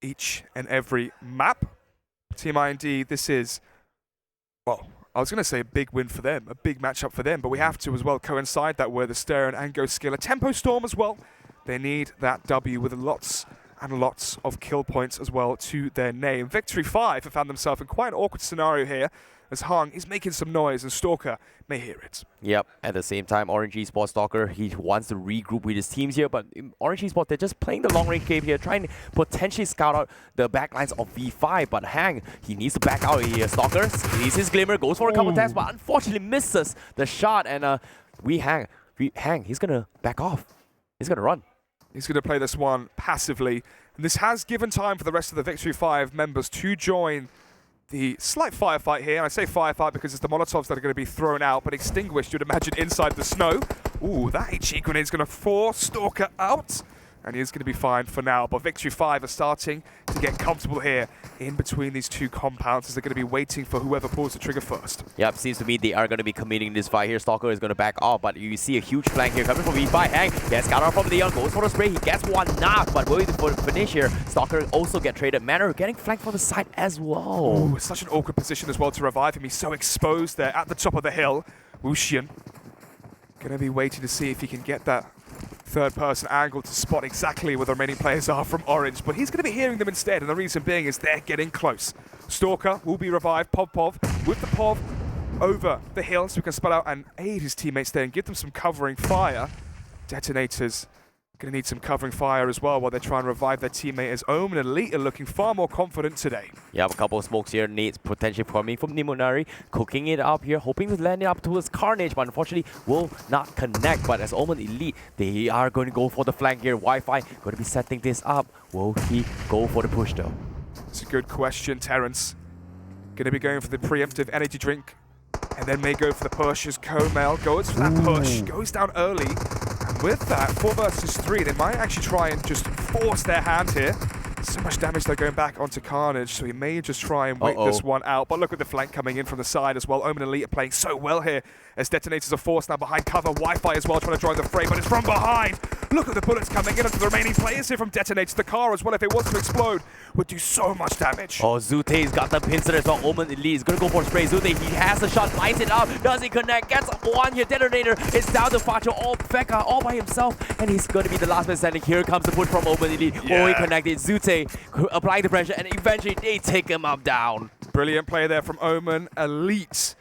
each and every map. TeamIND, this is, well, I was going to say a big win for them, a big matchup for them, but we have to as well coincide that with Asterion and Goskilla. Tempo Storm as well. They need that W with lots and lots of kill points as well to their name. Victory 5 have found themselves in quite an awkward scenario here, as Hung is making some noise and Stalker may hear it. Yep, at the same time, Orange Esports Stalker, he wants to regroup with his teams here, but Orange Esports, they're just playing the long-range game here, trying to potentially scout out the backlines of V5, but Hang, he needs to back out here. Stalker sees his glimmer, goes for a couple attacks, but unfortunately misses the shot, and Hang, he's gonna back off. He's gonna run. He's going to play this one passively, and this has given time for the rest of the Victory 5 members to join the slight firefight here. And I say firefight because it's the Molotovs that are going to be thrown out, but extinguished, you'd imagine, inside the snow. Ooh, that HE grenade is going to force Stalker out. and he is going to be fine for now. But Victory 5 are starting to get comfortable here in between these two compounds as they're going to be waiting for whoever pulls the trigger first. Yep, seems to me they are going to be committing this fight here. Stalker is going to back off, but you see a huge flank here coming from V5. Hang gets got off from Leon, goes for the spray. He gets one knock, but waiting for the finish here. Stalker also get traded. Manor getting flanked from the side as well. Ooh, such an awkward position as well to revive him. He's so exposed there at the top of the hill. Wuxian going to be waiting to see if he can get that third-person angle to spot exactly where the remaining players are from Orange, but he's going to be hearing them instead, and the reason being is they're getting close. Stalker will be revived, Pov with the Pov over the hill so we can spell out and aid his teammates there and give them some covering fire. DeToNator's going to need some covering fire as well while they try and revive their teammate, as Omen Elite are looking far more confident today. Yeah, a couple of smokes here. Needs potentially coming from Nimonari, cooking it up here, hoping to land it up towards Carnage, but unfortunately will not connect. But as Omen Elite, they are going to go for the flank here. Wi-Fi going to be setting this up. Will he go for the push though? It's a good question, Terrence. Going to be going for the preemptive energy drink, and then may go for the push as Komel goes for that push, goes down early. And with that, 4 versus 3, they might actually try and just force their hand here. So much damage they're going back onto Carnage, so he may just try and wait this one out. But look at the flank coming in from the side as well. Omen Elite are playing so well here as DeToNators are forced now behind cover. Wi-Fi as well trying to drive the fray, but it's from behind. Look at the bullets coming in onto the remaining players here from DeToNators. The car as well, if it was to explode, would do so much damage. Oh, Zute's got the pincer as well. Omen Elite is going to go for a spray. Zute, he has a shot, lights it up. Does he connect? Gets one here. DeToNator is down to Facho, all Feka, all by himself. And he's going to be the last man standing. Here comes the push from Omen Elite. Oh, he connected. Zute applying the pressure, and eventually they take him up down. Brilliant play there from Omen Elite.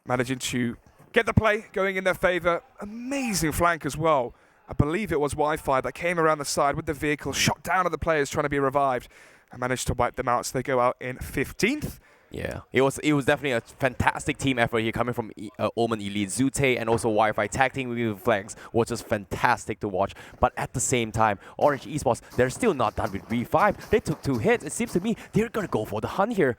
Managing to get the play going in their favor. Amazing flank as well. I believe it was Wi-Fi that came around the side with the vehicle, shot down at the players trying to be revived, and managed to wipe them out. So they go out in 15th. Yeah, it was definitely a fantastic team effort here coming from Omen Elite. Zute and also Wi-Fi tag team with flanks was just fantastic to watch. But at the same time, Orange Esports, they're still not done with V5. They took 2 hits. It seems to me they're going to go for the hunt here.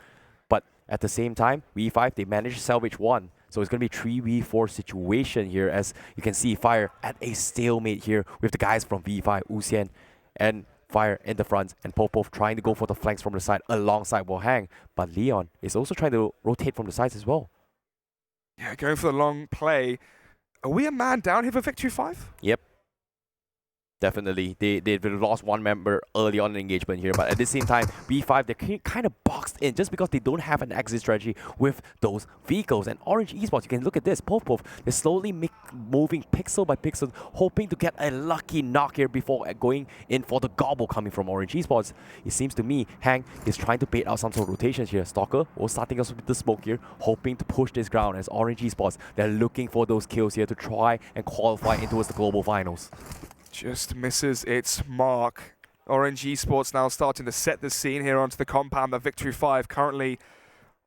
But at the same time, V5, they managed to salvage 1. So it's going to be a 3v4 situation here, as you can see Fire at a stalemate here with the guys from V5, Usian and Fire in the front, and Popov trying to go for the flanks from the side alongside Wohang. But Leon is also trying to rotate from the sides as well. Yeah, going for the long play. Are we a man down here for Victory 5? Yep. Definitely. They've lost 1 member early on in the engagement here, but at the same time, B5, they're kind of boxed in just because they don't have an exit strategy with those vehicles. And Orange Esports, you can look at this. Popov is slowly moving pixel by pixel, hoping to get a lucky knock here before going in for the gobble coming from Orange Esports. It seems to me, Hang is trying to bait out some sort of rotations here. Stalker was starting us with the smoke here, hoping to push this ground as Orange Esports, they're looking for those kills here to try and qualify into the global finals. Just misses its mark. Orange Esports now starting to set the scene here onto the compound that Victory 5 currently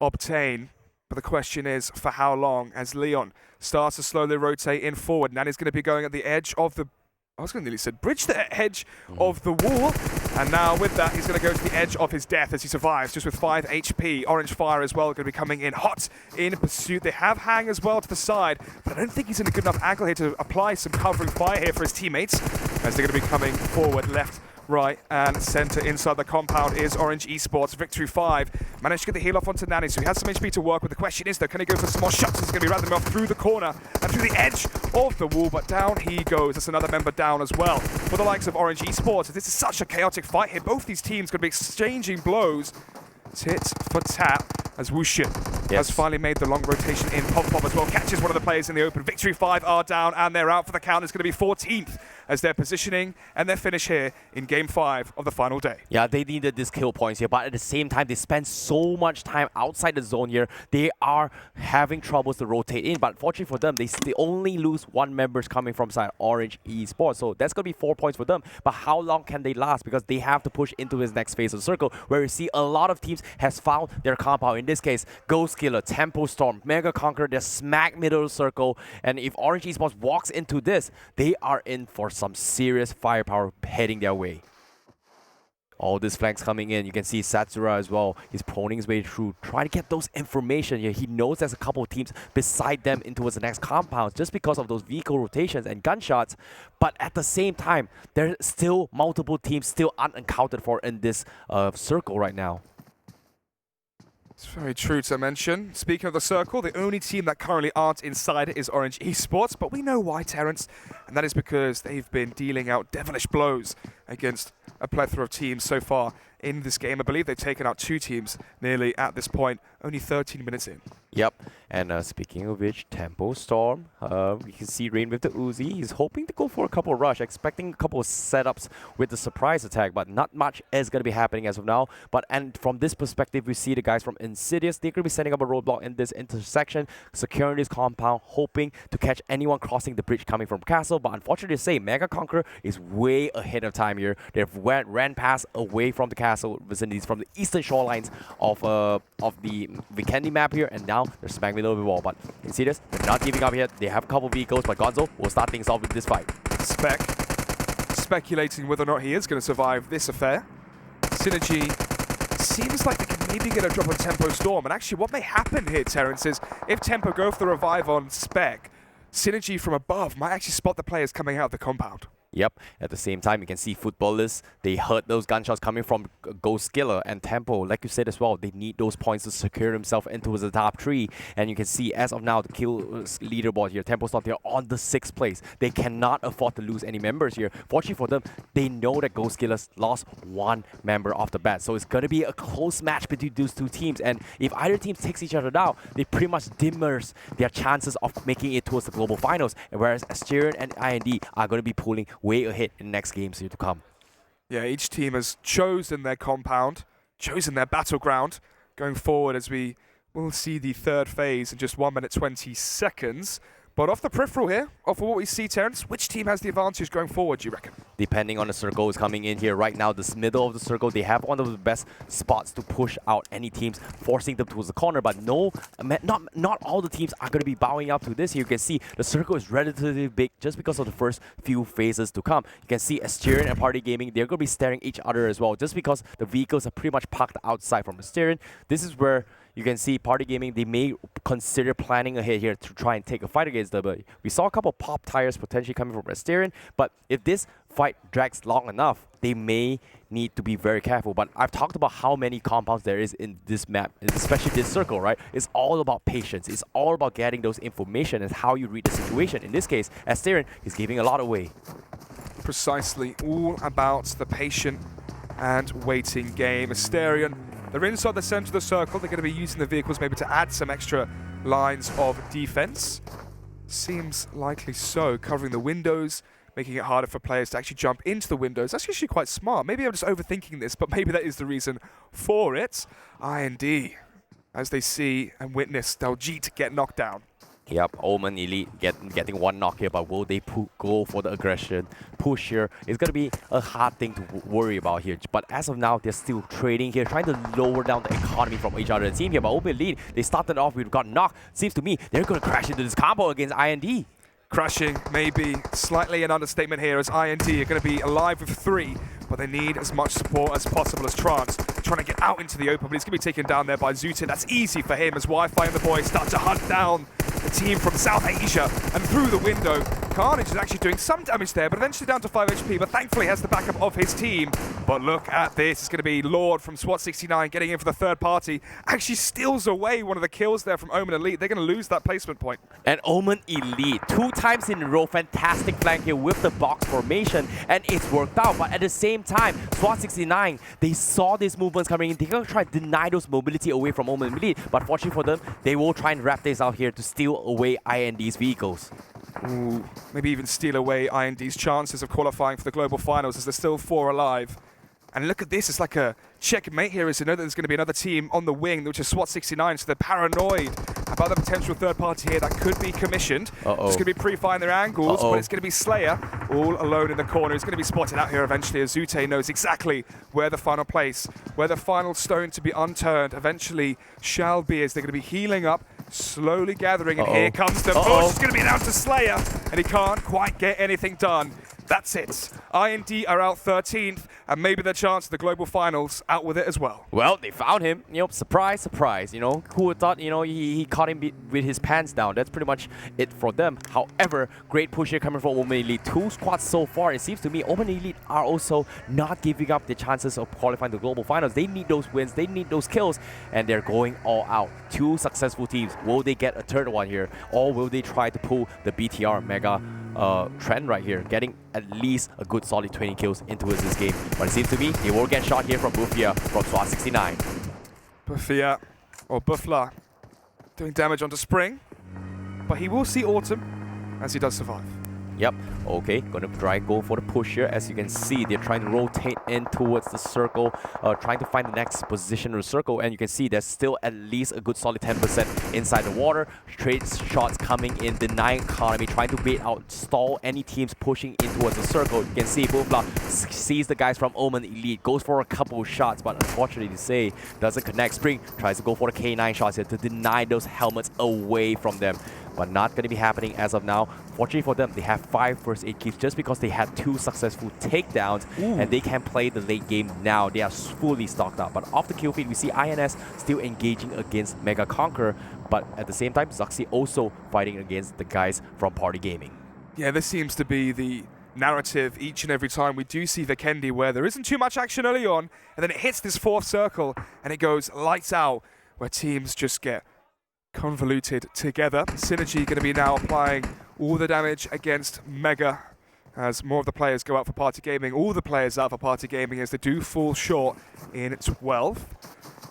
obtain. But the question is, for how long? As Leon starts to slowly rotate in forward. Nani's going to be going at the edge of the... I was going to nearly say bridge the edge of the wall. And now with that, he's going to go to the edge of his death as he survives, just with 5 HP. Orange Fire as well, going to be coming in hot in pursuit. They have Hang as well to the side, but I don't think he's in a good enough angle here to apply some covering fire here for his teammates, as they're going to be coming forward, left, right, and center. Inside the compound is Orange Esports. Victory 5 managed to get the heal off onto Nani, so he has some HP to work with. The question is, though, can he go for some more shots? He's going to be rattling off through the corner and through the edge of the wall, but down he goes. That's another member down as well. For the likes of Orange Esports, this is such a chaotic fight here. Both these teams going to be exchanging blows. Tit for tat as Wuxian has finally made the long rotation in. Pop as well catches one of the players in the open. Victory 5 are down and they're out for the count. It's going to be 14th as they're positioning and their finish here in Game 5 of the final day. Yeah, they needed these kill points here, but at the same time, they spend so much time outside the zone here. They are having troubles to rotate in, but fortunately for them, they only lose 1 member coming from side Orange Esports. So that's going to be 4 points for them. But how long can they last? Because they have to push into his next phase of the circle, where you see a lot of teams has found their compound. In this case, Goskilla, Tempo Storm, Mega Conqueror, they're smack middle of the circle. And if Orange Esports walks into this, they are in for some serious firepower heading their way. All these flanks coming in. You can see Satsura as well. He's proning his way through, trying to get those information here. He knows there's a couple of teams beside them in towards the next compound just because of those vehicle rotations and gunshots. But at the same time, there's still multiple teams still unaccounted for in this circle right now. It's very true to mention. Speaking of the circle, the only team that currently aren't inside it is RED Esports, but we know why, Terrence, and that is because they've been dealing out devilish blows against a plethora of teams so far in this game. I believe they've taken out 2 teams nearly at this point, only 13 minutes in. Yep, and speaking of which, Tempo Storm, we can see Rain with the Uzi. He's hoping to go for a couple of rush, expecting a couple of setups with the surprise attack, but not much is going to be happening as of now. And from this perspective, we see the guys from Insidious. They're going to be setting up a roadblock in this intersection, securing this compound, hoping to catch anyone crossing the bridge coming from Castle. But unfortunately to say, Mega Conqueror is way ahead of time here. They've ran past away from the castle vicinities, from the eastern shorelines of the Vikendi map here, and now they're smacking below the wall. But Insidious, they're not giving up here. They have a couple vehicles, but Gonzo will start things off with this fight. Speculating whether or not he is going to survive this affair. SynerGE seems like they can maybe get a drop on Tempo Storm. And actually what may happen here, Terrence, is if Tempo go for the revive on Spec, SynerGE from above might actually spot the players coming out of the compound. Yep, at the same time, you can see FUTBOLIST. They heard those gunshots coming from Goskilla and Tempo. Like you said as well, they need those points to secure himself into the top 3. And you can see, as of now, the kill leaderboard here, Tempo Storm, they're on the 6th place. They cannot afford to lose any members here. Fortunately for them, they know that Goskilla's lost 1 member off the bat. So it's going to be a close match between those 2 teams. And if either team takes each other down, they pretty much dimmers their chances of making it towards the global finals. And whereas Asterion and IND are going to be pulling way ahead in next games here to come. Yeah, each team has chosen their compound, chosen their battleground. Going forward, as we will see the 3rd phase in just 1 minute 20 seconds. But off the peripheral here, off of what we see, Terrence, which team has the advantage going forward, do you reckon? Depending on the circle is coming in here right now, this middle of the circle, they have one of the best spots to push out any teams, forcing them towards the corner. But no, not all the teams are going to be bowing up to this here. You can see the circle is relatively big just because of the first few phases to come. You can see Asterion and Party Gaming, they're going to be staring each other as well, just because the vehicles are pretty much parked outside from Asterion. This is where you can see Party Gaming, they may consider planning ahead here to try and take a fight against them. But we saw a couple of pop tires potentially coming from Asterion. But if this fight drags long enough, they may need to be very careful. But I've talked about how many compounds there is in this map, especially this circle, right? It's all about patience. It's all about getting those information and how you read the situation. In this case, Asterion is giving a lot away. Precisely, all about the patient and waiting game. Asterion, they're inside the center of the circle. They're going to be using the vehicles maybe to add some extra lines of defense. Seems likely so, covering the windows, making it harder for players to actually jump into the windows. That's actually quite smart. Maybe I'm just overthinking this, but maybe that is the reason for it. IND, as they see and witness Daljeet get knocked down. Yep, Omen Elite getting 1 knock here, but will they go for the aggression push here? It's going to be a hard thing to worry about here. But as of now, they're still trading here, trying to lower down the economy from each other team here. But Omen Elite, they started off with got knocked. Seems to me they're going to crash into this combo against IND. Crashing maybe slightly an understatement here, as IND are going to be alive with 3, but they need as much support as possible. As Trance trying to get out into the open, but he's going to be taken down there by Zute. That's easy for him as Wi-Fi and the boys start to hunt down the team from South Asia, and through the window, Carnage is actually doing some damage there, but eventually down to 5 HP, but thankfully has the backup of his team. But look at this, it's going to be Lord from SWAT 69 getting in for the 3rd party, actually steals away one of the kills there from Omen Elite. They're going to lose that placement point. And Omen Elite, 2 times in a row, fantastic flank here with the box formation, and it's worked out. But at the same time, SWAT 69, they saw these movements coming in. They're going to try to deny those mobility away from Omen Elite, but fortunately for them, they will try and wrap this out here to steal away IND's vehicles. Ooh, maybe even steal away IND's chances of qualifying for the global finals, as there's still 4 alive. And look at this, it's like a checkmate here, as you know that there's going to be another team on the wing, which is SWAT 69, so they're paranoid about the potential 3rd party here that could be commissioned. It's going to be pre-firing their angles, but it's going to be Slayer all alone in the corner. He's going to be spotted out here eventually, as Zute knows exactly where the final place, where the final stone to be unturned eventually shall be, as they're going to be healing up, slowly gathering, and here comes the push. It's going to be down to Slayer, and he can't quite get anything done. That's it. IND are out 13th. and maybe their chance at the global finals out with it as well. Well, they found him. Surprise, surprise. Who would thought, he caught him with his pants down. That's pretty much it for them. However, great push here coming from Omen Elite. 2 squads so far. It seems to me Omen Elite are also not giving up the chances of qualifying the global finals. They need those wins. They need those kills, and they're going all out. 2 successful teams. Will they get a third one here, or will they try to pull the BTR Mega trend right here, getting at least a good solid 20 kills into this game? But it seems to me he will get shot here from Bufia from SWAT 69. Bufia, or Buffla, doing damage onto Spring, but he will see Autumn as he does survive. Yep, okay, gonna try and go for the push here. As you can see, they're trying to rotate in towards the circle, trying to find the next position in the circle, and you can see there's still at least a good solid 10% inside the water. Trade shots coming in, denying economy, trying to bait out, stall any teams pushing in towards the circle. You can see Bufla sees the guys from Omen Elite, goes for a couple of shots, but unfortunately to say, doesn't connect. Spring tries to go for the K9 shots here to deny those helmets away from them, but not going to be happening as of now. Fortunately for them, they have 5 first aid kits just because they had 2 successful takedowns, and they can play the late game now. They are fully stocked up. But off the kill feed, we see INS still engaging against Mega Conqueror, but at the same time, ZUXi also fighting against the guys from Party Gaming. Yeah, this seems to be the narrative each and every time we do see Vikendi, where there isn't too much action early on, and then it hits this 4th circle, and it goes lights out, where teams just get convoluted together. SynerGE going to be now applying all the damage against Mega as more of the players go out for Party Gaming. All the players out for Party Gaming as they do fall short in 12th.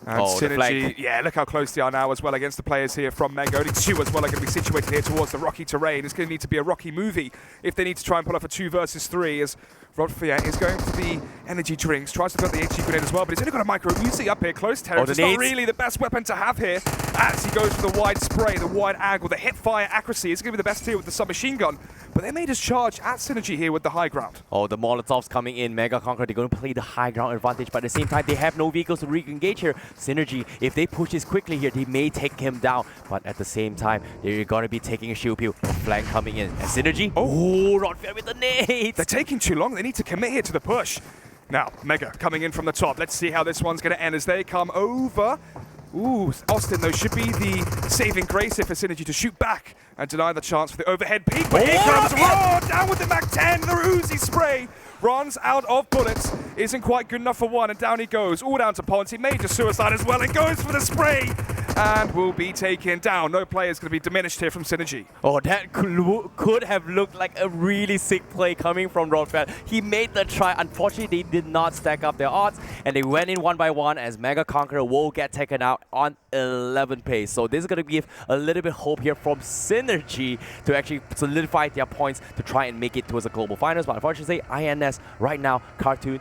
And SynerGE, yeah, look how close they are now as well against the players here from Mega. Only 2 as well are going to be situated here towards the rocky terrain. It's going to need to be a rocky movie if they need to try and pull off a 2 versus 3, as Rodfia is going for the energy drinks, tries to put the HG grenade as well, but he's only got a micro Uzi up here close. Terrence is not really the best weapon to have here as he goes for the wide spray, the wide angle, the hip fire accuracy. Is going to be the best here with the submachine gun, but they made his charge at SynerGE here with the high ground. Oh, the Molotovs coming in. Mega Conqueror, they're going to play the high ground advantage, but at the same time, they have no vehicles to re-engage here. SynerGE, if they push this quickly here, they may take him down, but at the same time, they're going to be taking a shield peel. Flank coming in. And SynerGE, oh, Rodfair with the nades! They're taking too long. They need to commit here to the push. Now, Mega coming in from the top. Let's see how this one's going to end as they come over. Ooh, Austin, though, should be the saving grace here for SynerGE to shoot back and deny the chance for the overhead peak. But here comes Raw, down with the Mac-10, the Uzi spray. Runs out of bullets, isn't quite good enough for one, and down he goes, all down to Ponce. He made a suicide as well, and goes for the spray, and will be taken down. No player is going to be diminished here from SynerGE. Oh, that could have looked like a really sick play coming from Rodfair. He made the try. Unfortunately, they did not stack up their odds, and they went in 1 by 1 as Mega Conqueror will get taken out on 11 pace. So this is going to give a little bit of hope here from SynerGE to actually solidify their points to try and make it towards the global finals. But unfortunately, INS right now, Cartoon,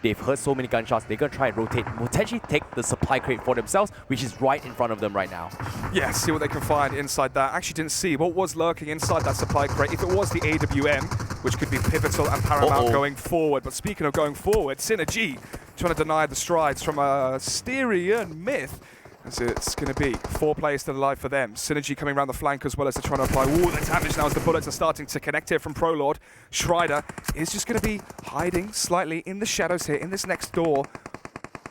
they've heard so many gunshots. They're going to try and rotate, potentially take the supply crate for themselves, which is right in front of them right now. Yeah, see what they can find inside that. Actually didn't see what was lurking inside that supply crate. If it was the AWM, which could be pivotal and paramount going forward. But speaking of going forward, SynerGE trying to deny the strides from Asterion Myth. As it's going to be 4 players still alive for them. SynerGE coming around the flank as well as they're trying to apply all the damage now as the bullets are starting to connect here from Prolord. Schreider is just going to be hiding slightly in the shadows here in this next door,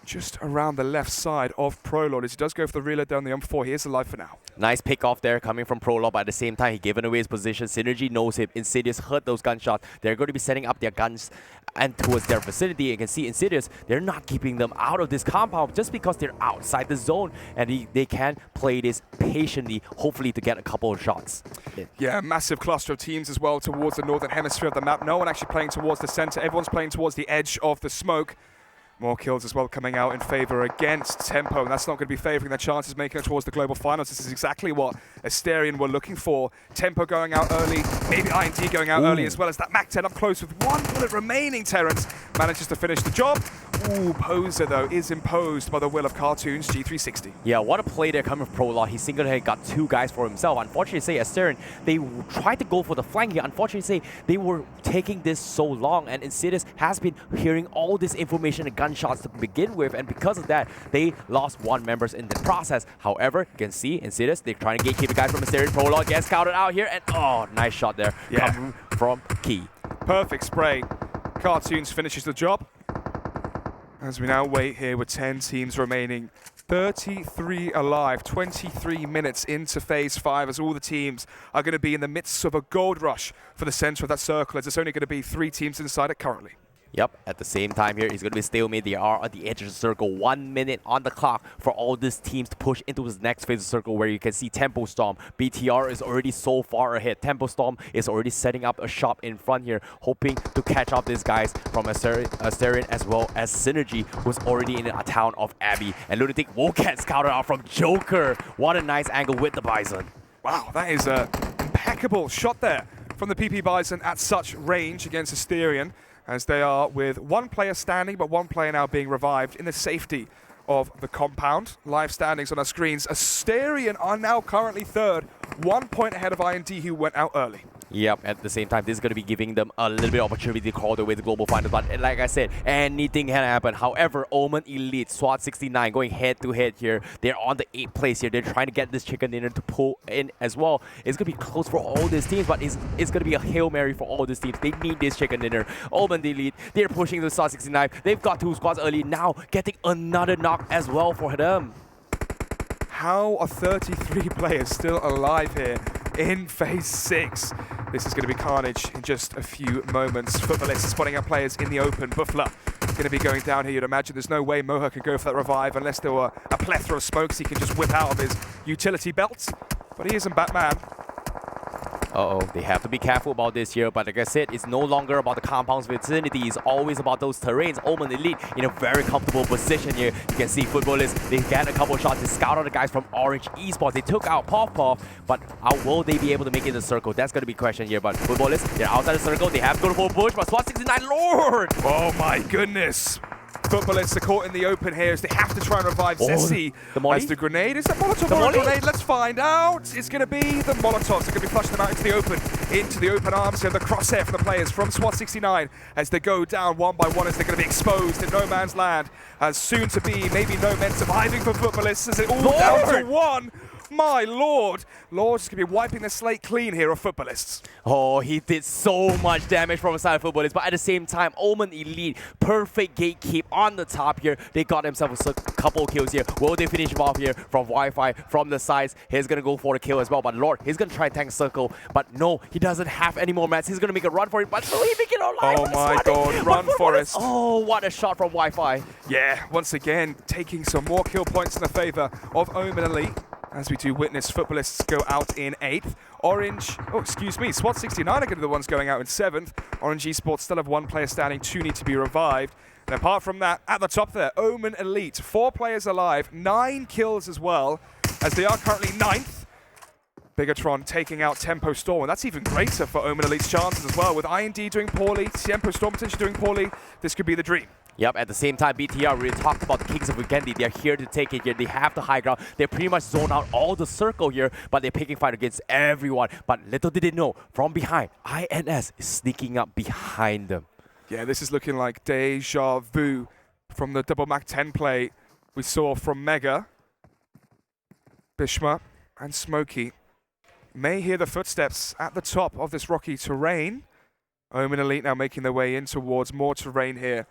just around the left side of Prolord as he does go for the reload down the M4. He is alive for now. Nice pick off there coming from Prolord, but at the same time, he given away his position. SynerGE knows him. Insidious heard those gunshots. They're going to be setting up their guns and towards their vicinity. You can see Insidious, they're not keeping them out of this compound just because they're outside the zone, and they can play this patiently, hopefully to get a couple of shots. Yeah, massive cluster of teams as well towards the northern hemisphere of the map. No one actually playing towards the center. Everyone's playing towards the edge of the smoke. More kills as well coming out in favor against Tempo, and that's not going to be favoring their chances making it towards the global finals. This is exactly what Asterion were looking for. Tempo going out early, maybe IND going out early as well as that Mac-10 up close with 1 bullet remaining. Terrence manages to finish the job. Ooh, Poser though is imposed by the will of Cartoon's G360. Yeah, what a play there coming from Prolord. He single-handedly got 2 guys for himself. Unfortunately, say Asterion, they tried to go for the flank here. Unfortunately, say they were taking this so long, and Insidious has been hearing all this information and gunshots to begin with, and because of that, they lost 1 member in the process. However, you can see Insidious, they're trying to gatekeep the guys from Asterion. Prolord gets scouted out here, and oh, nice shot there coming from Key. Perfect spray. Cartoons finishes the job. as we now wait here with 10 teams remaining. 33 alive, 23 minutes into phase 5 as all the teams are going to be in the midst of a gold rush for the center of that circle, as it's only going to be 3 teams inside it currently. Yep, at the same time here, it's going to be stalemate. They are at the edge of the circle. 1 minute on the clock for all these teams to push into this next phase of the circle, where you can see Tempo Storm. BTR is already so far ahead. Tempo Storm is already setting up a shop in front here, hoping to catch up these guys from Asterion as well as SynerGE, who's already in a town of Abbey. And Lunatic will get scouted out from Joker. What a nice angle with the Bison. Wow, that is an impeccable shot there from the PP Bison at such range against Asterion, as they are with 1 player standing, but 1 player now being revived in the safety of the compound. Live standings on our screens. Asterion are now currently 3rd, 1 point ahead of IND, who went out early. Yep, at the same time, this is going to be giving them a little bit of opportunity to crawl their way to global finals. But like I said, anything can happen. However, Omen Elite, SWAT 69, going head-to-head here. They're on the 8th place here. They're trying to get this chicken dinner to pull in as well. It's going to be close for all these teams, but it's going to be a Hail Mary for all these teams. They need this chicken dinner. Omen Elite, they're pushing the SWAT 69. They've got 2 squads early, now getting another knock as well for them. How are 33 players still alive here in phase 6? This is going to be carnage in just a few moments. FUTBOLIST is spotting out players in the open. Buffler going to be going down here. You'd imagine there's no way Moha could go for that revive unless there were a plethora of smokes he can just whip out of his utility belt. But he isn't Batman. Uh-oh, they have to be careful about this here, but like I said, it's no longer about the compound's vicinity, it's always about those terrains. Omen Elite in a very comfortable position here. You can see FUTBOLIST, they get a couple of shots, they scout out the guys from RED Esports. They took out Pubg, but how will they be able to make it in the circle? That's going to be a question here, but FUTBOLIST, they're outside the circle, they have to go for a push, but SWAT 69, Lord! Oh my goodness! FUTBOLIST are caught in the open here as they have to try and revive Zessi. The as the grenade. Is that Molotov or a grenade? Let's find out. It's going to be the Molotovs. They're going to be flushing them out into the open arms here. The crosshair from the players from SWAT 69 as they go down 1 by 1, as they're going to be exposed in no man's land. As soon to be maybe no men surviving for FUTBOLIST, as it all down to 1. My lord! Lord's going to be wiping the slate clean here of FUTBOLIST. Oh, he did so much damage from the side of FUTBOLIST, but at the same time, Omen Elite, perfect gatekeep on the top here. They got themselves a couple kills here. Will they finish him off here from Wi-Fi, from the sides? He's going to go for the kill as well, but Lord, he's going to try and tank circle, but no, he doesn't have any more mats. He's going to make a run for it, but will he make it alive? Oh my god, run Forest. Oh, what a shot from Wi-Fi. Yeah, once again, taking some more kill points in the favor of Omen Elite. As we do witness FUTBOLIST go out in 8th. SWAT 69 are going to be the ones going out in 7th. RED Esports still have 1 player standing, 2 need to be revived. And apart from that, at the top there, Omen Elite, 4 players alive, 9 kills as well, as they are currently 9th. Bigetron taking out Tempo Storm, and that's even greater for Omen Elite's chances as well. With IND doing poorly, Tempo Storm potentially doing poorly, this could be the dream. Yep, at the same time, BTR, we talked about the Kings of Weekendi. They're here to take it here. They have the high ground. They pretty much zone out all the circle here, but they're picking fight against everyone. But little did they know, from behind, INS is sneaking up behind them. Yeah, this is looking like deja vu from the double Mac 10 play we saw from Mega. Bishma and Smokey may hear the footsteps at the top of this rocky terrain. Omen Elite now making their way in towards more terrain here.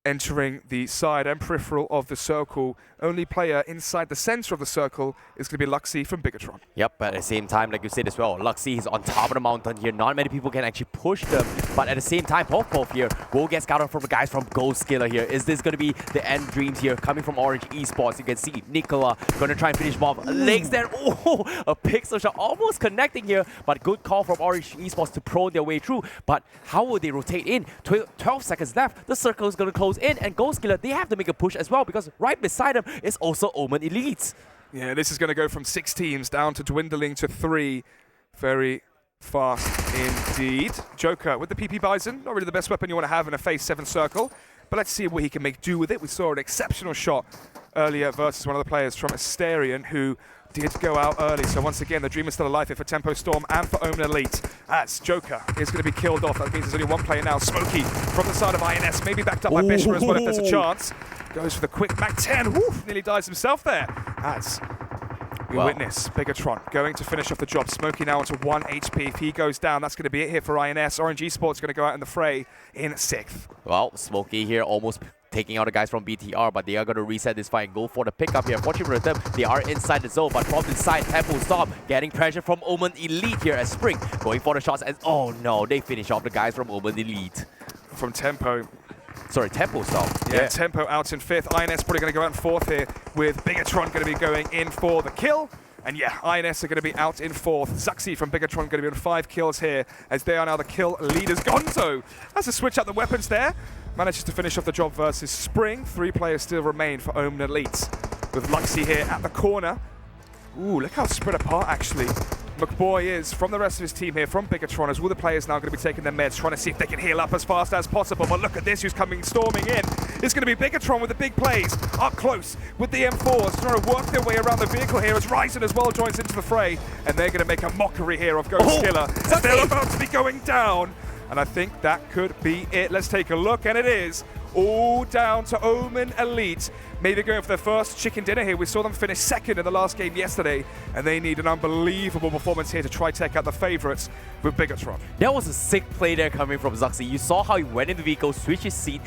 Entering the side and peripheral of the circle. Only player inside the center of the circle is going to be Luxy from Bigetron. Yep, but at the same time, like you said as well, Luxy is on top of the mountain here. Not many people can actually push them, but at the same time, Pov here will get scouted from the guys from Goskilla here. Is this going to be the end dreams here coming from RED Esports? You can see Nicola going to try and finish him off. Legs there. Oh, a pixel shot almost connecting here, but good call from RED Esports to pro their way through. But how will they rotate in? 12 seconds left. The circle is going to close in, and Goskilla, they have to make a push as well, because right beside them is also Omen Elite. Yeah, this is going to go from 6 teams down to dwindling to 3 very fast indeed. Joker with the PP Bison, not really the best weapon you want to have in a phase 7 circle, but let's see what he can make do with it. We saw an exceptional shot earlier versus one of the players from Asterion who did go out early. So once again, the dream is still alive here for Tempo Storm and for Omen Elite, as Joker is going to be killed off. That means there's only 1 player now. Smokey from the side of INS, maybe backed up by Bishma as well if there's a chance. Goes for the quick Mac 10. Woof, nearly dies himself there. As we witness Bigetron going to finish off the job. Smokey now onto 1 HP. If he goes down, that's going to be it here for INS. RED Esports going to go out in the fray in 6th. Well, Smokey here almost taking out the guys from BTR, but they are going to reset this fight and go for the pickup here. Fortunately for them, they are inside the zone, but from inside, Tempo stop, getting pressure from Omen Elite here as Spring going for the shots, and oh no, they finish off the guys from Omen Elite. From Tempo. Sorry, Tempo stop. Yeah, Tempo out in 5th. INS probably going to go out in 4th here, with Bigetron going to be going in for the kill. And yeah, INS are going to be out in 4th. ZUXi from Bigetron going to be on 5 kills here, as they are now the kill leaders. Gonzo has to switch out the weapons there. Manages to finish off the job versus Spring. 3 players still remain for Omen Elite, with Luxy here at the corner. Ooh, look how spread apart, actually, McBoy is from the rest of his team here, from Bigetron, as all the players now going to be taking their meds, trying to see if they can heal up as fast as possible. But look at this, who's coming storming in. It's going to be Bigetron with the big plays, up close with the M4s, trying to work their way around the vehicle here as Ryzen as well joins into the fray. And they're going to make a mockery here of Goskilla. Oh, they're about to be going down. And I think that could be it. Let's take a look, and it is all down to Omen Elite. Maybe going for their first chicken dinner here. We saw them finish 2nd in the last game yesterday, and they need an unbelievable performance here to try take out the favorites with Bigetron. That was a sick play there coming from ZUXi. You saw how he went in the vehicle, switched his seat,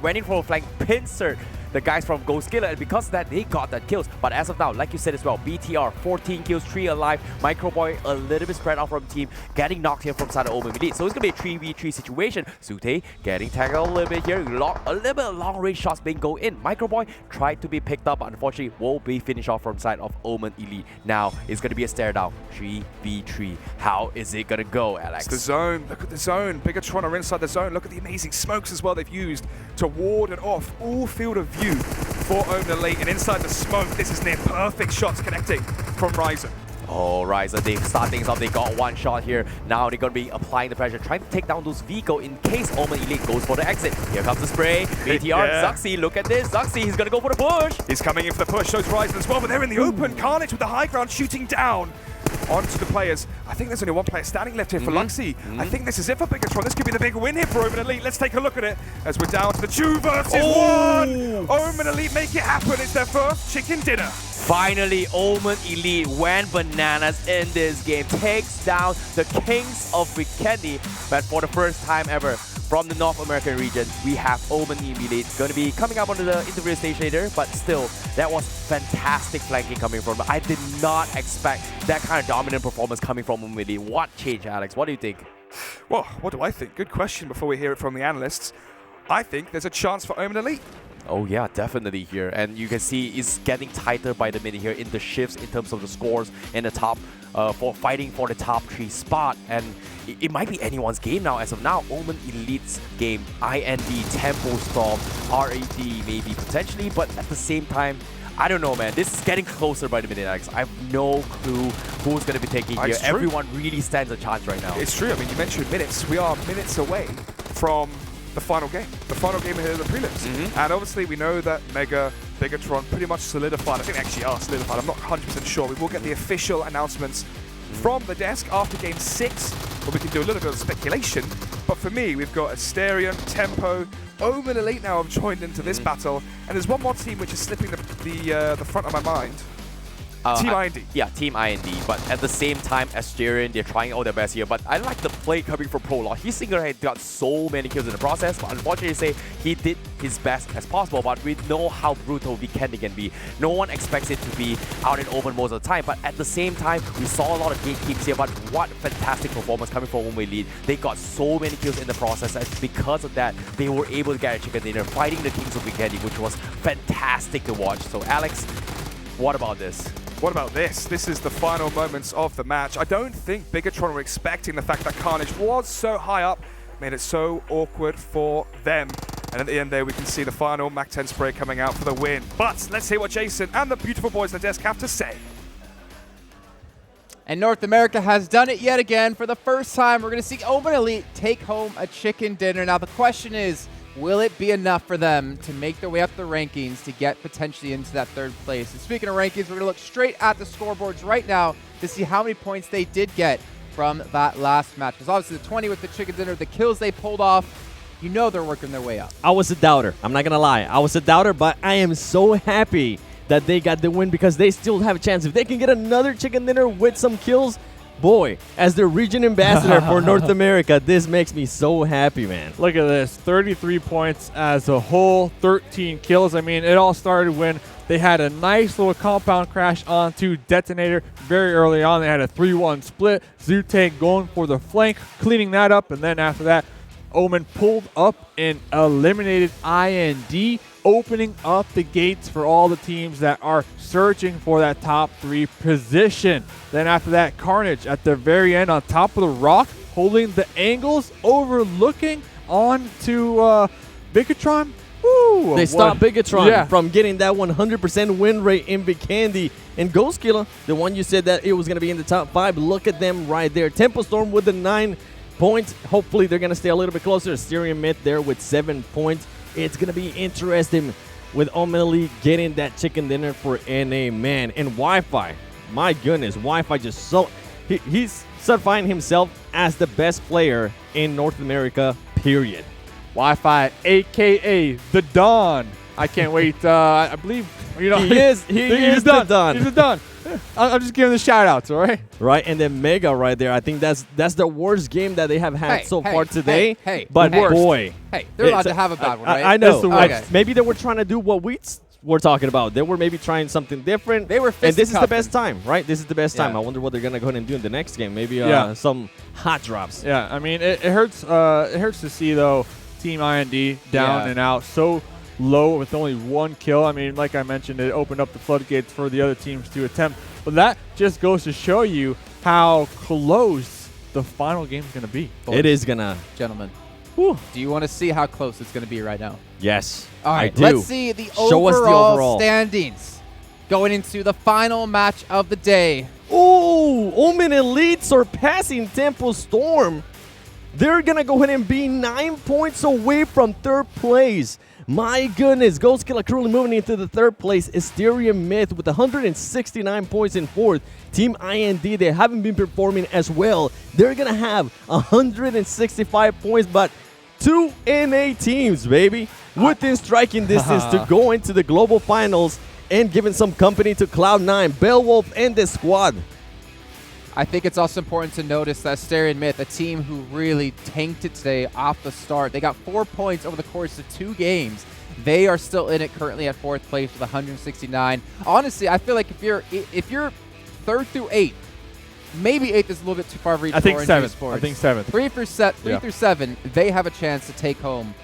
went in for a flank, pincer the guys from Goskilla, and because of that, they got that kills. But as of now, like you said as well, BTR, 14 kills, 3 alive. Microboy, a little bit spread out from team, getting knocked here from side of Omen Elite. So it's going to be a 3v3 situation. Sute getting tackled a little bit here. A little bit of long-range shots being go in. Microboy tried to be picked up, but unfortunately will be finished off from side of Omen Elite. Now it's going to be a stare down. 3v3. How is it going to go, Alex? It's the zone. Look at the zone. Bigetron are inside the zone. Look at the amazing smokes as well they've used to ward it off. All field of view for Omen Elite, and inside the smoke, this is near perfect shots connecting from Ryzen. Oh, Ryzen, they start things off. They got one shot here. Now they're going to be applying the pressure, trying to take down those vehicles in case Omen Elite goes for the exit. Here comes the spray. BTR, ZUXi, look at this. ZUXi, he's going to go for the push. He's coming in for the push, shows Ryzen as well, but they're in the open. Carnage with the high ground shooting down onto the players. I think there's only one player standing left here for Luxy. I think this is it for Bigetron. This could be the big win here for Omen Elite. Let's take a look at it as we're down to the 2 versus 1. Omen Elite make it happen. It's their first chicken dinner. Finally, Omen Elite went bananas in this game. Takes down the Kings of Vikendi. But for the first time ever, from the North American region, we have Omen Elite going to be coming up onto the interview stage later, but still, that was fantastic flanking coming from them. I did not expect that kind of dominant performance coming from Omen Elite. What changed, Alex? What do you think? Well, what do I think? Good question before we hear it from the analysts. I think there's a chance for Omen Elite. Oh yeah, definitely here. And you can see it's getting tighter by the minute here in the shifts in terms of the scores in the top, for fighting for the top 3 spot. And it might be anyone's game now as of now. Omen Elite's game, IND, Tempo Storm, RED maybe potentially, but at the same time, I don't know, man. This is getting closer by the minute, Alex. I have no clue who's going to be taking here. Everyone really stands a chance right now. It's true. I mean, you mentioned minutes. We are minutes away from the final game. The final game here in the prelims. And obviously we know that Mega, Bigetron pretty much solidified. I think they actually are solidified. I'm not 100% sure. We will get the official announcements from the desk after game 6, where we can do a little bit of speculation. But for me, we've got Asterion, Tempo, Omen Elite now have joined into this battle. And there's one more team which is slipping the front of my mind. TeamIND. Yeah, TeamIND. But at the same time, Asterion, they're trying all their best here. But I like the play coming from Prolog. He single-handedly got so many kills in the process. But unfortunately, say he did his best as possible. But we know how brutal Vikendi can be. No one expects it to be out in open most of the time. But at the same time, we saw a lot of gatekeeps here. But what fantastic performance coming from Omen Elite. They got so many kills in the process. And because of that, they were able to get a chicken dinner fighting the Kings of Vikendi, which was fantastic to watch. So Alex, what about this? What about this? This is the final moments of the match. I don't think Bigetron were expecting the fact that Carnage was so high up, made it so awkward for them. And at the end there, we can see the final MAC-10 spray coming out for the win. But let's hear what Jason and the beautiful boys on the desk have to say. And North America has done it yet again. For the first time, we're going to see Omen Elite take home a chicken dinner. Now, the question is, will it be enough for them to make their way up the rankings to get potentially into that 3rd place? And speaking of rankings, we're going to look straight at the scoreboards right now to see how many points they did get from that last match. Because obviously the 20 with the chicken dinner, the kills they pulled off, you know they're working their way up. I was a doubter. I'm not going to lie. I was a doubter, but I am so happy that they got the win because they still have a chance. If they can get another chicken dinner with some kills, boy, as the region ambassador for North America, this makes me so happy, man. Look at this, 33 points as a whole, 13 kills. I mean, it all started when they had a nice little compound crash onto DeToNator very early on. They had a 3-1 split. Zute going for the flank, cleaning that up, and then after that, Omen pulled up and eliminated IND, opening up the gates for all the teams that are searching for that top 3 position. Then after that, Carnage at the very end on top of the rock, holding the angles, overlooking on to Bigetron. Woo, they stopped Bigetron from getting that 100% win rate in Big Candy. And Goskilla, the one you said that it was going to be in the top 5, look at them right there. Tempo Storm with the 9 points. Hopefully they're going to stay a little bit closer. Asterion Myth there with 7 points. It's going to be interesting with Omen Elite getting that chicken dinner for NA, man. And Wi-Fi, my goodness, Wi-Fi just so... He's certifying himself as the best player in North America, period. Wi-Fi, a.k.a. the Don. I can't wait. I believe, you know, he is the Don. He's the Don. I'm just giving the shout-outs, all right? Right, and then Mega right there. I think that's the worst game that they have had so far today. But boy. Hey, they're allowed to have a bad one, right? I know. Okay. Maybe they were trying to do what we were talking about. They were maybe trying something different. They were and this is the best time, right? This is the best time. Yeah. I wonder what they're going to go ahead and do in the next game. Maybe some hot drops. Yeah, I mean, it hurts to see, though, Team IND down and out so low with only 1 kill. I mean, like I mentioned, it opened up the floodgates for the other teams to attempt. But that just goes to show you how close the final game is going to be. It is going to. Gentlemen, do you want to see how close it's going to be right now? Yes, All right, I do. let's see the overall standings going into the final match of the day. Oh, Omen Elite surpassing Tempo Storm. They're going to go ahead and be 9 points away from 3rd place. My goodness, Goskilla currently moving into the 3rd place. Asterion Myth with 169 points in 4th. Team IND, they haven't been performing as well. They're going to have 165 points, but 2 NA teams, baby, within striking distance to go into the global finals and giving some company to Cloud9, Beowulf, and the squad. I think it's also important to notice that Asterion Myth, a team who really tanked it today off the start. They got 4 points over the course of 2 games. They are still in it currently at 4th place with 169. Honestly, I feel like if you're 3rd through 8th, maybe 8th is a little bit too far reach. I think for 7th. Sports. I think 7th. 3 through 7, they have a chance to take home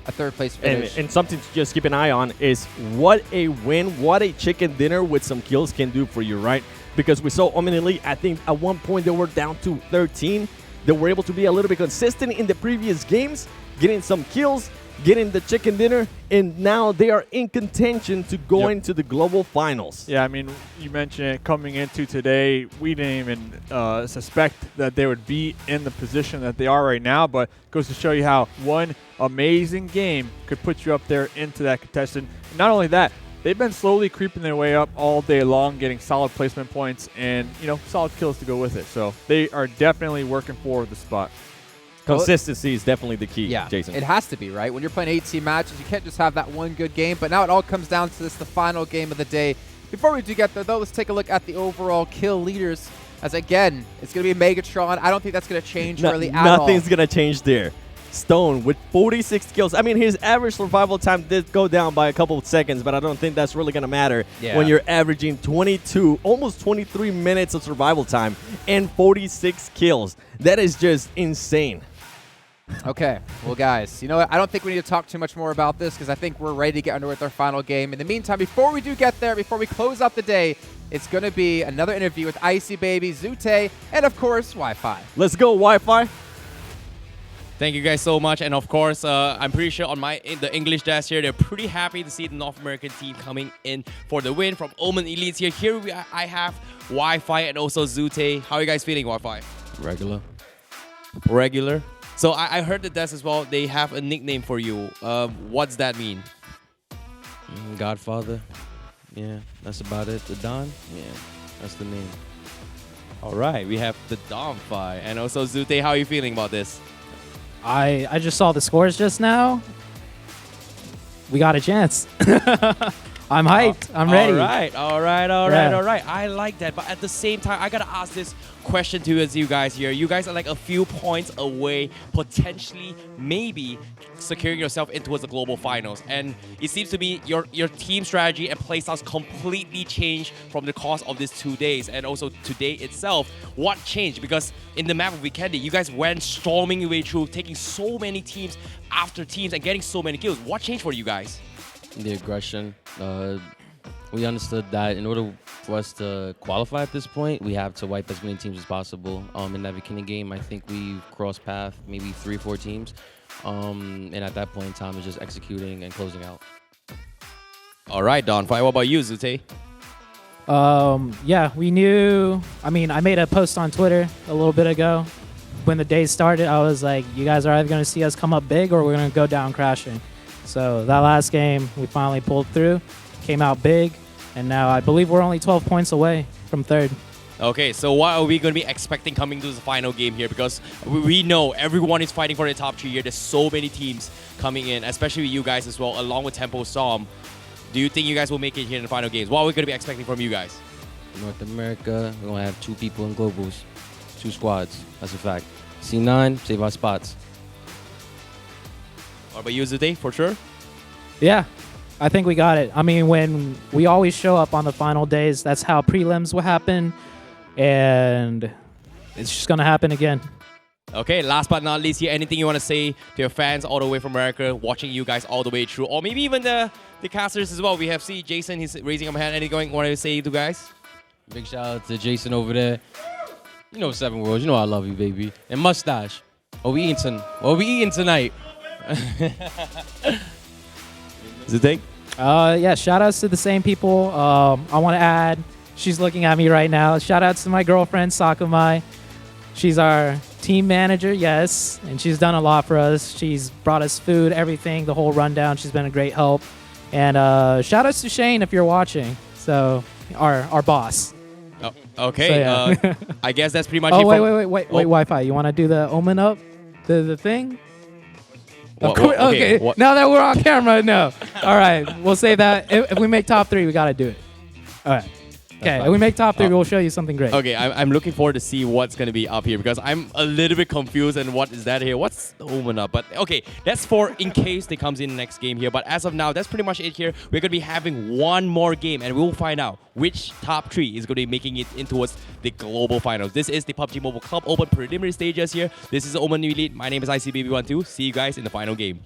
a 3rd place finish. And something to just keep an eye on is what a win, what a chicken dinner with some kills can do for you, right? Because we saw Omen Elite, I think at one point they were down to 13. They were able to be a little bit consistent in the previous games, getting some kills, getting the chicken dinner, and now they are in contention to go into the global finals. Yeah, I mean, you mentioned it coming into today, we didn't even suspect that they would be in the position that they are right now, but it goes to show you how one amazing game could put you up there into that contestant. Not only that, they've been slowly creeping their way up all day long, getting solid placement points and, you know, solid kills to go with it. So they are definitely working for the spot. Consistency is definitely the key, Jason. It has to be, right? When you're playing 18 matches, you can't just have that one good game. But now it all comes down to this, the final game of the day. Before we do get there, though, let's take a look at the overall kill leaders. As, again, it's going to be Megatron. I don't think that's going to change really at all. Nothing's going to change there. Stone with 46 kills. I mean, his average survival time did go down by a couple of seconds, but I don't think that's really going to matter when you're averaging 22, almost 23 minutes of survival time and 46 kills. That is just insane. Okay, well, guys, you know what? I don't think we need to talk too much more about this because I think we're ready to get underway with our final game. In the meantime, before we do get there, before we close out the day, it's going to be another interview with Icy Baby, Zute, and, of course, Wi-Fi. Let's go, Wi-Fi. Thank you guys so much, and of course, I'm pretty sure on the English desk here, they're pretty happy to see the North American team coming in for the win from Omen Elite here. Here I have Wi-Fi and also Zute. How are you guys feeling, Wi-Fi? Regular. So I heard the desk as well. They have a nickname for you. What's that mean? Godfather. Yeah, that's about it. The Don. Yeah, that's the name. All right, we have the Don-Fi and also Zute. How are you feeling about this? I just saw the scores just now. We got a chance. I'm hyped. I'm ready. All right. I like that. But at the same time, I gotta ask this question to you guys here. You guys are like a few points away, potentially, maybe securing yourself in towards the global finals. And it seems to me your team strategy and playstyles completely changed from the course of these 2 days. And also today itself, what changed? Because in the map of Weekend, you guys went storming your way through, taking so many teams after teams and getting so many kills. What changed for you guys? The aggression. We understood that in order for us to qualify at this point, we have to wipe as many teams as possible. In that beginning game, I think we've crossed path maybe 3 or 4 teams. And at that point in time, it's just executing and closing out. All right, Don. What about you, Zute? Yeah, we knew. I mean, I made a post on Twitter a little bit ago. When the day started, I was like, you guys are either going to see us come up big or we're going to go down crashing. So that last game, we finally pulled through, came out big, and now I believe we're only 12 points away from third. Okay, so what are we going to be expecting coming to the final game here? Because we know everyone is fighting for the top 3 here. There's so many teams coming in, especially you guys as well, along with Tempo Storm. Do you think you guys will make it here in the final games? What are we going to be expecting from you guys? North America, we're going to have 2 people in globals, 2 squads. That's a fact. C9, save our spots. What about you, Zute, for sure? Yeah, I think we got it. I mean, when we always show up on the final days, that's how prelims will happen, and it's just going to happen again. Okay, last but not least here, anything you want to say to your fans all the way from America, watching you guys all the way through, or maybe even the casters as well. We have Jason, he's raising up a hand. Anything you want to say to guys? Big shout out to Jason over there. You know 7 Worlds, you know I love you, baby. And Mustache. What we eating tonight? Zute? Yeah, shout outs to the same people. I want to add, she's looking at me right now. Shout outs to my girlfriend, Sakumai. She's our team manager, yes, and she's done a lot for us. She's brought us food, everything, the whole rundown. She's been a great help. And shout outs to Shane if you're watching. So, our boss. Oh, okay, So, yeah. I guess that's pretty much Oh, it. wait, Wi-Fi. You want to do the Omen up? The thing? Of What- course. what- okay, Okay. what- Now that we're on camera, no. All right. We'll save that. If we make top 3, we got to do it. All right. Okay. If we make top 3, we'll show you something great. Okay, I'm looking forward to see what's going to be up here because I'm a little bit confused and what is that here? What's the Omen up? But okay, that's for in case they comes in next game here. But as of now, that's pretty much it here. We're going to be having one more game and we'll find out which top 3 is going to be making it in towards the global finals. This is the PUBG Mobile Club Open preliminary stages here. This is Omen Elite. My name is ICBaby12. See you guys in the final game.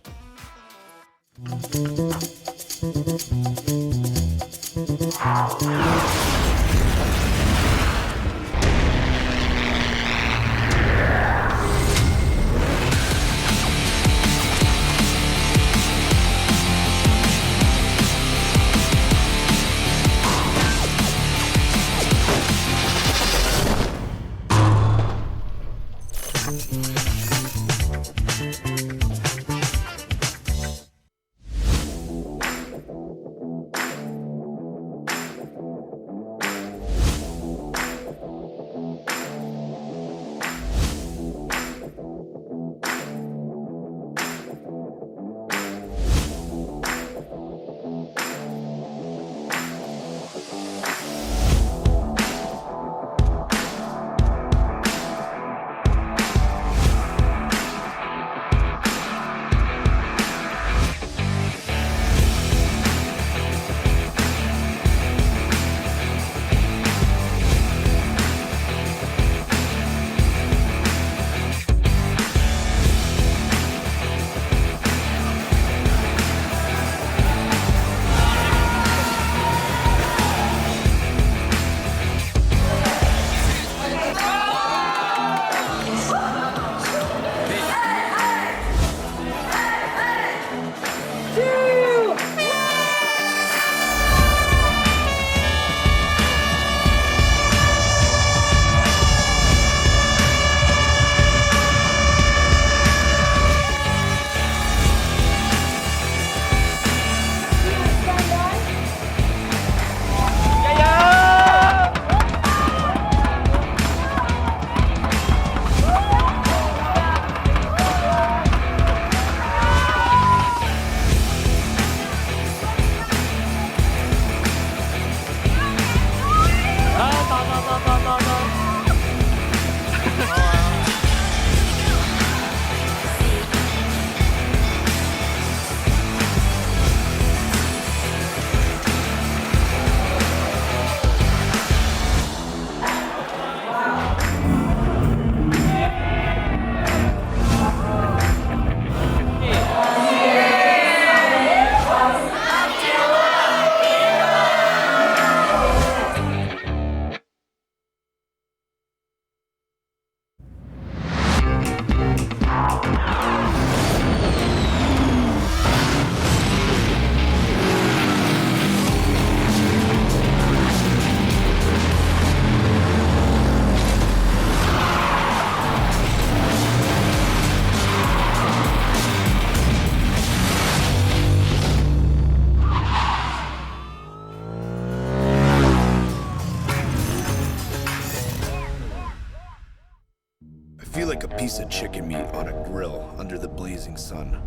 chicken meat on a grill under the blazing sun.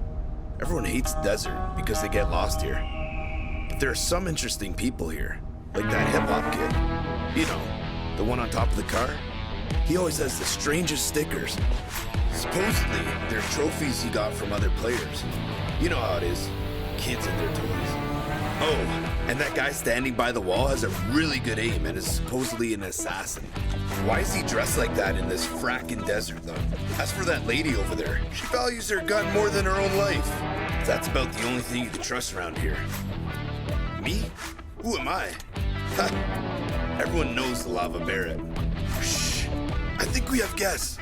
Everyone hates desert because they get lost here. But there are some interesting people here, like that hip-hop kid. You know, the one on top of the car? He always has the strangest stickers. Supposedly, they're trophies he got from other players. You know how it is, kids and their toys. Oh, and that guy standing by the wall has a really good aim and is supposedly an assassin. Why is he dressed like that in this frackin' desert, though? As for that lady over there, she values her gun more than her own life. That's about the only thing you can trust around here. Me? Who am I? Ha! Everyone knows the Lava Barret. Shh! I think we have guests.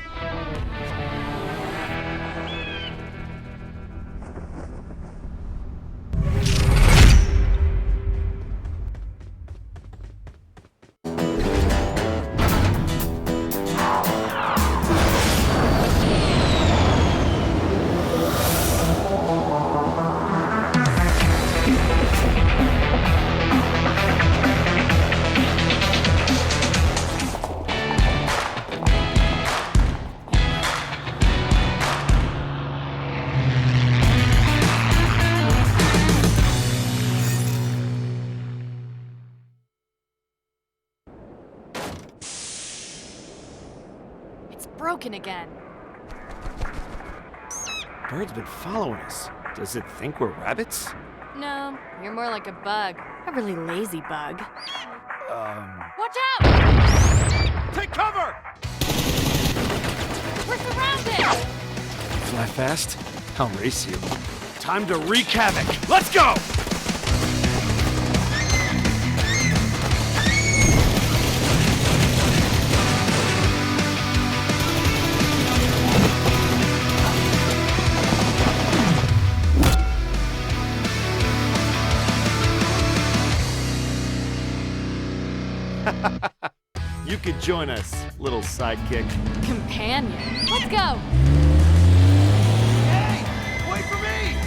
Broken again. Bird's been following us. Does it think we're rabbits? No, you're more like a bug. A really lazy bug. Watch out! Take cover! We're surrounded! Fly fast, I'll race you. Time to wreak havoc. Let's go! You could join us, little sidekick. Companion. Let's go! Hey! Wait for me!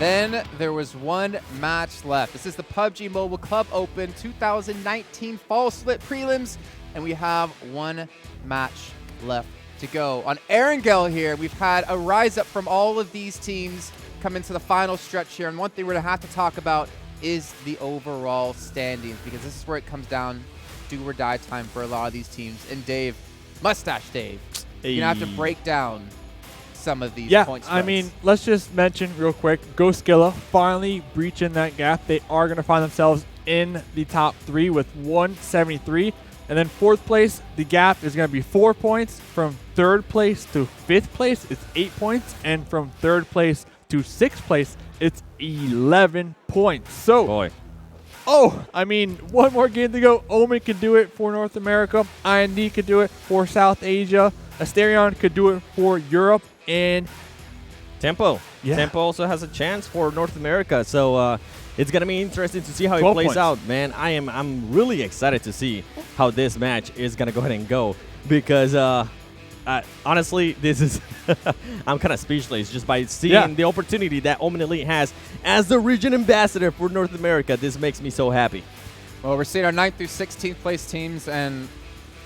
Then there was one match left. This is the PUBG Mobile Club Open 2019 Fall Split Prelims, and we have one match left to go. On Erangel here, we've had a rise up from all of these teams come into the final stretch here, and one thing we're going to have to talk about is the overall standings, because this is where it comes down do or die time for a lot of these teams. And Dave, Mustache Dave, you're going to have to break down some of these points. I mean, let's just mention real quick, Goskilla finally breaching that gap. They are going to find themselves in the top 3 with 173. And then 4th place, the gap is going to be 4 points. From 3rd place to 5th place, it's 8 points. And from 3rd place to 6th place, it's 11 points. So, I mean, one more game to go. Omen could do it for North America. IND could do it for South Asia. Asterion could do it for Europe. And Tempo. Yeah. Tempo also has a chance for North America. So it's going to be interesting to see how it 12 plays points. out. Man, I'm really excited to see how this match is going to go ahead and go. Because honestly, this is I'm kind of speechless just by seeing the opportunity that Omen Elite has as the region ambassador for North America. This makes me so happy. Well, we're seeing our 9th through 16th place teams, and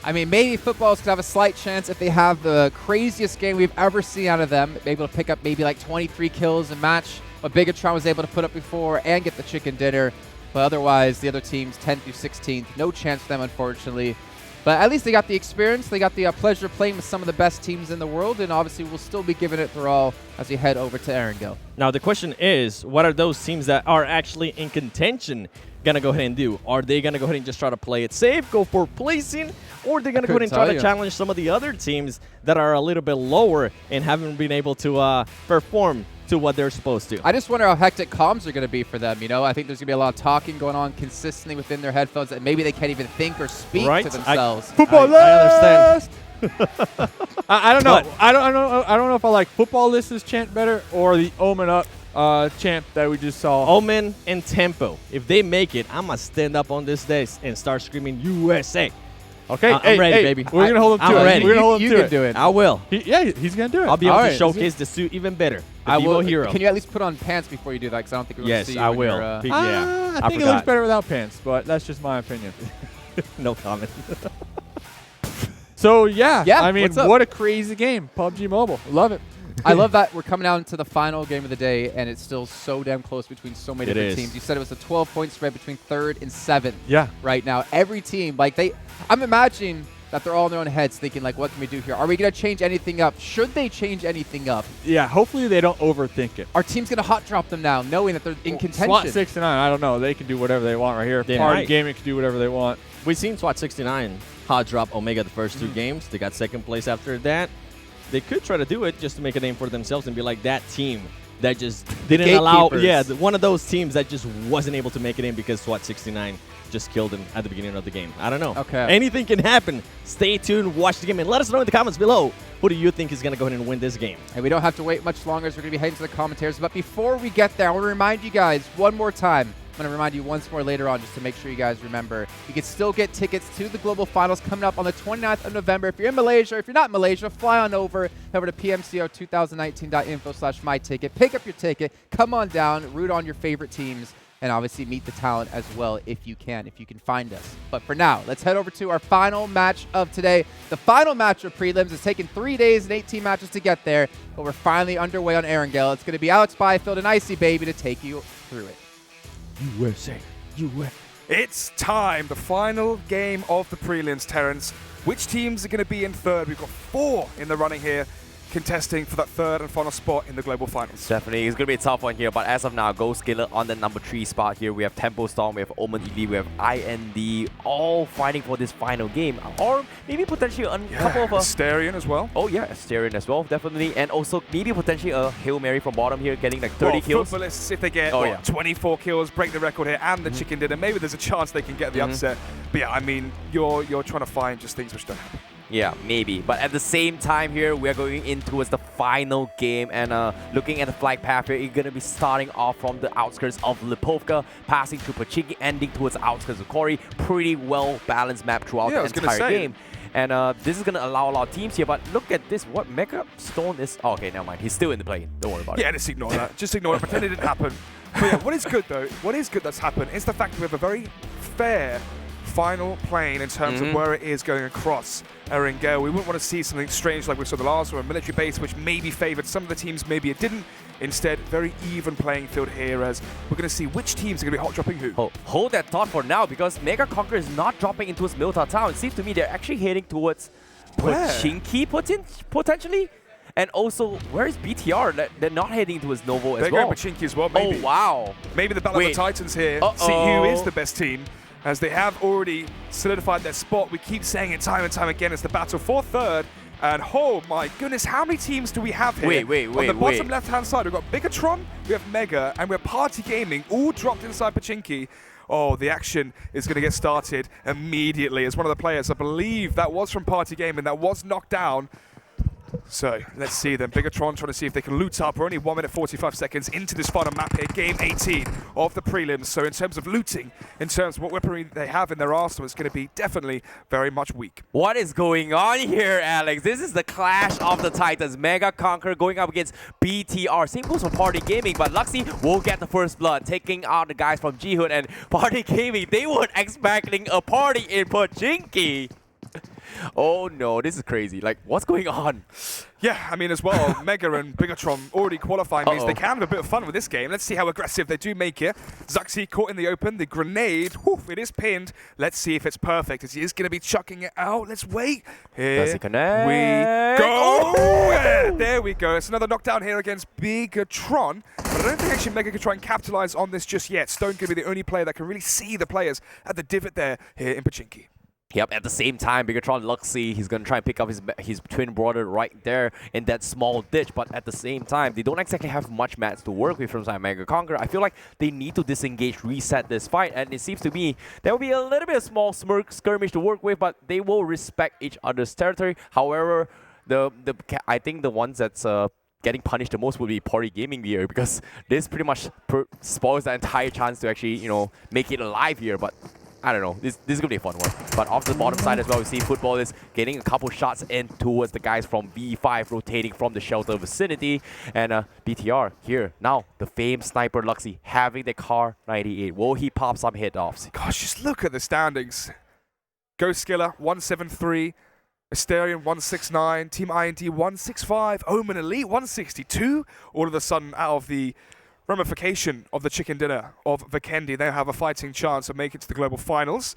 I mean, maybe Footballs could have a slight chance if they have the craziest game we've ever seen out of them, able to pick up maybe like 23 kills a match, what Bigetron was able to put up before, and get the chicken dinner. But otherwise, the other teams, 10th through 16th, no chance for them, unfortunately. But at least they got the experience. They got the pleasure of playing with some of the best teams in the world, and obviously we'll still be giving it their all as we head over to Erangel. Now, the question is, what are those teams that are actually in contention going to go ahead and do? Are they going to go ahead and just try to play it safe, go for placing, or are they going to go ahead and try to challenge some of the other teams that are a little bit lower and haven't been able to perform to what they're supposed to? I just wonder how hectic comms are going to be for them. You know, I think there's going to be a lot of talking going on consistently within their headphones that maybe they can't even think or speak to themselves. I understand. I don't know. I don't know if I like FUTBOLIST's chant better or the Omen Up chant that we just saw. Omen and Tempo. If they make it, I'm going to stand up on this desk and start screaming USA. Okay, I'm ready, baby. We're going to hold him to it. Ready. We're going to hold him to can do it. I will. He's going to do it. I'll be able to showcase the suit even better. I will. Hero. Can you at least put on pants before you do that? Because I don't think we're going to see you. Yes, I will. I think it looks better without pants, but that's just my opinion. No comment. So, I mean, what a crazy game. PUBG Mobile. Love it. I love that we're coming out into the final game of the day, and it's still so damn close between so many different teams. You said it was a 12-point spread between 3rd and 7th right now. Every team, like I'm imagining that they're all in their own heads thinking, like, what can we do here? Are we going to change anything up? Should they change anything up? Yeah, hopefully they don't overthink it. Our team's going to hot drop them now, knowing that they're in contention. SWAT 69, I don't know. They can do whatever they want right here. Party Gaming can do whatever they want. We've seen SWAT 69 hot drop Omega the first 2 games. They got 2nd place after that. They could try to do it just to make a name for themselves and be like that team that just didn't allow. Yeah, one of those teams that just wasn't able to make it in because SWAT 69 just killed him at the beginning of the game. I don't know. Okay. Anything can happen. Stay tuned, watch the game, and let us know in the comments below who do you think is going to go ahead and win this game. And we don't have to wait much longer as we're going to be heading to the commentaries. But before we get there, I want to remind you guys one more time. I'm going to remind you once more later on just to make sure you guys remember. You can still get tickets to the Global Finals coming up on the 29th of November. If you're in Malaysia, if you're not in Malaysia, fly on over to PMCO2019.info/myticket. Pick up your ticket, come on down, root on your favorite teams, and obviously meet the talent as well if you can find us. But for now, let's head over to our final match of today. The final match of prelims is taking 3 days and 18 matches to get there, but we're finally underway on Erangel. It's going to be Alex Byfield and Icy Baby to take you through it. USA. It's time, the final game of the prelims, Terrence. Which teams are going to be in 3rd? We've got 4 in the running here, contesting for that 3rd and final spot in the global finals. Definitely, it's going to be a tough one here, but as of now, Goskilla on the number 3 spot here. We have Tempo Storm, we have Omen Elite, we have IND, all fighting for this final game. Or maybe potentially a couple of... Asterion as well. Oh yeah, Asterion as well, definitely. And also maybe potentially a Hail Mary from bottom here, getting like 30 kills. FUTBOLIST, if they get 24 kills, break the record here, and the chicken dinner, maybe there's a chance they can get the upset. But yeah, I mean, you're trying to find just things which don't happen. Yeah, maybe. But at the same time here, we're going in towards the final game. And looking at the flight path here, you're going to be starting off from the outskirts of Lipovka, passing through Pubg, ending towards the outskirts of Kori. Pretty well-balanced map throughout the entire game. And this is going to allow a lot of teams here, but look at this. What Mega Stone is... Oh, okay, never mind. He's still in the play. Don't worry about it. Yeah, just ignore that. Just ignore it. Pretend it didn't happen. But yeah, what is good, though, what is good that's happened is the fact that we have a very fair final plane in terms of where it is going across Erangel. We wouldn't want to see something strange like we saw the last one, a military base which maybe favored some of the teams, maybe it didn't. Instead, very even playing field here as we're going to see which teams are going to be hot dropping who. Hold that thought for now because Mega Conqueror is not dropping into his Milta town. It seems to me they're actually heading towards Pochinki potentially. And also, where is BTR? They're not heading to his Novo as well. They're going Pochinki as well, maybe. Oh, wow. Maybe the Battle of the Titans here. See who is the best team, as they have already solidified their spot. We keep saying it time and time again. It's the battle for third. And oh my goodness, how many teams do we have here? Wait. On the bottom left-hand side, we've got Bigetron, we have Mega, and we have Party Gaming, all dropped inside Pochinki. Oh, the action is going to get started immediately as one of the players, I believe that was from Party Gaming, that was knocked down. So, let's see then. Bigetron trying to see if they can loot up. We're only 1 minute 45 seconds into this final map here, game 18 of the prelims. So in terms of looting, in terms of what weaponry they have in their arsenal, it's going to be definitely very much weak. What is going on here, Alex? This is the clash of the Titans. Mega Conqueror going up against BTR. Same goes for Party Gaming, but Luxy will get the first blood, taking out the guys from Jihoon and Party Gaming. They weren't expecting a party in Pochinki. Oh no, this is crazy. Like, what's going on? Yeah, I mean, as well, Mega and Bigetron already qualifying means they can have a bit of fun with this game. Let's see how aggressive they do make it. Zuxi caught in the open. The grenade, it is pinned. Let's see if it's perfect, as he is going to be chucking it out. Let's wait. Here Does he connect? we go. Yeah, there we go. It's another knockdown here against Bigetron. But I don't think actually Mega can try and capitalize on this just yet. Stone could be the only player that can really see the players at the divot there here in Pochinki. Yep, at the same time, Bigetron Luxy, he's going to try and pick up his twin brother right there in that small ditch. But at the same time, they don't exactly have much mats to work with from side Mega Conqueror. I feel like they need to disengage, reset this fight. And it seems to me there will be a little bit of small skirmish to work with, but they will respect each other's territory. However, I think the ones that's getting punished the most will be Party Gaming here, because this pretty much spoils the entire chance to actually, make it alive here. But I don't know. This is going to be a fun one. But off the bottom side as well, we see FUTBOLIST getting a couple shots in towards the guys from V5, rotating from the shelter vicinity. And BTR here. Now, the famed sniper Luxy having the car 98. Will he pop some hit-offs? Gosh, just look at the standings. Goskilla, 173. Asterion, 169. TeamIND, 165. Omen Elite, 162. All of a sudden, out of the ramification of the chicken dinner of Vikendi, they have a fighting chance of making it to the global finals.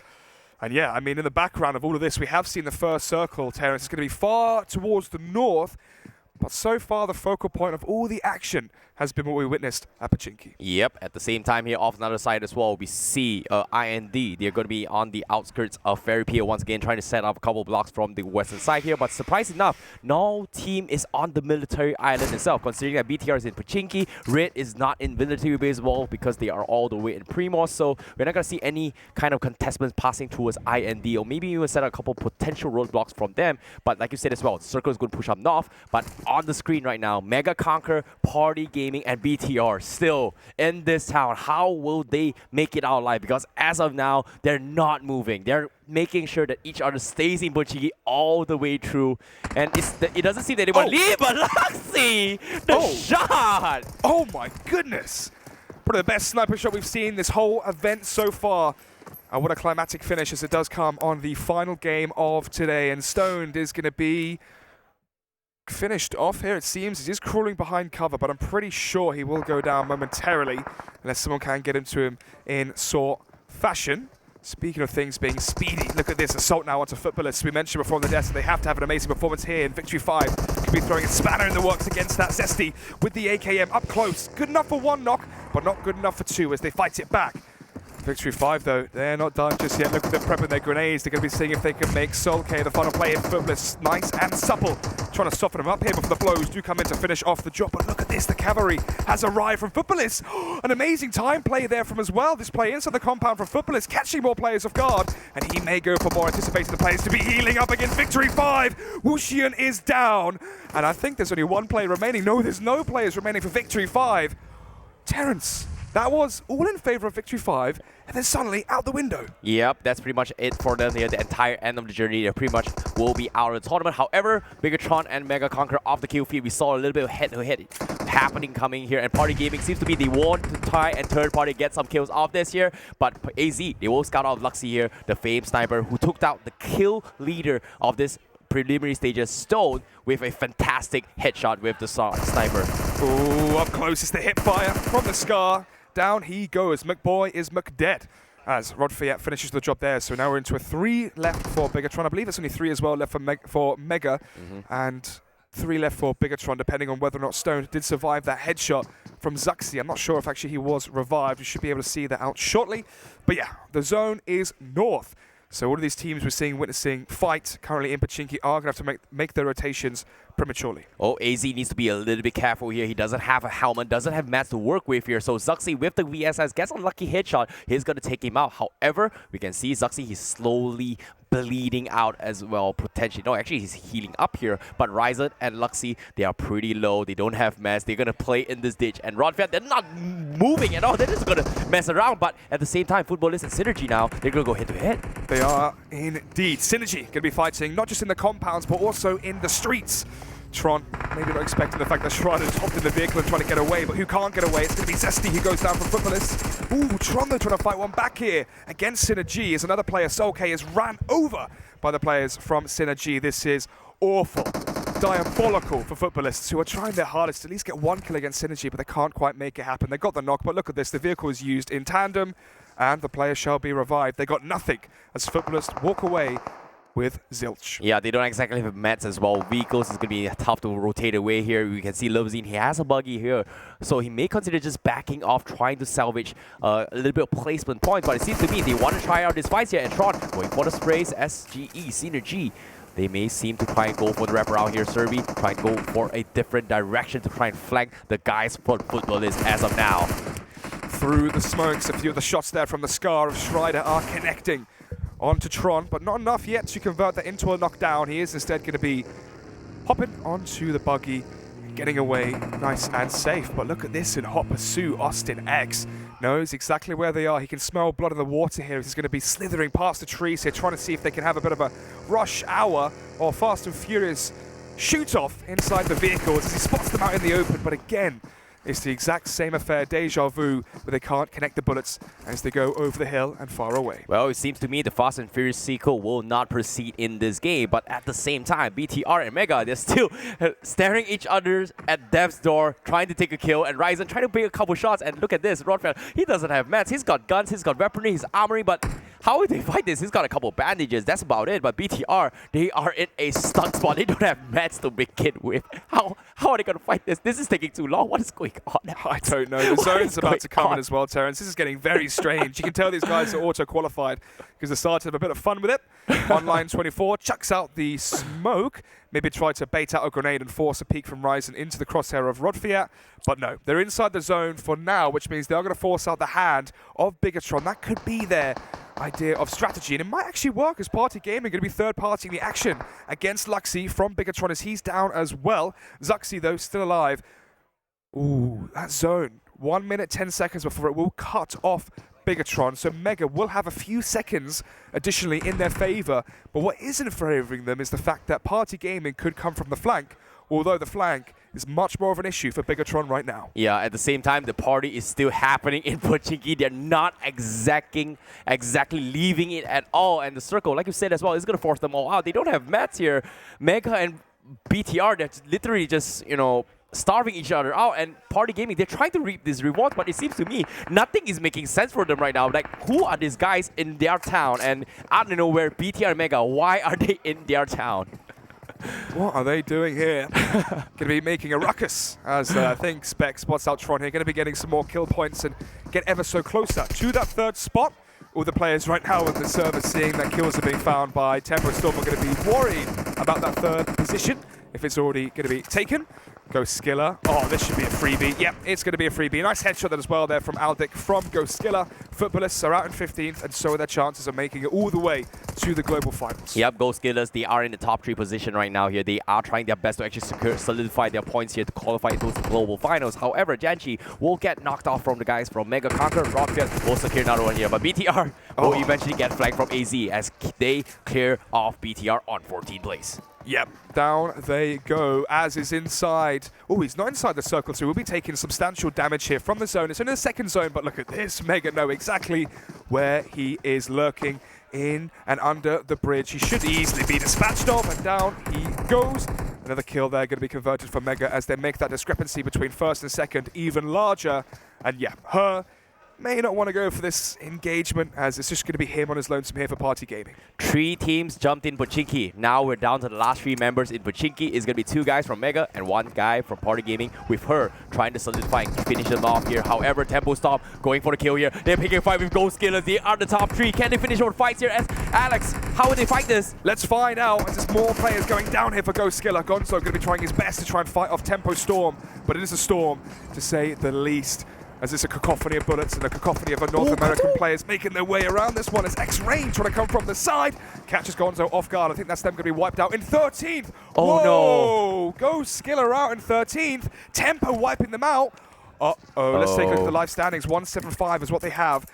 And yeah, I mean, in the background of all of this, we have seen the first circle, Terrence. It's going to be far towards the north, but so far the focal point of all the action has been what we witnessed at Pochinki. Yep, at the same time here off another side as well, we see IND. They're going to be on the outskirts of Ferry Pier once again, trying to set up a couple blocks from the western side here. But surprising enough, no team is on the military island itself, considering that BTR is in Pochinki. RED is not in military base wall because they are all the way in Primos. So we're not going to see any kind of contestants passing towards IND, or maybe even set up a couple potential roadblocks from them. But like you said as well, Circle is going to push up north. But on the screen right now, Mega Conqueror, Party Gaming, and BTR still in this town. How will they make it out alive? Because as of now, they're not moving. They're making sure that each other stays in Pochinki all the way through. And it doesn't seem that anyone leave, but Luxy, the shot! Oh my goodness! Probably the best sniper shot we've seen this whole event so far. And what a climatic finish as it does come on the final game of today. And Stoned is going to be finished off here, it seems. He's crawling behind cover, but I'm pretty sure he will go down momentarily unless someone can get into him in sort fashion. Speaking of things being speedy, look at this assault now onto FUTBOLIST. We mentioned before on the desk that they have to have an amazing performance here in Victory 5. Could be throwing a spanner in the works against that Zesty with the AKM up close. Good enough for one knock, but not good enough for two as they fight it back. Victory 5 though, they're not done just yet. Look at them prepping their grenades. They're going to be seeing if they can make SynerGE the final play in FUTBOLIST. Nice and supple. Trying to soften them up here before the blows do come in to finish off the job. But look at this, the cavalry has arrived from FUTBOLIST. An amazing time play there from as well. This play inside the compound from FUTBOLIST, catching more players off guard. And he may go for more, anticipating the players to be healing up against Victory 5. Wuxian is down. And I think there's only one player remaining. No, there's no players remaining for Victory 5. Terrence, that was all in favor of Victory 5, and then suddenly out the window. Yep, that's pretty much it for them here. The entire end of the journey, they're pretty much will be out of the tournament. However, Bigetron and Mega Conquer off the kill feed. We saw a little bit of head-to-head happening coming here, and Party Gaming seems to be the one to try and third party get some kills off this here. But AZ, they will scout out Luxy here, the famed sniper who took out the kill leader of this preliminary stages, Stone, with a fantastic headshot with the sniper. Ooh, up close is the hip fire from the Scar. Down he goes. McBoy is McDead as Rod Fiat finishes the job there. So now we're into a 3 left for Bigetron. I believe it's only 3 as well left for Mega, and 3 left for Bigetron, depending on whether or not Stone did survive that headshot from Zuxi. I'm not sure if actually he was revived. We should be able to see that out shortly. But yeah, the zone is north. So all of these teams we're witnessing fight currently in Pachinki are going to have to make their rotations prematurely. Oh, AZ needs to be a little bit careful here. He doesn't have a helmet, doesn't have mats to work with here. So Zuxi with the VSS gets a lucky headshot. He's going to take him out. However, we can see Zuxi, he's slowly bleeding out as well, potentially. No, actually, he's healing up here. But Ryzen and Luxy, they are pretty low. They don't have mats. They're going to play in this ditch. And Rodfiat, they're not moving at all. They're just going to mess around. But at the same time, FUTBOLIST and SynerGE now, they're going to go head-to-head. They are indeed. SynerGE going to be fighting not just in the compounds, but also in the streets. Tron, maybe not expecting the fact that Shroud has hopped in the vehicle and trying to get away, but who can't get away? It's going to be Zesty who goes down from FUTBOLIST. Ooh, Tron though trying to fight one back here against SynerGE as another player, SoulK, is ran over by the players from SynerGE. This is awful, diabolical for FUTBOLISTs who are trying their hardest to at least get 1 kill against SynerGE, but they can't quite make it happen. They got the knock, but look at this. The vehicle is used in tandem, and the player shall be revived. They got nothing as FUTBOLIST walk away with Zilch. Yeah, they don't exactly have mats as well. Vehicles is going to be tough to rotate away here. We can see Lovzine, he has a buggy here. So he may consider just backing off, trying to salvage a little bit of placement points. But it seems to me they want to try out this fight here. And Tron going for the sprays, SGE, SynerGE. They may seem to try and go for the wraparound here. Serbi try and go for a different direction to try and flank the guys for FUTBOLIST as of now. Through the smokes, a few of the shots there from the Scar of Schreider are connecting onto Tron, but not enough yet to convert that into a knockdown. He is instead going to be hopping onto the buggy, getting away nice and safe. But look at this in hot pursuit. Austin X knows exactly where they are. He can smell blood in the water here. He's going to be slithering past the trees here, trying to see if they can have a bit of a rush hour or fast and furious shoot off inside the vehicles as he spots them out in the open. But again, it's the exact same affair, deja vu, where they can't connect the bullets as they go over the hill and far away. Well, it seems to me the Fast and Furious sequel will not proceed in this game, but at the same time, BTR and Mega, they're still staring each other at death's door, trying to take a kill, and Ryzen trying to pick a couple shots, and look at this, Rodfeld, he doesn't have mats, he's got guns, he's got weaponry, he's armory, but how would they fight this? He's got a couple bandages, that's about it, but BTR, they are in a stuck spot, they don't have mats to begin with. How are they going to fight this? This is taking too long, what is going on? I don't know. The zone's about to come in as well, Terrence. This is getting very strange. You can tell these guys are auto-qualified because they started to have a bit of fun with it. Online 24 chucks out the smoke. Maybe try to bait out a grenade and force a peek from Ryzen into the crosshair of Rodfiat. But no, they're inside the zone for now, which means they are going to force out the hand of Bigetron. That could be their idea of strategy, and it might actually work as Party Gaming going to be third-partying the action against Luxy from Bigetron as he's down as well. Zuxi, though, still alive. Ooh, that zone. 1 minute, 10 seconds before it will cut off Bigetron. So Mega will have a few seconds additionally in their favor. But what isn't favoring them is the fact that Party Gaming could come from the flank, although the flank is much more of an issue for Bigetron right now. Yeah, at the same time, the party is still happening in Pachinki. They're not exactly leaving it at all. And the circle, like you said as well, is going to force them all out. They don't have mats here. Mega and BTR, they're literally just, you know, starving each other out, and Party Gaming, they're trying to reap this reward, but it seems to me nothing is making sense for them right now. Like, who are these guys in their town? And I don't know where BTR and Mega, why are they in their town? What are they doing here? Going to be making a ruckus as I think Spec spots out Tron here. Going to be getting some more kill points and get ever so closer to that third spot. All the players right now on the server seeing that kills are being found by Tempo Storm are going to be worried about that third position if it's already going to be taken. Goskilla. Oh, this should be a freebie. Yep, it's going to be a freebie. Nice headshot as well there from Aldic from Goskilla. Futbolists are out in 15th, and so are their chances of making it all the way to the global finals. Yep, Goskillas, they are in the top 3 position right now here. They are trying their best to actually solidify their points here to qualify into the global finals. However, Janchi will get knocked off from the guys from Mega Conquer. Rodfield will secure another one here, but BTR will eventually get flanked from AZ as they clear off BTR on 14th place. Yep, down they go. Az is inside. Oh, he's not inside the circle, so we'll be taking substantial damage here from the zone. It's in the second zone, but look at this. Mega know exactly where he is lurking in and under the bridge. He should easily be dispatched off, and down he goes. Another kill there going to be converted for Mega as they make that discrepancy between first and second even larger. And yeah, her may not want to go for this engagement as it's just going to be him on his lonesome here for Party Gaming. 3 teams jumped in Pochinki. Now we're down to the last 3 members in Pochinki. It's going to be 2 guys from Mega and 1 guy from Party Gaming, with her trying to solidify and finish them off here. However, Tempo Stop going for the kill here. They're picking a fight with Goskilla. They are the top 3. Can they finish our fights here? As Alex, how would they fight this? Let's find out as there's more players going down here for Goskilla. Gonzo going to be trying his best to try and fight off Tempo Storm, but it is a storm to say the least, as it's a cacophony of bullets and a cacophony of North American players making their way around this one as X-Range trying to come from the side. Catches Gonzo off guard. I think that's them going to be wiped out in 13th. Oh, no. Goskilla out in 13th. Tempo wiping them out. Uh-oh. Let's take a look at the live standings. 175 is what they have.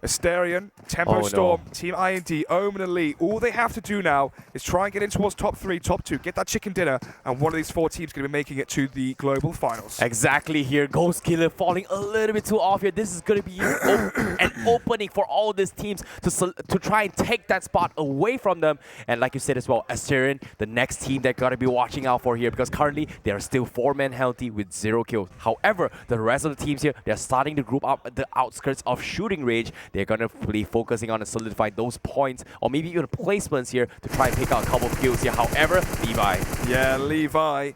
Asterion, Tempo Storm, TeamIND, Omen Elite. All they have to do now is try and get in towards top 3, top 2, get that chicken dinner, and one of these 4 teams is going to be making it to the global finals. Exactly here. Goskilla falling a little bit too off here. This is going to be an opening for all these teams to try and take that spot away from them. And like you said as well, Asterion, the next team they're going to be watching out for here, because currently they are still 4-man healthy with 0 kills. However, the rest of the teams here, they're starting to group up at the outskirts of shooting range. They're going to be focusing on to solidify those points or maybe even placements here to try and pick out a couple of kills here. However, Levi. Yeah, Levi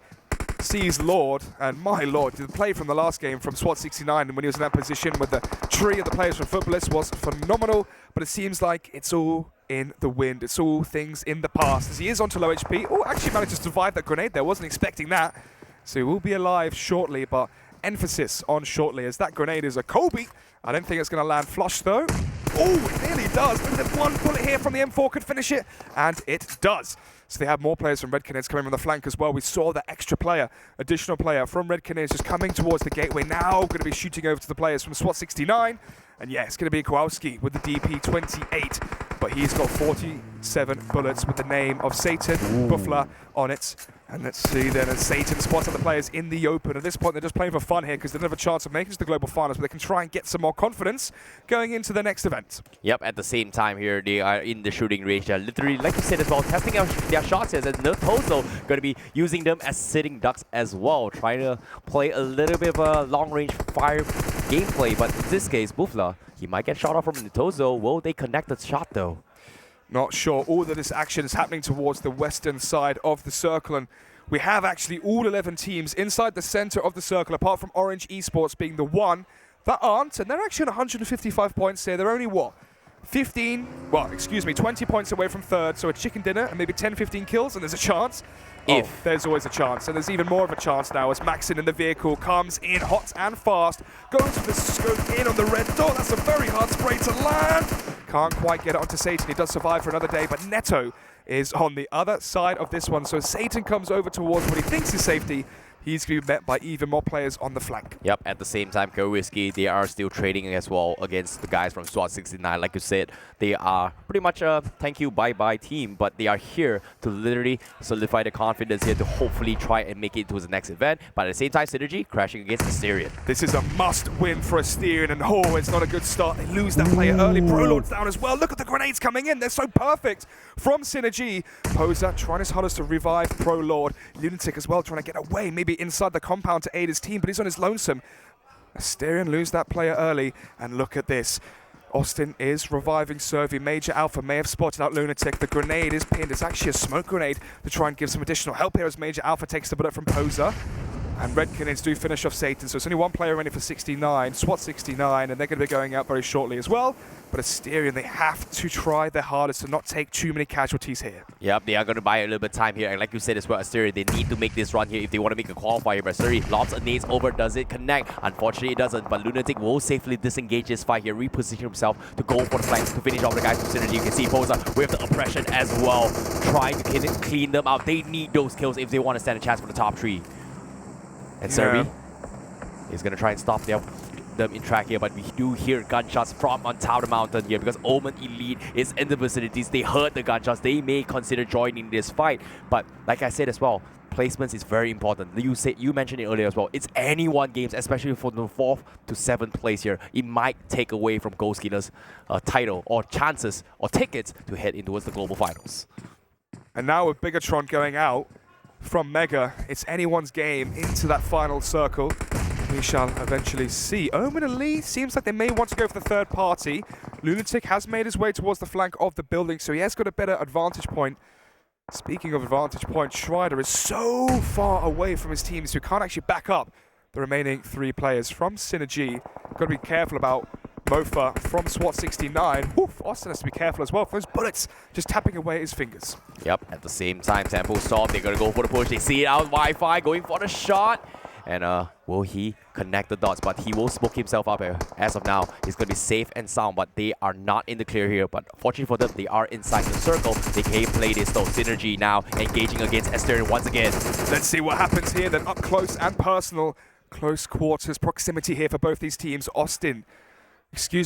sees Lord, and my Lord, the play from the last game from SWAT 69 when he was in that position with the tree of the players from Futbolist was phenomenal, but it seems like it's all in the wind. It's all things in the past as he is onto low HP. Oh, actually managed to survive that grenade there. Wasn't expecting that. So he will be alive shortly, but emphasis on shortly as that grenade is a Kobe. I don't think it's going to land flush though. Oh, it nearly does. Maybe the one bullet here from the M4 could finish it, and it does. So they have more players from RED Canids coming from the flank as well. We saw the extra player, additional player from RED Canids just coming towards the gateway. Now going to be shooting over to the players from SWAT 69. And yeah, it's going to be Kowalski with the DP28. But he's got 47 bullets with the name of Satan Buffler on it. And let's see then as Satan spots other players in the open. At this point, they're just playing for fun here because they don't have a chance of making it to the global finals, but they can try and get some more confidence going into the next event. Yep, at the same time here, they are in the shooting range. They're literally, like you said as well, testing out their shots here. And DeToNator going to be using them as sitting ducks as well, trying to play a little bit of a long-range fire gameplay. But in this case, Buffler, he might get shot off from DeToNator. Will they connect the shot though? Not sure. All of this action is happening towards the western side of the circle, and we have actually all 11 teams inside the center of the circle, apart from RED Esports being the one that aren't, and they're actually at 155 points here. They're only, what, 20 points away from third, so a chicken dinner and maybe 10, 15 kills, and there's a chance. There's always a chance, and there's even more of a chance now as Maxin in the vehicle comes in hot and fast, goes for the scope in on the red dot. That's a very hard spray to land. Can't quite get it onto Satan. He does survive for another day, but Neto is on the other side of this one. So Satan comes over towards what he thinks is safety. He's going to be met by even more players on the flank. Yep, at the same time, Kowalski, they are still trading as well against the guys from SWAT 69. Like you said, they are pretty much a thank you, bye-bye team, but they are here to literally solidify the confidence here to hopefully try and make it to the next event. But at the same time, SynerGE crashing against Asterion. This is a must-win for Asterion, and it's not a good start. They lose that player early. Prolord's down as well. Look at the grenades coming in. They're so perfect from SynerGE. Poser trying his hardest to revive Prolord. Lunatic as well trying to get away, maybe inside the compound to aid his team, but he's on his lonesome. Asterion lose that player early, and look at this. Austin is reviving Servi. Major Alpha may have spotted out Lunatic. The grenade is pinned. It's actually a smoke grenade to try and give some additional help here as Major Alpha takes the bullet from Poser. And RED Canids do finish off Satan, so it's only one player remaining for 69, SWAT 69, and they're going to be going out very shortly as well. But Asterion, they have to try their hardest to not take too many casualties here. Yep, they are going to buy a little bit of time here. And like you said as well, Asterion, they need to make this run here if they want to make a qualifier. But Asterion lobs a nades over. Does it connect? Unfortunately, it doesn't. But Lunatic will safely disengage this fight here, reposition himself to go for the flanks to finish off the guys from SynerGE. You can see Posa with the oppression as well, trying to clean them out. They need those kills if they want to stand a chance for the top 3. And SynerGE is going to try and stop them in track here, but we do hear gunshots from on top of the mountain here because Omen Elite is in the vicinities. They heard the gunshots. They may consider joining this fight, but like I said as well, placements is very important. You mentioned it earlier as well. It's anyone games, especially for the 4th to 7th place here. It might take away from Goskilla's title or chances or tickets to head in towards the global finals. And now with Bigetron going out from MEGA, it's anyone's game into that final circle. We shall eventually see. Omen Elite seems like they may want to go for the third party. Lunatic has made his way towards the flank of the building, so he has got a better advantage point. Speaking of advantage point, Schreider is so far away from his team, so he can't actually back up the remaining 3 players from SynerGE. Got to be careful about Mofa from SWAT 69. Woof, Austin has to be careful as well for those bullets just tapping away at his fingers. Yep, at the same time, Tempo Storm, they're going to go for the push. They see it out, Wi-Fi going for the shot. And will he connect the dots? But he will smoke himself up here. As of now, he's going to be safe and sound, but they are not in the clear here. But fortunately for them, they are inside the circle. They can play this though. SynerGE now engaging against Asterion once again. Let's see what happens here then. Up close and personal. Close quarters proximity here for both these teams.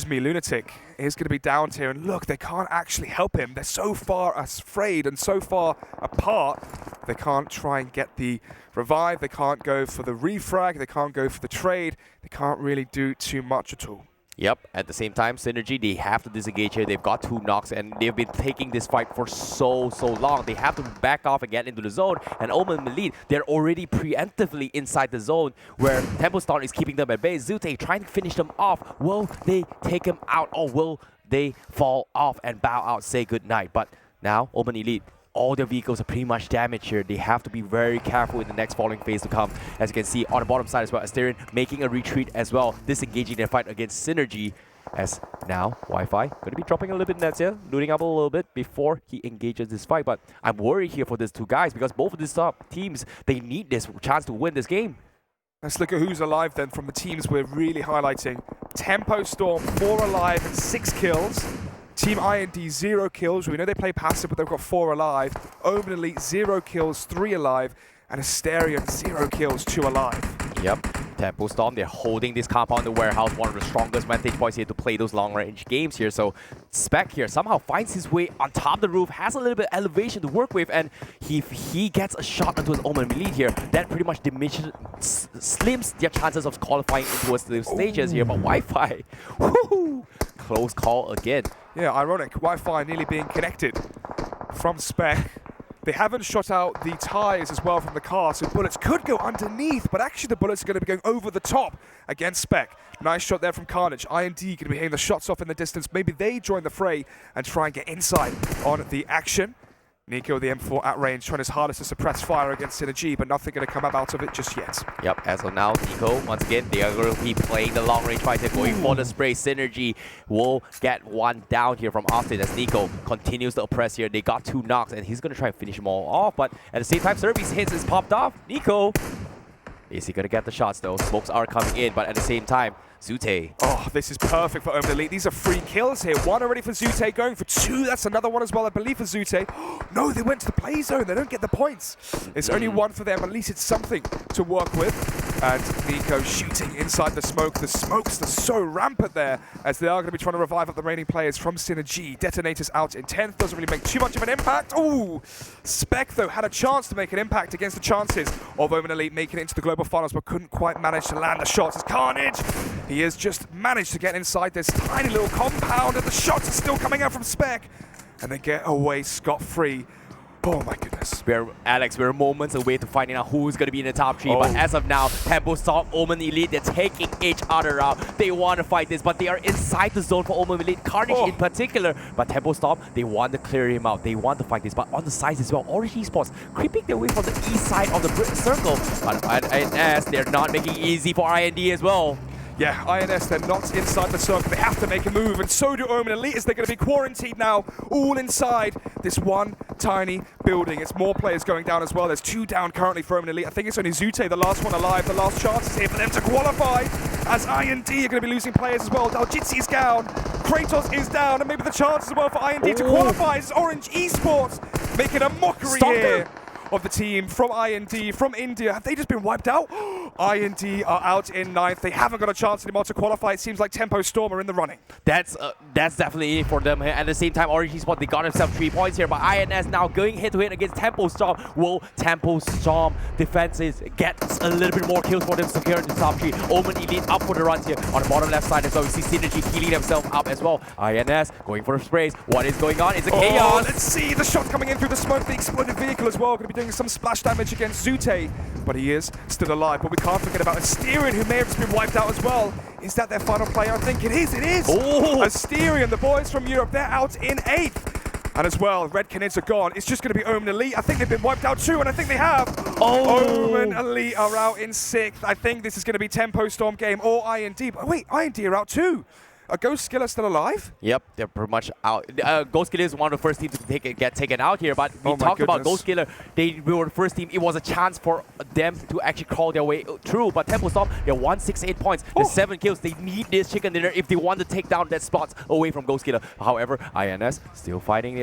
Lunatic is going to be downed here. And look, they can't actually help him. They're so far afraid and so far apart. They can't try and get the revive. They can't go for the refrag. They can't go for the trade. They can't really do too much at all. Yep, at the same time, SynerGE, they have to disengage here. They've got 2 knocks, and they've been taking this fight for so long. They have to back off and get into the zone. And Omen Elite, they're already preemptively inside the zone where Templestar is keeping them at bay. Zute trying to finish them off. Will they take him out, or will they fall off and bow out, say goodnight? But now, Omen Elite, all their vehicles are pretty much damaged here. They have to be very careful in the next following phase to come. As you can see on the bottom side as well, Asterion making a retreat as well, disengaging their fight against SynerGE. As now, Wi-Fi going to be dropping a little bit nets here, looting up a little bit before he engages this fight. But I'm worried here for these 2 guys because both of these top teams, they need this chance to win this game. Let's look at who's alive then from the teams we're really highlighting. Tempo Storm, 4 alive and 6 kills. TeamIND, 0 kills. We know they play passive, but they've got 4 alive. Omen Elite, 0 kills, 3 alive. And Asterion, 0 kills, 2 alive. Yep, Tempo Storm, they're holding this compound, the warehouse, one of the strongest vantage points here to play those long-range games here. So Spec here somehow finds his way on top of the roof, has a little bit of elevation to work with, and he gets a shot into his Omen Elite here. That pretty much slims their chances of qualifying towards the stages here. But Wi-Fi, woohoo, close call again. Yeah, ironic. Wi-Fi nearly being connected from Spec. They haven't shot out the tires as well from the car, so bullets could go underneath, but actually the bullets are going to be going over the top against Spec. Nice shot there from Carnage. IND going to be hitting the shots off in the distance. Maybe they join the fray and try and get inside on the action. Nico, the M4 at range, trying his hardest to suppress fire against SynerGE, but nothing going to come up out of it just yet. Yep, as of now, Nico, once again, they are going to be playing the long-range fight. They're going for the spray. SynerGE will get one down here from Austin as Nico continues to oppress here. They got 2 knocks, and he's going to try and finish them all off, but at the same time, Serbi's hits is popped off. Nico, is he going to get the shots, though? Smokes are coming in, but at the same time, Zute. Oh, this is perfect for Omen Elite. These are 3 kills here. 1 already for Zute, going for 2. That's another one as well, I believe, for Zute. No, they went to the play zone. They don't get the points. It's only 1 for them. At least it's something to work with. And Nico shooting inside the smoke. The smokes are so rampant there as they are going to be trying to revive up the remaining players from SynerGE. DeToNator's out in 10th. Doesn't really make too much of an impact. Ooh, Spec, though, had a chance to make an impact against the chances of Omen Elite making it into the global finals, but couldn't quite manage to land the shots. It's Carnage. He has just managed to get inside this tiny little compound, and the shots are still coming out from Spec. And they get away scot-free. Oh my goodness. We're moments away to finding out who's going to be in the top 3. But as of now, Tempo Storm, Omen Elite, they're taking each other out. They want to fight this, but they are inside the zone for Omen Elite. Carnage in particular. But Tempo Storm, they want to clear him out. They want to fight this. But on the sides as well, RED Esports creeping their way from the east side of the circle. But INS, they're not making it easy for IND as well. Yeah, INS, they're not inside the circle. They have to make a move, and so do Omen Elite as they're going to be quarantined now, all inside this one tiny building. It's more players going down as well. There's 2 down currently for Omen Elite. I think it's only Zute, the last one alive. The last chance is here for them to qualify, as IND are going to be losing players as well. Daljitsi's down, Kratos is down, and maybe the chance as well for IND to qualify as Orange Esports making a mockery here of the team from IND, from India. Have they just been wiped out? IND are out in 9th. They haven't got a chance anymore to qualify. It seems like Tempo Storm are in the running. That's definitely it for them. At the same time, RED Esports, they got themselves 3 points here, but INS now going head-to-head against Tempo Storm. Will Tempo Storm defenses get a little bit more kills for them to secure in the top 3? Omen Elite up for the runs here on the bottom left side as well. We see SynerGE healing themselves up as well. INS going for the sprays. What is going on? It's a chaos. Let's see the shot coming in through the smoke. The exploded vehicle as well. Going to be doing some splash damage against Zute, but he is still alive. But we can't forget about Asterion, who may have just been wiped out as well. Is that their final player? I think it is. It is. Asterion, the boys from Europe, they're out in 8th. And as well, RED Canids are gone. It's just going to be Omen Elite. I think they've been wiped out too, and I think they have. Omen Elite are out in 6th. I think this is going to be Tempo Storm game or IND. But wait, IND are out too. Are Goskilla still alive? Yep, they're pretty much out. Goskilla is one of the first teams to get taken out here, but we talked about Goskilla. They were the first team. It was a chance for them to actually crawl their way through, but Tempo Storm, they're 168 points. The 7 kills. They need this chicken dinner if they want to take down that spot away from Goskilla. However, INS still fighting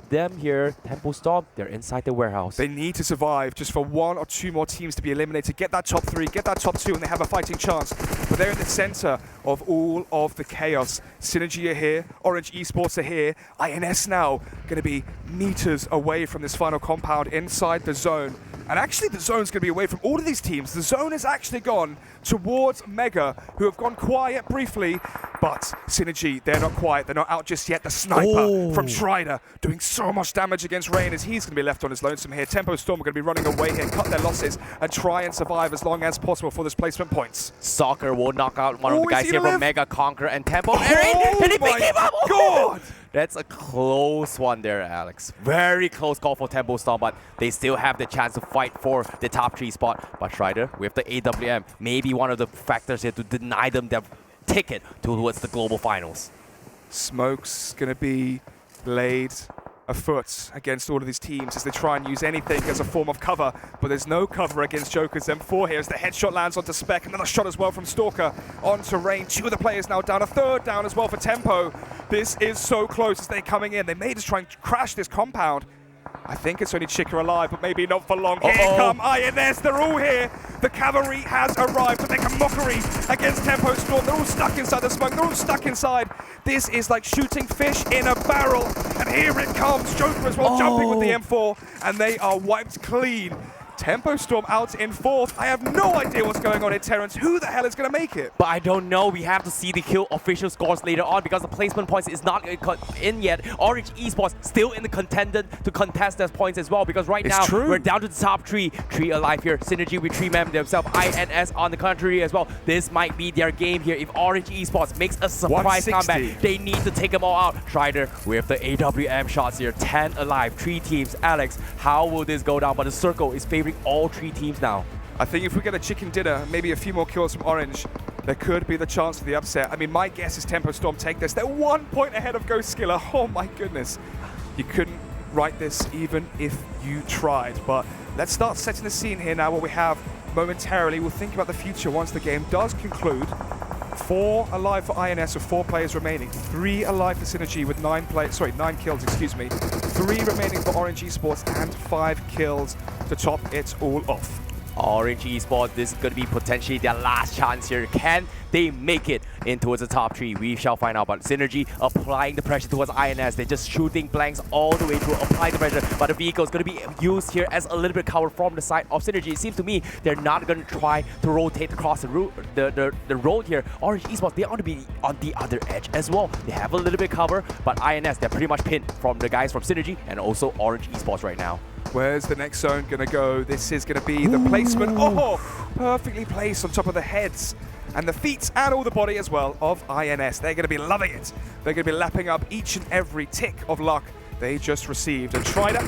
them here. Tempo Storm, they're inside the warehouse. They need to survive just for 1 or 2 more teams to be eliminated. Get that top 3, get that top 2, and they have a fighting chance. But they're in the center of all of the chaos. SynerGE are here, Orange Esports are here. INS now going to be meters away from this final compound inside the zone. And actually the zone's going to be away from all of these teams. The zone has actually gone towards Mega, who have gone quiet briefly. But SynerGE, they're not quiet. They're not out just yet. The sniper from Strider doing so much damage against Rain as he's going to be left on his lonesome here. Tempo Storm are going to be running away here, cut their losses, and try and survive as long as possible for this placement points. Soccer will knock out one of the guys here from Mega, Conquer, and Tempo. Can he pick him up? God! That's a close one there, Alex. Very close call for Tempo Storm, but they still have the chance to fight for the top 3 spot. But Strider, with the AWM, maybe one of the factors here to deny them their ticket towards the global finals. Smoke's going to be laid afoot against all of these teams as they try and use anything as a form of cover, but there's no cover against Joker's M4 here as the headshot lands onto Spec. Another shot as well from Stalker onto Rain. 2 of the players now down, a 3rd down as well for Tempo. This is so close as they're coming in. They may just try and crash this compound. I think it's only Chica alive, but maybe not for long. Here come INS, they're all here. The cavalry has arrived to make a mockery against Tempo Storm. They're all stuck inside the smoke, they're all stuck inside. This is like shooting fish in a barrel. And here it comes, Joker as well jumping with the M4, and they are wiped clean. Tempo Storm out in 4th. I have no idea what's going on here, Terrence. Who the hell is going to make it? But I don't know. We have to see the kill official scores later on because the placement points is not in yet. Orange Esports still in the contender to contest their points as well because right now we're down to the top 3. 3 alive here. SynerGE with 3 members themselves. INS on the contrary as well. This might be their game here. If Orange Esports makes a surprise comeback, they need to take them all out. Strider with the AWM shots here. 10 alive. 3 teams. Alex, how will this go down? But the circle is favoring all 3 teams now. I think if we get a chicken dinner, maybe a few more kills from Orange, there could be the chance for the upset. I mean, my guess is Tempo Storm take this. They're 1 point ahead of Goskilla. Oh my goodness. You couldn't write this even if you tried. But let's start setting the scene here now. What we have momentarily, we'll think about the future once the game does conclude. 4 alive for INS with 4 players remaining. 3 alive for SynerGE with 9 kills, excuse me. 3 remaining for Orange Esports and 5 kills to top it all off. Orange Esports, this is going to be potentially their last chance here. Can they make it in towards the top 3? We shall find out. But SynerGE applying the pressure towards INS. They're just shooting blanks all the way through, applying the pressure. But the vehicle is going to be used here as a little bit cover from the side of SynerGE. It seems to me they're not going to try to rotate across the road here. Orange Esports, they want to be on the other edge as well. They have a little bit cover, but INS, they're pretty much pinned from the guys from SynerGE and also Orange Esports right now. Where's the next zone going to go? This is going to be the placement. Oh, perfectly placed on top of the heads and the feet and all the body as well of INS. They're going to be loving it. They're going to be lapping up each and every tick of luck they just received. And Strider,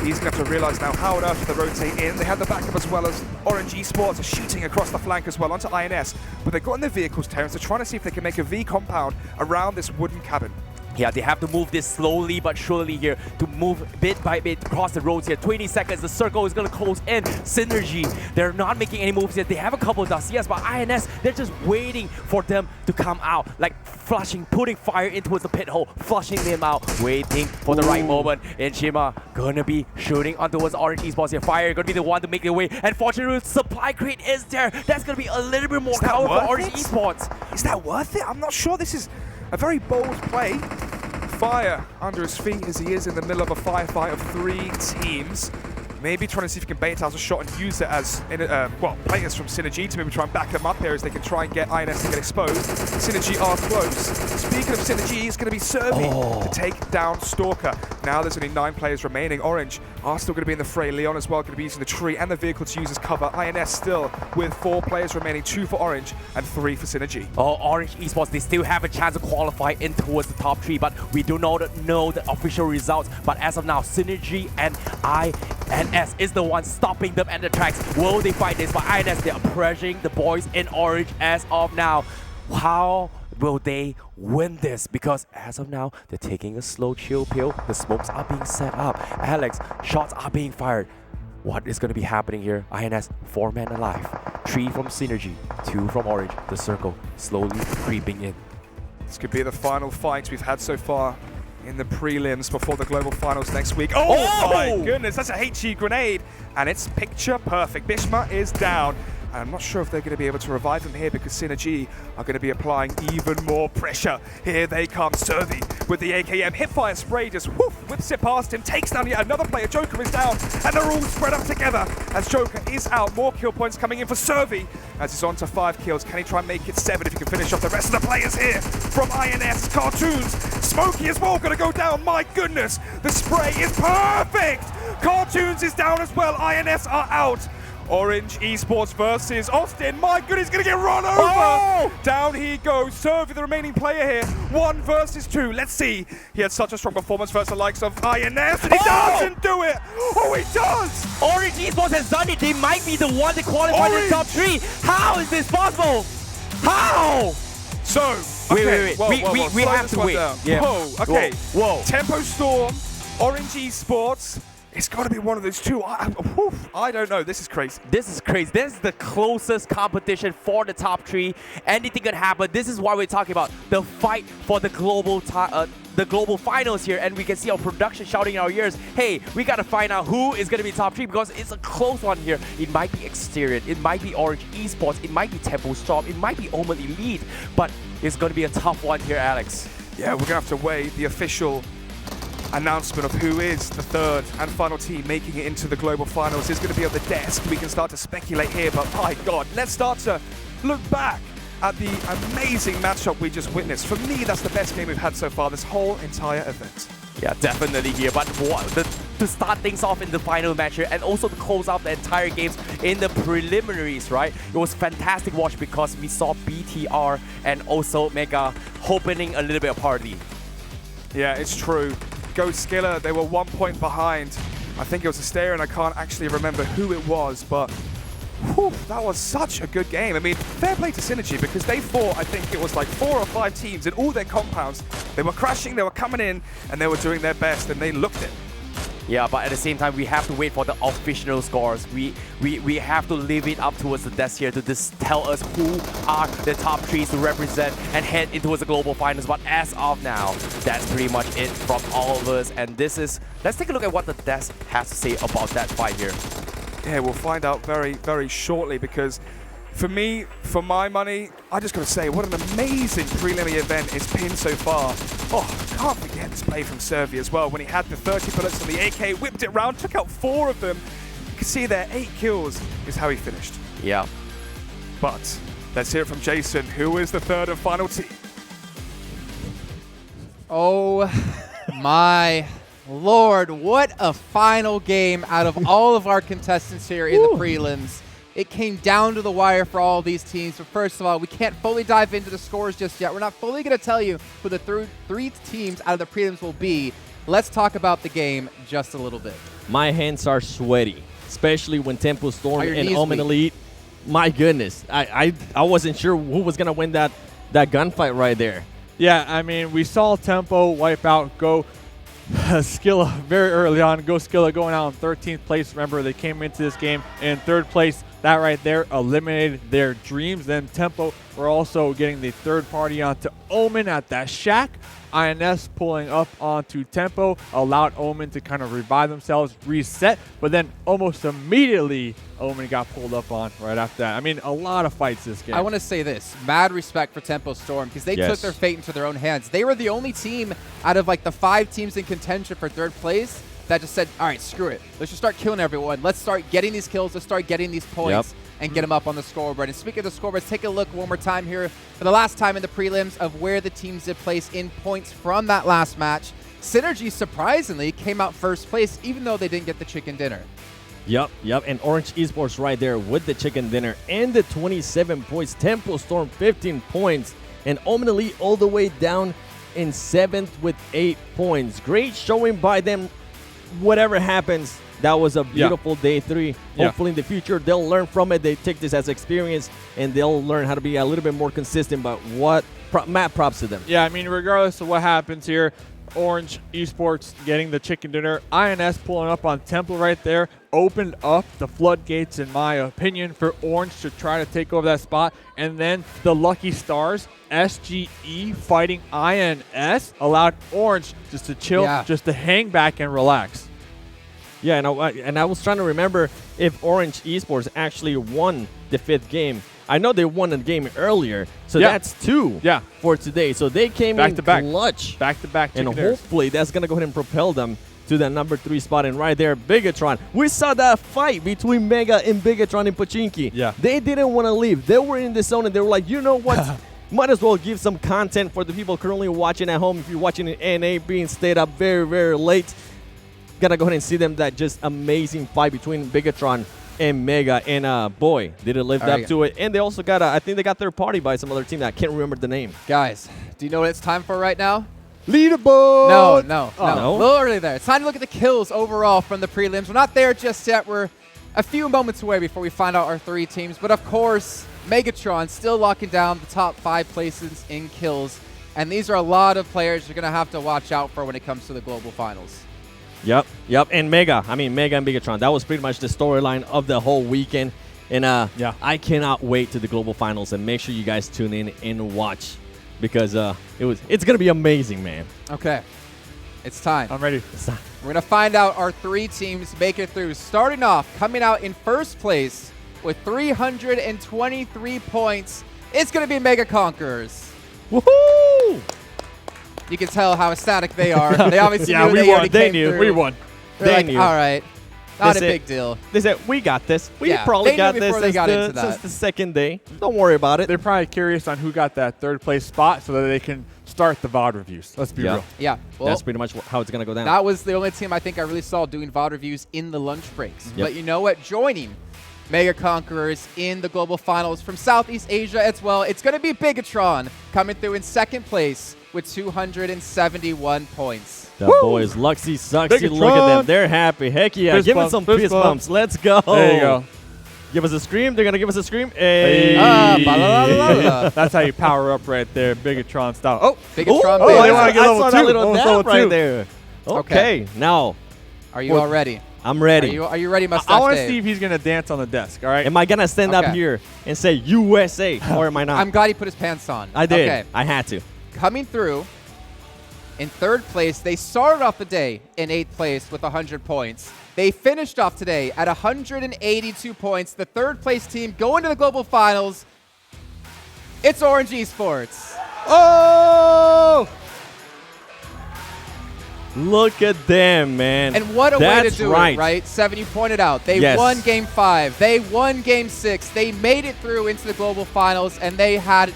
he's going to have to realize now how on earth they rotate in. They have the backup as well as Orange Esports are shooting across the flank as well onto INS. But they've got in their vehicles, Terrence. They're trying to see if they can make a V compound around this wooden cabin. Yeah, they have to move this slowly but surely here to move bit by bit across the roads here. 20 seconds, the circle is going to close in. SynerGE, they're not making any moves yet. They have a couple of dossiers, but INS, they're just waiting for them to come out. Like flushing, putting fire into the pit hole, flushing them out, waiting for the right moment. And Shima gonna be shooting on towards Orange Esports here. Fire gonna be the one to make their way. And fortunately, supply crate is there. That's gonna be a little bit more power for Orange Esports. Is that worth it? I'm not sure. This is a very bold play. Fire under his feet as he is in the middle of a firefight of 3 teams. Maybe trying to see if he can bait out a shot and use it as, players from SynerGE to maybe try and back them up here as they can try and get INS to get exposed. SynerGE are close. Speaking of SynerGE, it's going to be SynerGE to take down Stalker. Now there's only 9 players remaining. Orange are still going to be in the fray. Leon as well going to be using the tree and the vehicle to use as cover. INS still with 4 players remaining, 2 for Orange and 3 for SynerGE. Oh, Orange Esports, they still have a chance to qualify in towards the top 3, but we do not know the official results. But as of now, SynerGE and INS is the one stopping them at the tracks. Will they fight this? But INS, they are pressuring the boys in Orange as of now. How will they win this? Because as of now, they're taking a slow chill pill. The smokes are being set up. Alex, shots are being fired. What is going to be happening here? INS, 4 men alive. 3 from SynerGE, 2 from Orange. The circle slowly creeping in. This could be the final fight we've had so far in the prelims before the global finals next week. Oh my goodness, that's a HE grenade. And it's picture perfect. Bishma is down. And I'm not sure if they're going to be able to revive him here because SynerGE are going to be applying even more pressure. Here they come, SynerGE with the AKM. Hipfire spray just whips it past him, takes down yet another player. Joker is down, and they're all spread up together as Joker is out. More kill points coming in for SynerGE as he's on to 5 kills. Can he try and make it 7 if he can finish off the rest of the players here from INS? Cartoons, Smokey as well going to go down. My goodness, the spray is perfect. Cartoons is down as well. INS are out. Orange Esports versus Austin. My goodness, he's going to get run over. Oh! Down he goes. SynerGE, the remaining player here. 1 versus 2. Let's see. He had such a strong performance versus the likes of INS, and he doesn't do it. Oh, he does. Orange Esports has done it. They might be the one to qualify in the top 3. How is this possible? How? So, okay. Wait. We have to wait. Yeah. Whoa, okay. Whoa. Tempo Storm, Orange Esports. It's got to be one of those 2. I don't know. This is crazy. This is crazy. This is the closest competition for the top 3. Anything could happen. This is why we're talking about the fight for the global finals here. And we can see our production shouting in our ears, hey, we got to find out who is going to be top 3 because it's a close one here. It might be Asterion. It might be Orange Esports. It might be Tempo Storm. It might be Omen Elite. But it's going to be a tough one here, Alex. Yeah, we're going to have to wait the official announcement of who is the 3rd and final team making it into the global finals is going to be on the desk. We can start to speculate here, but my God, let's start to look back at the amazing matchup we just witnessed. For me, that's the best game we've had so far this whole entire event. Yeah, definitely here. But to start things off in the final match here and also to close out the entire games in the preliminaries, right? It was fantastic watch because we saw BTR and also Mega opening a little bit of party. Yeah, it's true. Goskilla, they were 1 point behind. I think it was Asterion. I can't actually remember who it was, but that was such a good game. I mean, fair play to SynerGE because they fought, I think it was like 4 or 5 teams in all their compounds. They were crashing, they were coming in, and they were doing their best, and they looked it. Yeah, but at the same time, we have to wait for the official scores. We have to leave it up towards the desk here to just tell us who are the top 3s to represent and head into the global finals. But as of now, that's pretty much it from all of us. And this is, let's take a look at what the desk has to say about that fight here. Yeah, we'll find out very, very shortly because for me, for my money, I just got to say, what an amazing preliminary event it's been so far. Oh, can't forget this play from Servi as well when he had the 30 bullets on the AK, whipped it round, took out 4 of them. You can see there, 8 kills is how he finished. Yeah. But let's hear it from Jason, who is the third and final team. Oh my Lord, what a final game out of all of our contestants here in the prelims. It came down to the wire for all these teams, but first of all, we can't fully dive into the scores just yet. We're not fully going to tell you who the three teams out of the prelims will be. Let's talk about the game just a little bit. My hands are sweaty, especially when Tempo Storm and Omen Elite. My goodness, I wasn't sure who was going to win that gunfight right there. Yeah, I mean, we saw Tempo wipe out Goskilla very early on. Goskilla going out in 13th place. Remember, they came into this game in 3rd place. That right there eliminated their dreams. Then Tempo were also getting the 3rd party onto Omen at that shack. INS pulling up onto Tempo allowed Omen to kind of revive themselves, reset, but then almost immediately Omen got pulled up on right after that. I mean, a lot of fights this game. I want to say this. Mad respect for Tempo Storm because they took their fate into their own hands. They were the only team out of like the 5 teams in contention for 3rd place that just said, all right, screw it. Let's just start killing everyone. Let's start getting these kills. Let's start getting these points and get them up on the scoreboard. And speaking of the scoreboard, let's take a look one more time here for the last time in the prelims of where the teams did place in points from that last match. SynerGE, surprisingly, came out 1st place, even though they didn't get the chicken dinner. Yep, and Orange Esports right there with the chicken dinner and the 27 points. Tempo Storm 15 points, and Omen Elite all the way down in 7th with 8 points. Great showing by them. Whatever happens, that was a beautiful day 3. Hopefully in the future they'll learn from it. They take this as experience and they'll learn how to be a little bit more consistent. But mad props to them. Yeah, I mean, regardless of what happens here, Orange Esports getting the chicken dinner. INS pulling up on Temple right there opened up the floodgates, in my opinion, for Orange to try to take over that spot. And then the Lucky Stars, SGE fighting INS, allowed Orange just to chill, just to hang back and relax. Yeah, and I was trying to remember if Orange Esports actually won the 5th game. I know they won a game earlier, so that's 2 for today. So they came in clutch. Back-to-back. And hopefully that's going to go ahead and propel them to that number 3 spot. And right there, Bigetron. We saw that fight between Mega and Bigetron in Pochinki. Yeah. They didn't want to leave. They were in the zone and they were like, you know what? Might as well give some content for the people currently watching at home. If you're watching in NA, being stayed up very, very late, gotta go ahead and see them. That just amazing fight between Bigetron and Mega, and boy, did it live up to it. And they also got, I think they got their party by some other team that I can't remember the name. Guys, do you know what it's time for right now? Leaderboard! No. A little early there. It's time to look at the kills overall from the prelims. We're not there just yet. We're a few moments away before we find out our 3 teams. But of course, Megatron still locking down the top 5 places in kills. And these are a lot of players you're going to have to watch out for when it comes to the global finals. Yep. And Mega and Bigetron, that was pretty much the storyline of the whole weekend. And I cannot wait to the global finals, and make sure you guys tune in and watch, because it's going to be amazing, man. Okay. It's time. I'm ready. We're going to find out our 3 teams make it through. Starting off, coming out in 1st place with 323 points, it's going to be Mega Conquerors. Woohoo! You can tell how ecstatic they are. They obviously knew we they won. already They came knew. through. We won. They're like, all right, not a big deal. They said, we got this. We Yeah, probably they knew got before this they got into that. since the 2nd day. Don't worry about it. They're probably curious on who got that 3rd place spot so that they can start the VOD reviews. Let's be real. Yeah. Well, that's pretty much how it's going to go down. That was the only team I think I really saw doing VOD reviews in the lunch breaks. But you know what? Joining Mega Conquerors in the global finals from Southeast Asia as well, it's going to be Bigetron coming through in 2nd place with 271 points. The boys, Luxy, Suxy, look at them. They're happy. Heck yeah. Fist give bump, us some fist fist bump. bumps. Let's go. There you go. Give us a scream. They're going to give us a scream. Hey. That's how you power up right there, Bigetron style. Oh, Bigetron. Oh, they want to get I level saw 2. that little Almost dab level right 2. there. Okay. Now. Are you all ready? I'm ready. Are you ready, Mustache I want to Dave? see if he's going to dance on the desk, all right? Am I going to stand up here and say USA, or am I not? I'm glad he put his pants on. I did. Okay. I had to. Coming through in 3rd place, they started off the day in 8th place with 100 points. They finished off today at 182 points. The third place team going to the global finals. It's RED Esports. Oh! Look at them, man. And what a way to do right. it, right? Seven, you pointed out. They won Game 5. They won Game 6. They made it through into the global finals, and they had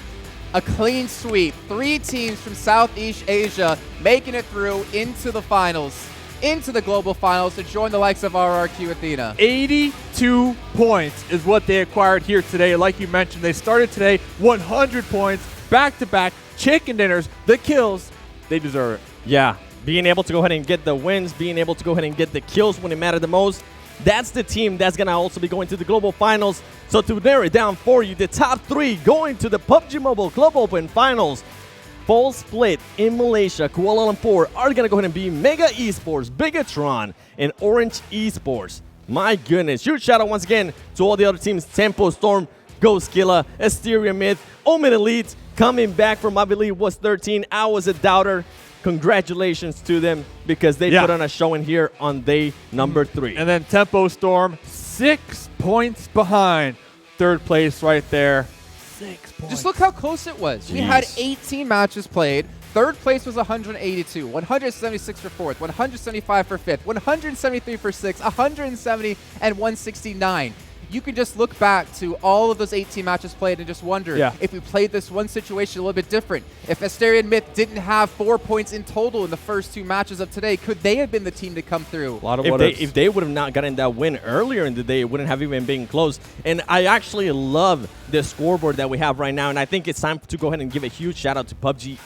a clean sweep. 3 teams from Southeast Asia making it through into the finals, into the global finals to join the likes of RRQ Athena. 82 points is what they acquired here today. Like you mentioned, they started today 100 points, back-to-back, chicken dinners, the kills. They deserve it. Yeah. Being able to go ahead and get the wins, being able to go ahead and get the kills when it mattered the most, that's the team that's going to also be going to the global finals. So to narrow it down for you, the top 3 going to the PUBG Mobile Global Open Finals. Full split in Malaysia, Kuala Lumpur are going to go ahead and be MEGA Esports, Bigetron, and RED Esports. My goodness. Huge shout out once again to all the other teams, Tempo, Storm, Goskilla, Asterion Myth, Omen Elite, coming back from, I believe, was 13. I was a doubter. Congratulations to them because they put on a showing here on day number 3. And then Tempo Storm, 6 points behind. Third place right there. 6 points. Just look how close it was. We had 18 matches played. Third place was 182, 176 for 4th, 175 for 5th, 173 for 6th, 170, and 169. You can just look back to all of those 18 matches played and just wonder if we played this one situation a little bit different. If Asterion Myth didn't have 4 points in total in the first 2 matches of today, could they have been the team to come through? A lot of if they would have not gotten that win earlier in the day, it wouldn't have even been close. And I actually love the scoreboard that we have right now, and I think it's time to go ahead and give a huge shout out to PUBG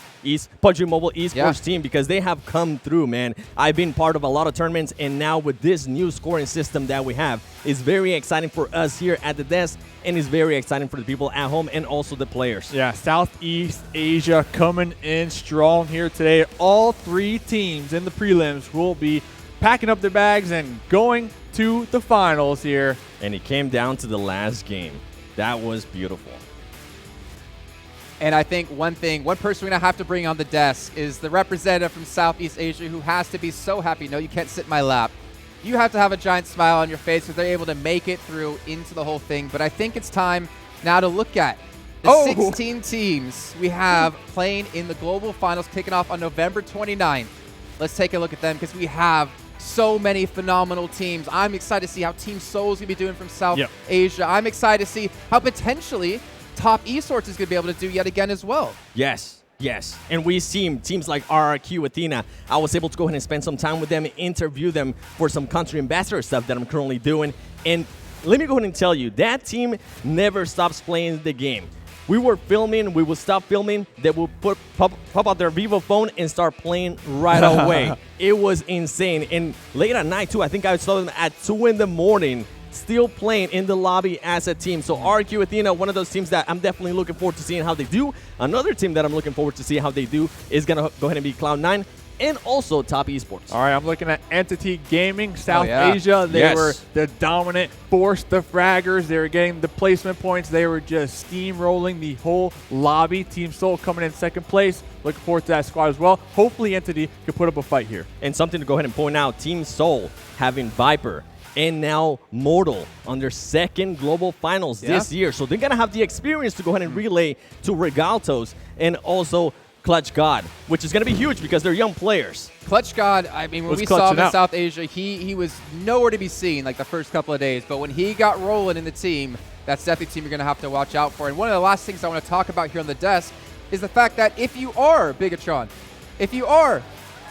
Mobile Esports team because they have come through, man. I've been part of a lot of tournaments, and now with this new scoring system that we have, it's very exciting for us here at the desk, and it's very exciting for the people at home and also the players. Yeah, Southeast Asia coming in strong here today. All 3 teams in the prelims will be packing up their bags and going to the finals here. And it came down to the last game. That was beautiful. And I think one person we're going to have to bring on the desk is the representative from Southeast Asia who has to be so happy. No, you can't sit in my lap. You have to have a giant smile on your face because they're able to make it through into the whole thing. But I think it's time now to look at the 16 teams we have playing in the global finals kicking off on November 29th. Let's take a look at them because we have so many phenomenal teams. I'm excited to see how Team Seoul is going to be doing from South Asia. I'm excited to see how potentially Top Esports is going to be able to do yet again as well. Yes. And we've seen teams like RRQ Athena. I was able to go ahead and spend some time with them and interview them for some country ambassador stuff that I'm currently doing. And let me go ahead and tell you, that team never stops playing the game. We were filming, we would stop filming, they will pop out their Vivo phone and start playing right away. It was insane. And late at night too, I think I saw them at 2 in the morning still playing in the lobby as a team. So RQ Athena, one of those teams that I'm definitely looking forward to seeing how they do. Another team that I'm looking forward to see how they do is going to go ahead and be Cloud9 and also Top Esports. All right, I'm looking at Entity Gaming, South Asia. They were the dominant force, the fraggers. They were getting the placement points. They were just steamrolling the whole lobby. Team Seoul coming in 2nd place. Looking forward to that squad as well. Hopefully Entity can put up a fight here. And something to go ahead and point out, Team Seoul having Viper and now Mortal on their 2nd global finals this year. So they're going to have the experience to go ahead and relay to Regaltos and also Clutch God, which is going to be huge because they're young players. Clutch God, I mean, when we saw him in South Asia, he was nowhere to be seen like the first couple of days. But when he got rolling in the team, that's definitely a team you're going to have to watch out for. And one of the last things I want to talk about here on the desk is the fact that if you are Bigetron, if you are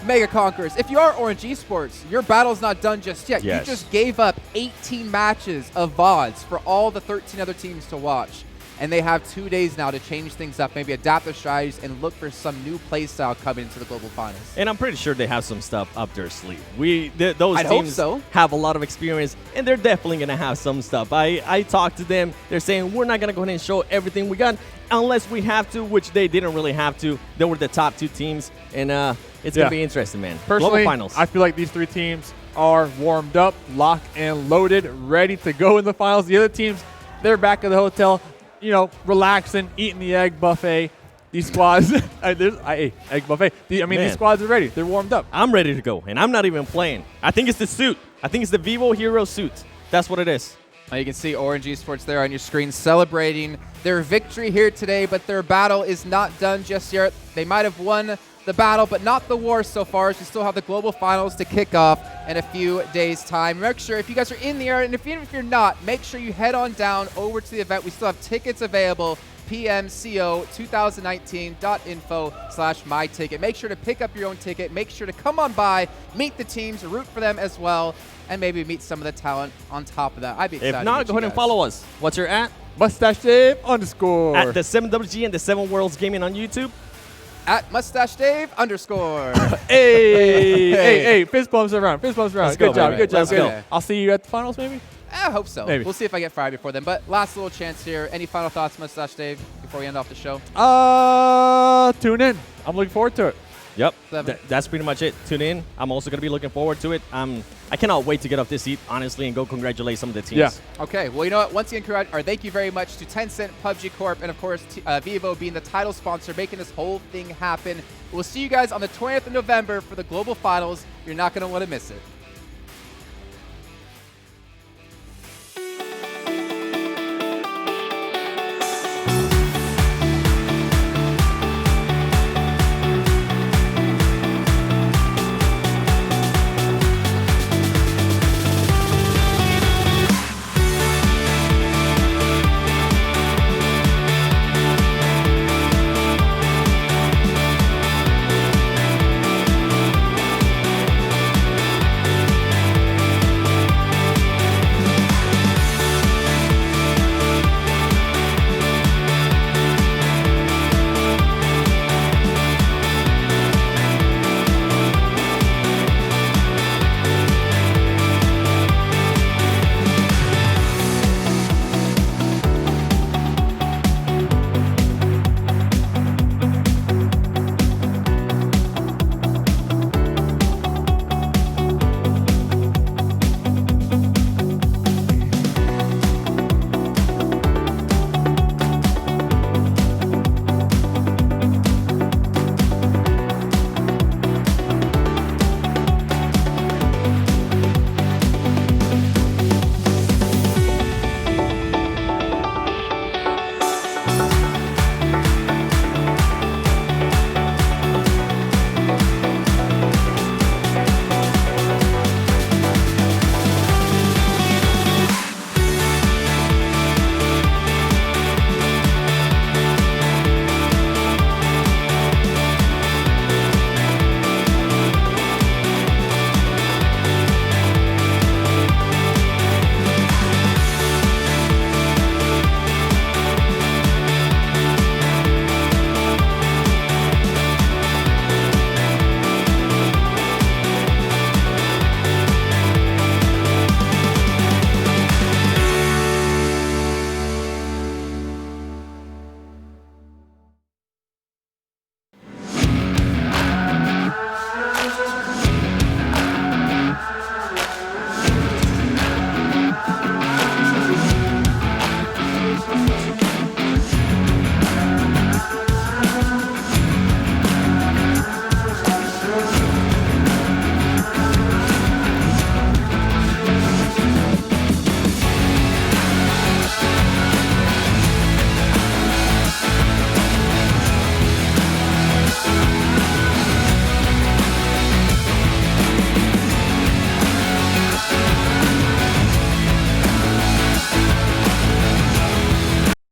Mega Conquerors, if you are RED Esports, your battle's not done just yet. You just gave up 18 matches of VODs for all the 13 other teams to watch. And they have 2 days now to change things up, maybe adapt their strategies and look for some new play style coming into the global finals. And I'm pretty sure they have some stuff up their sleeve. Those I'd teams hope so. have a lot of experience, and they're definitely going to have some stuff. I talked to them. They're saying, we're not going to go ahead and show everything we got unless we have to, which they didn't really have to. They were the top 2 teams, and it's going to be interesting, man. Personally, global finals. I feel like these 3 teams are warmed up, locked and loaded, ready to go in the finals. The other teams, they're back at the hotel, you know, relaxing, eating the egg buffet. these squads. Buffet. These squads are ready. They're warmed up. I'm ready to go, and I'm not even playing. I think it's the suit. I think it's the Vivo Hero suit. That's what it is. You can see Orange Esports there on your screen celebrating their victory here today, but their battle is not done just yet. They might have won the battle, but not the war so far, as we still have the global finals to kick off in a few days' time. Make sure, if you guys are in the area, and even if you're not, make sure you head on down over to the event. We still have tickets available. PMCO2019.info/myticket. Make sure to pick up your own ticket. Make sure to come on by, meet the teams, root for them as well, and maybe meet some of the talent on top of that. I'd be excited. If not, go ahead and follow us. What's your @? Mustache Dave _ At the 7WG and the 7 Worlds Gaming on YouTube. At Mustache Dave _ hey, fist bumps around. Fist bumps around. Let's go, Good job. baby. Good job. Let's Good. go. I'll see you at the finals, maybe? I hope so. Maybe. We'll see if I get fired before then. But last little chance here. Any final thoughts, Mustache Dave, before we end off the show? Tune in. I'm looking forward to it. Yep, that's pretty much it. Tune in. I'm also going to be looking forward to it. I cannot wait to get off this seat, honestly, and go congratulate some of the teams. Yeah. Okay, well, you know what? Once again, thank you very much to Tencent, Pubg Corp, and of course, Vivo being the title sponsor, making this whole thing happen. We'll see you guys on the 20th of November for the Global Finals. You're not going to want to miss it.